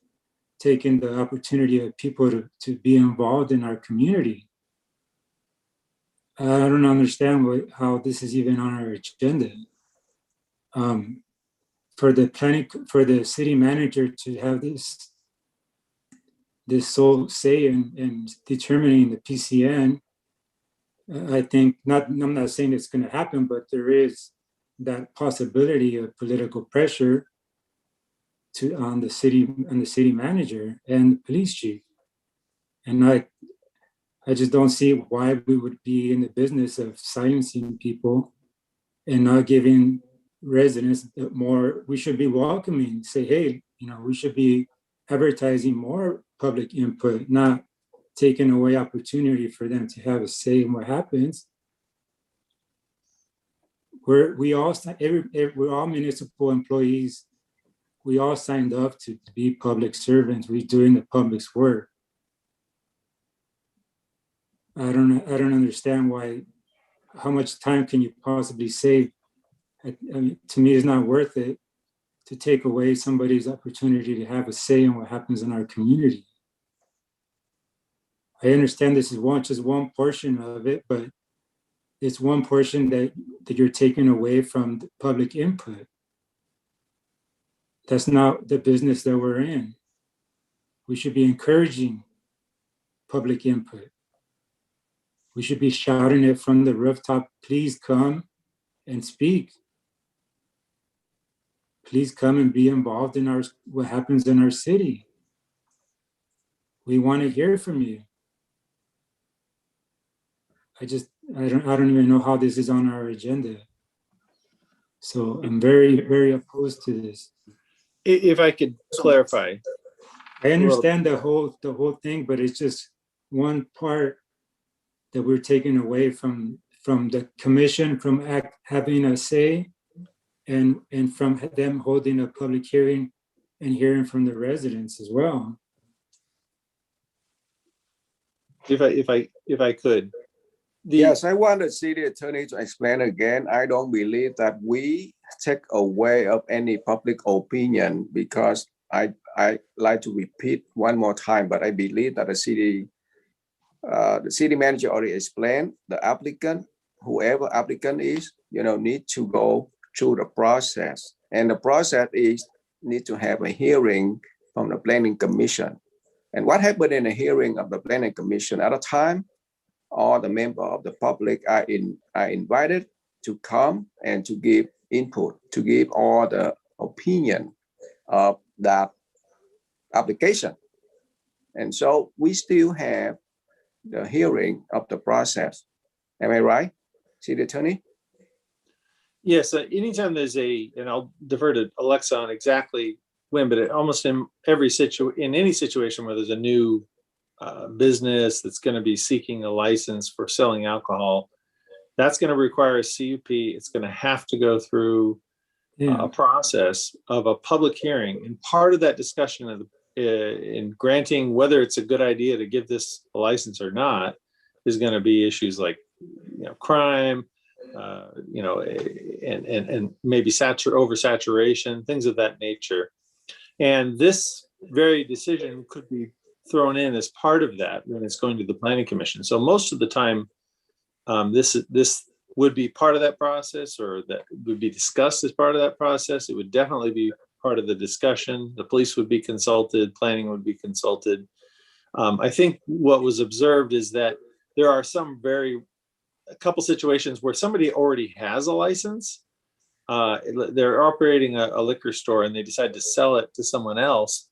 taking the opportunity of people to be involved in our community. I don't understand how this is even on our agenda. For the city manager to have this sole say in determining the PCN, I think I'm not saying it's going to happen, but there is that possibility of political pressure on the city manager and the police chief. And I just don't see why we would be in the business of silencing people and not giving residents more. We should be welcoming, say, hey, we should be advertising more public input, not taking away opportunity for them to have a say in what happens. We're all municipal employees. We all signed up to be public servants. We're doing the public's work. I don't understand how much time can you possibly save? I mean, to me, it's not worth it to take away somebody's opportunity to have a say in what happens in our community. I understand this is just one portion of it, but it's one portion that you're taking away from the public input. That's not the business that we're in. We should be encouraging public input. We should be shouting it from the rooftop, please come and speak. Please come and be involved in what happens in our city. We want to hear from you. I don't even know how this is on our agenda. So I'm very, very opposed to this. If I could clarify. I understand the whole thing, but it's just one part that we're taking away from from the commission, from having a say, and from them holding a public hearing and hearing from the residents as well. If I could. Yes, I want the city attorney to explain again. I don't believe that we take away of any public opinion, because I like to repeat one more time, but I believe that the city manager already explained. The applicant, whoever applicant is, need to go through the process, and the process is need to have a hearing from the planning commission. And what happened in the hearing of the planning commission at a time, all the members of the public are invited to come and to give input, to give all the opinion of that application. And so we still have the hearing of the process. Am I right, city attorney? Yes, anytime there's and I'll defer to Alexa on exactly when, but almost in any situation where there's a new business that's going to be seeking a license for selling alcohol, that's going to require a CUP. It's going to have to go through a process of a public hearing. And part of that discussion in granting whether it's a good idea to give this a license or not is going to be issues like crime, and maybe oversaturation, things of that nature. And this very decision could be thrown in as part of that when it's going to the planning commission. So most of the time, this would be part of that process, or that would be discussed as part of that process. It would definitely be part of the discussion. The police would be consulted, planning would be consulted. I think what was observed is that there are a couple situations where somebody already has a license. They're operating a liquor store and they decide to sell it to someone else.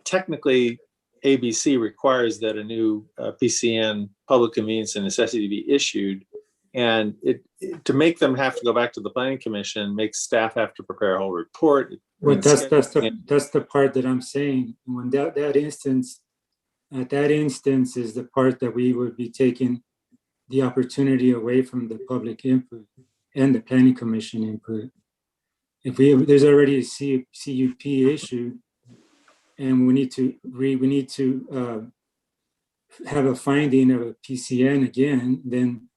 Technically, ABC requires that a new PCN, public convenience and necessity, be issued, and to make them have to go back to the planning commission makes staff have to prepare a whole report. Well, that's the part that I'm saying. When that instance is the part that we would be taking the opportunity away from the public input and the planning commission input. If there's already a CUP issued, and we need to have a finding of a PCN again, then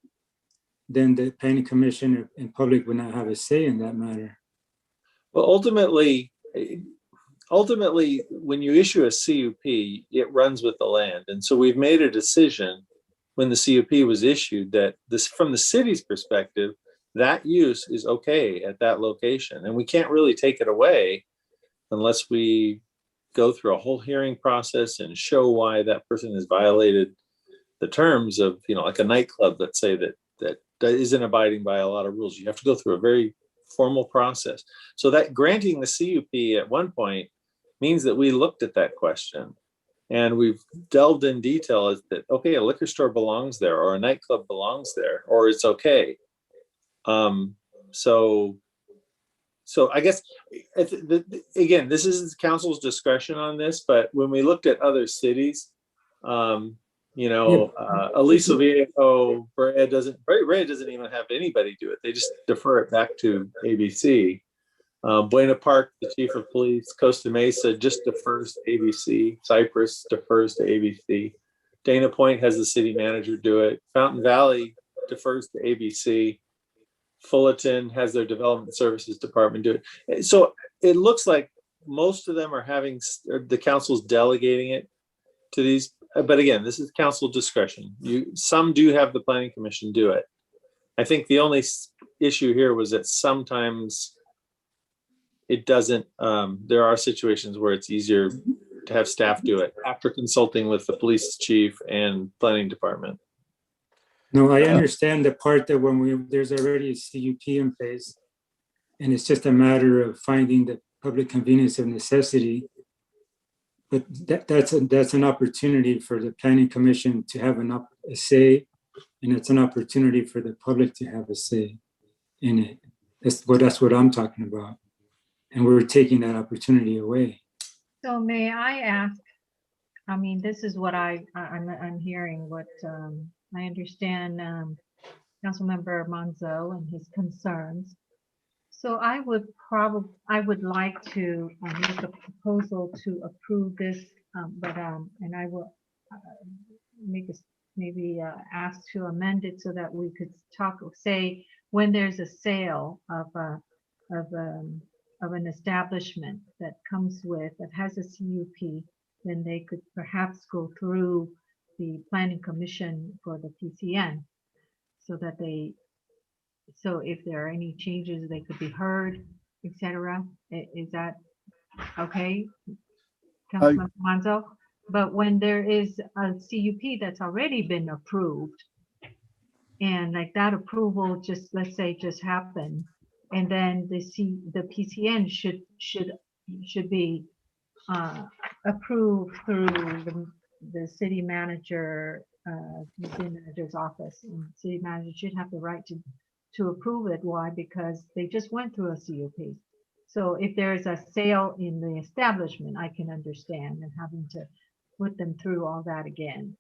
the planning commission and public would not have a say in that matter. Well, ultimately, when you issue a CUP, it runs with the land. And so we've made a decision when the CUP was issued that from the city's perspective, that use is okay at that location. And we can't really take it away unless we go through a whole hearing process and show why that person has violated the terms of, like a nightclub, let's say, that isn't abiding by a lot of rules. You have to go through a very formal process. So that granting the CUP at one point means that we looked at that question and we've delved in detail as that, okay, a liquor store belongs there, or a nightclub belongs there, or it's okay. So I guess, again, this is council's discretion on this, but when we looked at other cities, Aliso Viejo, Brea doesn't even have anybody do it. They just defer it back to ABC. Buena Park, the chief of police, Costa Mesa just defers to ABC. Cypress defers to ABC. Dana Point has the city manager do it. Fountain Valley defers to ABC. Fullerton has their development services department do it. So it looks like most of them are the council's delegating it to these. But again, this is council discretion. Some do have the planning commission do it. I think the only issue here was that sometimes it doesn't. There are situations where it's easier to have staff do it after consulting with the police chief and planning department. No, I understand the part that when there's already a CUP in place, and it's just a matter of finding the public convenience of necessity. But that's an opportunity for the planning commission to have a say, and it's an opportunity for the public to have a say in it. That's what I'm talking about, and we're taking that opportunity away. So may I ask? I mean, this is what I'm hearing. What I understand, Councilmember Monzo and his concerns. So I would like to make a proposal to approve this, and I will maybe ask to amend it so that we could say when there's a sale of an establishment that has a CUP, then they could perhaps go through the Planning Commission for the PCN, so if there are any changes, they could be heard, etc. Is that okay, Councilman Manzo? But when there is a CUP that's already been approved, and like that approval let's say just happened, and then the PCN should be approved through the city manager's office, and the city manager should have the right to approve it. Why? Because they just went through a CUP. So if there's a sale in the establishment, I can understand and having to put them through all that again.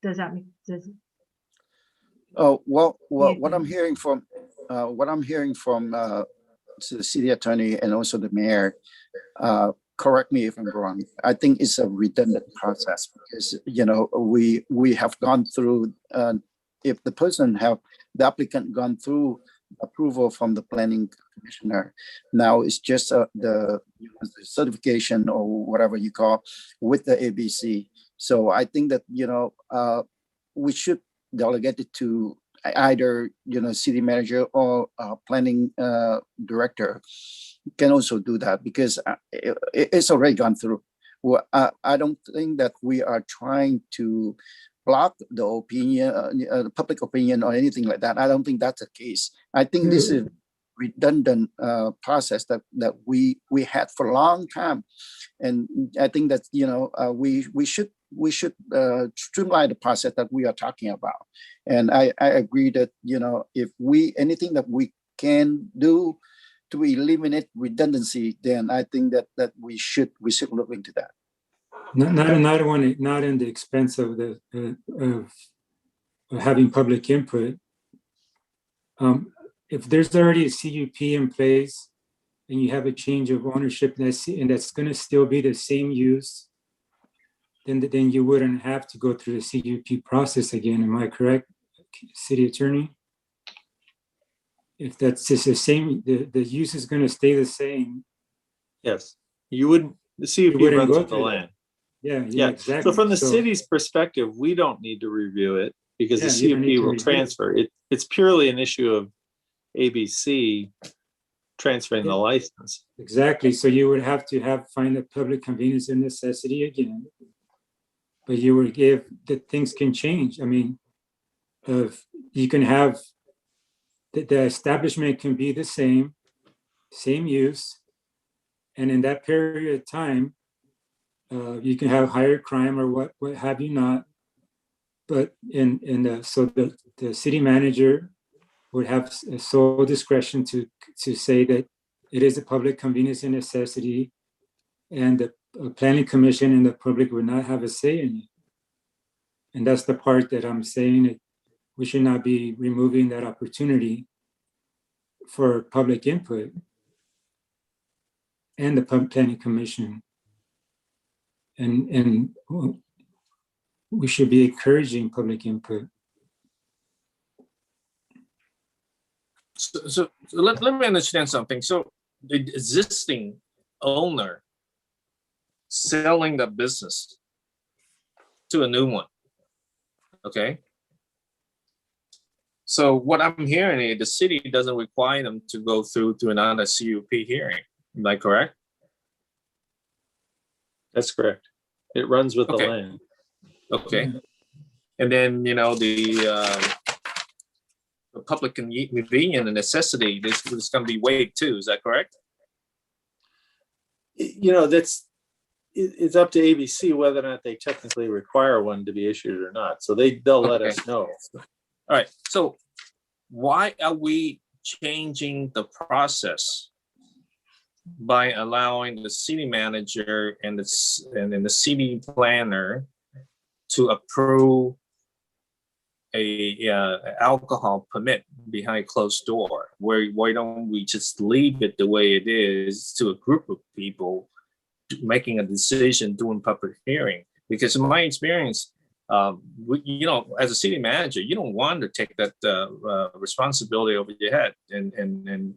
Does that make sense? Oh, well, what I'm hearing from the city attorney and also the mayor, correct me if I'm wrong, I think it's a redundant process because, we have gone through, if the applicant gone through approval from the planning commissioner, now it's just the certification or whatever you call with the ABC. So I think that, we should delegate it to either, city manager or planning director can also do that because it's already gone through. Well, I don't think that we are trying to block the opinion, the public opinion or anything like that. I don't think that's the case. I think this is redundant process that we had for a long time, and I think that we should streamline the process that we are talking about. And I agree that if anything that we can do to eliminate redundancy, then I think that we should look into that. Not in the expense of of having public input. If there's already a CUP in place and you have a change of ownership and that's going to still be the same use, then you wouldn't have to go through the CUP process again. Am I correct, city attorney? If that's just the same, the use is going to stay the same. Yes, you wouldn't. The CUP runs with the land. Yeah, exactly. So from the city's perspective, we don't need to review it because the CUP will transfer. It's purely an issue of ABC transferring the license. Exactly. So you would have to find a public convenience and necessity again. But you would give that things can change. I mean, you can have the establishment can be the same use, and in that period of time, you can have higher crime or what have you not. But so the city manager would have sole discretion to say that it is a public convenience and necessity, and the planning commission and the public would not have a say in it. And that's the part that I'm saying that we should not be removing that opportunity for public input and the planning commission. And we should be encouraging public input. So let me understand something. So the existing owner selling the business to a new one. Okay. So what I'm hearing is the city doesn't require them to go through to another CUP hearing. Am I correct? That's correct. It runs with the land. Okay. And then, the public convenience and necessity, this is going to be waived too. Is that correct? It's up to ABC whether or not they technically require one to be issued or not. So they'll let us know. All right. So why are we changing the process by allowing the city manager and the city planner to approve alcohol permit behind closed door? Why don't we just leave it the way it is to a group of people making a decision during public hearing? Because in my experience, as a city manager, you don't want to take that responsibility over your head and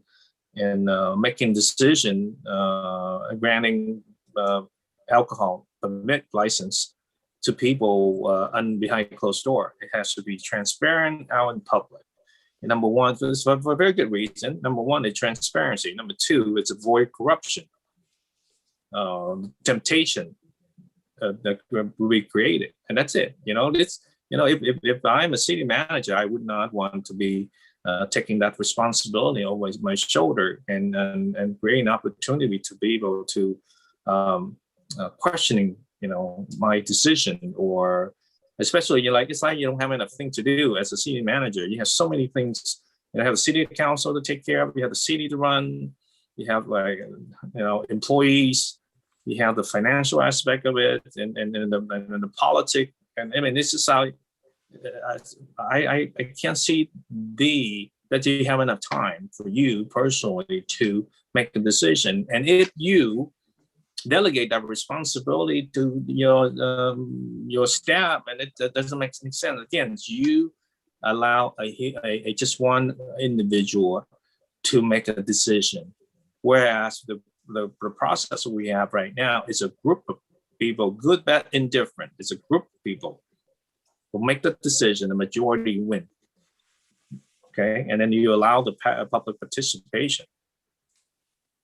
making decision, granting alcohol permit license to people behind closed door. It has to be transparent out in public. And number one, for a very good reason. Number one, it's transparency. Number two, it's avoid corruption, temptation that will be created, and that's it. If I'm a city manager, I would not want to be taking that responsibility over my shoulder and creating opportunity to be able to questioning my decision, or especially it's like you don't have enough thing to do as a city manager. You have so many things. You have a city council to take care of. You have the city to run. You have employees. You have the financial aspect of it, and the politics. And I mean, this is how I can't see that you have enough time for you personally to make a decision. And if you delegate that responsibility to your staff, and it doesn't make any sense. Again, you allow just one individual to make a decision, whereas the process we have right now is a group of people, good, bad, indifferent. It's a group of people who make the decision. The majority win. Okay, and then you allow the public participation,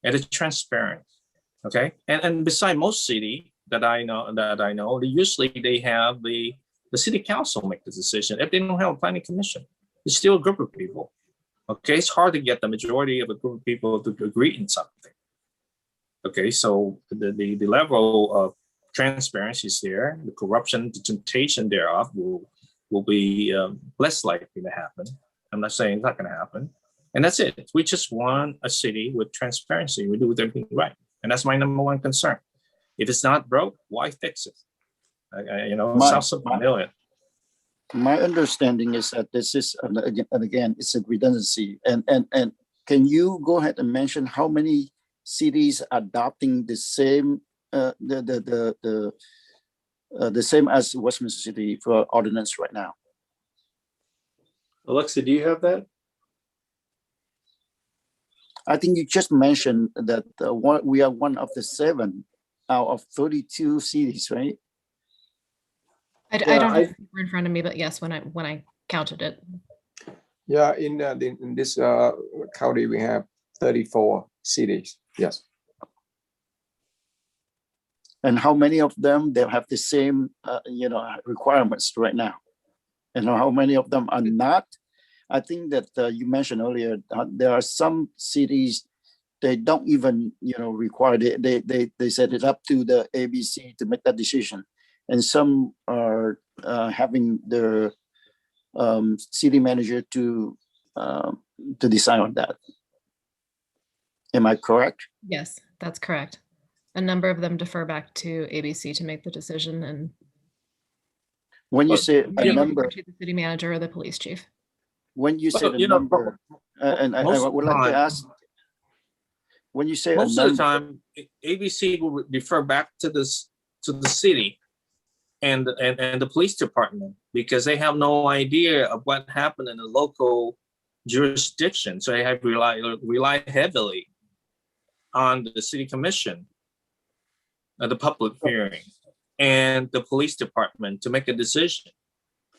and it's transparent. Okay, and beside most city that I know, usually they have the city council make the decision. If they don't have a planning commission, it's still a group of people. Okay, it's hard to get the majority of a group of people to agree in something. Okay, so the level of transparency is there. The corruption, the temptation thereof will be less likely to happen. I'm not saying it's not going to happen. And that's it. We just want a city with transparency. We do everything right. And that's my number one concern. If it's not broke, why fix it? It sounds so familiar. My understanding is that this is, and again, it's a redundancy. And can you go ahead and mention how many cities adopting the same the same as Westminster City for ordinance right now? Alexa, do you have that? I think you just mentioned that we are one of the 7 out of 32 cities, right? I don't have it in front of me, but yes, when I counted it. Yeah, in this county, we have 34 cities. Yes. And how many of them they have the same requirements right now, and how many of them are not? I think that you mentioned earlier there are some cities they don't even require they set it up to the ABC to make that decision, and some are having their city manager to decide on that. Am I correct? Yes, that's correct. A number of them defer back to ABC to make the decision, and when you say a number, to the city manager or the police chief. When you say the number, and I would like to ask, when you say most of the time, ABC will refer back to the city and the police department, because they have no idea of what happened in the local jurisdiction. So they have rely heavily on the city commission, the public hearing, and the police department to make a decision.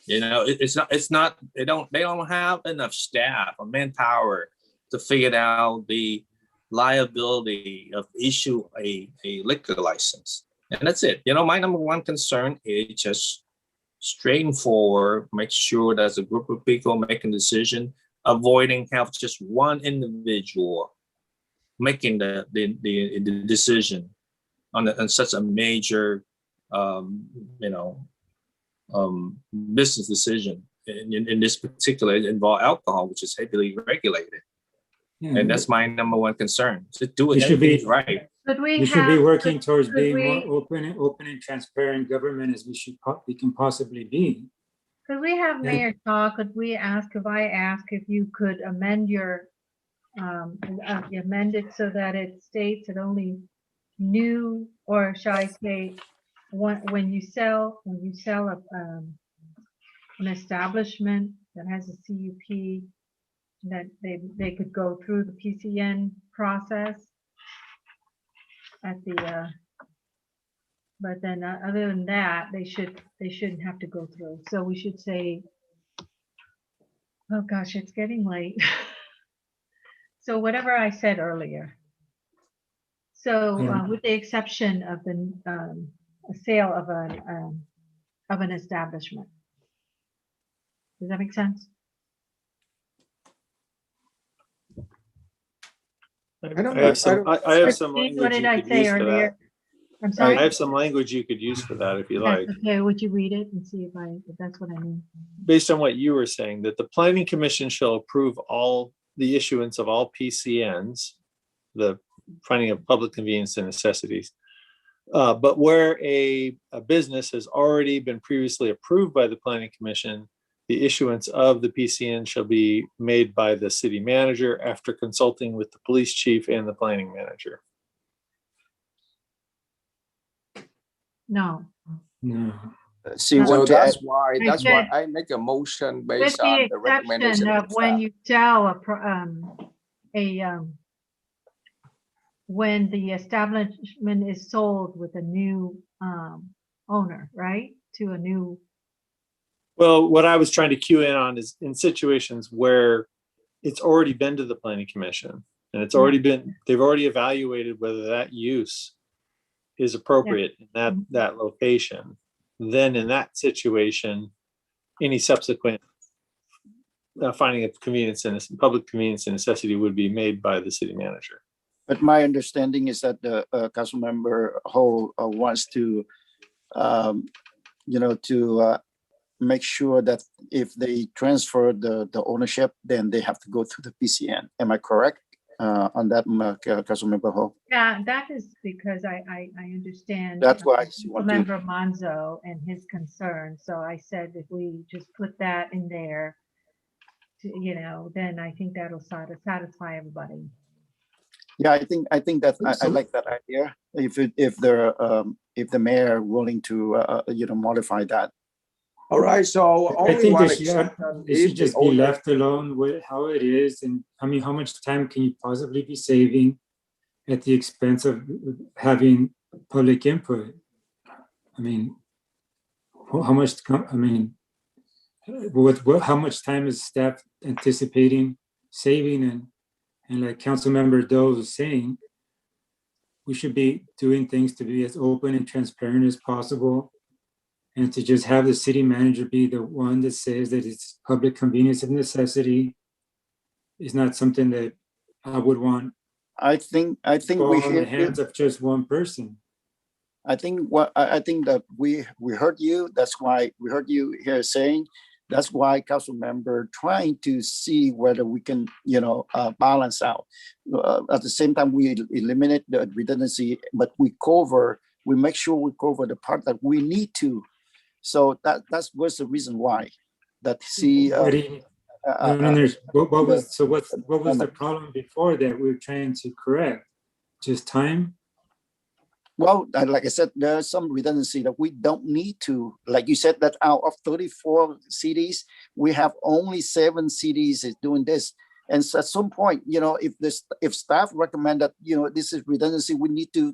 It's not they don't have enough staff or manpower to figure out the liability of issue a liquor license. And that's it. My number one concern is just straightforward, make sure there's a group of people making a decision, avoiding have just one individual making the decision on such a major business decision. In this particular, it involve alcohol, which is heavily regulated. Yeah. And that's my number one concern. To do it should be right. We should be working towards being more open and transparent government as we can possibly be. Could we have Mayor talk? Could we ask, if I ask if you could amend your, amend it so that it states that only new, or shall I say, when you sell an establishment that has a CUP, that they could go through the PCN process at the, but then other than that, they shouldn't have to go through. So we should say, oh gosh, it's getting late. So whatever I said earlier. So with the exception of the sale of an establishment. Does that make sense? I have some What language did you I could say use for that. earlier? I'm sorry. I have some language you could use for that if you like. Okay, would you read it and see if that's what I mean? Based on what you were saying, that the planning commission shall approve all the issuance of all PCNs, the finding of public convenience and necessities. But where a business has already been previously approved by the planning commission, the issuance of the PCN shall be made by the city manager after consulting with the police chief and the planning manager. No. No. See, So what that's why said- I make a motion With based the on the exception recommendation of of the when staff. you sell when the establishment is sold with a new owner, right? To a new, Well, what I was trying to cue in on is in situations where it's already been to the planning commission and it's already been, they've already evaluated whether that use is appropriate in that location. Then in that situation, any subsequent finding of convenience and public convenience and necessity would be made by the city manager. But my understanding is that the council member Ho wants to, to make sure that if they transfer the ownership, then they have to go through the PCN. Am I correct on that, council member Ho? yeah, that is because I understand. That's why you want to- Member Monzo and his concern. So I said if we just put that in there, then I think that'll satisfy everybody. Yeah, I think that I like that idea. If the mayor willing to modify that. All right, so I only think one they should exception they should is just the be owner. left alone with how it is. And I mean, how much time can you possibly be saving at the expense of having public input? I mean, how much, how much time is staff anticipating saving? And like Councilmember Doe was saying, we should be doing things to be as open and transparent as possible. And to just have the city manager be the one that says that it's public convenience and necessity is not something that I would want. I think Fall we in the hear hands of just one person. I think that we heard you. That's why we heard you here saying. That's why council member trying to see whether we can, balance out. At the same time, we eliminate the redundancy, but we make sure we cover the part that we need to. So that was the reason why. That What was the problem before that we're trying to correct? Just time? Well, like I said, there's some redundancy that we don't need to. Like you said, that out of 34 cities, we have only 7 cities is doing this. And so at some point, if staff recommend that, this is redundancy, we need to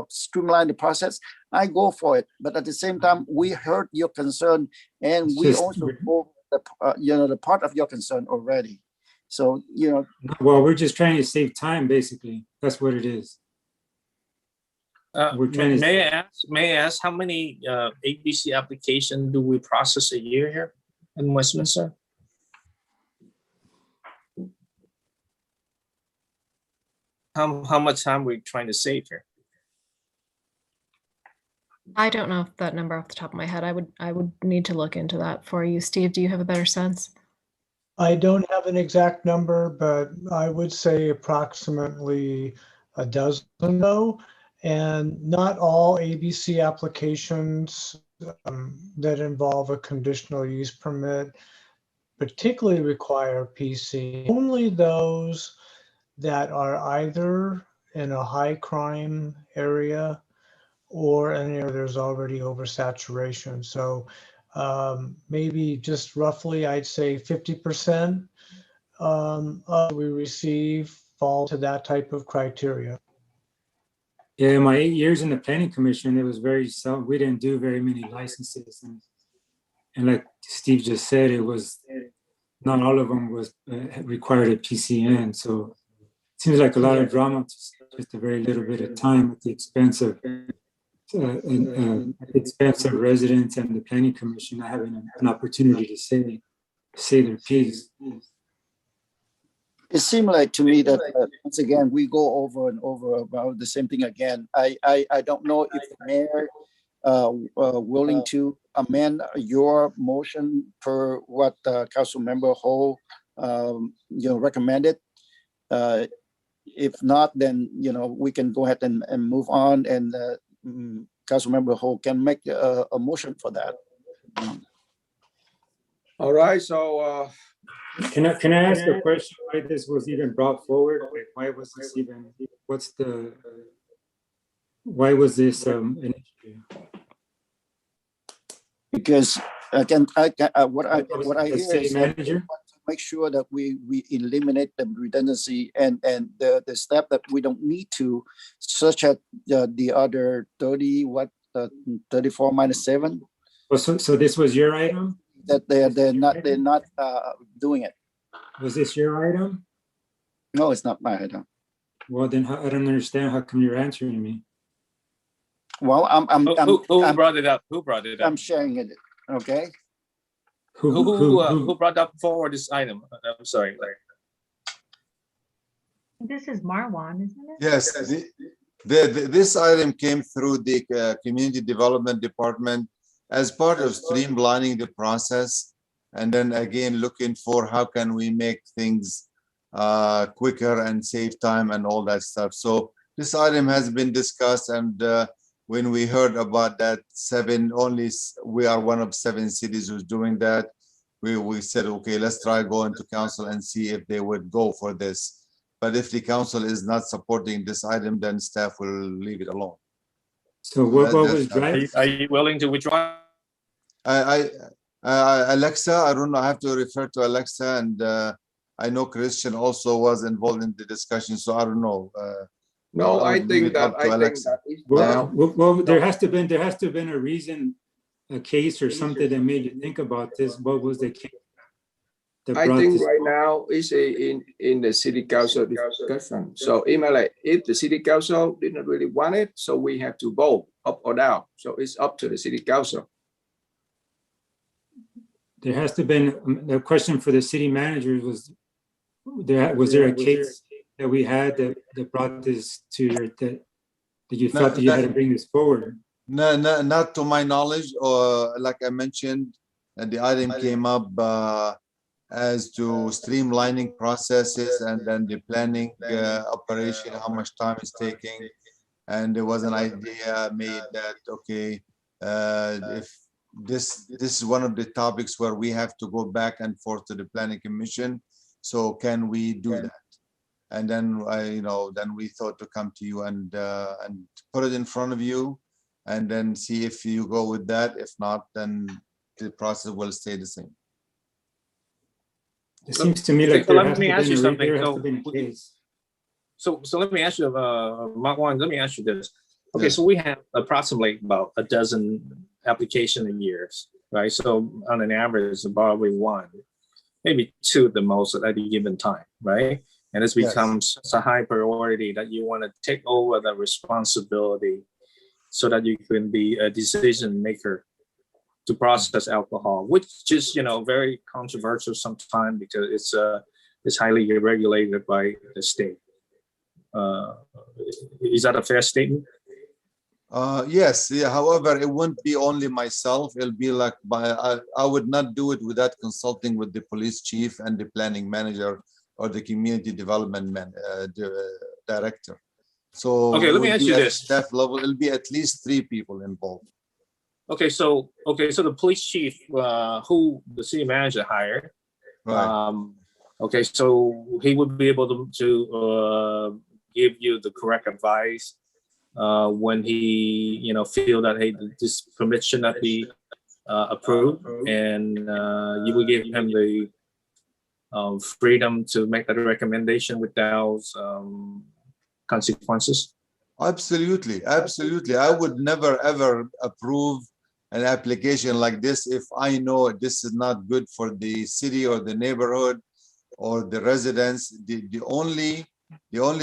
streamline the process, I go for it. But at the same time, we heard your concern, and we also go the part of your concern already. So, Well, we're just trying to save time, basically. That's what it is. We're trying to. May I ask how many ABC applications do we process a year here in Westminster? How much time are we trying to save here? I don't know that number off the top of my head. I would need to look into that for you. Steve, do you have a better sense? I don't have an exact number, but I would say approximately a dozen though. And not all ABC applications that involve a conditional use permit particularly require PC. Only those that are either in a high crime area or an area there's already oversaturation. So maybe just roughly, I'd say 50% we receive fall to that type of criteria. Yeah, my 8 years in the planning commission, it was we didn't do very many licenses. And like Steve just said, it was not all of them was required a PCN. So it seems like a lot of drama, just a very little bit of time at the expense of residents and the planning commission not having an opportunity to say their piece. It seemed like to me that once again we go over and over about the same thing again. I don't know if the mayor willing to amend your motion per what Council Member Ho recommended. If not, then we can go ahead and move on, and Council Member Ho can make a motion for that. All right, so can I ask a question why this was even brought forward? Like, why was this even? Why was this an issue? Because again, what I hear is that we manager? want to make sure that we eliminate the redundancy and the step that we don't need to, such as the other 34 minus 7. Oh, so this was your item? That they're not doing it. Was this your item? No, it's not my item. Well, then I don't understand. How come you're answering me? Well, Who brought it up? Who brought it up? I'm sharing it. Okay. Who brought up forward this item? I'm sorry, Larry. This is Marwan, isn't it? Yes, this item came through the Community Development Department as part of streamlining the process, and then again looking for how can we make things quicker and save time and all that stuff. So this item has been discussed, and when we heard about that we are one of 7 cities who's doing that, we said, okay, let's try going to council and see if they would go for this. But if the council is not supporting this item, then staff will leave it alone. So what was driving? Are you willing to withdraw? Alexa, I don't know, I have to refer to Alexa, and I know Christian also was involved in the discussion, so I don't know. No, I think that there has to have been a reason, a case or something that made you think about this. What was the case? I think right now is in the city council discussion. So if the city council didn't really want it, so we have to vote up or down. So it's up to the city council. There has to have been the question for the city manager was there a case that we had that brought this to your that you felt that you had to bring this forward? No, not to my knowledge. Or like I mentioned, the item came up as to streamlining processes and then the planning operation, how much time it's taking. And there was an idea made that, okay, if this is one of the topics where we have to go back and forth to the planning commission. So can we do that? And then then we thought to come to you and put it in front of you, and then see if you go with that. If not, then the process will stay the same. It seems to me like so let me ask you something. So let me ask you, Marwan, let me ask you this. Okay, so we have approximately about a dozen application a year, right? So on an average, probably 1, maybe 2 at the most at any given time, right? And this becomes a high priority that you want to take over the responsibility so that you can be a decision maker to process alcohol, which is, very controversial sometimes because it's highly regulated by the state. Is that a fair statement? Yes. Yeah. However, it wouldn't be only myself. It'll be like I would not do it without consulting with the police chief and the planning manager or the community development director. So Okay, let me it will ask be you at this. staff level, it'll be at least 3 people involved. Okay, so the police chief, who the city manager hired, Right. okay, so he would be able to give you the correct advice when he, feel that, hey, this permit should not be approved, and you will give him the freedom to make that recommendation without consequences. Absolutely, absolutely. I would never ever approve an application like this if I know this is not good for the city or the neighborhood or the residents. The only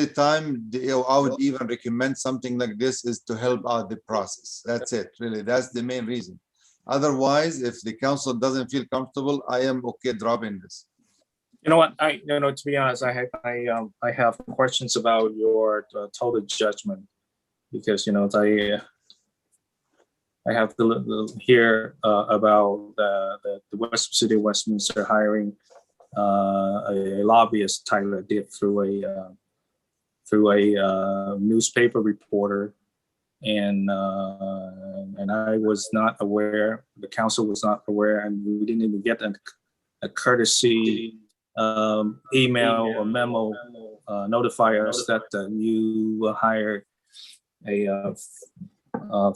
time I would even recommend something like this is to help out the process. That's it, really. That's the main reason. Otherwise, if the council doesn't feel comfortable, I am okay dropping this. You know what? To be honest, I have questions about your total judgment, because I have to hear about the West City of Westminster hiring a lobbyist, Tyler did, through a newspaper reporter, and I was not aware. The council was not aware, and we didn't even get a courtesy email or memo notify us that you hired a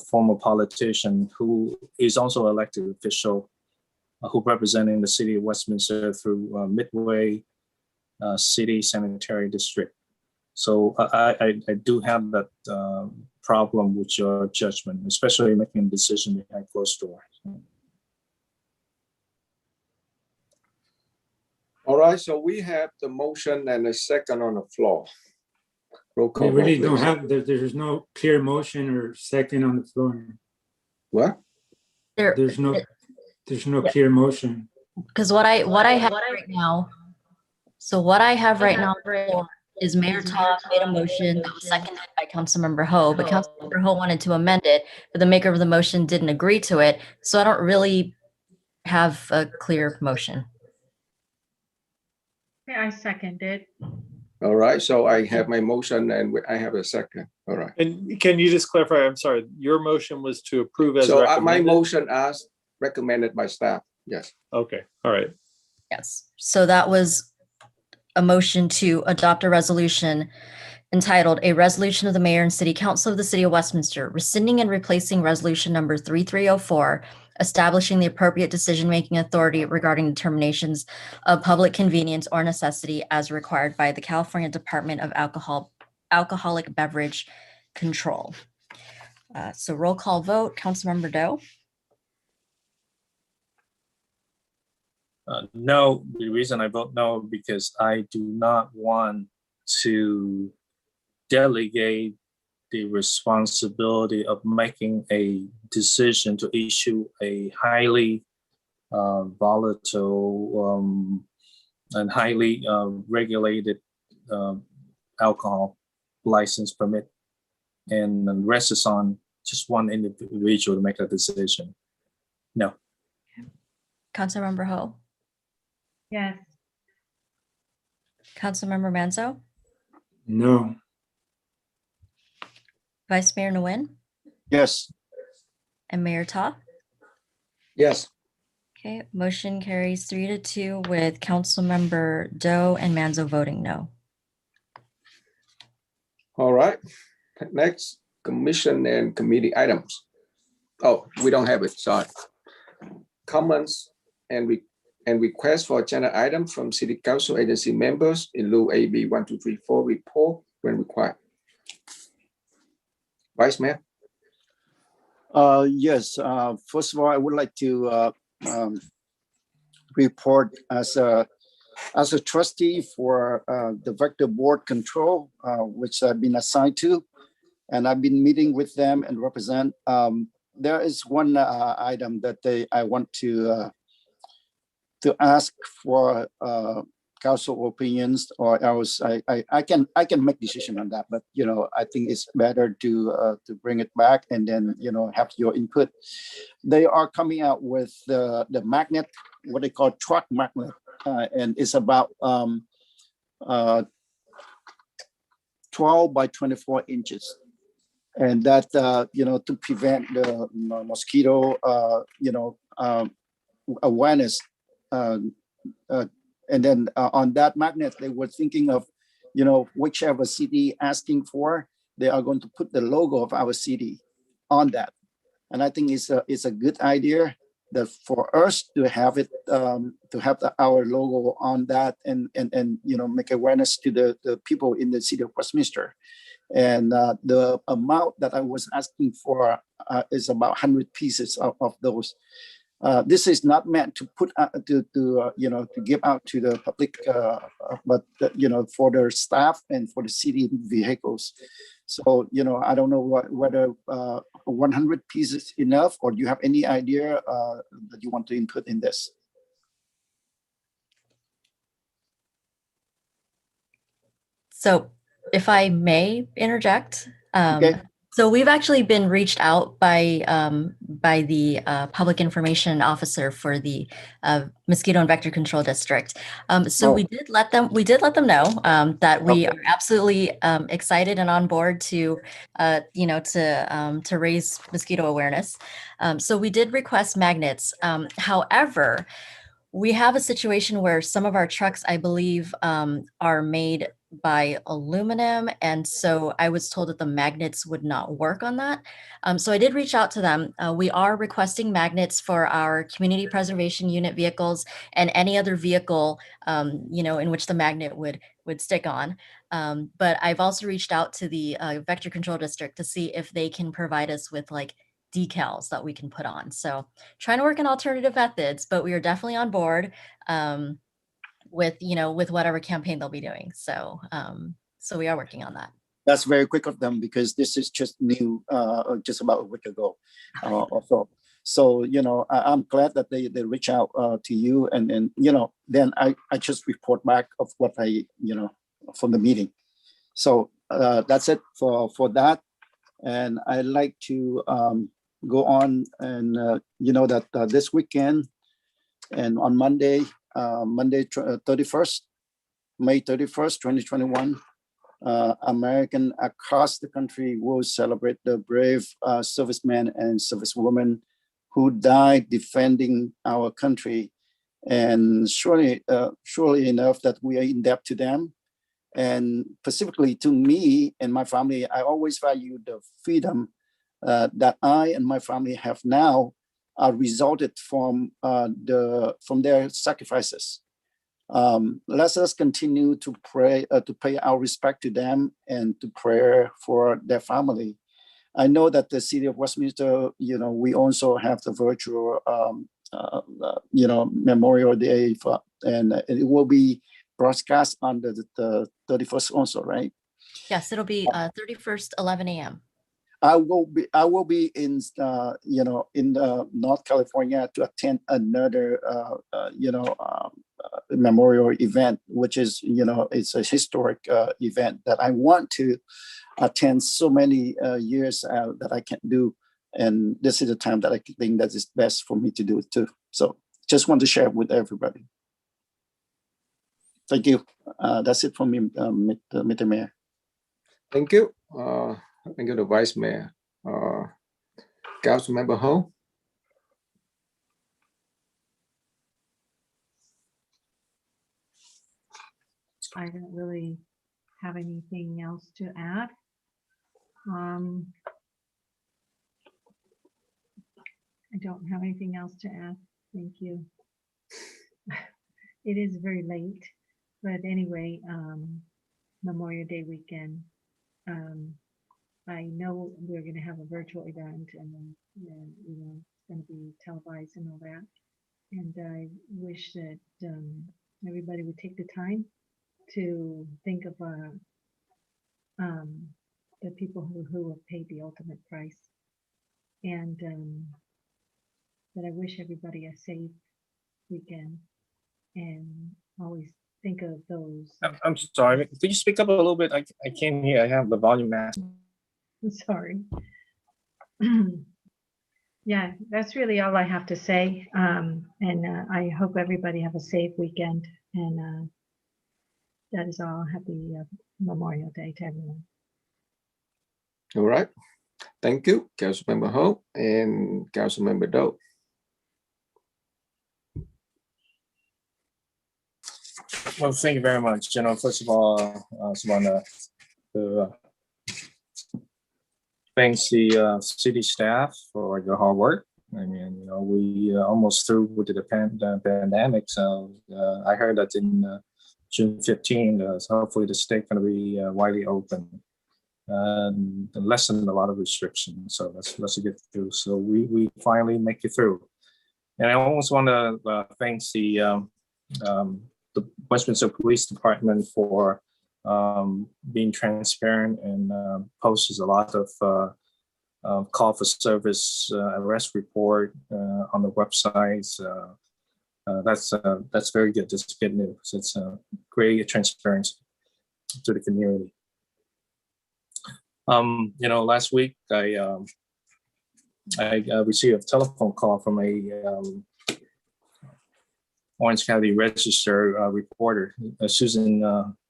former politician who is also elected official, who representing the city of Westminster through Midway City Sanitary District. So I do have that problem with your judgment, especially making a decision behind closed doors. All right, so we have the motion and a second on the floor. Roll We call vote, really don't please. have, there's no clear motion or second on the floor. What? There's no clear motion. Because what I have right now, what I have right now is Mayor Todd made a motion that was seconded by Councilmember Ho, but Councilmember Ho wanted to amend it, but the maker of the motion didn't agree to it. So I don't really have a clear motion. Okay, I second it. All right, so I have my motion and I have a second. All right. And can you just clarify? I'm sorry, your motion was to approve as So recommended? my motion as recommended by staff. Yes. Okay, all right. Yes. So that was a motion to adopt a resolution entitled "A Resolution of the Mayor and City Council of the City of Westminster rescinding and replacing Resolution Number 3304, establishing the appropriate decision-making authority regarding determinations of public convenience or necessity as required by the California Department of Alcoholic Beverage Control." So roll call vote, Councilmember Doe. No, the reason I vote no, because I do not want to delegate the responsibility of making a decision to issue a highly volatile and highly regulated alcohol license permit, and the rest is on just one individual to make a decision. No. Councilmember Ho. Yes. Councilmember Manzo. No. Vice Mayor Nguyen Yes. and Mayor Ta. Yes. Okay, motion carries 3-2 with Councilmember Doe and Manzo voting no. All right. Next, commission and committee items. Oh, we don't have it, sorry. Comments and requests for agenda items from city council agency members in lieu AB 1234 report when required. Vice Mayor. Yes. First of all, I would like to report as a trustee for the Vector Board Control, which I've been assigned to, and I've been meeting with them and represent. There is one item that I want to ask for council opinions, or else I can make decision on that. But I think it's better to bring it back and then have your input. They are coming out with the magnet, what they call truck magnet, and it's about 12 by 24 inches. And that, to prevent the mosquito, awareness. And then on that magnet, they were thinking of, whichever city asking for, they are going to put the logo of our city on that. And I think it's a good idea that for us to have it, to have our logo on that and make awareness to the people in the city of Westminster. And the amount that I was asking for is about 100 pieces of those. This is not meant to put to give out to the public, but for their staff and for the city vehicles. So I don't know whether 100 pieces enough, or do you have any idea that you want to input in this? So if I may interject, Okay. so we've actually been reached out by the public information officer for the mosquito and vector control district. So we did let them know that we are absolutely excited and on board to to raise mosquito awareness. So we did request magnets. However, we have a situation where some of our trucks, I believe, are made by aluminum. And so I was told that the magnets would not work on that. So I did reach out to them. We are requesting magnets for our community preservation unit vehicles and any other vehicle, in which the magnet would stick on. But I've also reached out to the vector control district to see if they can provide us with like decals that we can put on. So trying to work in alternative methods, but we are definitely on board with whatever campaign they'll be doing. So so we are working on that. That's very quick of them because this is just new, just about a week ago or so. So, I'm glad that they reach out to you and then I just report back of what I, from the meeting. So that's it for that. And I'd like to go on and, that this weekend and on Monday, May 31st, 2021, American across the country will celebrate the brave servicemen and servicewomen who died defending our country. And surely enough that we are in debt to them. And specifically to me and my family, I always value the freedom that I and my family have now resulted from their sacrifices. Let us continue to pray, to pay our respect to them and to pray for their family. I know that the city of Westminster, we also have the virtual, Memorial Day, and it will be broadcast on the 31st also, right? Yes, it'll be 31st, 11 a.m. I will be in in North California to attend another memorial event, which is it's a historic event that I want to attend so many years that I can't do, and this is the time that I think that is best for me to do it too. So just want to share with everybody. Thank you. That's it from me, Mr. Mayor. Thank you. Thank you, the Vice Mayor. Councilmember Ho. I don't really have anything else to add. I don't have anything else to add. Thank you. It is very late, but anyway, Memorial Day weekend. I know we're going to have a virtual event, and then it's going to be televised and all that. And I wish that everybody would take the time to think of the people who have paid the ultimate price, and that I wish everybody a safe weekend, and always think of those. I'm sorry. Could you speak up a little bit? I can't hear. I have the volume max. I'm sorry. Yeah, that's really all I have to say. And I hope everybody have a safe weekend. And That is all. Happy Memorial Day to everyone. All right. Thank you, Councilmember Ho and Councilmember Doe. Well, thank you very much. First of all, I just want to thank the city staff for your hard work. I mean, we almost through with the pandemic. So I heard that in June 15, so hopefully the state going to be widely open and lessen a lot of restrictions. So that's a good through. So we finally make it through. And I almost want to thank the Westminster Police Department for being transparent and posts a lot of call for service arrest report on the websites. That's very good. That's good news. It's great transparency to the community. Last week I received a telephone call from a Orange County Register reporter, Susan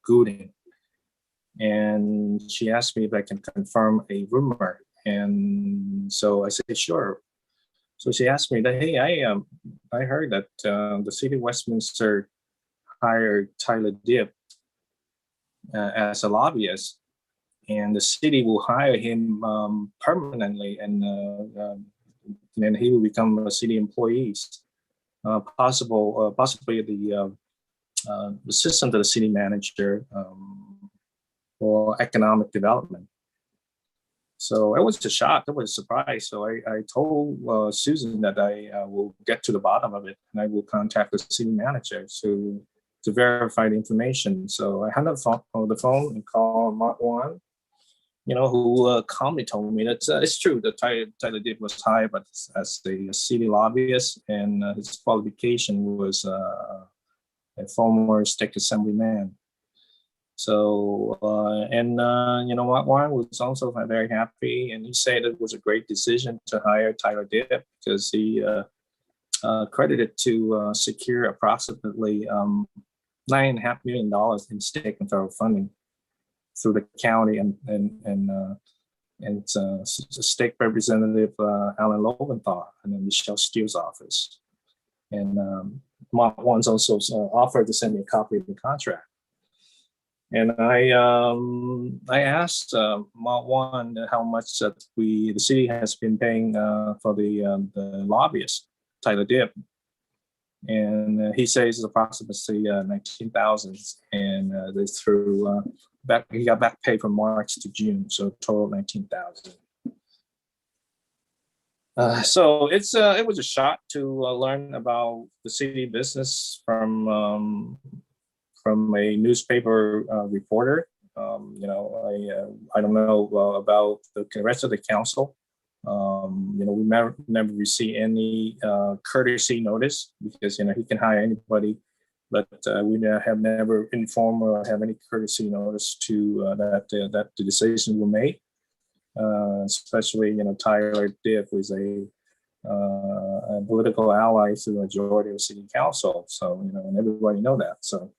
Gooding, and she asked me if I can confirm a rumor, and so I said sure. So she asked me that, hey, I heard that the city of Westminster hired Tyler Dibb as a lobbyist, and the city will hire him permanently, and then he will become a city employee. Possibly the assistant to the city manager for economic development. So it was a shock. It was a surprise. So I told Susan that I will get to the bottom of it, and I will contact the city manager to verify the information. So I hung up the phone and called Mark Wan, who calmly told me that it's true that Tyler Dibb was hired, but as a city lobbyist, and his qualification was a former state assemblyman. So, Mark Warren was also very happy, and he said it was a great decision to hire Tyler Dibb because he credited to secure approximately $9.5 million in state and federal funding through the county and State Representative Alan Lowenthal and then Michelle Steele's office. And Mark Warren's also offered to send me a copy of the contract. And I asked Mark Warren how much that the city has been paying for the lobbyist, Tyler Dibb. And he says it's approximately 19,000, and they through he got back pay from March to June, so total 19,000. So it was a shock to learn about the city business from a newspaper reporter. I don't know about the rest of the council. We never receive any courtesy notice because he can hire anybody, but we have never informed or have any courtesy notice to that the decision were made. Especially Tyler Dibb was a political ally to the majority of the city council, so and everybody know that. So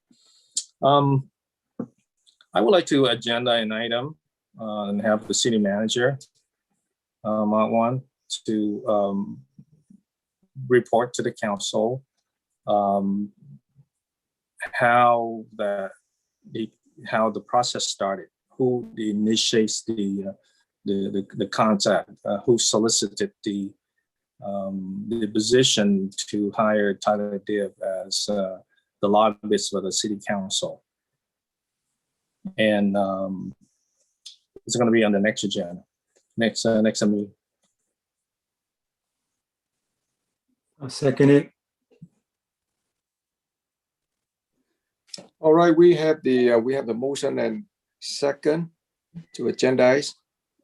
I would like to agenda an item and have the city manager Mark Warren to report to the council how the process started, who initiates the contact, who solicited the position to hire Tyler Dibb as the lobbyist for the city council, and it's going to be on the next agenda. Next meeting. I'll second it. All right, we have the motion and second to agendize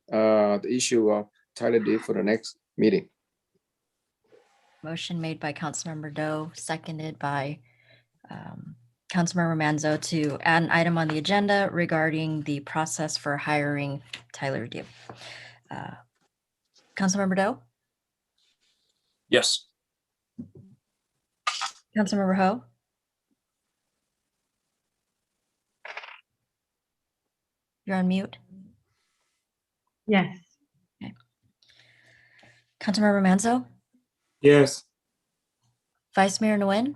the issue of Tyler Dibb for the next meeting. Motion made by Councilmember Doe, seconded by Councilmember Manzo to add an item on the agenda regarding the process for hiring Tyler Dibb. Councilmember Doe? Yes. Councilmember Ho? You're on mute. Yes. Councilmember Manzo, Yes. Vice Mayor Nguyen,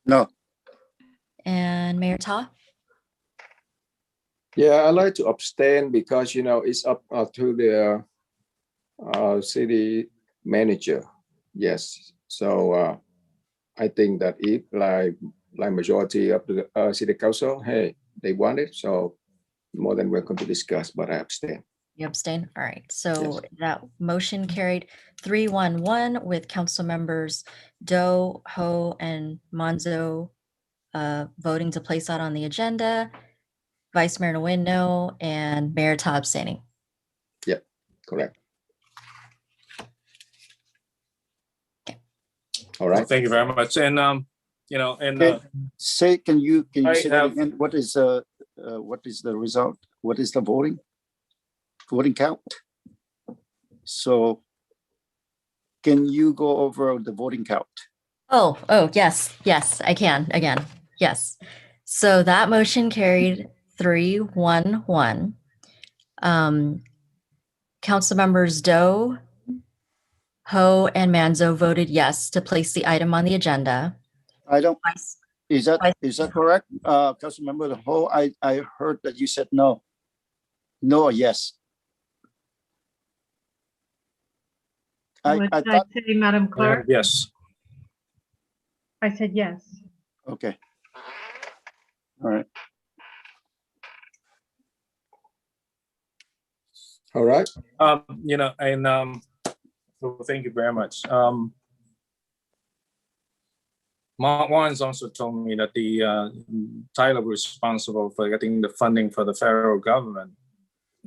No. and Mayor Ta. Yeah, I like to abstain because, it's up to the city manager. Yes. So I think that if like majority of the city council, hey, they want it, so more than welcome to discuss, but I abstain. You abstain? All right. So that motion carried 3-1-1 with council members Doe, Ho, and Manzo voting to place that on the agenda. Vice Mayor Nguyen, no, and Mayor Ta abstaining. Yep, correct. All right. Thank you very much. And and Can you I say that have- again? What is the result? What is the voting count? So can you go over the voting count? Oh, yes, I can again. Yes. So that motion carried 3-1-1. Council members Doe, Ho, and Manzo voted yes to place the item on the agenda. Is that correct? Councilmember Ho, I heard that you said no. No or yes? What did I thought, say, Madam Clerk? Yes. I said yes. okay. All right. All right. Well, thank you very much. Juan's also told me that the Tyler was responsible for getting the funding for the federal government,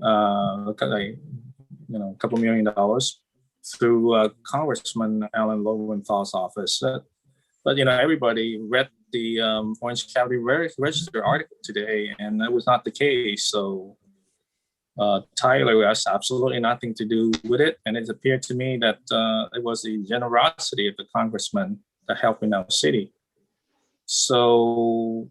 a couple $1 million through Congressman Alan Lowenthal's office. But everybody read the Orange County Register article today, and that was not the case. So Tyler has absolutely nothing to do with it, and it appeared to me that it was the generosity of the congressman that helped in our city. So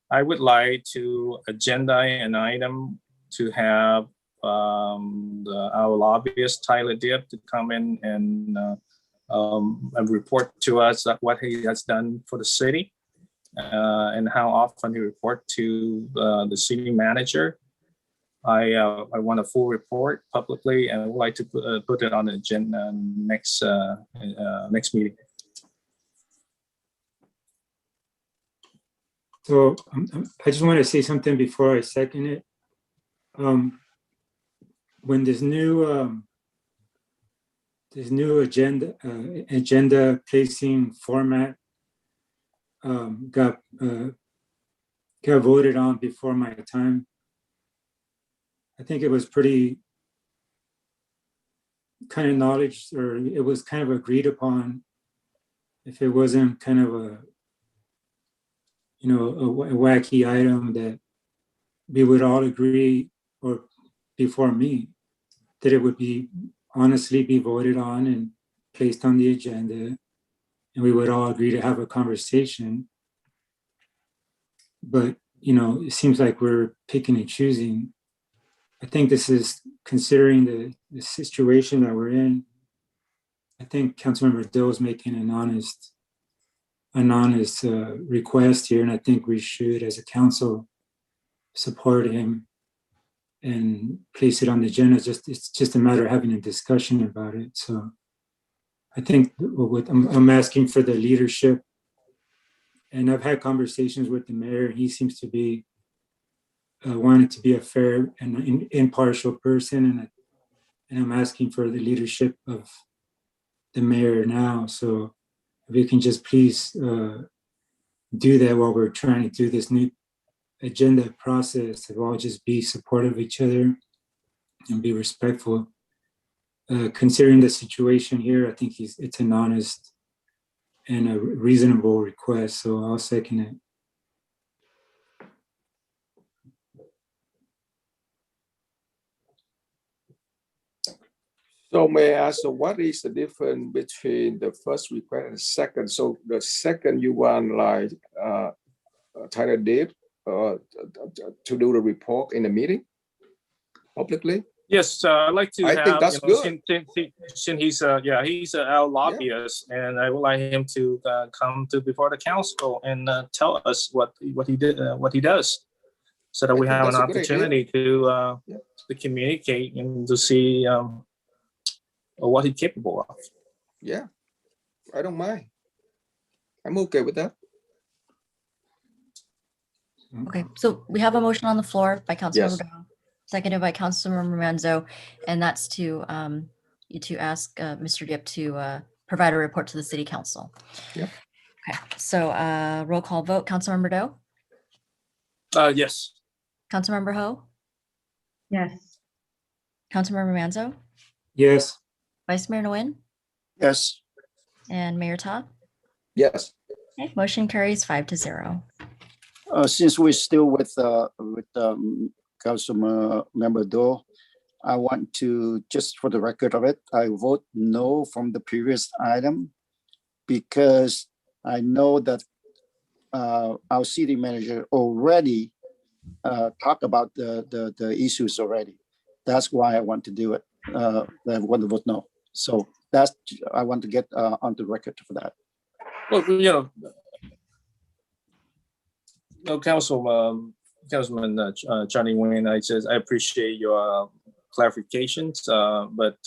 I would like to agenda an item to have our lobbyist Tyler Dibb to come in and report to us what he has done for the city. And how often he report to the city manager. I want a full report publicly, and I would like to put it on the agenda next meeting. So I just want to say something before I second it. When this new agenda placing format got voted on before my time, I think it was pretty kind of acknowledged, or it was kind of agreed upon, if it wasn't kind of a wacky item, that we would all agree, or before me, that it would be honestly be voted on and placed on the agenda, and we would all agree to have a conversation. But, it seems like we're picking and choosing. I think this is, considering the situation that we're in, I think Councilmember Doe is making an honest request here, and I think we should, as a council, support him and place it on the agenda. It's just a matter of having a discussion about it. So I think I'm asking for the leadership, and I've had conversations with the mayor. He seems to be wanting to be a fair and impartial person, and I'm asking for the leadership of the mayor now. So if we can just please do that while we're trying to do this new agenda process, to all just be supportive of each other and be respectful. Considering the situation here, I think it's an honest and a reasonable request, so I'll second it. So may I ask, so what is the difference between the first request and the second? So the second you want like Tyler Dibb, to do the report in the meeting publicly? Yes, I'd like to I have, think that's good. Since he's he's our lobbyist, and I would like him to come to before the council and tell us what he did, what he does, so that we think have an that's a good idea. opportunity to communicate and to see what he's capable of. Yeah, I don't mind. I'm okay with that. Okay, so we have a motion on the floor by Councilmember Yes. Dow, seconded by Councilmember Manzo, and that's to ask Mr. Dip to provide a report to the city council. Yep. Okay, so roll call vote. Councilmember Doe, Yes. Councilmember Ho, Yes. Councilmember Manzo, Yes. Vice Mayor Nguyen, Yes. and Mayor Ta. Yes. Okay, motion carries 5-0. Since we're still with Councilor Member Doe, I want to, just for the record of it, I vote no from the previous item because I know that our city manager already talked about the issues already. That's why I want to do it. I want to vote no. So that's, I want to get on the record for that. Well, Councilman Johnny Nguyen, I appreciate your clarifications, but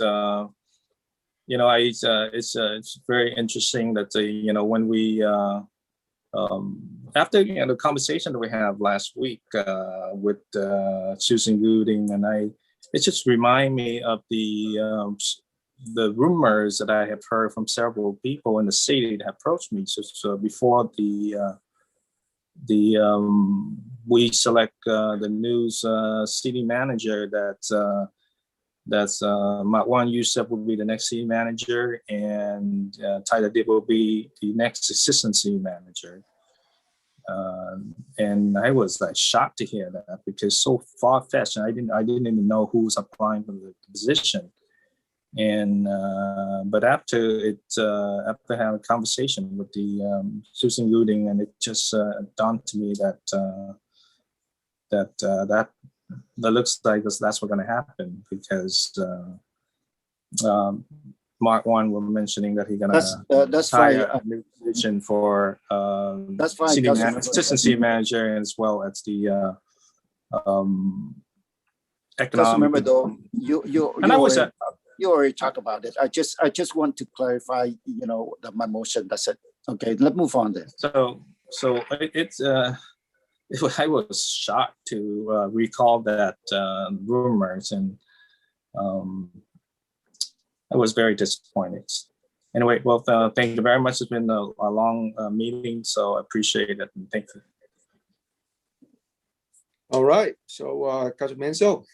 it's very interesting that when we after the conversation that we had last week with Susan Gooding, and it just remind me of the rumors that I have heard from several people in the city that approached me just before we select the new city manager that's Marwan Youssef will be the next city manager, and Tyler Dip will be the next assistant city manager. And I was like shocked to hear that because so far-fetched, and I didn't even know who was applying for the position. And but after having a conversation with the Susan Gooding, and it just dawned to me that looks like that's what's going to happen, because Mark One was mentioning that he's going to that's hire fine. a new position for That's fine. assistant city manager, as well as the economic. Councilmember Doe, you already talked about it. I just want to clarify, my motion. That's it. Okay, let's move on then. So I was shocked to recall that rumors, and I was very disappointed. Anyway, well, thank you very much. It's been a long meeting, so I appreciate it, and thank you. All right. So, Councilman Manzo.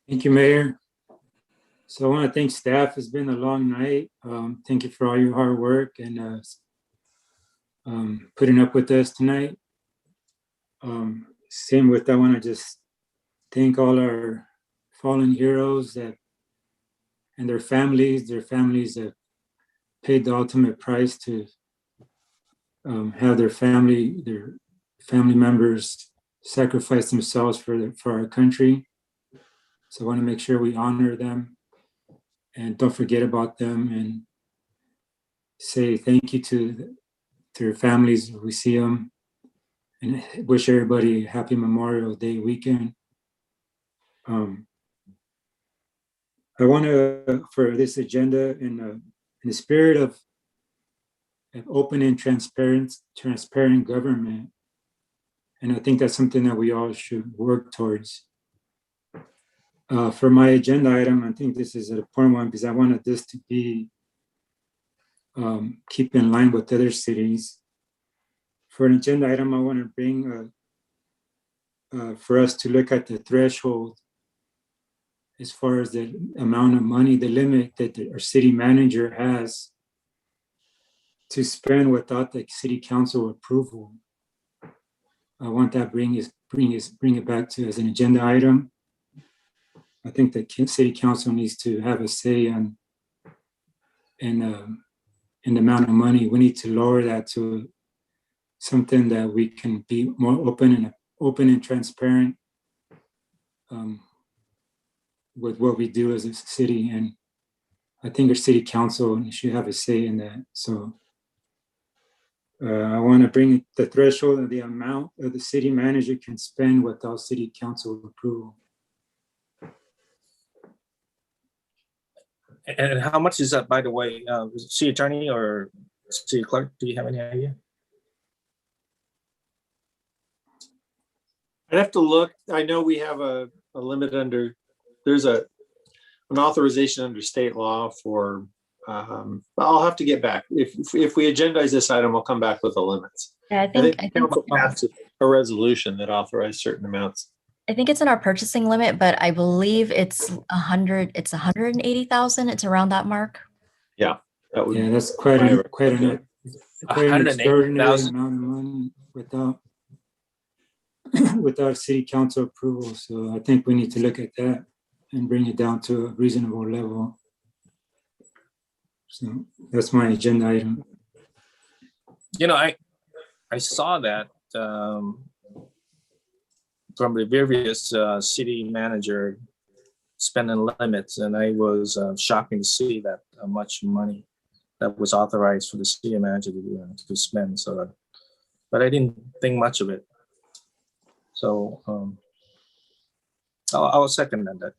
Thank you, Mayor. So I want to thank staff. It's been a long night. Thank you for all your hard work and putting up with us tonight. Same with, I want to just thank all our fallen heroes and their families have paid the ultimate price to have their family members sacrifice themselves for our country. So I want to make sure we honor them and don't forget about them, and say thank you to their families if we see them, and wish everybody a happy Memorial Day weekend. I want to, for this agenda, in the spirit of an open and transparent government, and I think that's something that we all should work towards. For my agenda item, I think this is an important one because I wanted this to be keep in line with other cities. For an agenda item, I want to bring for us to look at the threshold as far as the amount of money, the limit that our city manager has to spend without the city council approval. I want that bring it back to as an agenda item. I think the city council needs to have a say in the amount of money. We need to lower that to something that we can be more open open and transparent with what we do as a city. And I think our city council should have a say in that. So I want to bring the threshold of the amount that the city manager can spend without city council approval. And how much is that, by the way, city attorney or city clerk? Do you have any idea? I'd have to look. I know we have a limit under, there's an authorization under state law for, I'll have to get back. If we agendize this item, I'll come back with the limits. Yeah, I I think think council passed a resolution that authorized certain amounts. I think it's in our purchasing limit, but I believe it's 180,000. It's around that mark. Yeah, that would. Yeah, that's quite an extraordinary 180,000. amount of money without city council approval. So I think we need to look at that and bring it down to a reasonable level. So that's my agenda item. You know, I saw that from the various city manager spending limits, and I was shocking to see that much money that was authorized for the city manager to spend. So, but I didn't think much of it. So I'll second that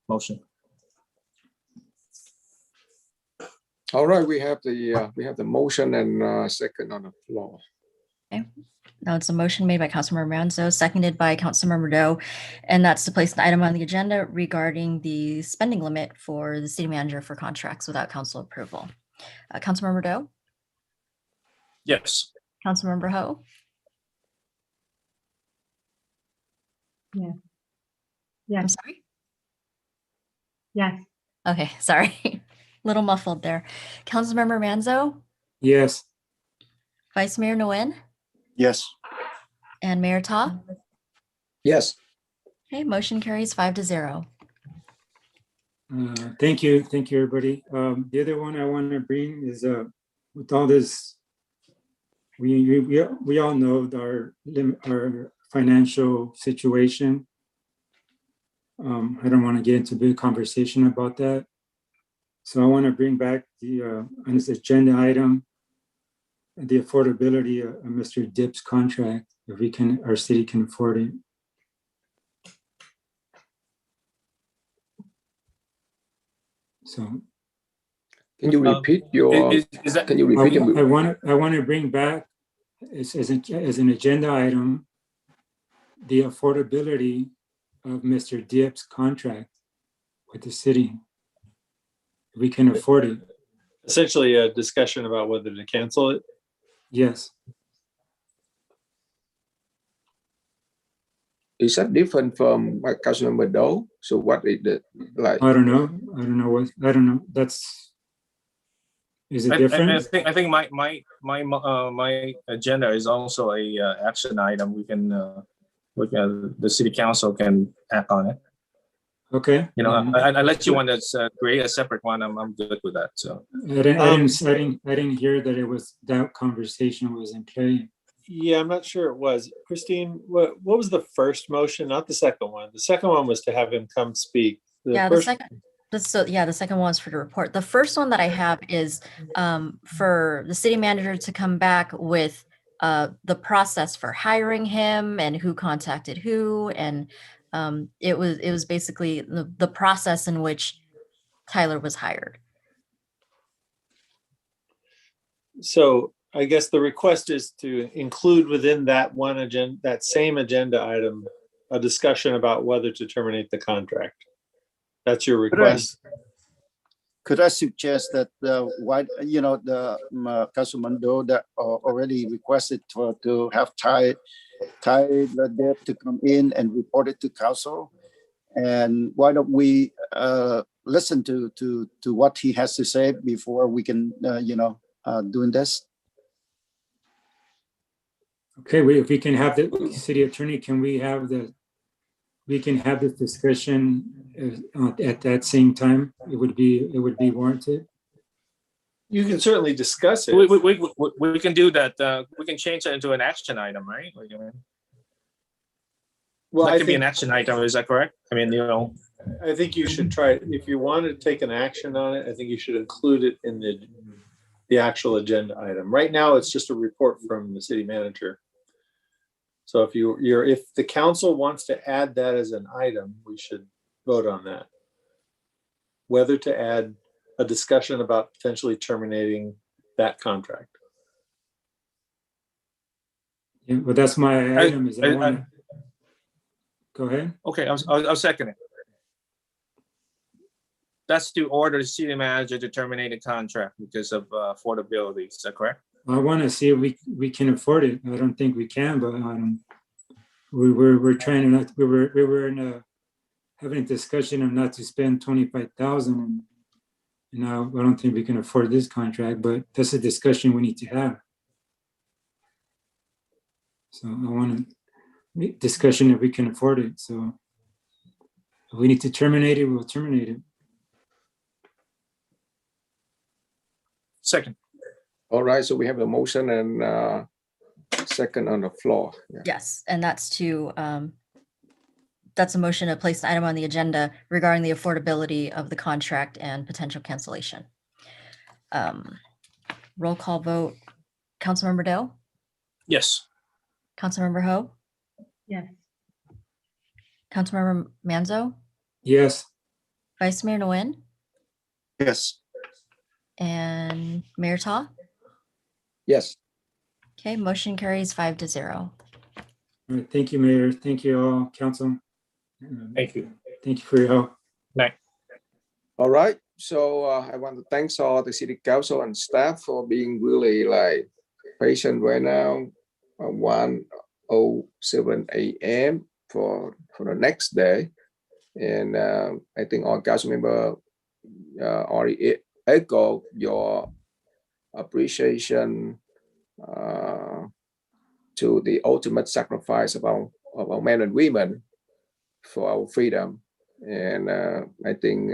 motion. All right, we have the motion and second on the floor. Okay. Now it's a motion made by Councilmember Manzo, seconded by Councilmember Doe, and that's to place an item on the agenda regarding the spending limit for the city manager for contracts without council approval. Councilmember Doe, Yes. Councilmember Ho, Yeah. I'm Yes. sorry. Yes. Okay, sorry. Little muffled there. Councilmember Manzo, Yes. Vice Mayor Nguyen, Yes. and Mayor Ta. Yes. Okay, motion carries 5-0. Thank you, everybody. The other one I want to bring is with all this, we all know our financial situation. I don't want to get into a big conversation about that. So I want to bring back on this agenda item, the affordability of Mr. Dipp's contract, if our city can afford it. So. Can you repeat your? Is that? Can you repeat? I want to bring back as an agenda item the affordability of Mr. Dipp's contract with the city. We can afford it. Essentially a discussion about whether to cancel it. Yes. Is that different from Councilmember Doe? So what is it like? I don't know. Is it different? I think my agenda is also a action item. The city council can act on it. Okay. You know, unless you want to create a separate one, I'm good with that. So I didn't hear that it was that conversation was in play. Yeah, I'm not sure it was. Christine, what was the first motion? Not the second one. The second one was to have him come speak. The second one was for the report. The first one that I have is for the city manager to come back with the process for hiring him and who contacted who, and it was basically the process in which Tyler was hired. So I guess the request is to include within that one agenda, that same agenda item, a discussion about whether to terminate the contract. That's your request. Could I suggest that Councilman Doe that already requested to have Ty Dipp to come in and report it to council, and why don't we listen to what he has to say before we can doing this? Okay, if we can have the city attorney, we can have this discussion at that same time. It would be warranted. You can certainly discuss it. We can do that. We can change that into an action item, right? Well, That I could be an think, action item. Is that correct? I mean, I think you should try, if you want to take an action on it, I think you should include it in the actual agenda item. Right now, it's just a report from the city manager. So if if the council wants to add that as an item, we should vote on that. Whether to add a discussion about potentially terminating that contract. Yeah, well, that's my item. Is I want to go ahead. Okay, I'll second it. That's to order the city manager to terminate the contract because of affordability. Is that correct? I want to see if we can afford it. I don't think we can, but we're trying to not. We were in having a discussion of not to spend 25,000, and now I don't think we can afford this contract. But that's a discussion we need to have. So I want to discussion if we can afford it. So if we need to terminate it, we'll terminate it. Second. All right, so we have a motion and second on the floor. Yeah. Yes, and that's to, that's a motion to place an item on the agenda regarding the affordability of the contract and potential cancellation. Roll call vote, Councilmember Doe, Yes. Councilmember Ho, Yes. Councilmember Manzo, Yes. Vice Mayor Nguyen, Yes. and Mayor Ta. Yes. Okay, motion carries 5-0. All right. Thank you, Mayor. Thank you all, Council. Thank you. Thank you for your help. Night. All right. So I want to thank all the city council and staff for being really like patient right now. 1:07 a.m. for the next day, and I think all council member already echo your appreciation to the ultimate sacrifice of our men and women for our freedom. And I think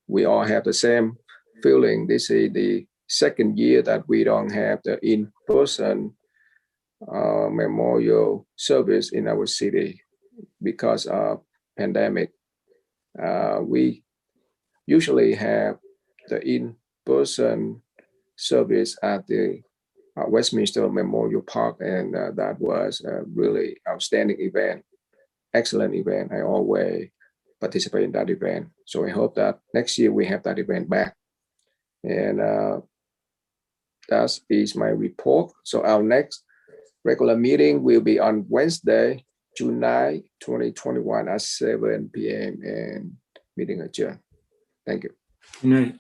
we all have the same feeling. This is the second year that we don't have the in-person memorial service in our city because of pandemic. We usually have the in-person service at the Westminster Memorial Park, and that was a really outstanding event, excellent event. I always participate in that event. So I hope that next year we have that event back. And that is my report. So our next regular meeting will be on Wednesday, June 9, 2021 at 7 p.m. and meeting adjourned. Thank you. Good night.